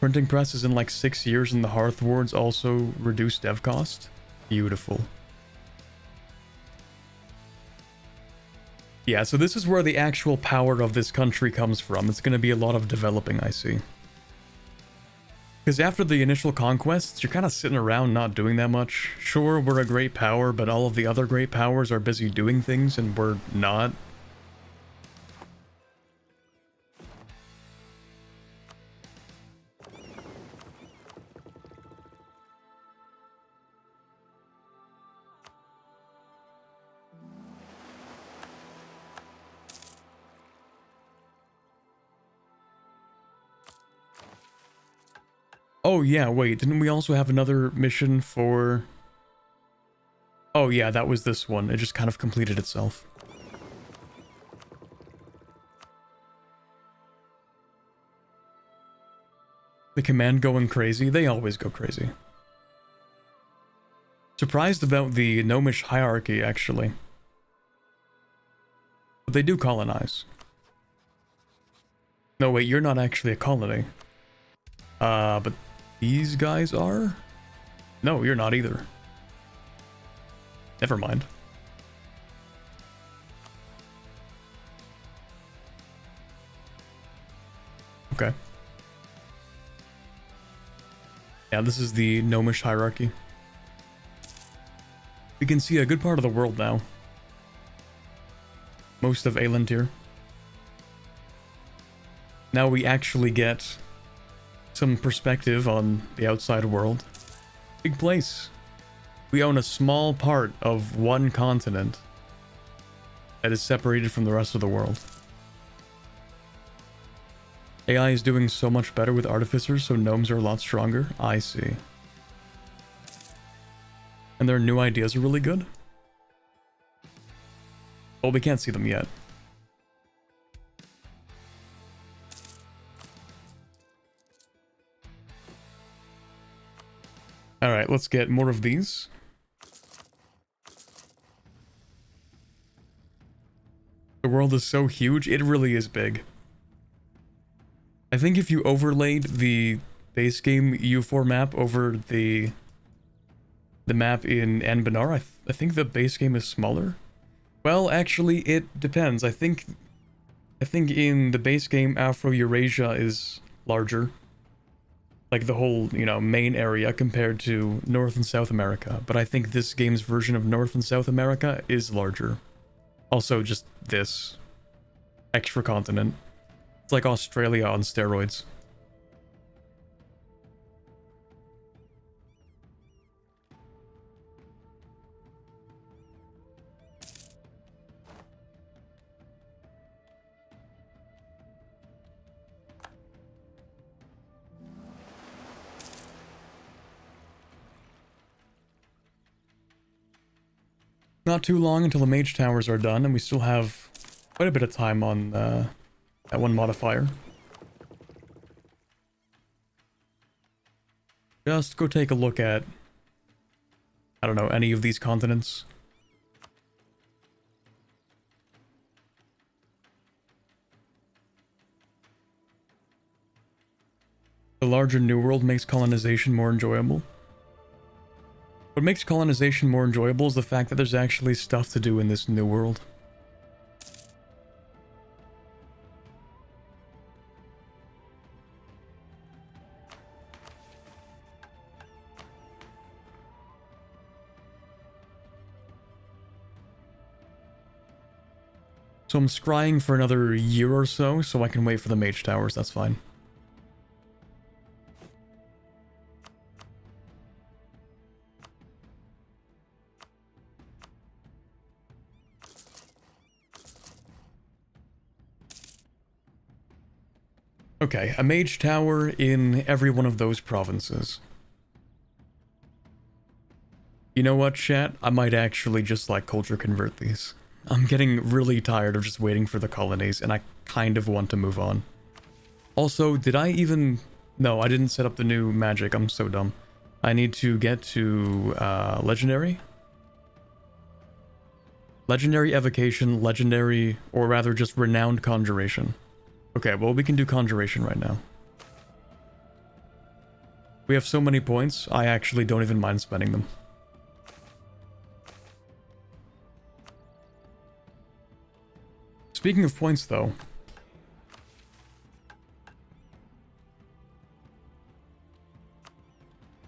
Printing press is in like 6 years and the Hearth Wards also reduced dev cost. Beautiful. Yeah, so this is where the actual power of this country comes from. It's going to be a lot of developing, I see. Because after the initial conquests, you're kind of sitting around not doing that much. Sure, we're a great power, but all of the other great powers are busy doing things and we're not. Oh yeah, wait, didn't we also have another mission for... Oh yeah, that was this one. It just kind of completed itself. The command going crazy? They always go crazy. Surprised about the gnomish hierarchy, actually. But they do colonize. No, wait, you're not actually a colony. But these guys are? No, you're not either. Never mind. Okay. Yeah, this is the gnomish hierarchy. We can see a good part of the world now. Most of Aelantir. Now we actually get some perspective on the outside world. Big place. We own a small part of one continent that is separated from the rest of the world. AI is doing so much better with artificers, so gnomes are a lot stronger. I see. And their new ideas are really good? Well, we can't see them yet. Alright, let's get more of these. The world is so huge, it really is big. I think if you overlaid the base game EU4 map over the map in Anbennar, I think the base game is smaller. Well, actually, it depends. I think in the base game, Afro-Eurasia is larger. Like the whole, you know, main area compared to North and South America. But I think this game's version of North and South America is larger. Also, just this extra continent. It's like Australia on steroids. Not too long until the mage towers are done, and we still have quite a bit of time on that one modifier. Just go take a look at, I don't know, any of these continents. The larger New World makes colonization more enjoyable. What makes colonization more enjoyable is the fact that there's actually stuff to do in this New World. So I'm scrying for another year or so I can wait for the mage towers, that's fine. Okay, a mage tower in every one of those provinces. You know what, chat? I might actually just like culture convert these. I'm getting really tired of just waiting for the colonies, and I kind of want to move on. Also, did I even... No, I didn't set up the new magic. I'm so dumb. I need to get to legendary? Legendary evocation, legendary, or rather just renowned conjuration. Okay, well, we can do conjuration right now. We have so many points, I actually don't even mind spending them. Speaking of points, though,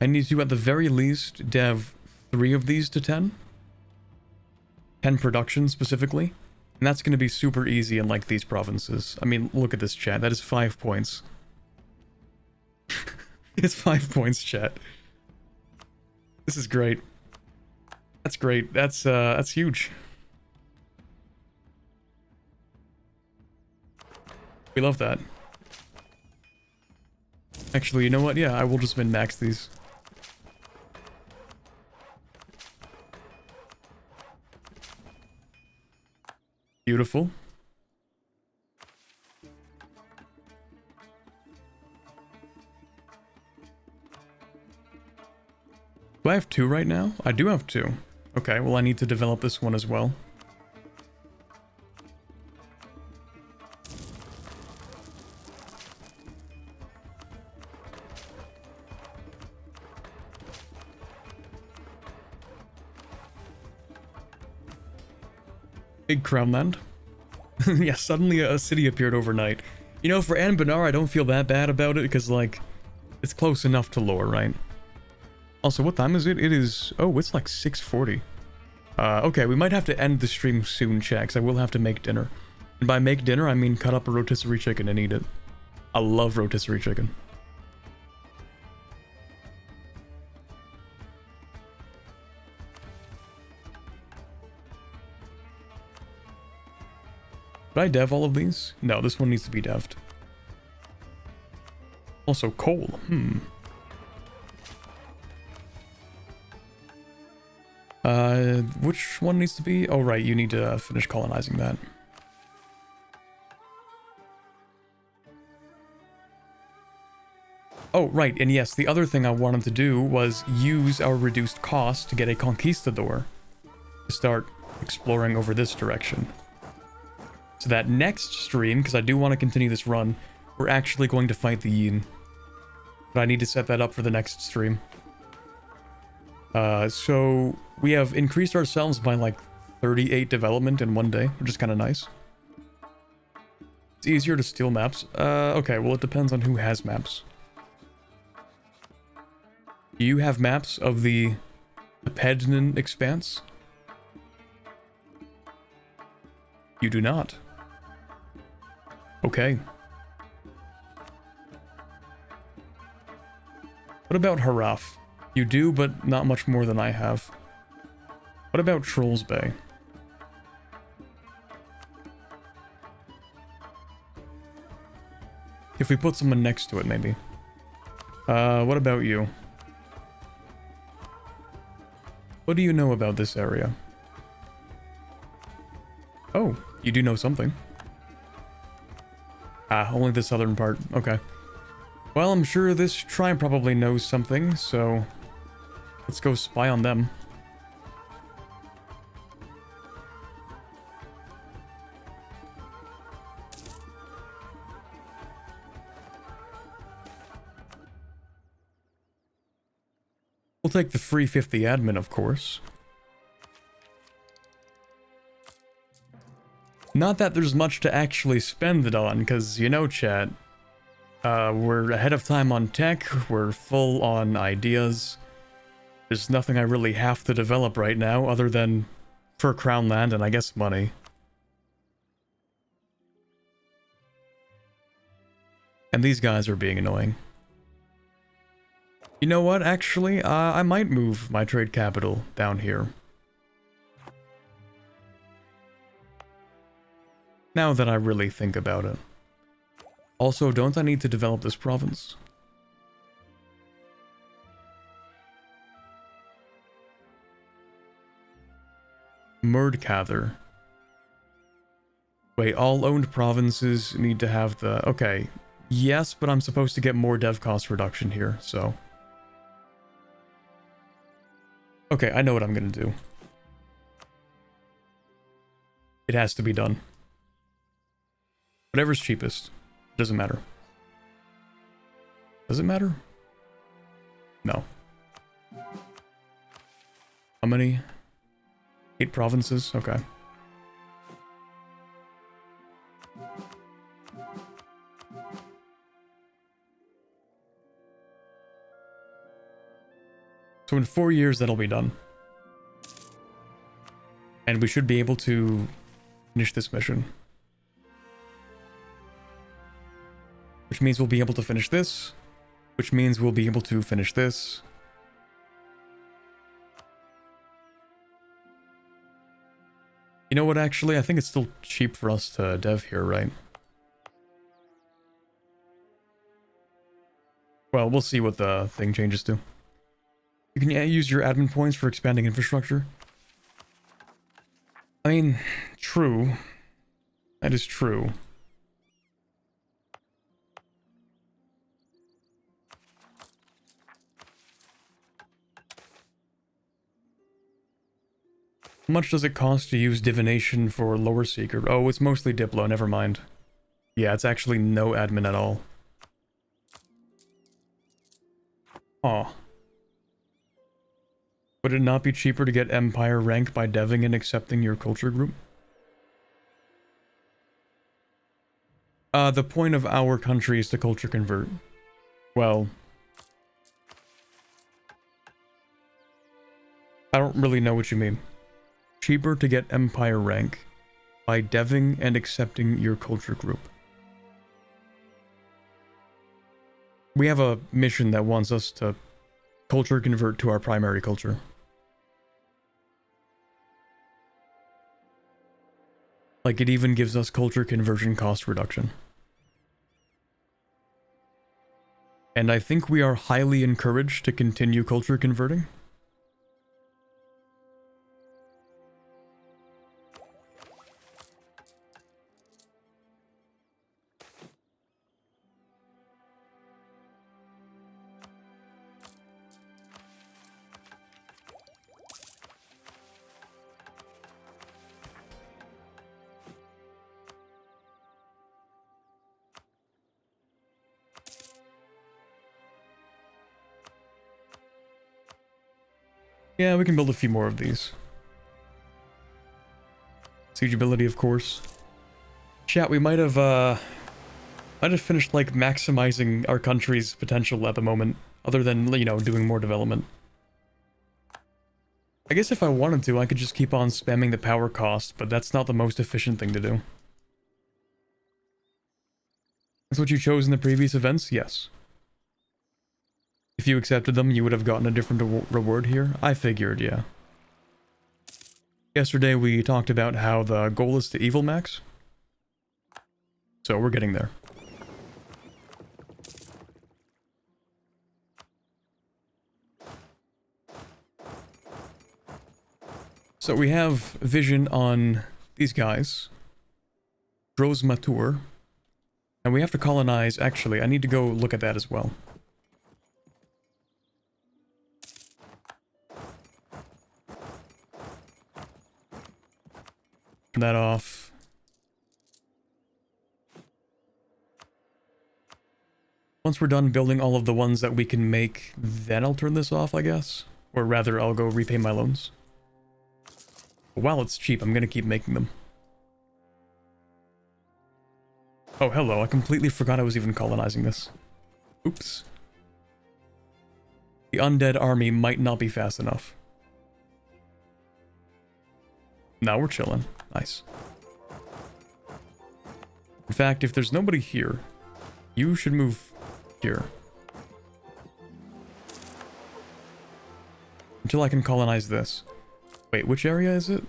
I need to, at the very least, dev 3 of these to 10. 10 production, specifically. And that's going to be super easy in, like, these provinces. I mean, look at this, chat. That is 5 points. It's 5 points, chat. This is great. That's great. That's huge. We love that. Actually, you know what? Yeah, I will just min-max these. Beautiful. Do I have 2 right now? I do have 2. Okay, well I need to develop this one as well. Big crown land. Yeah, suddenly a city appeared overnight. You know, for Anbennar, I don't feel that bad about it because, like, it's close enough to lore, right? Also, what time is it? It is... Oh, it's like 6:40. Okay, we might have to end the stream soon, chat, because I will have to make dinner. And by make dinner, I mean cut up a rotisserie chicken and eat it. I love rotisserie chicken. Did I dev all of these? No, this one needs to be dev'd. Also, coal. Which one needs to be? Oh, right, you need to finish colonizing that. Oh, right, and yes, the other thing I wanted to do was use our reduced cost to get a conquistador to start exploring over this direction. So that next stream, because I do want to continue this run, we're actually going to fight the Yin. But I need to set that up for the next stream. So we have increased ourselves by like 38 development in one day, which is kind of nice. It's easier to steal maps. Okay, well it depends on who has maps. Do you have maps of the Pednan Expanse? You do not. Okay. What about Haraf? You do, but not much more than I have. What about Trolls Bay? If we put someone next to it, maybe. What about you? What do you know about this area? Oh, you do know something. Ah, only the southern part. Okay. Well, I'm sure this tribe probably knows something, so let's go spy on them. We'll take the free 50 admin, of course. Not that there's much to actually spend it on, because, you know, chat, we're ahead of time on tech, we're full on ideas. There's nothing I really have to develop right now, other than for Crown Land and I guess money. And these guys are being annoying. You know what, actually, I might move my trade capital down here. Now that I really think about it. Also, don't I need to develop this province? Murdcather. Wait, all owned provinces need to have the... Okay. Yes, but I'm supposed to get more dev cost reduction here, so... Okay, I know what I'm gonna do. It has to be done. Whatever's cheapest. Doesn't matter. Does it matter? No. How many? 8 provinces? Okay. So in 4 years, that'll be done. And we should be able to finish this mission. Which means we'll be able to finish this. Which means we'll be able to finish this. You know what, actually? I think it's still cheap for us to dev here, right? Well, we'll see what the thing changes to. You can use your admin points for expanding infrastructure. I mean, true. That is true. How much does it cost to use divination for lower seeker? Oh, it's mostly Diplo, never mind. Yeah, it's actually no admin at all. Aw. Would it not be cheaper to get Empire rank by deving and accepting your culture group? The point of our country is to culture convert. Well... I don't really know what you mean. Cheaper to get Empire rank by deving and accepting your culture group. We have a mission that wants us to culture convert to our primary culture. Like, it even gives us culture conversion cost reduction. And I think we are highly encouraged to continue culture converting. Yeah, we can build a few more of these. Siegeability, of course. Chat, we might have finished, like, maximizing our country's potential at the moment, other than, you know, doing more development. I guess if I wanted to, I could just keep on spamming the power cost, but that's not the most efficient thing to do. That's what you chose in the previous events? Yes. If you accepted them, you would have gotten a different reward here? I figured, yeah. Yesterday we talked about how the goal is to evil max. So we're getting there. So we have vision on these guys. Gros Mature. And we have to colonize, actually, I need to go look at that as well. Turn that off. Once we're done building all of the ones that we can make, then I'll turn this off, I guess. Or rather, I'll go repay my loans. While it's cheap, I'm gonna keep making them. Oh, hello, I completely forgot I was even colonizing this. Oops. The undead army might not be fast enough. Now we're chilling. Nice. In fact, if there's nobody here, You should move here. Until I can colonize this. Wait, which area is it?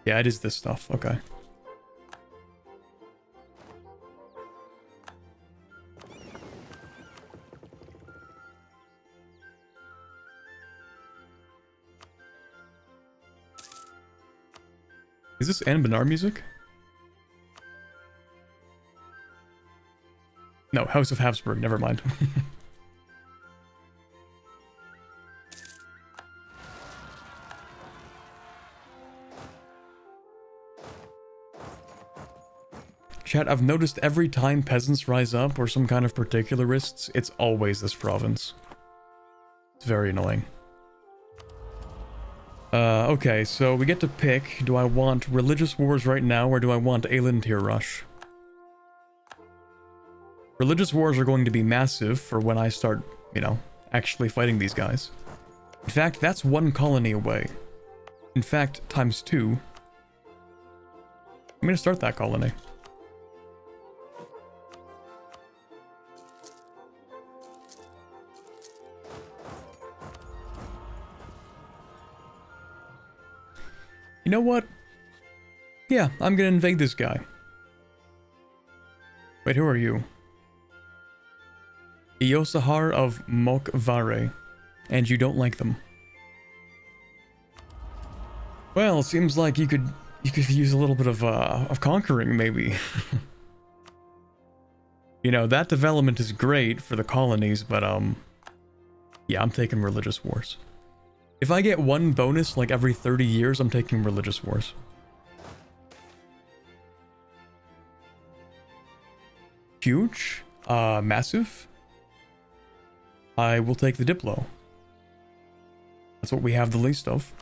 Yeah, it is this stuff. Okay. Is this Anbennar music? No, House of Habsburg, never mind. Chat, I've noticed every time peasants rise up or some kind of particularists, it's always this province. It's very annoying. Okay, so we get to pick, do I want religious wars right now or do I want Elantir Rush? Religious wars are going to be massive for when I start, you know, actually fighting these guys. In fact, that's one colony away. In fact, times 2. I'm gonna start that colony. You know what? Yeah, I'm gonna invade this guy. Wait, who are you? Iosahar of Mokvare, and you don't like them. Well, seems like you could use a little bit of conquering, maybe. You know, that development is great for the colonies, but yeah, I'm taking religious wars. If I get one bonus like every 30 years, I'm taking religious wars. Huge? Massive? I will take the Diplo. That's what we have the least of.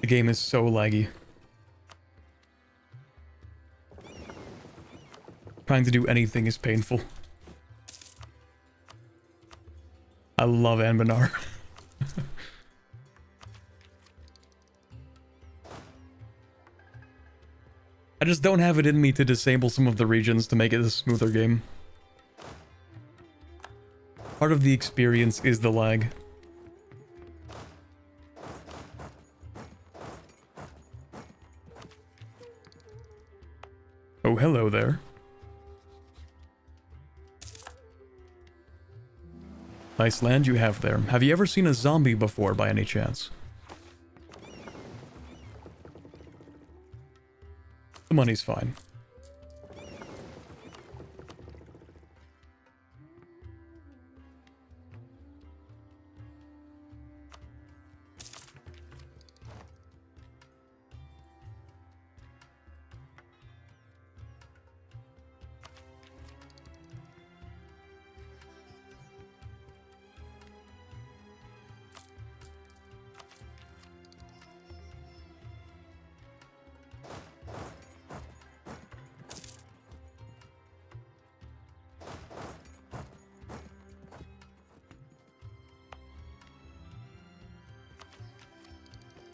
The game is so laggy. Trying to do anything is painful. I love Anbennar. I just don't have it in me to disable some of the regions to make it a smoother game. Part of the experience is the lag. Oh, hello there. Nice land you have there. Have you ever seen a zombie before, by any chance? The money's fine.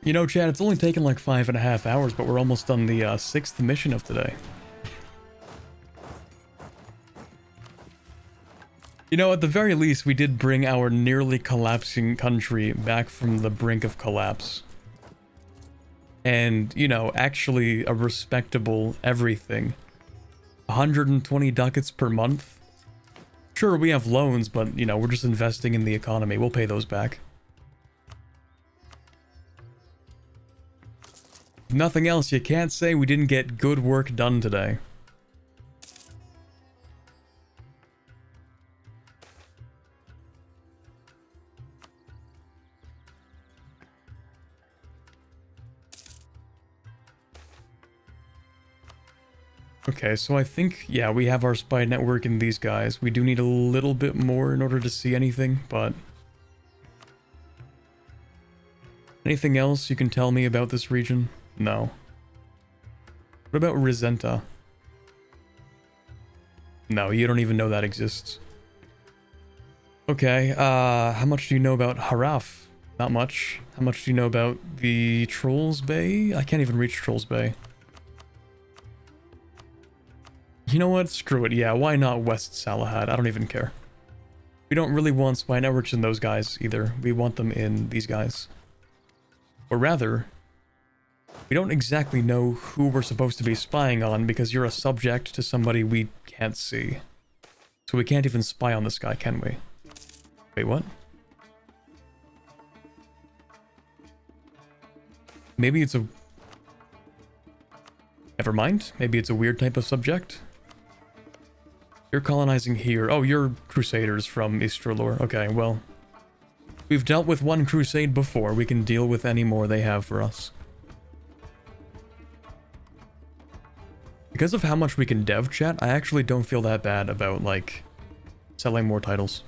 You know, Chad, it's only taken like 5.5 hours, but we're almost done the 6th mission of today. You know, at the very least, we did bring our nearly collapsing country back from the brink of collapse. And, you know, actually a respectable everything. 120 ducats per month. Sure, we have loans, but, you know, we're just investing in the economy. We'll pay those back. If nothing else, you can't say we didn't get good work done today. Okay, so I think, yeah, we have our spy network in these guys. We do need a little bit more in order to see anything, but... Anything else you can tell me about this region? No. What about Risenta? No, you don't even know that exists. Okay, how much do you know about Haraf? Not much. How much do you know about the Trolls Bay? I can't even reach Trolls Bay. You know what? Screw it. Yeah, why not West Salahad? I don't even care. We don't really want spy networks in those guys either. We want them in these guys. Or rather, we don't exactly know who we're supposed to be spying on because you're a subject to somebody we can't see. So we can't even spy on this guy, can we? Wait, what? Maybe it's a... Never mind. Maybe it's a weird type of subject. You're colonizing here. Oh, you're Crusaders from Istralor. Okay, well... We've dealt with one crusade before. We can deal with any more they have for us. Because of how much we can dev chat, I actually don't feel that bad about, like, selling more titles.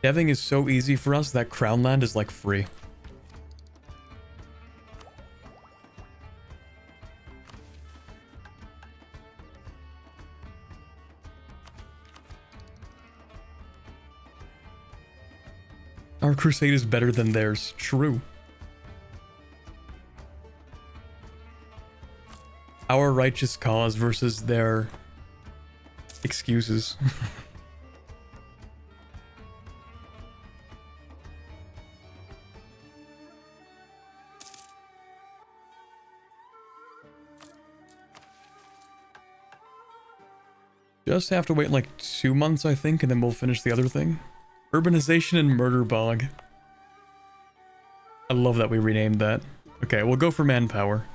Deving is so easy for us that Crown Land is, like, free. Our crusade is better than theirs. True. Our righteous cause versus their excuses. Just have to wait like 2 months, I think, and then we'll finish the other thing. Urbanization and Murder Bog. I love that we renamed that. Okay, we'll go for manpower.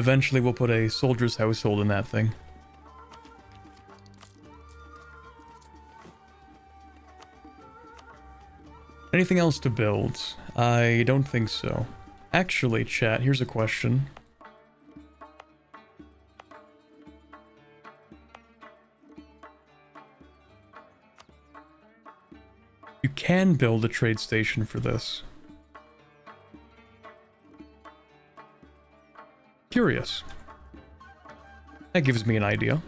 Eventually we'll put a soldier's household in that thing. Anything else to build? I don't think so. Actually, chat, here's a question. You can build a trade station for this. Curious. That gives me an idea.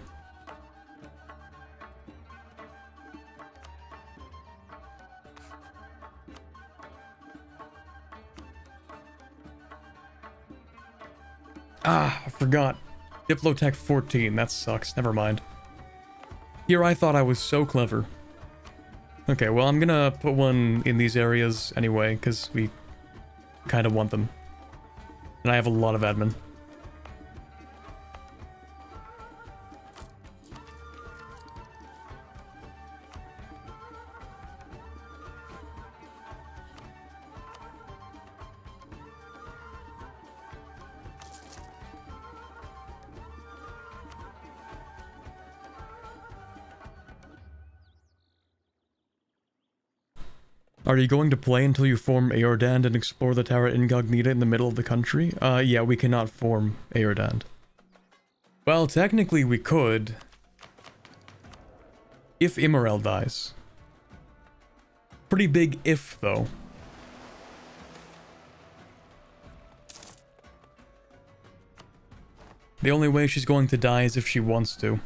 Ah, I forgot. Diplotech 14, that sucks. Never mind. Here I thought I was so clever. Okay, well, I'm gonna put one in these areas anyway, because we kind of want them. And I have a lot of admin. Are you going to play until you form Aordand and explore the Terra Incognita in the middle of the country? Yeah, we cannot form Aordand. Well, technically we could. If Immorel dies. Pretty big if, though. The only way she's going to die is if she wants to.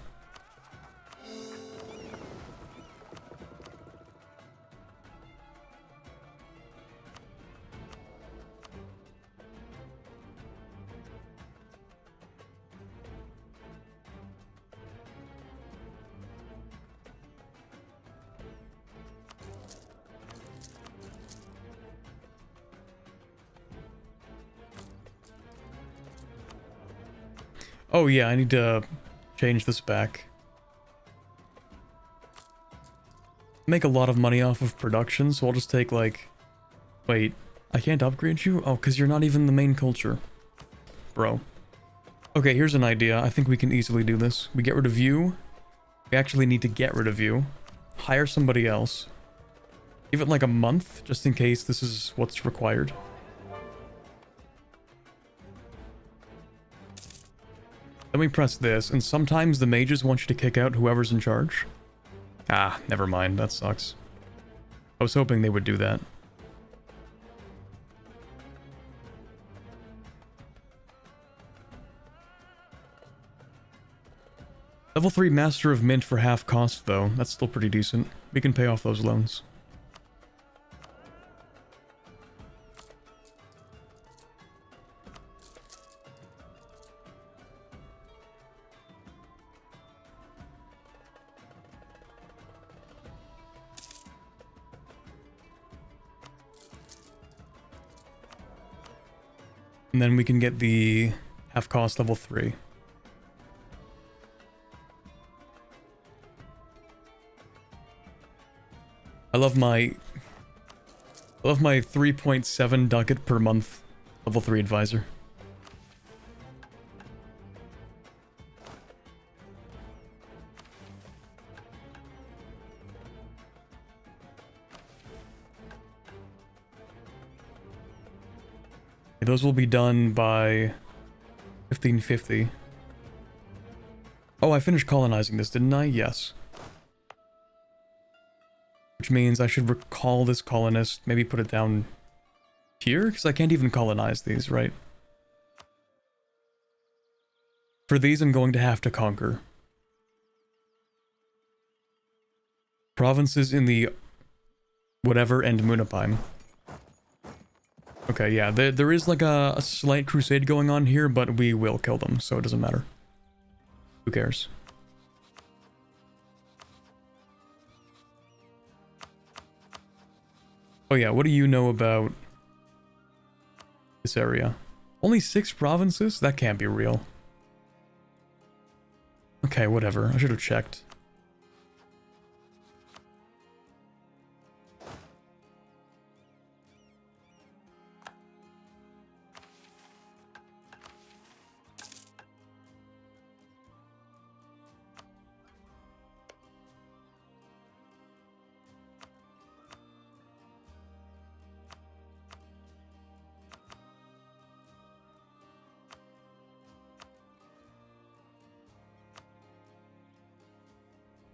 Oh yeah, I need to change this back. Make a lot of money off of production, so I'll just take like... Wait, I can't upgrade you? Oh, because you're not even the main culture. Bro. Okay, here's an idea. I think we can easily do this. We get rid of you. We actually need to get rid of you. Hire somebody else. Give it like a month, just in case this is what's required. Then we press this, and sometimes the mages want you to kick out whoever's in charge. Ah, never mind, that sucks. I was hoping they would do that. Level 3 Master of Mint for half cost, though. That's still pretty decent. We can pay off those loans. And then we can get the half cost level 3. I love my 3.7 ducat per month level 3 advisor. Those will be done by 1550. Oh, I finished colonizing this, didn't I? Yes. Which means I should recall this colonist, maybe put it down here? Because I can't even colonize these, right? For these, I'm going to have to conquer provinces in the whatever and Munipheim. Okay, yeah, there is like a slight crusade going on here, but we will kill them, so it doesn't matter. Who cares? Oh yeah, what do you know about this area? Only 6 provinces? That can't be real. Okay, whatever. I should have checked.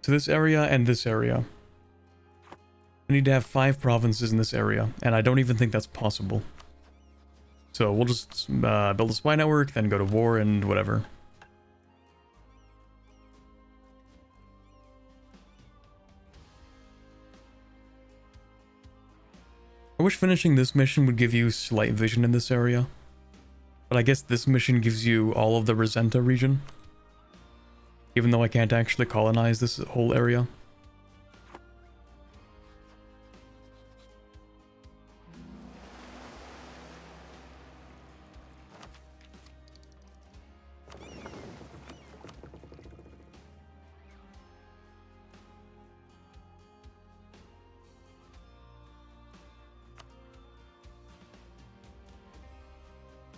So this area and this area. I need to have 5 provinces in this area, and I don't even think that's possible. So we'll just build a spy network, then go to war and whatever. I wish finishing this mission would give you slight vision in this area. But I guess this mission gives you all of the Rosenta region. Even though I can't actually colonize this whole area.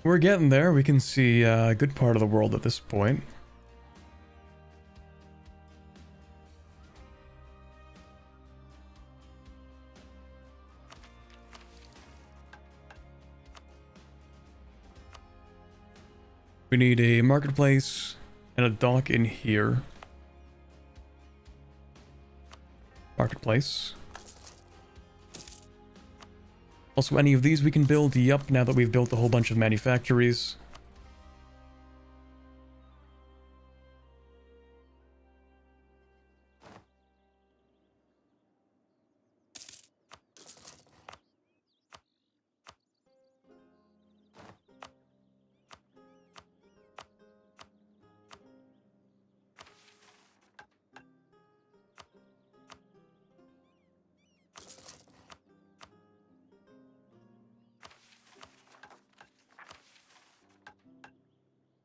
We're getting there. We can see a good part of the world at this point. We need a marketplace and a dock in here. Marketplace. Also, any of these we can build? Yup, now that we've built a whole bunch of manufactories.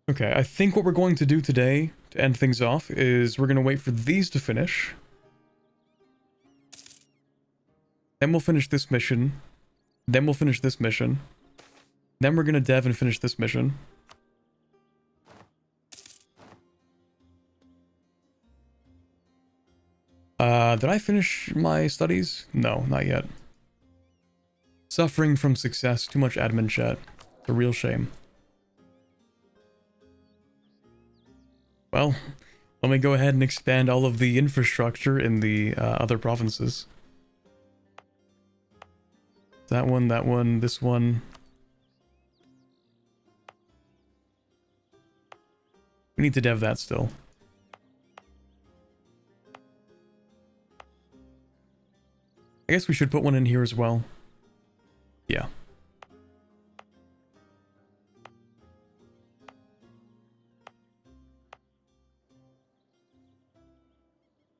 Okay, I think what we're going to do today, to end things off, is we're going to wait for these to finish. Then we'll finish this mission. Then we'll finish this mission. Then we're going to dev and finish this mission. Did I finish my studies? No, not yet. Suffering from success, too much admin chat. It's a real shame. Well, let me go ahead and expand all of the infrastructure in the other provinces. That one, this one. We need to dev that still. I guess we should put one in here as well. Yeah.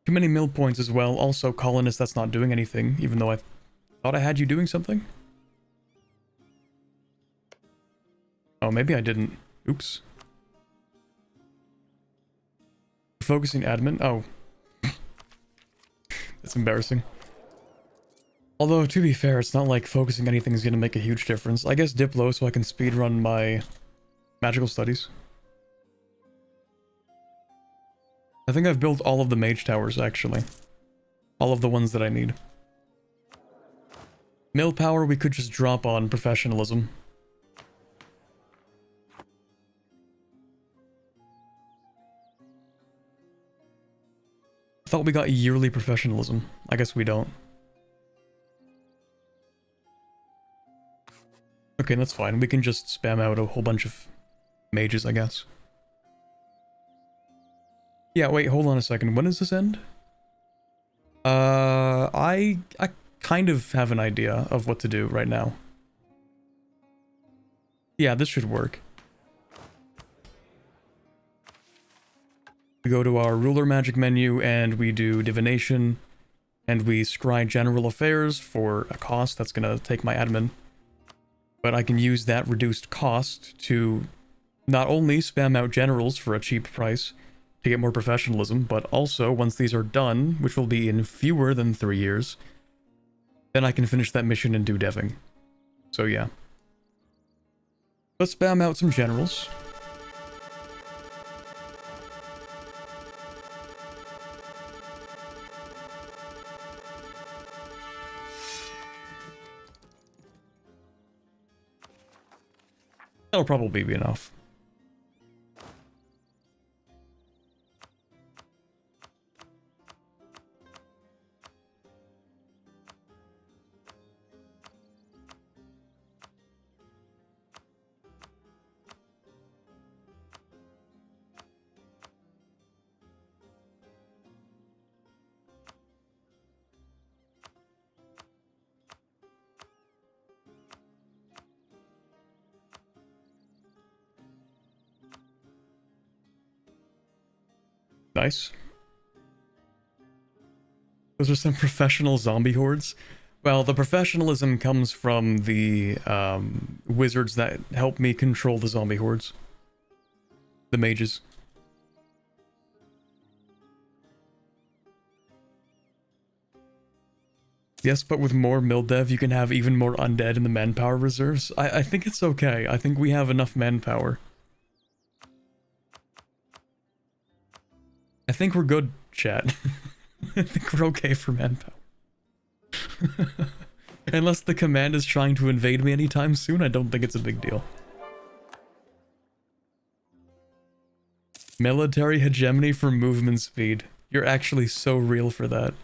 Too many mill points as well. Also, colonist that's not doing anything, even though I thought I had you doing something. Oh, maybe I didn't. Oops. Focusing admin. Oh. That's embarrassing. Although, to be fair, it's not like focusing anything is going to make a huge difference. I guess Diplo so I can speedrun my magical studies. I think I've built all of the mage towers, actually. All of the ones that I need. Mill power we could just drop on professionalism. I thought we got yearly professionalism. I guess we don't. Okay, that's fine. We can just spam out a whole bunch of mages, I guess. Yeah, wait, hold on a second. When does this end? I kind of have an idea of what to do right now. Yeah, this should work. We go to our ruler magic menu and we do divination and we scry general affairs for a cost that's gonna take my admin. But I can use that reduced cost to not only spam out generals for a cheap price to get more professionalism, but also once these are done, which will be in fewer than 3 years, then I can finish that mission and do deving. So yeah. Let's spam out some generals. That'll probably be enough. Nice. Those are some professional zombie hordes. Well, the professionalism comes from the wizards that help me control the zombie hordes. The mages. Yes, but with more mill dev, you can have even more undead in the manpower reserves. I think it's okay. I think we have enough manpower. I think we're good, chat. I think we're okay for manpower. Unless the command is trying to invade me anytime soon, I don't think it's a big deal. Military hegemony for movement speed. You're actually so real for that.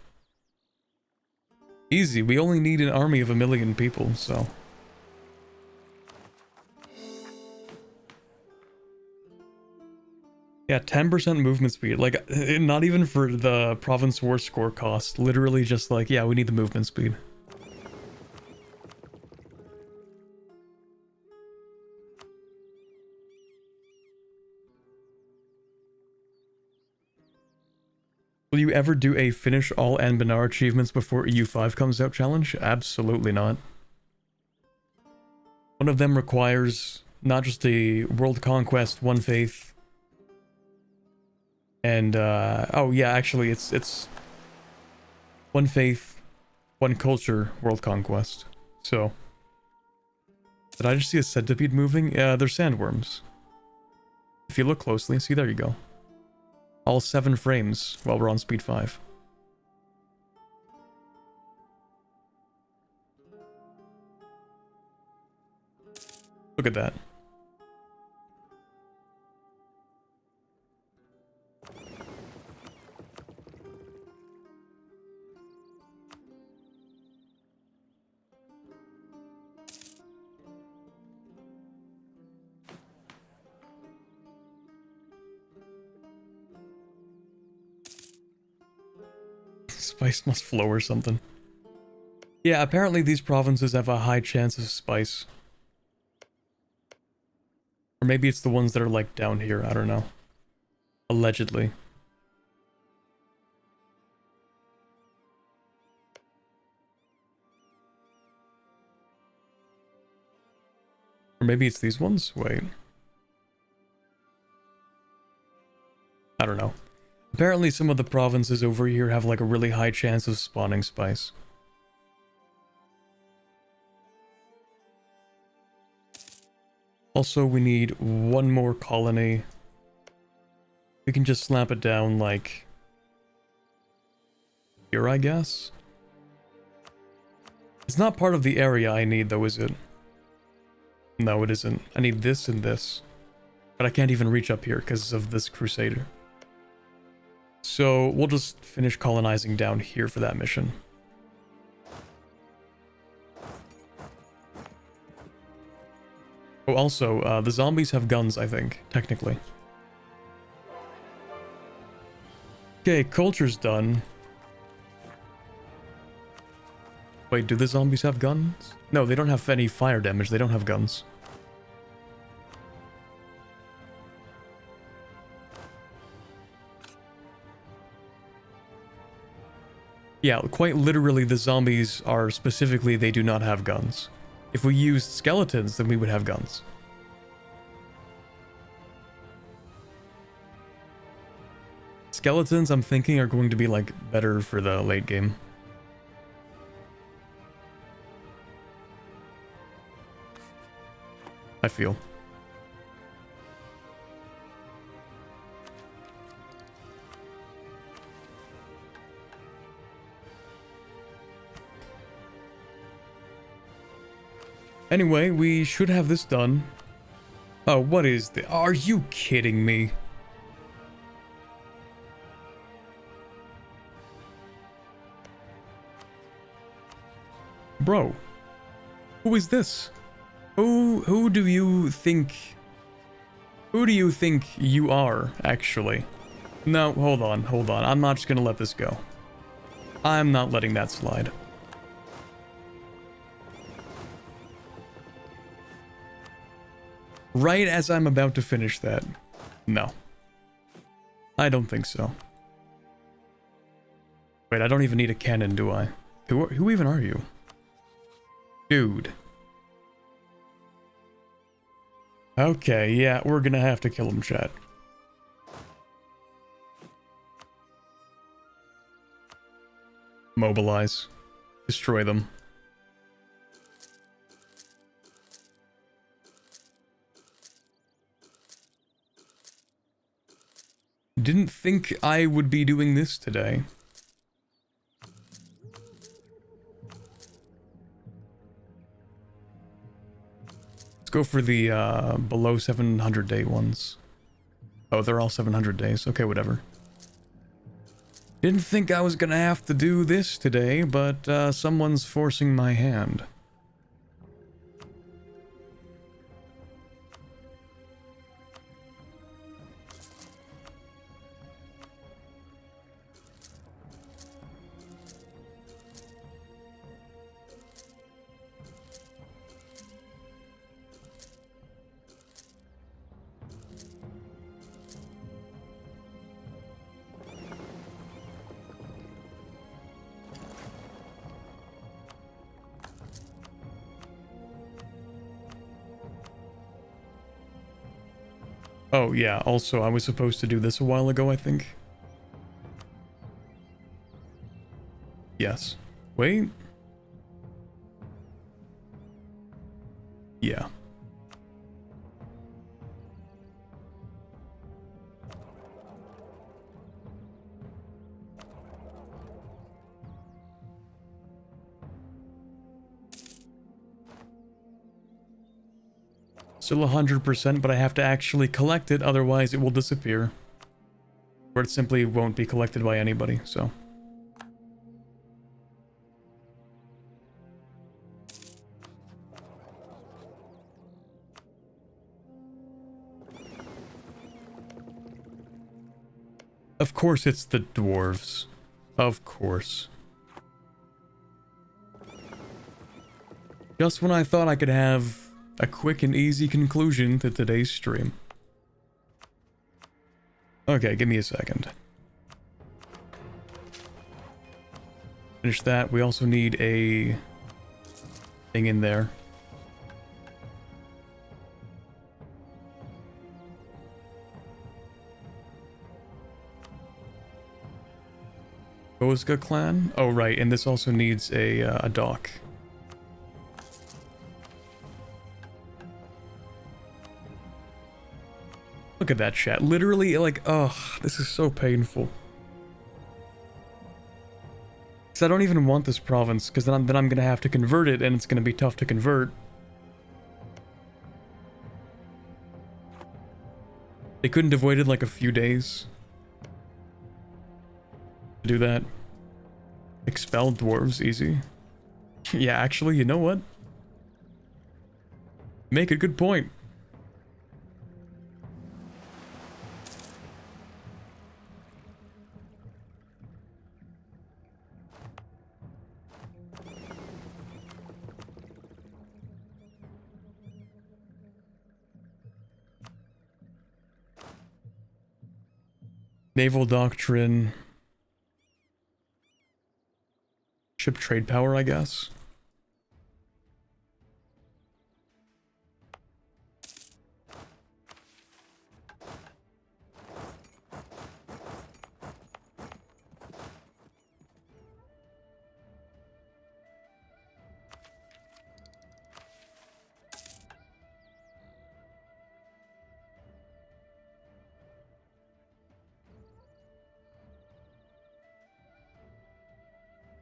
Easy, we only need an army of 1 million people, so... Yeah, 10% movement speed. Like, not even for the province war score cost. Literally just like, yeah, we need the movement speed. Will you ever do a finish all Anbennar achievements before EU5 comes out challenge? Absolutely not. One of them requires not just a world conquest, one faith, and oh yeah, actually it's one faith, one culture world conquest. So did I just see a centipede moving? Yeah, they're sandworms. If you look closely, see, there you go. All 7 frames while we're on speed 5. Look at that. Spice must flow or something. Yeah, apparently these provinces have a high chance of spice. Or maybe it's the ones that are like down here, I don't know. Allegedly. Or maybe it's these ones? Wait. I don't know. Apparently some of the provinces over here have like a really high chance of spawning spice. Also, we need one more colony. We can just slap it down like here, I guess. It's not part of the area I need though, is it? No, it isn't. I need this and this. But I can't even reach up here because of this crusader. So we'll just finish colonizing down here for that mission. Oh, also, the zombies have guns, I think, technically. Okay, culture's done. Wait, do the zombies have guns? No, they don't have any fire damage. They don't have guns. Yeah, quite literally the zombies are specifically they do not have guns. If we used skeletons, then we would have guns. Skeletons, I'm thinking, are going to be like better for the late game. I feel. Anyway, we should have this done. Oh, what is this? Are you kidding me? Bro, who is this? Who do you think... Who do you think you are, actually? No, hold on. I'm not just gonna let this go. I'm not letting that slide. Right as I'm about to finish that. No. I don't think so. Wait, I don't even need a cannon, do I? Who even are you? Dude. Okay, yeah, we're gonna have to kill him, chat. Mobilize. Destroy them. Didn't think I would be doing this today. Let's go for the below 700 day ones. Oh, they're all 700 days. Okay, whatever. Didn't think I was gonna have to do this today, but someone's forcing my hand. Oh, yeah, also, I was supposed to do this a while ago, I think. Yes. Wait. Yeah. Still 100%, but I have to actually collect it, otherwise it will disappear. Or it simply won't be collected by anybody, so. Of course it's the dwarves. Of course. Just when I thought I could have a quick and easy conclusion to today's stream. Okay, give me a second. Finish that. We also need a thing in there. Ozga clan? Oh, right, and this also needs a dock. Look at that chat. Literally, like, oh, this is so painful. Because I don't even want this province, because then I'm gonna have to convert it, and it's gonna be tough to convert. They couldn't have waited like a few days to do that. Expel dwarves, easy. Yeah, actually, you know what? Make a good point. Naval doctrine. Ship trade power, I guess.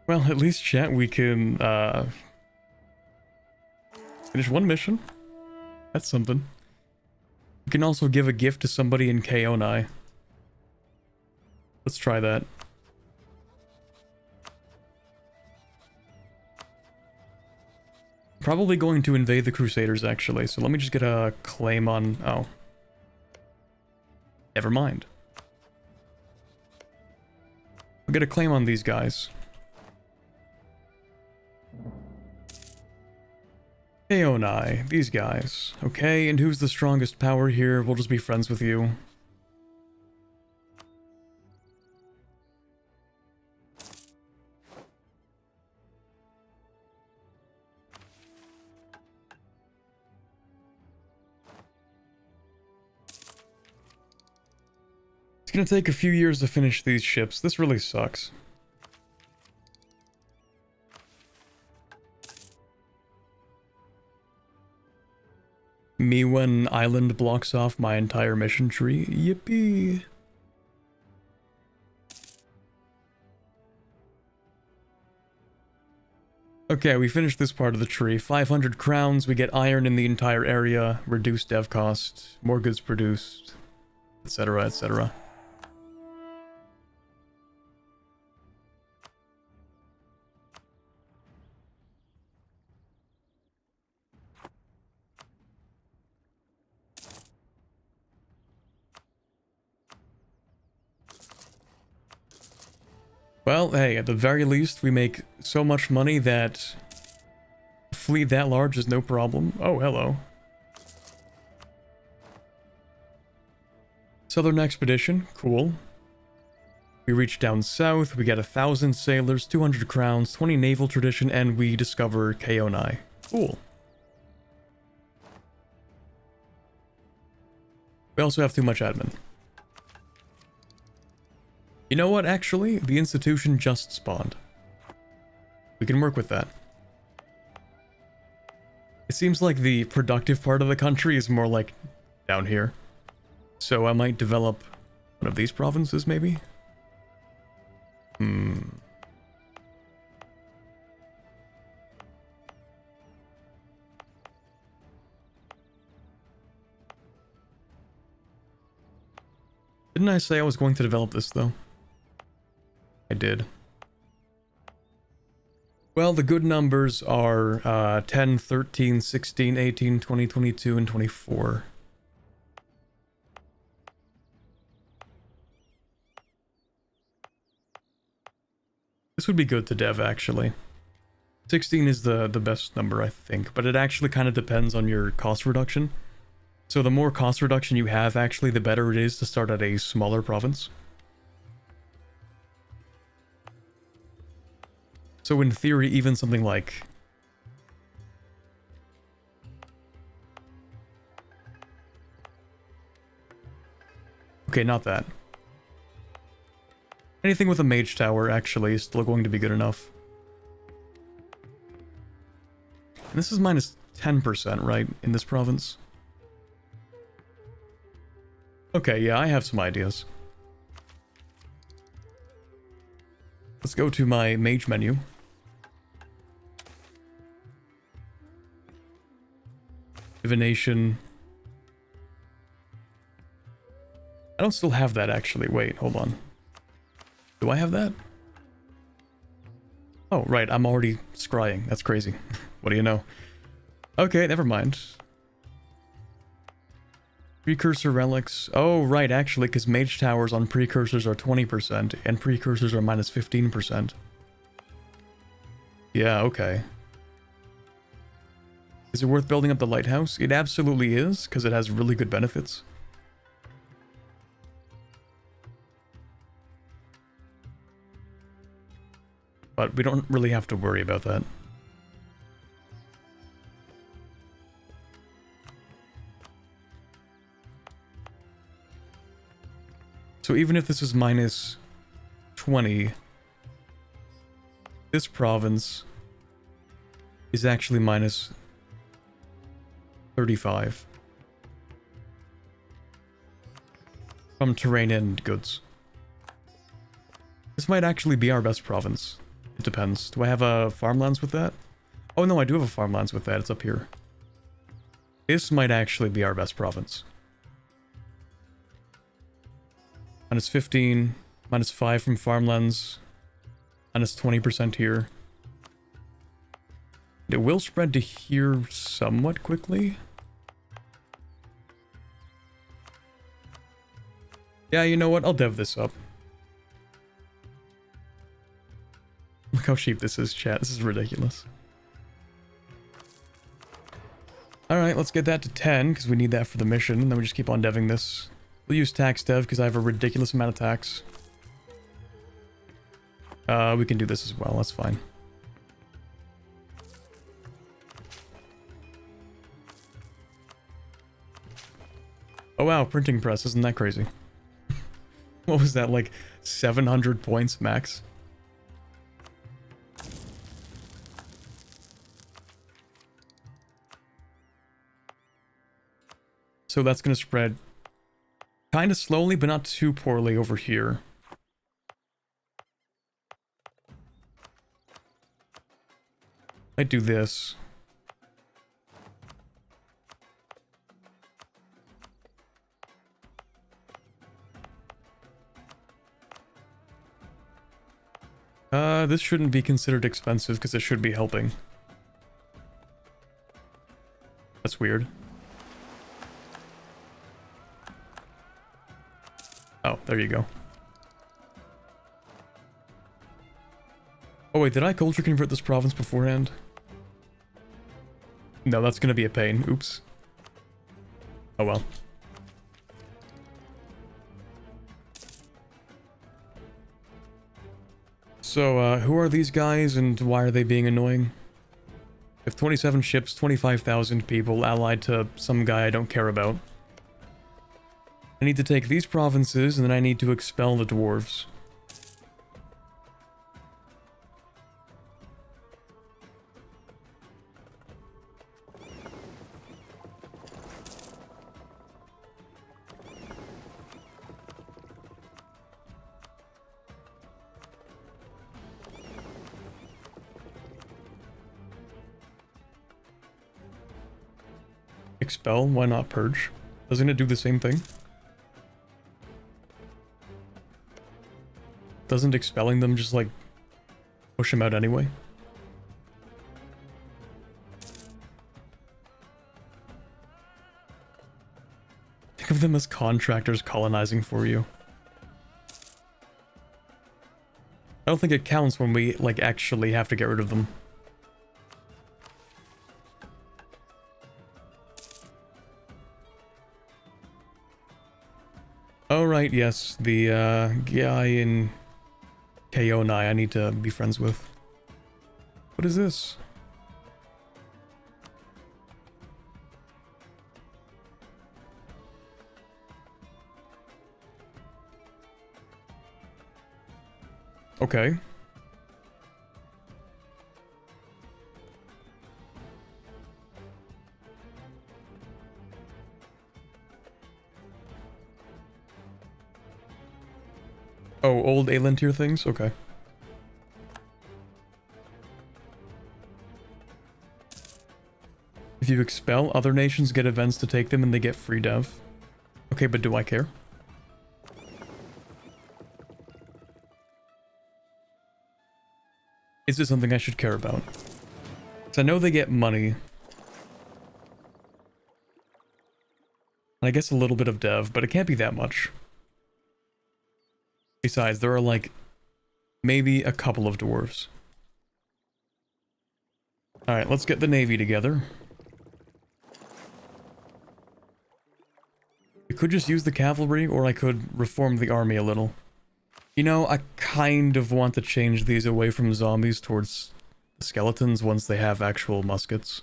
Well, at least, chat, we can, finish one mission. That's something. We can also give a gift to somebody in Kaonai. Let's try that. Probably going to invade the Crusaders, actually, so let me just get a claim on... Oh. Never mind. We'll get a claim on these guys. Kaonai, these guys. Okay, and who's the strongest power here? We'll just be friends with you. It's gonna take a few years to finish these ships. This really sucks. Me when island blocks off my entire mission tree. Yippee. Okay, we finished this part of the tree. 500 crowns, we get iron in the entire area, reduced dev cost, more goods produced, etc, etc. Well, hey, at the very least, we make so much money that a fleet that large is no problem. Oh, hello. Southern Expedition, cool. We reach down south, we get 1,000 sailors, 200 crowns, 20 naval tradition, and we discover Kaonai. Cool. We also have too much admin. You know what, actually? The institution just spawned. We can work with that. It seems like the productive part of the country is more like down here. So I might develop one of these provinces, maybe? Didn't I say I was going to develop this, though? I did. Well, the good numbers are 10, 13, 16, 18, 20, 22, and 24. This would be good to dev, actually. 16 is the best number, I think, but it actually kind of depends on your cost reduction. So the more cost reduction you have, actually, the better it is to start at a smaller province. So in theory, even something like... Okay, not that. Anything with a mage tower, actually, is still going to be good enough. And this is minus 10%, right, in this province? Okay, yeah, I have some ideas. Let's go to my mage menu. Divination. I don't still have that, actually. Wait, hold on. Do I have that? Oh, right, I'm already scrying. That's crazy. What do you know? Okay, never mind. Precursor relics. Oh, right, actually, because mage towers on precursors are 20%, and precursors are minus 15%. Yeah, okay. Is it worth building up the lighthouse? It absolutely is, because it has really good benefits. But we don't really have to worry about that. So even if this is minus 20, this province is actually minus 35 from terrain and goods. This might actually be our best province. It depends. Do I have farmlands with that? Oh no, I do have a farmlands with that. It's up here. This might actually be our best province. Minus 15, minus 5 from farmlands, minus 20% here. It will spread to here somewhat quickly. Yeah, you know what? I'll dev this up. Look how cheap this is, chat. This is ridiculous. Alright, let's get that to 10, because we need that for the mission, and then we just keep on deving this. We'll use tax dev, because I have a ridiculous amount of tax. We can do this as well, that's fine. Oh wow, printing press, isn't that crazy? What was that, like 700 points max? So that's going to spread kind of slowly, but not too poorly over here. Might do this. This shouldn't be considered expensive because it should be helping. That's weird. Oh, there you go. Oh wait, did I culture convert this province beforehand? No, that's gonna be a pain. Oops. Oh well. So, who are these guys and why are they being annoying? We have 27 ships, 25,000 people allied to some guy I don't care about. I need to take these provinces, and then I need to expel the dwarves. Expel? Why not purge? Doesn't it do the same thing? Doesn't expelling them just, like, push them out anyway? Think of them as contractors colonizing for you. I don't think it counts when we, like, actually have to get rid of them. Oh, right, yes. The guy in KO9 I need to be friends with. What is this? Okay. Oh, old Alantir things? Okay. If you expel, other nations get events to take them and they get free dev. Okay, but do I care? Is this something I should care about? Because I know they get money. And I guess a little bit of dev, but it can't be that much. Besides, there are like maybe a couple of dwarves. Alright, let's get the navy together. I could just use the cavalry, or I could reform the army a little. You know, I kind of want to change these away from zombies towards the skeletons once they have actual muskets.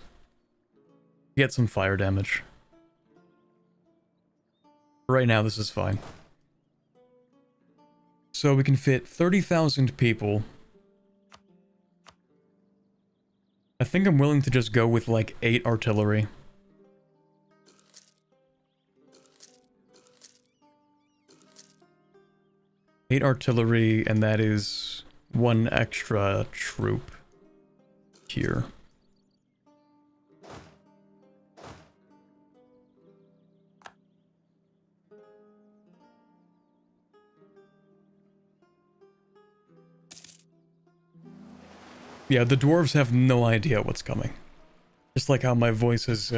Get some fire damage. Right now, this is fine. So we can fit 30,000 people. I think I'm willing to just go with like 8 artillery. Eight artillery, and that is 1 extra troop here. Yeah, the dwarves have no idea what's coming. Just like how my voice has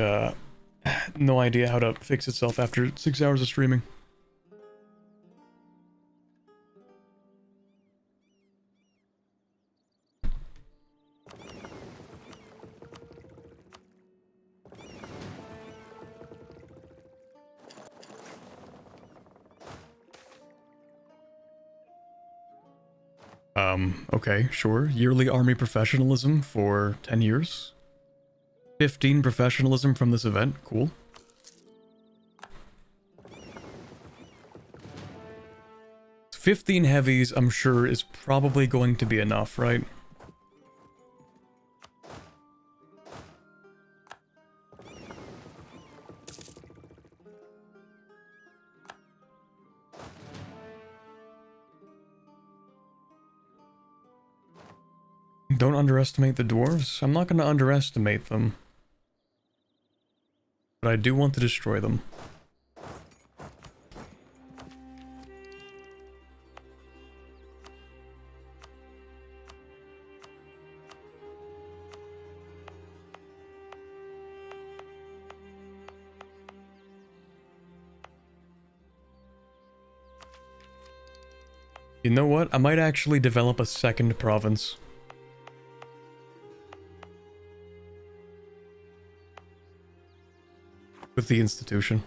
no idea how to fix itself after 6 hours of streaming. Okay, sure. Yearly army professionalism for 10 years. 15 professionalism from this event. Cool. $15 heavies, I'm sure, is probably going to be enough, right? Don't underestimate the dwarves. I'm not going to underestimate them. But I do want to destroy them. You know what? I might actually develop a second province. With the institution.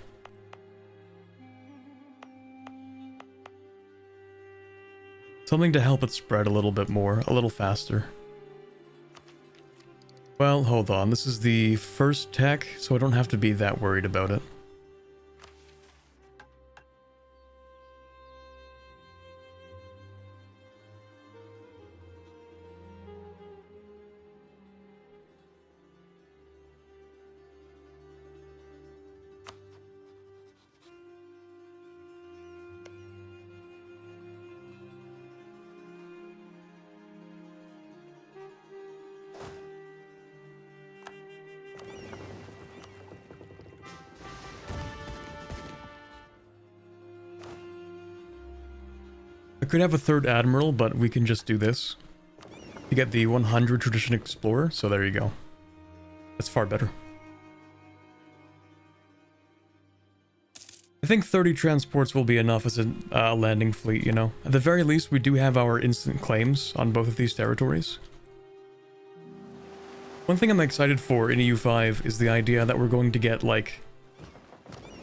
Something to help it spread a little bit more, a little faster. Well, hold on. This is the first tech, so I don't have to be that worried about it. I could have a third admiral, but we can just do this. To get the 100 tradition explorer, so there you go. That's far better. I think 30 transports will be enough as a landing fleet, you know. At the very least, we do have our instant claims on both of these territories. One thing I'm excited for in EU5 is the idea that we're going to get, like,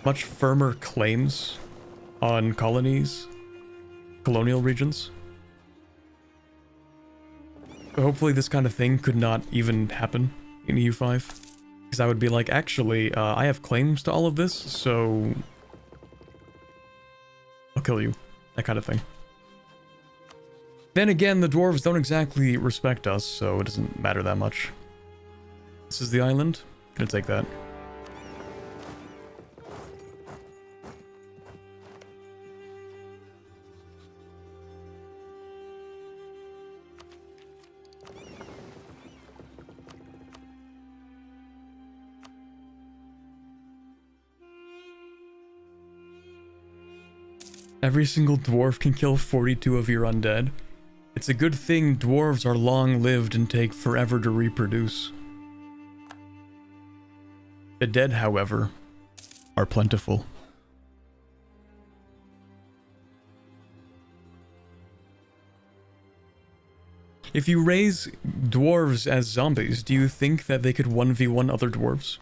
much firmer claims on colonies, colonial regions. So hopefully this kind of thing could not even happen in EU5. Because I would be like, actually, I have claims to all of this, so I'll kill you. That kind of thing. Then again, the dwarves don't exactly respect us, so it doesn't matter that much. This is the island. Gonna take that. Every single dwarf can kill 42 of your undead. It's a good thing dwarves are long-lived and take forever to reproduce. The dead, however, are plentiful. If you raise dwarves as zombies, do you think that they could 1v1 other dwarves?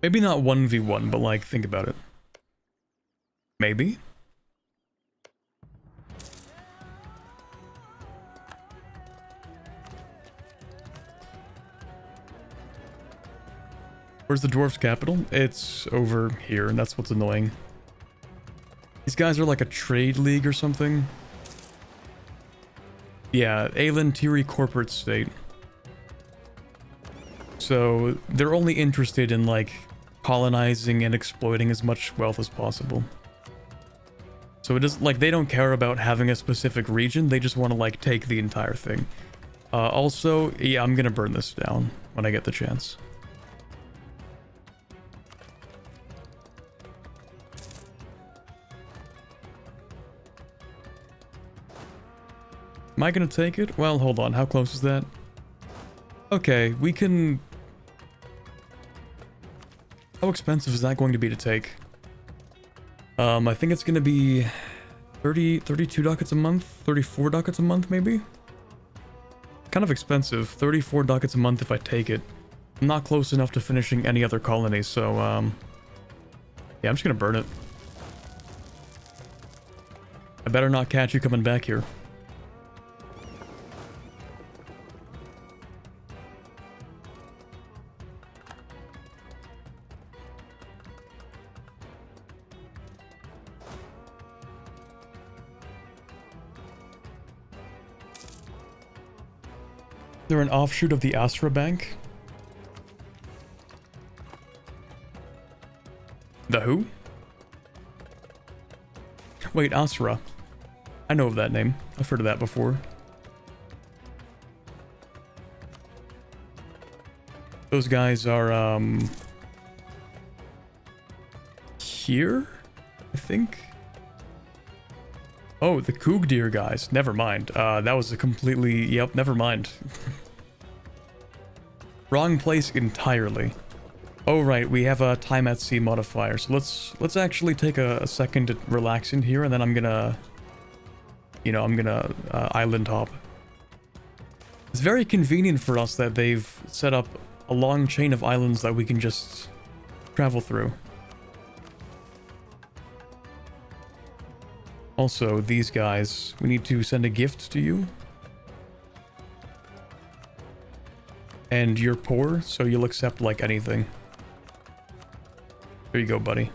Maybe not 1v1, but like, think about it. Maybe? Where's the dwarf's capital? It's over here, and that's what's annoying. These guys are like a trade league or something. Yeah, Aelantiri corporate state. So they're only interested in like colonizing and exploiting as much wealth as possible. So it is like they don't care about having a specific region, they just want to like take the entire thing. Also, yeah, I'm gonna burn this down when I get the chance. Am I gonna take it? Well, hold on, how close is that? Okay, we can... How expensive is that going to be to take? I think it's gonna be 32 ducats a month? 34 ducats a month, maybe? Kind of expensive. 34 ducats a month if I take it. I'm not close enough to finishing any other colony, so, yeah, I'm just gonna burn it. I better not catch you coming back here. They're an offshoot of the Astra Bank. The who? Wait, Astra. I know of that name. I've heard of that before. Those guys are, here? I think? Oh, the Koogdir guys. Never mind. That was a completely... Yep, never mind. Wrong place entirely. Oh, right, we have a time at sea modifier. So let's actually take a second to relax in here, and then I'm gonna... You know, I'm gonna island hop. It's very convenient for us that they've set up a long chain of islands that we can just travel through. Also, these guys, we need to send a gift to you. And you're poor, so you'll accept like anything. Here you go, buddy.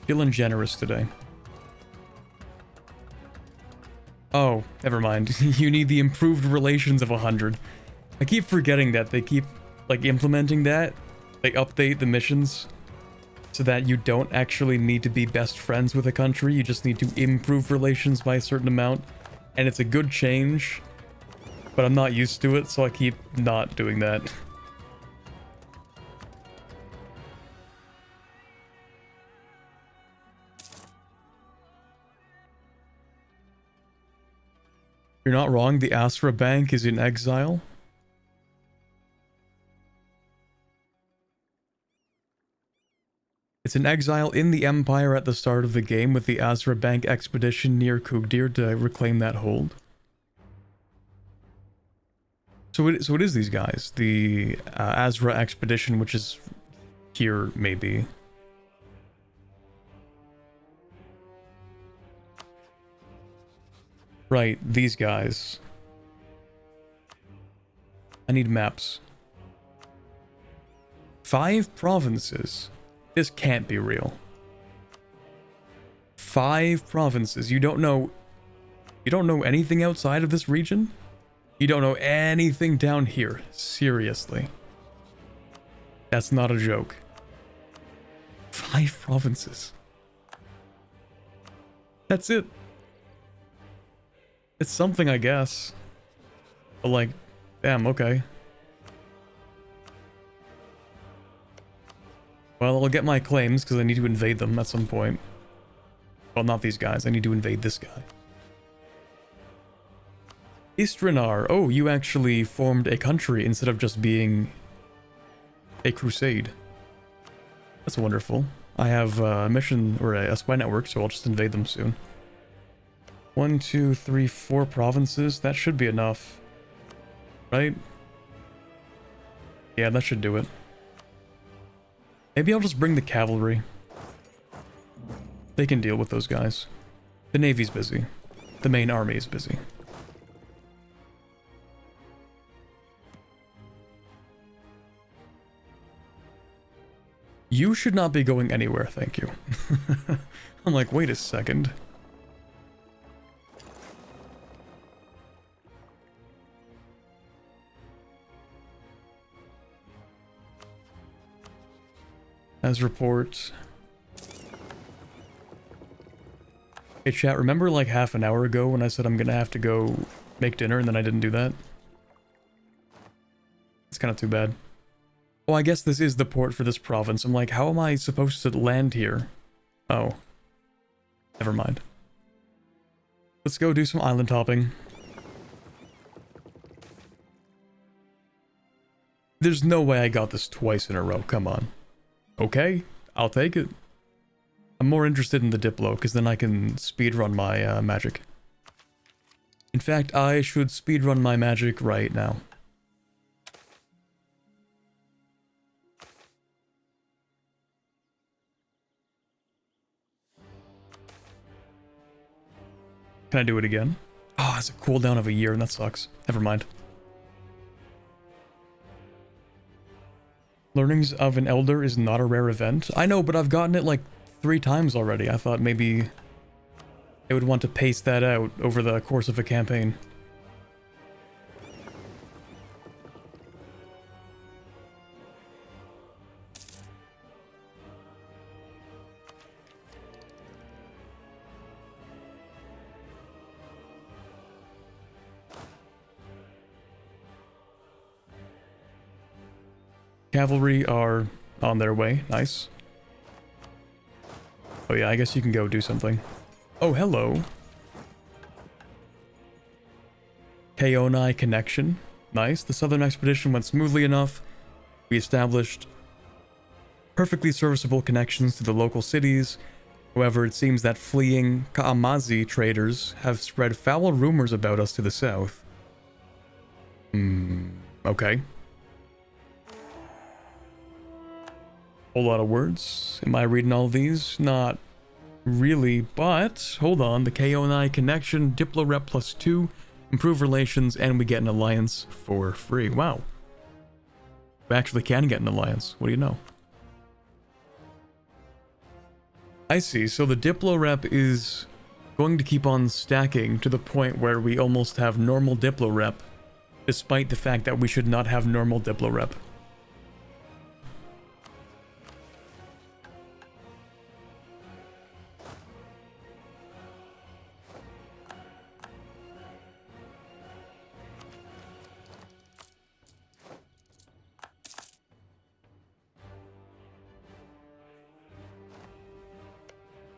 Feeling generous today. Oh, never mind. You need the improved relations of 100. I keep forgetting that they keep like implementing that. They update the missions so that you don't actually need to be best friends with a country, you just need to improve relations by a certain amount. And it's a good change, but I'm not used to it, so I keep not doing that. You're not wrong, the Astra Bank is in exile. It's in exile in the Empire at the start of the game with the Astra Bank expedition near Koogdir to reclaim that hold. So it is these guys. The Azra expedition, which is here, maybe. Right, these guys. I need maps. 5 provinces. This can't be real. 5 provinces. You don't know anything outside of this region? You don't know anything down here. Seriously. That's not a joke. 5 provinces. That's it. It's something, I guess. But like, damn, okay. Well, I'll get my claims because I need to invade them at some point. Well, not these guys. I need to invade this guy. Istranar. Oh, you actually formed a country instead of just being a crusade. That's wonderful. I have a mission or a spy network, so I'll just invade them soon. 1, 2, 3, 4 provinces. That should be enough. Right? Yeah, that should do it. Maybe I'll just bring the cavalry. They can deal with those guys. The Navy's busy. The main army is busy. You should not be going anywhere, thank you. I'm like, wait a second. As report. Hey chat, remember like half an hour ago when I said I'm gonna have to go make dinner and then I didn't do that? It's kind of too bad. Oh, I guess this is the port for this province. I'm like, how am I supposed to land here? Oh. Never mind. Let's go do some island hopping. There's no way I got this twice in a row, come on. Okay, I'll take it. I'm more interested in the Diplo, because then I can speedrun my magic. In fact, I should speedrun my magic right now. Can I do it again? Oh, it's a cooldown of a year, and that sucks. Never mind. Learnings of an Elder is not a rare event. I know, but I've gotten it like 3 times already. I thought maybe they would want to pace that out over the course of a campaign. Cavalry are on their way. Nice. Oh yeah, I guess you can go do something. Oh, hello. Kaonai connection. Nice. The southern expedition went smoothly enough. We established perfectly serviceable connections to the local cities. However, it seems that fleeing Kaamazi traders have spread foul rumors about us to the south. Okay. Whole lot of words. Am I reading all these? Not really, but hold on. The Kaonai connection, Diplo rep +2, improve relations, and we get an alliance for free. Wow. We actually can get an alliance. What do you know? I see. So the Diplo rep is going to keep on stacking to the point where we almost have normal Diplo rep, despite the fact that we should not have normal Diplo rep.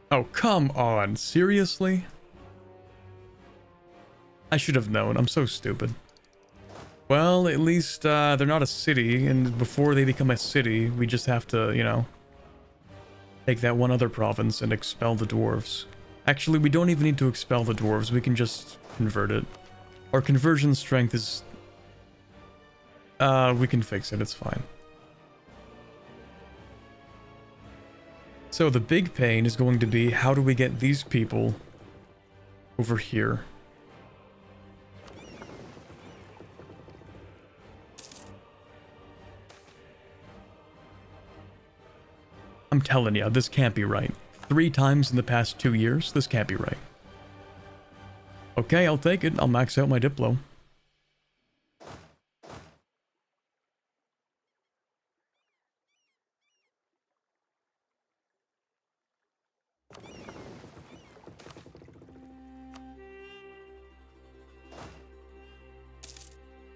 Oh, come on. Seriously? I should have known. I'm so stupid. Well, at least they're not a city, and before they become a city, we just have to, you know, take that one other province and expel the dwarves. Actually, we don't even need to expel the dwarves. We can just convert it. Our conversion strength is We can fix it, it's fine. So the big pain is going to be, how do we get these people over here? I'm telling you, this can't be right. 3 times in the past 2 years, this can't be right. Okay, I'll take it. I'll max out my Diplo.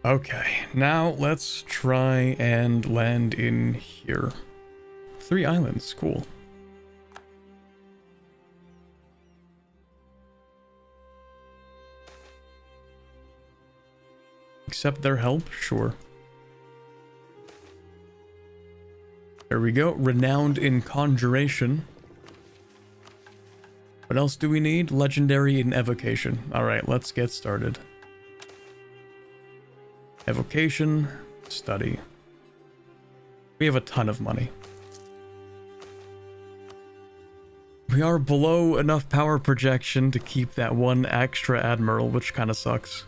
Okay, now let's try and land in here. 3 islands, cool. Accept their help? Sure. There we go. Renowned in conjuration. What else do we need? Legendary in evocation. Alright, let's get started. Evocation, study. We have a ton of money. We are below enough power projection to keep that 1 extra admiral, which kind of sucks.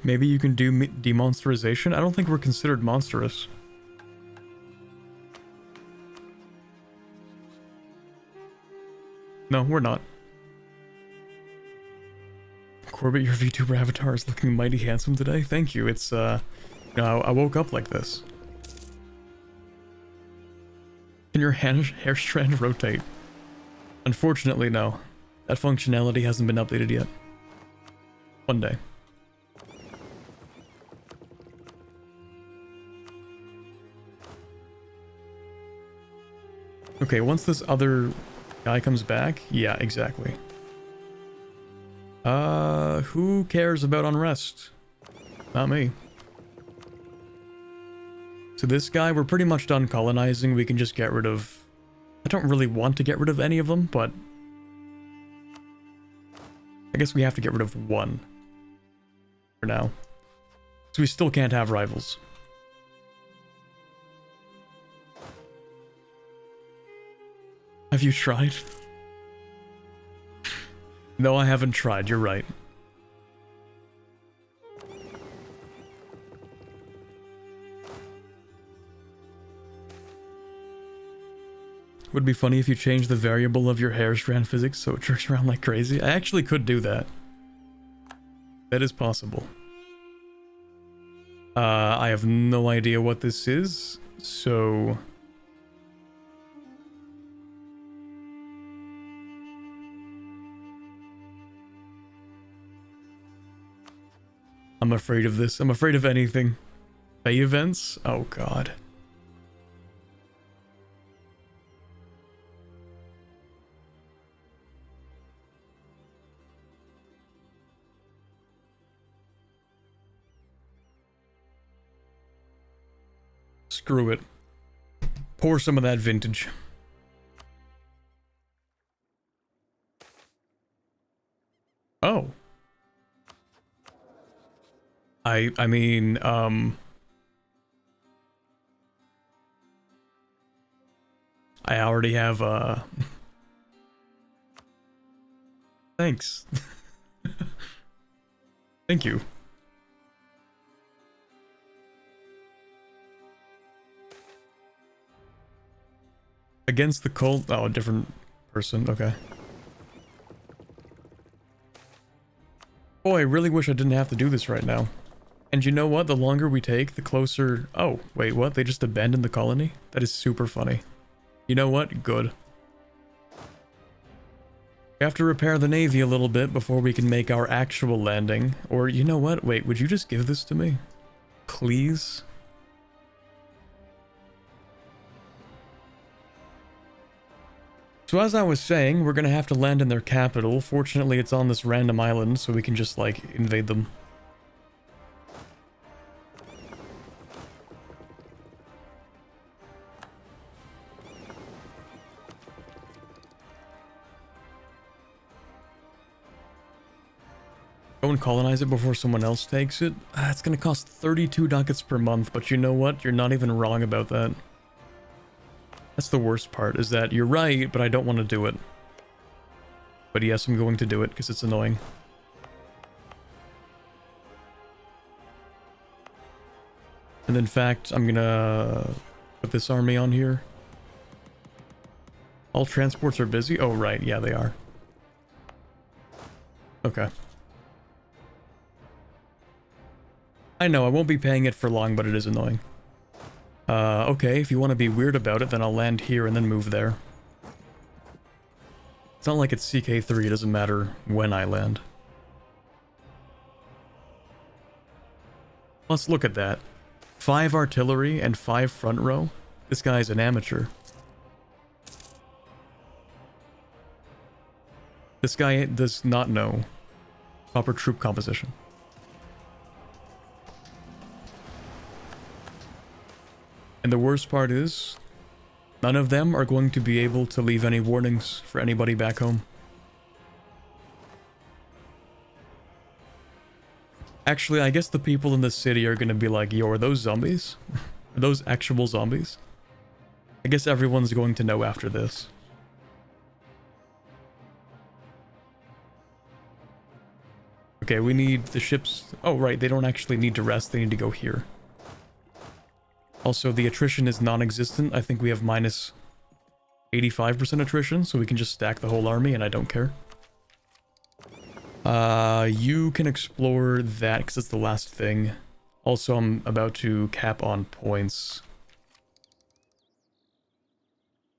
Maybe you can do demonsterization? I don't think we're considered monstrous. No, we're not. Corbett, your VTuber avatar is looking mighty handsome today. Thank you. It's, you know, I woke up like this. Can your hair strand rotate? Unfortunately, no. That functionality hasn't been updated yet. One day. Okay, once this other guy comes back, yeah, exactly. Who cares about unrest? Not me. So this guy, we're pretty much done colonizing. We can just get rid of... I don't really want to get rid of any of them, but... I guess we have to get rid of 1. For now. So we still can't have rivals. Have you tried? No, I haven't tried, you're right. Would be funny if you changed the variable of your hair strand physics so it jerks around like crazy. I actually could do that. That is possible. I have no idea what this is, so... I'm afraid of this. I'm afraid of anything. Bay events? Oh god. Screw it. Pour some of that vintage. Oh. I mean, I already have, Thanks. Thank you. Against the cult? Oh, a different person. Okay. Boy, I really wish I didn't have to do this right now. And you know what? The longer we take, the closer... Oh, wait, what? They just abandoned the colony? That is super funny. You know what? Good. We have to repair the navy a little bit before we can make our actual landing. Or, you know what? Wait, would you just give this to me? Please? So as I was saying, we're gonna have to land in their capital. Fortunately, it's on this random island, so we can just, like, invade them. Go and colonize it before someone else takes it. It's gonna cost 32 ducats per month, but you know what? You're not even wrong about that. That's the worst part, is that you're right, but I don't want to do it. But yes, I'm going to do it, because it's annoying. And in fact, I'm gonna put this army on here. All transports are busy? Oh, right, yeah, they are. Okay. I know, I won't be paying it for long, but it is annoying. Okay, if you want to be weird about it, then I'll land here and then move there. It's not like it's CK3, it doesn't matter when I land. Let's look at that. 5 artillery and 5 front row. This guy's an amateur. This guy does not know proper troop composition. And the worst part is, none of them are going to be able to leave any warnings for anybody back home. Actually, I guess the people in the city are gonna be like, yo, are those zombies? Are those actual zombies? I guess everyone's going to know after this. Okay, we need the ships... Oh, right, they don't actually need to rest, they need to go here. Also, the attrition is non-existent. I think we have minus 85% attrition, so we can just stack the whole army, and I don't care. You can explore that, because it's the last thing. Also, I'm about to cap on points.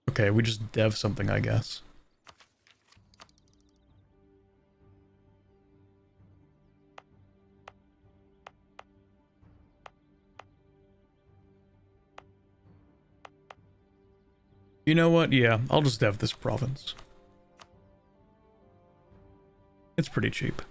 Okay, we just dev something, I guess. You know what? Yeah, I'll just dev this province. It's pretty cheap.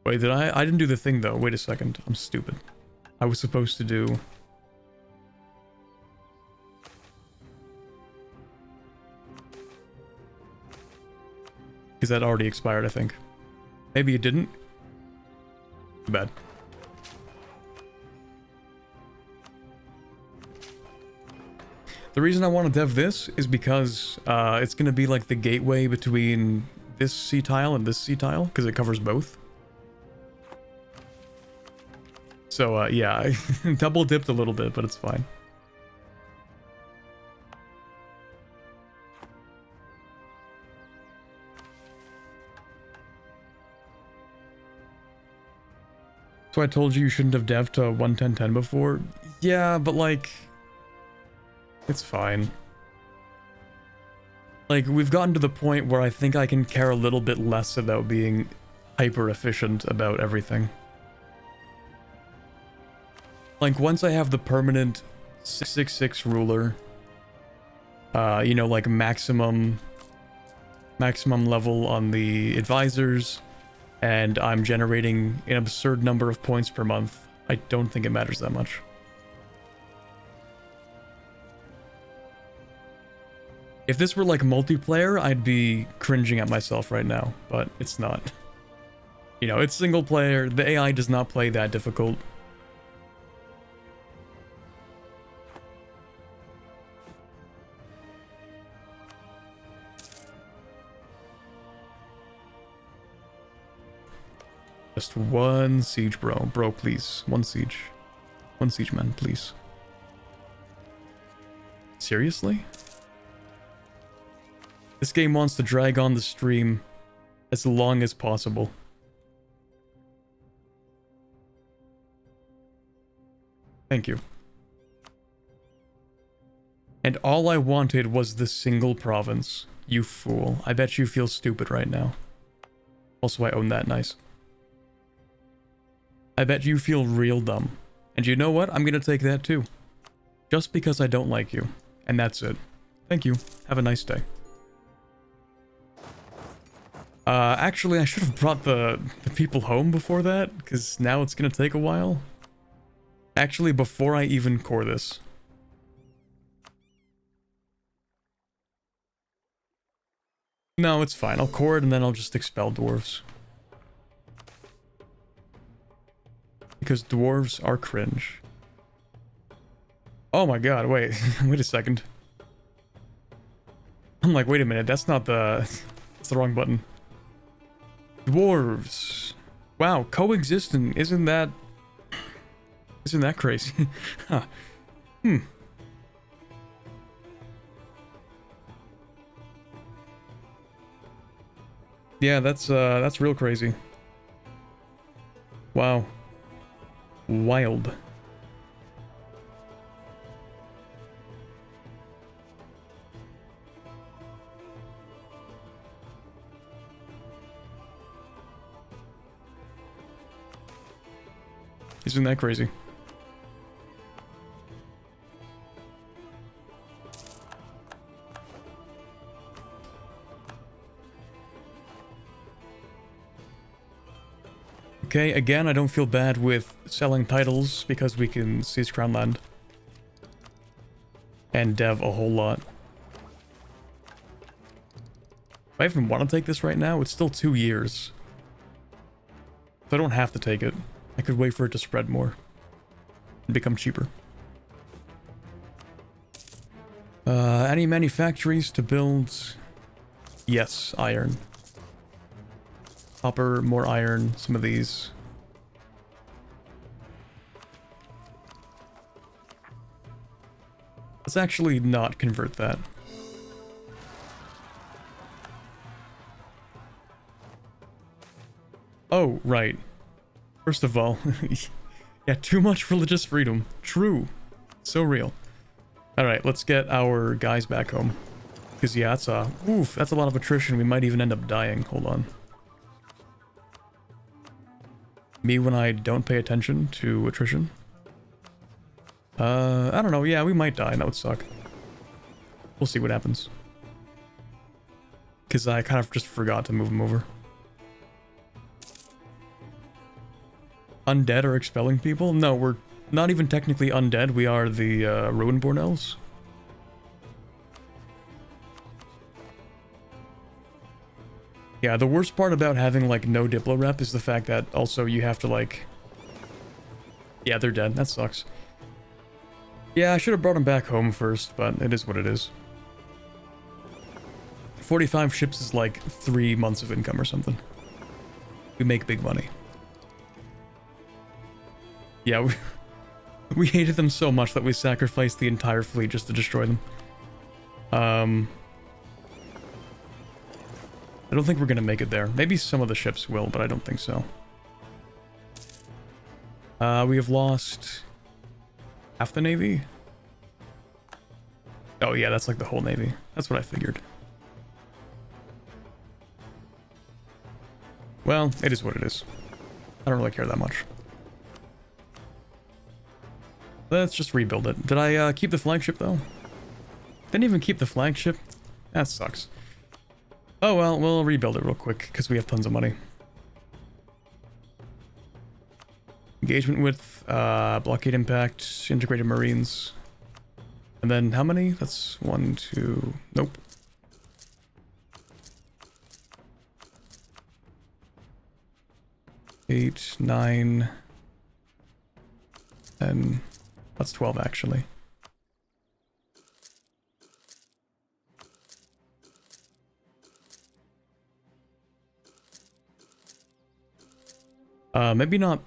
Wait, did I didn't do the thing though. Wait a second. I'm stupid. I was supposed to do... Because that already expired, I think. Maybe it didn't. Too bad. The reason I want to dev this is because it's going to be like the gateway between this sea tile and this sea tile, because it covers both. So yeah, I double dipped a little bit, but it's fine. So I told you shouldn't have dev'd to 11010 before. Yeah, but like... It's fine. Like, we've gotten to the point where I think I can care a little bit less about being hyper efficient about everything. Like, once I have the permanent 666 ruler, you know, like maximum level on the advisors, and I'm generating an absurd number of points per month, I don't think it matters that much. If this were like multiplayer, I'd be cringing at myself right now, but it's not. You know, it's single player, the AI does not play that difficult. Just one siege, bro. Bro, please. One siege. One siege, man, please. Seriously? This game wants to drag on the stream as long as possible. Thank you. And all I wanted was the single province. You fool. I bet you feel stupid right now. Also, I own that. Nice. I bet you feel real dumb. And you know what? I'm gonna take that too. Just because I don't like you. And that's it. Thank you. Have a nice day. Actually, I should have brought the people home before that, because now it's gonna take a while. Actually, before I even core this. No, it's fine. I'll core it and then I'll just expel dwarves. Because dwarves are cringe. Oh my god, wait. Wait a second. I'm like, wait a minute, that's not the... That's the wrong button. Dwarves. Wow, coexisting. Isn't that crazy? Huh. Yeah, that's real crazy. Wow. Wild. Isn't that crazy? Okay, again, I don't feel bad with selling titles because we can seize Crown Land. And dev a whole lot. If I even want to take this right now, it's still 2 years. So I don't have to take it. I could wait for it to spread more. And become cheaper. Any manufactories to build? Yes, iron. Copper, more iron, some of these. Let's actually not convert that. Oh, right. First of all, yeah, too much religious freedom. True. So real. Alright, let's get our guys back home. Because, yeah, that's a lot of attrition. We might even end up dying. Hold on. Me when I don't pay attention to attrition. I don't know. Yeah, we might die. That would suck. We'll see what happens. Because I kind of just forgot to move them over. Undead are expelling people? No, we're not even technically undead. We are the Ruinborn Elves. Yeah, the worst part about having, like, no Diplo rep is the fact that also you have to, like... Yeah, they're dead. That sucks. Yeah, I should have brought them back home first, but it is what it is. 45 ships is like 3 months of income or something. We make big money. Yeah, we hated them so much that we sacrificed the entire fleet just to destroy them. I don't think we're gonna make it there. Maybe some of the ships will, but I don't think so. We have lost half the navy. Oh yeah, that's like the whole navy. That's what I figured. Well, it is what it is. I don't really care that much. Let's just rebuild it. Did I keep the flagship though? Didn't even keep the flagship? That sucks. Oh well, we'll rebuild it real quick because we have tons of money. Engagement width, blockade impact, integrated marines. And then how many? That's 1, 2... Nope. Eight, 9... 10... That's 12 actually. Maybe not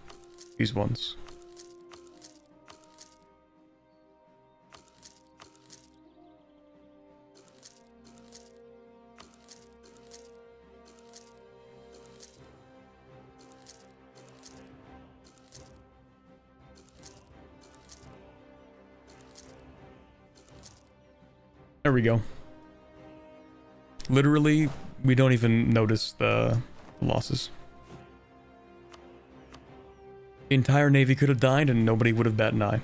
these ones. There we go. Literally, we don't even notice the losses. The entire navy could have died and nobody would have bat an eye.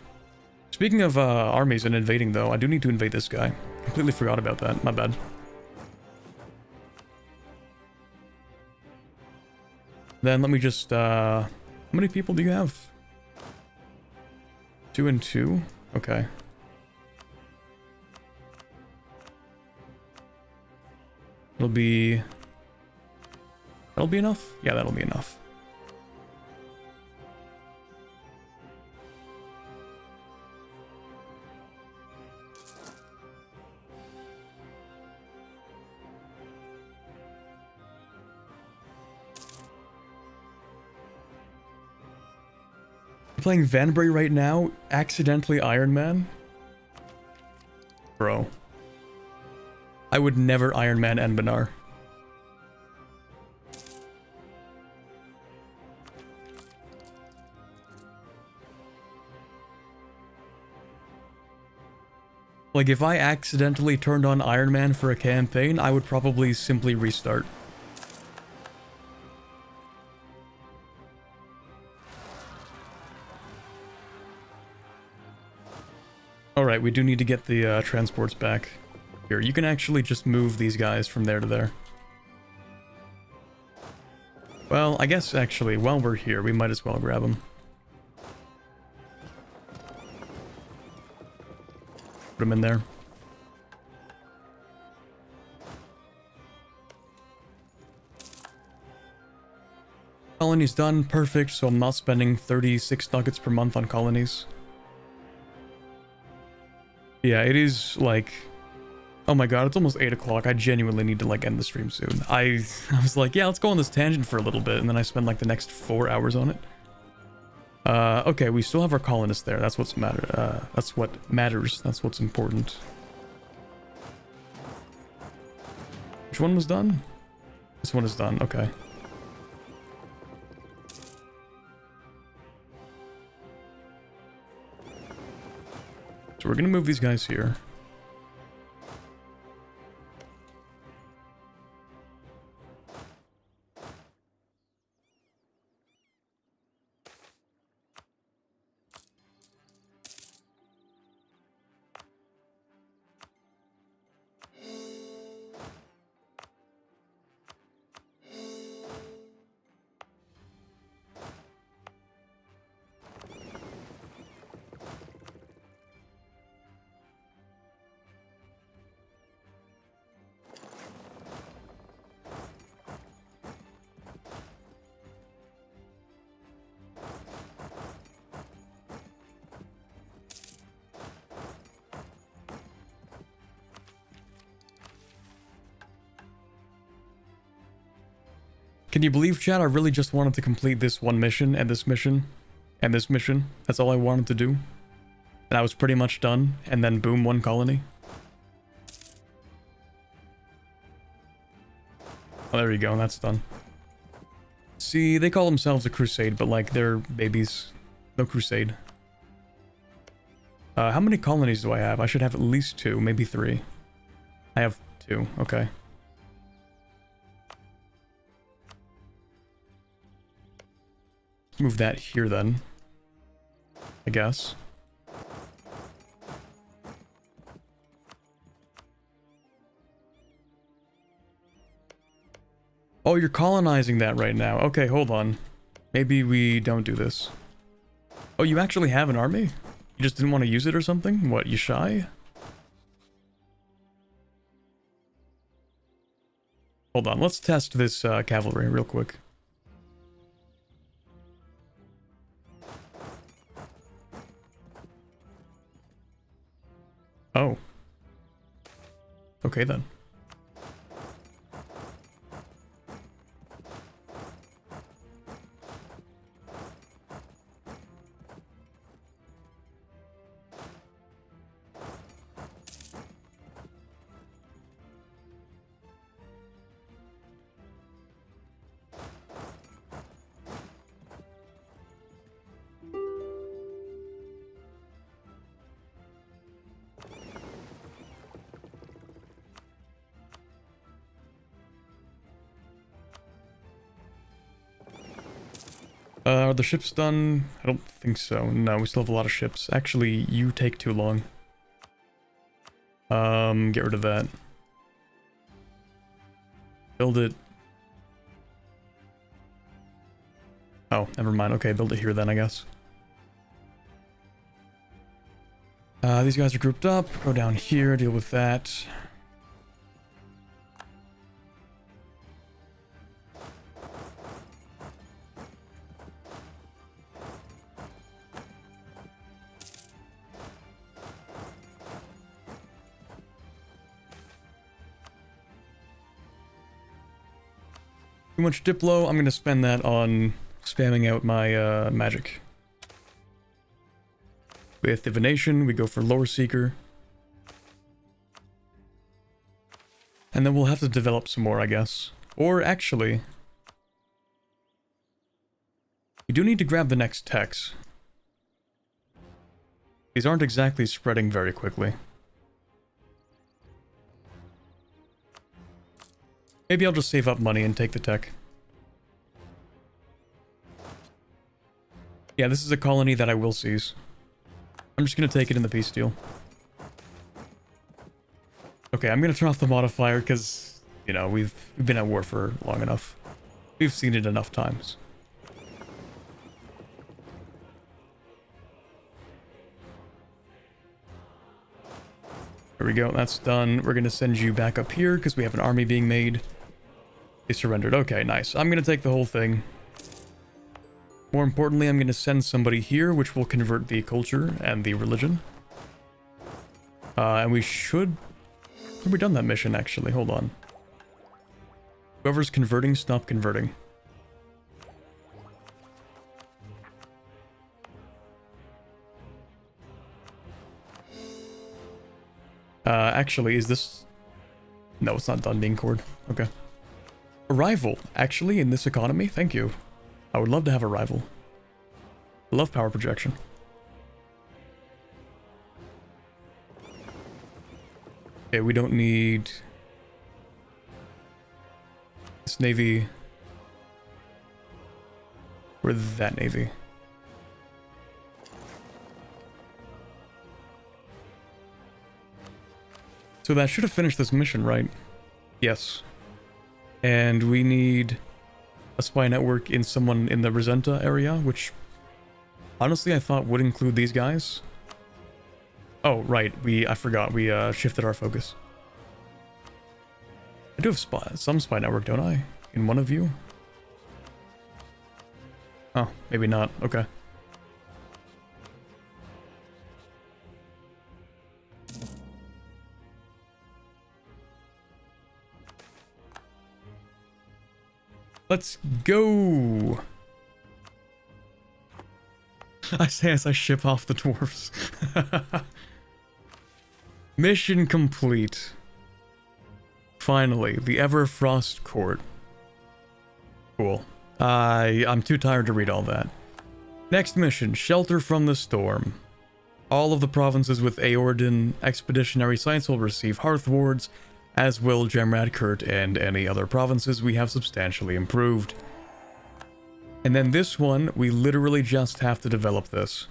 Speaking of armies and invading though, I do need to invade this guy. Completely forgot about that, my bad. Then let me just, how many people do you have? 2 and 2? Okay. That'll be enough? Yeah, that'll be enough. Playing Vanbury right now, accidentally Iron Man? Bro. I would never Iron Man Anbennar. Like, if I accidentally turned on Iron Man for a campaign, I would probably simply restart. Alright, we do need to get the transports back. Here, you can actually just move these guys from there to there. Well, I guess actually, while we're here, we might as well grab them. Put them in there. Colony's done, perfect, so I'm not spending 36 nuggets per month on colonies. Yeah, it is like, oh my god, it's almost 8 o'clock. I genuinely need to like end the stream soon. I was like, yeah, let's go on this tangent for a little bit, and then I spend like the next 4 hours on it. Okay, we still have our colonists there. That's what's that's what matters. That's what's important. Which one was done? This one is done, okay. So we're gonna move these guys here. Can you believe, chat? I really just wanted to complete this one mission, and this mission, and this mission. That's all I wanted to do. And I was pretty much done, and then boom, one colony. Oh, there you go, that's done. See, they call themselves a crusade, but like, they're babies. No crusade. How many colonies do I have? I should have at least 2, maybe 3. I have 2, okay. Move that here then, I guess. Oh, you're colonizing that right now. Okay, hold on. Maybe we don't do this. Oh, you actually have an army? You just didn't want to use it or something? What, you shy? Hold on, let's test this cavalry real quick. Oh. Okay then. Are the ships done? I don't think so. No, we still have a lot of ships. Actually, you take too long. Get rid of that. Build it. Oh, never mind. Okay, build it here then, I guess. These guys are grouped up. Go down here, deal with that. Too much Diplo. I'm going to spend that on spamming out my magic. With Divination, we go for Lore Seeker. And then we'll have to develop some more, I guess. Or actually, we do need to grab the next techs. These aren't exactly spreading very quickly. Maybe I'll just save up money and take the tech. Yeah, this is a colony that I will seize. I'm just gonna take it in the peace deal. Okay, I'm gonna turn off the modifier because, you know, we've been at war for long enough. We've seen it enough times. There we go, that's done. We're gonna send you back up here because we have an army being made. They surrendered. Okay, nice. I'm gonna take the whole thing. More importantly, I'm gonna send somebody here, which will convert the culture and the religion. And we should... Have we done that mission, actually? Hold on. Whoever's converting, stop converting. Actually, is this... No, it's not done being cored. Okay. Arrival, actually, in this economy? Thank you. I would love to have a rival. I love power projection. Okay, we don't need... this navy... or that navy. So that should have finished this mission, right? Yes. And we need a spy network in someone in the Resenta area, which honestly I thought would include these guys. Oh, right. I forgot. We shifted our focus. I do have some spy network, don't I? In one of you? Oh, maybe not. Okay. Let's go! I say as I ship off the dwarves. Mission complete. Finally, the Everfrost Court. Cool. I'm too tired to read all that. Next mission, Shelter from the Storm. All of the provinces with Aordan expeditionary sites will receive Hearth Wards, as will Gemradcurt and any other provinces we have substantially improved. And then this one, we literally just have to develop this.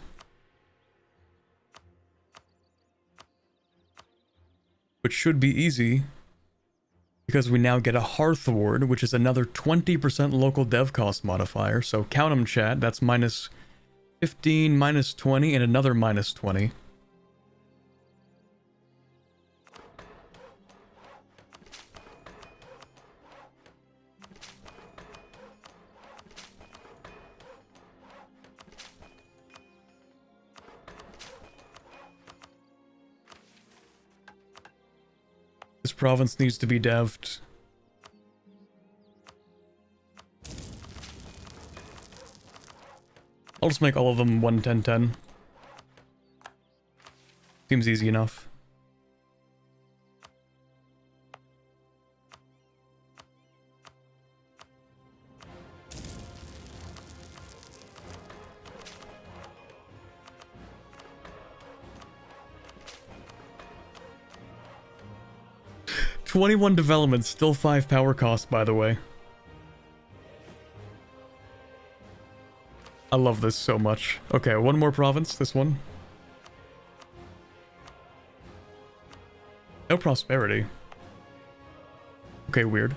Which should be easy, because we now get a Hearth Ward, which is another 20% local dev cost modifier. So count them, chat, that's minus 15, minus 20, and another minus 20. This province needs to be devved. I'll just make all of them 1-10-10. Seems easy enough. $21 development, still 5 power cost, by the way. I love this so much. Okay, one more province, this one. No prosperity. Okay, weird.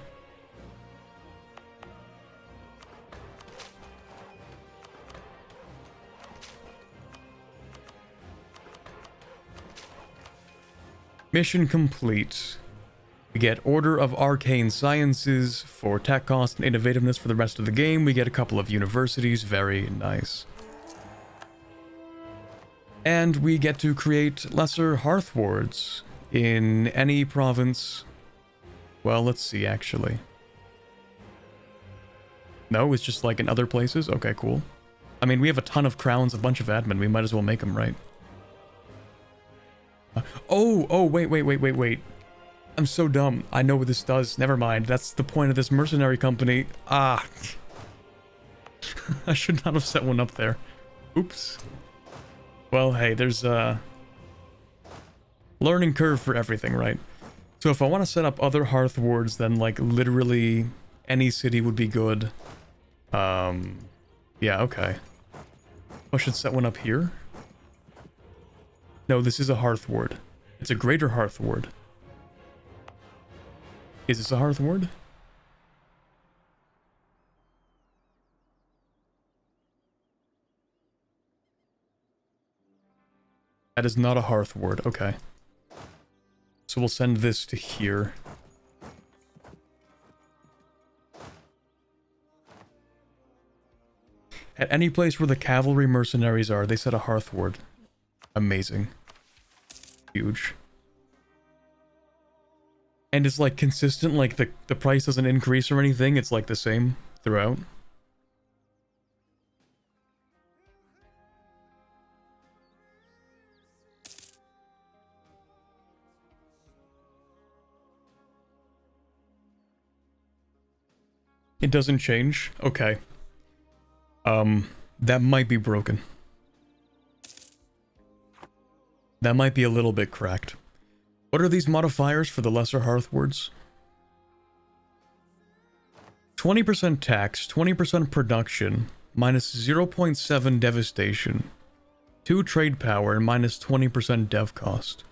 Mission complete. We get Order of Arcane Sciences for tech cost and innovativeness for the rest of the game. We get a couple of universities. Very nice. And we get to create lesser hearth wards in any province. Well, let's see, actually. No, it's just like in other places? Okay, cool. I mean, we have a ton of crowns, a bunch of admin. We might as well make them, right? Wait. I'm so dumb. I know what this does. Never mind. That's the point of this mercenary company. Ah. I should not have set one up there. Oops. Well, hey, there's a learning curve for everything, right? So if I want to set up other hearth wards, then like literally any city would be good. Yeah, okay. I should set one up here. No, this is a hearth ward. It's a greater hearth ward. Is this a hearth ward? That is not a hearth ward. Okay. So we'll send this to here. At any place where the cavalry mercenaries are, they set a hearth ward. Amazing. Huge. And it's like consistent, like the price doesn't increase or anything, it's like the same throughout. It doesn't change? Okay. That might be broken. That might be a little bit cracked. What are these modifiers for the lesser hearth wards? 20% tax, 20% production, minus 0.7 devastation, 2 trade power, and minus 20% dev cost.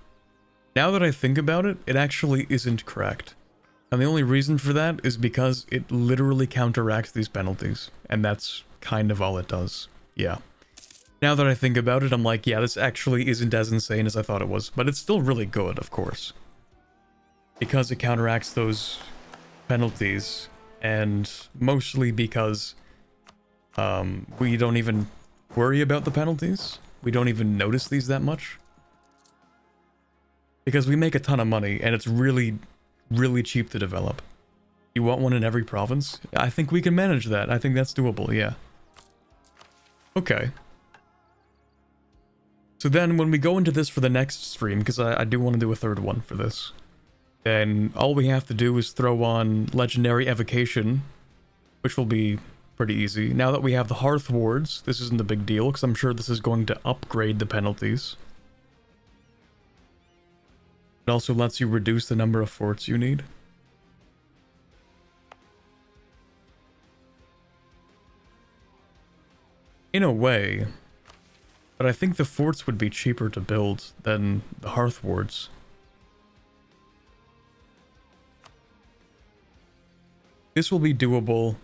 Now that I think about it, it actually isn't cracked. And the only reason for that is because it literally counteracts these penalties. And that's kind of all it does. Yeah. Now that I think about it, I'm like, yeah, this actually isn't as insane as I thought it was. But it's still really good, of course. Because it counteracts those penalties. And mostly because we don't even worry about the penalties. We don't even notice these that much. Because we make a ton of money, and it's really cheap to develop. You want one in every province? I think we can manage that. I think that's doable, yeah. Okay. So then when we go into this for the next stream, because I do want to do a third one for this, then all we have to do is throw on Legendary Evocation, which will be pretty easy. Now that we have the Hearth Wards, this isn't a big deal, because I'm sure this is going to upgrade the penalties. It also lets you reduce the number of forts you need. In a way, but I think the forts would be cheaper to build than the hearth wards. This will be doable.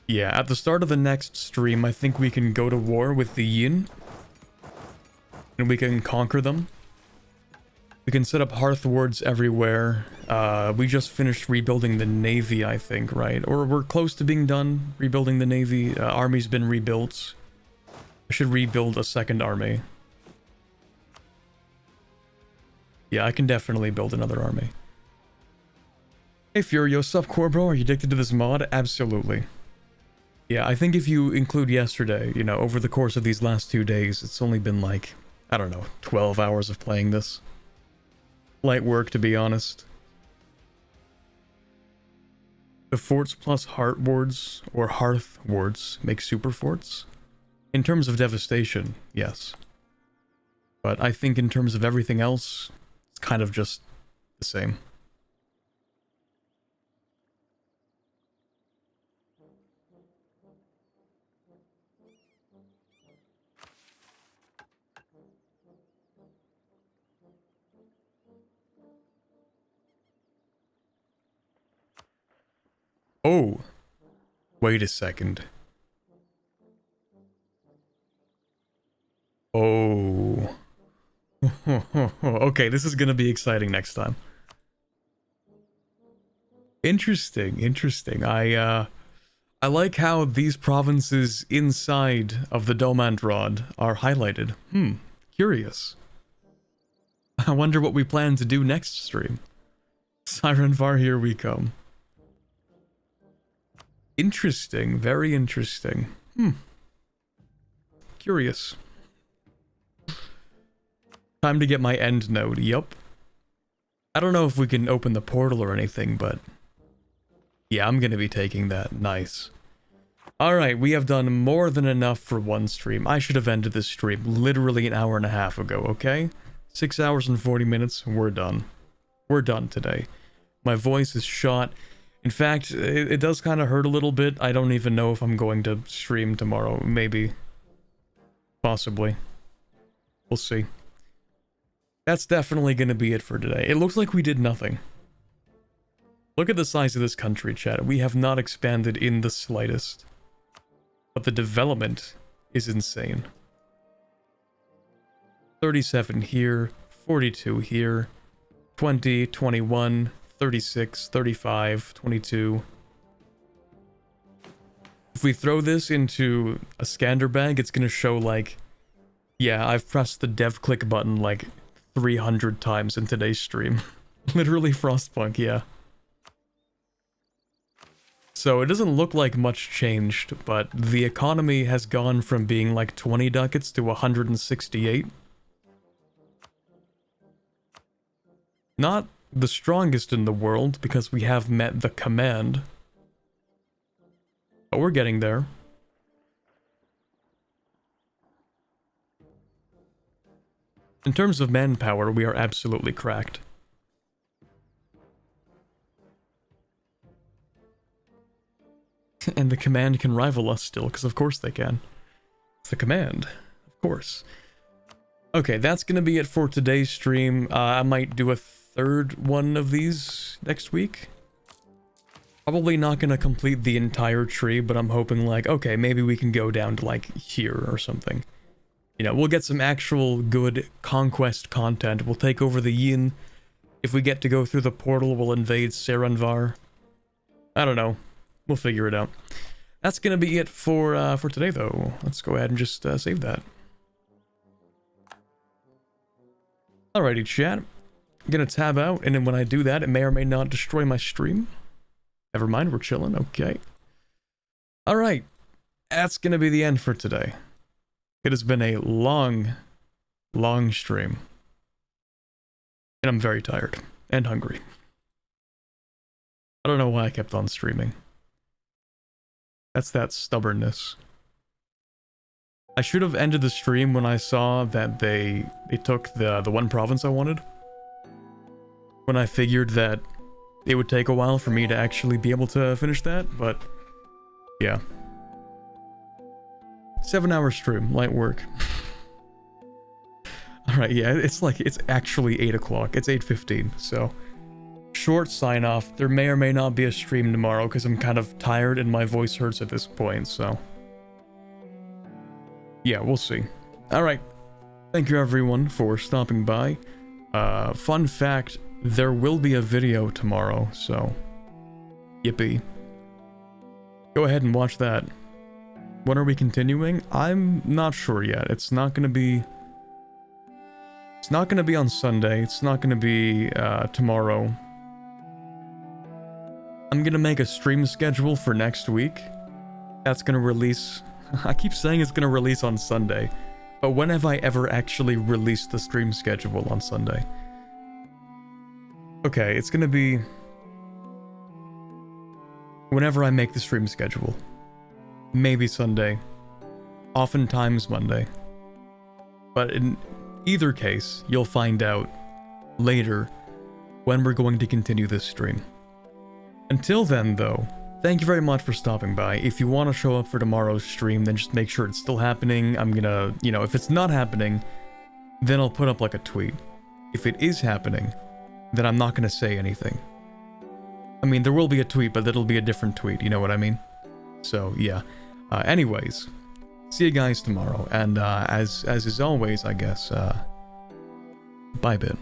Yeah, at the start of the next stream, I think we can go to war with the Yin. And we can conquer them. We can set up hearth wards everywhere. We just finished rebuilding the navy, I think, right? Or we're close to being done rebuilding the navy. Army's been rebuilt. I should rebuild a second army. Yeah, I can definitely build another army. Hey Furio, sup Corbo? Are you addicted to this mod? Absolutely. Yeah, I think if you include yesterday, you know, over the course of these last 2 days, it's only been like, I don't know, 12 hours of playing this. Light work, to be honest. The forts plus heart wards, or hearth wards, make super forts. In terms of devastation, yes. But I think in terms of everything else, it's kind of just the same. Oh, wait a second. Oh, Okay, this is gonna be exciting next time. Interesting. I like how these provinces inside of the Domand Rod are highlighted. Curious. I wonder what we plan to do next stream. Sirenvar, here we come. Interesting, very interesting. Curious. Time to get my end node, yup. I don't know if we can open the portal or anything, but... yeah, I'm gonna be taking that. Nice. Alright, we have done more than enough for one stream. I should have ended this stream literally an hour and a half ago, okay? 6 hours and 40 minutes, we're done. We're done today. My voice is shot. In fact, it does kind of hurt a little bit. I don't even know if I'm going to stream tomorrow. Maybe. Possibly. We'll see. That's definitely going to be it for today. It looks like we did nothing. Look at the size of this country, chat. We have not expanded in the slightest. But the development is insane. 37 here, 42 here, 20, 21, 36, 35, 22. If we throw this into a scanner bag, it's going to show like, yeah, I've pressed the dev click button like 300 times in today's stream. Literally Frostpunk, yeah. So it doesn't look like much changed, but the economy has gone from being like 20 ducats to 168. Not the strongest in the world, because we have met the command. But we're getting there. In terms of manpower, we are absolutely cracked. And the command can rival us still, because of course they can. It's the command, of course. Okay, that's gonna be it for today's stream. I might do a third one of these next week. Probably not gonna complete the entire tree, but I'm hoping like, okay, maybe we can go down to like here or something. You know, we'll get some actual good conquest content. We'll take over the Yin. If we get to go through the portal, we'll invade Saranvar. I don't know. We'll figure it out. That's gonna be it for today, though. Let's go ahead and just save that. Alrighty, chat. I'm gonna tab out, and then when I do that, it may or may not destroy my stream. Never mind, we're chilling. Okay. Alright. That's gonna be the end for today. It has been a long stream. And I'm very tired. And hungry. I don't know why I kept on streaming. That's that stubbornness. I should have ended the stream when I saw that they took the one province I wanted. When I figured that it would take a while for me to actually be able to finish that, but yeah. 7-hour stream, light work. Alright, yeah, it's actually 8 o'clock. It's 8:15, so short sign off. There may or may not be a stream tomorrow because I'm kind of tired and my voice hurts at this point, so yeah, we'll see. Alright, thank you everyone for stopping by. Fun fact, there will be a video tomorrow, so yippee. Go ahead and watch that. When are we continuing? I'm not sure yet. It's not gonna be on Sunday. It's not gonna be tomorrow. I'm gonna make a stream schedule for next week. That's gonna release... I keep saying it's gonna release on Sunday, but when have I ever actually released the stream schedule on Sunday? Okay, it's gonna be... whenever I make the stream schedule. Maybe Sunday. Oftentimes Monday. But in either case, you'll find out later when we're going to continue this stream. Until then, though, thank you very much for stopping by. If you want to show up for tomorrow's stream, then just make sure it's still happening. I'm gonna, you know, if it's not happening, then I'll put up like a tweet. If it is happening, then I'm not gonna say anything. I mean, there will be a tweet, but it'll be a different tweet, you know what I mean? So, yeah. Anyways, see you guys tomorrow, and as is always, I guess, Bye, bit.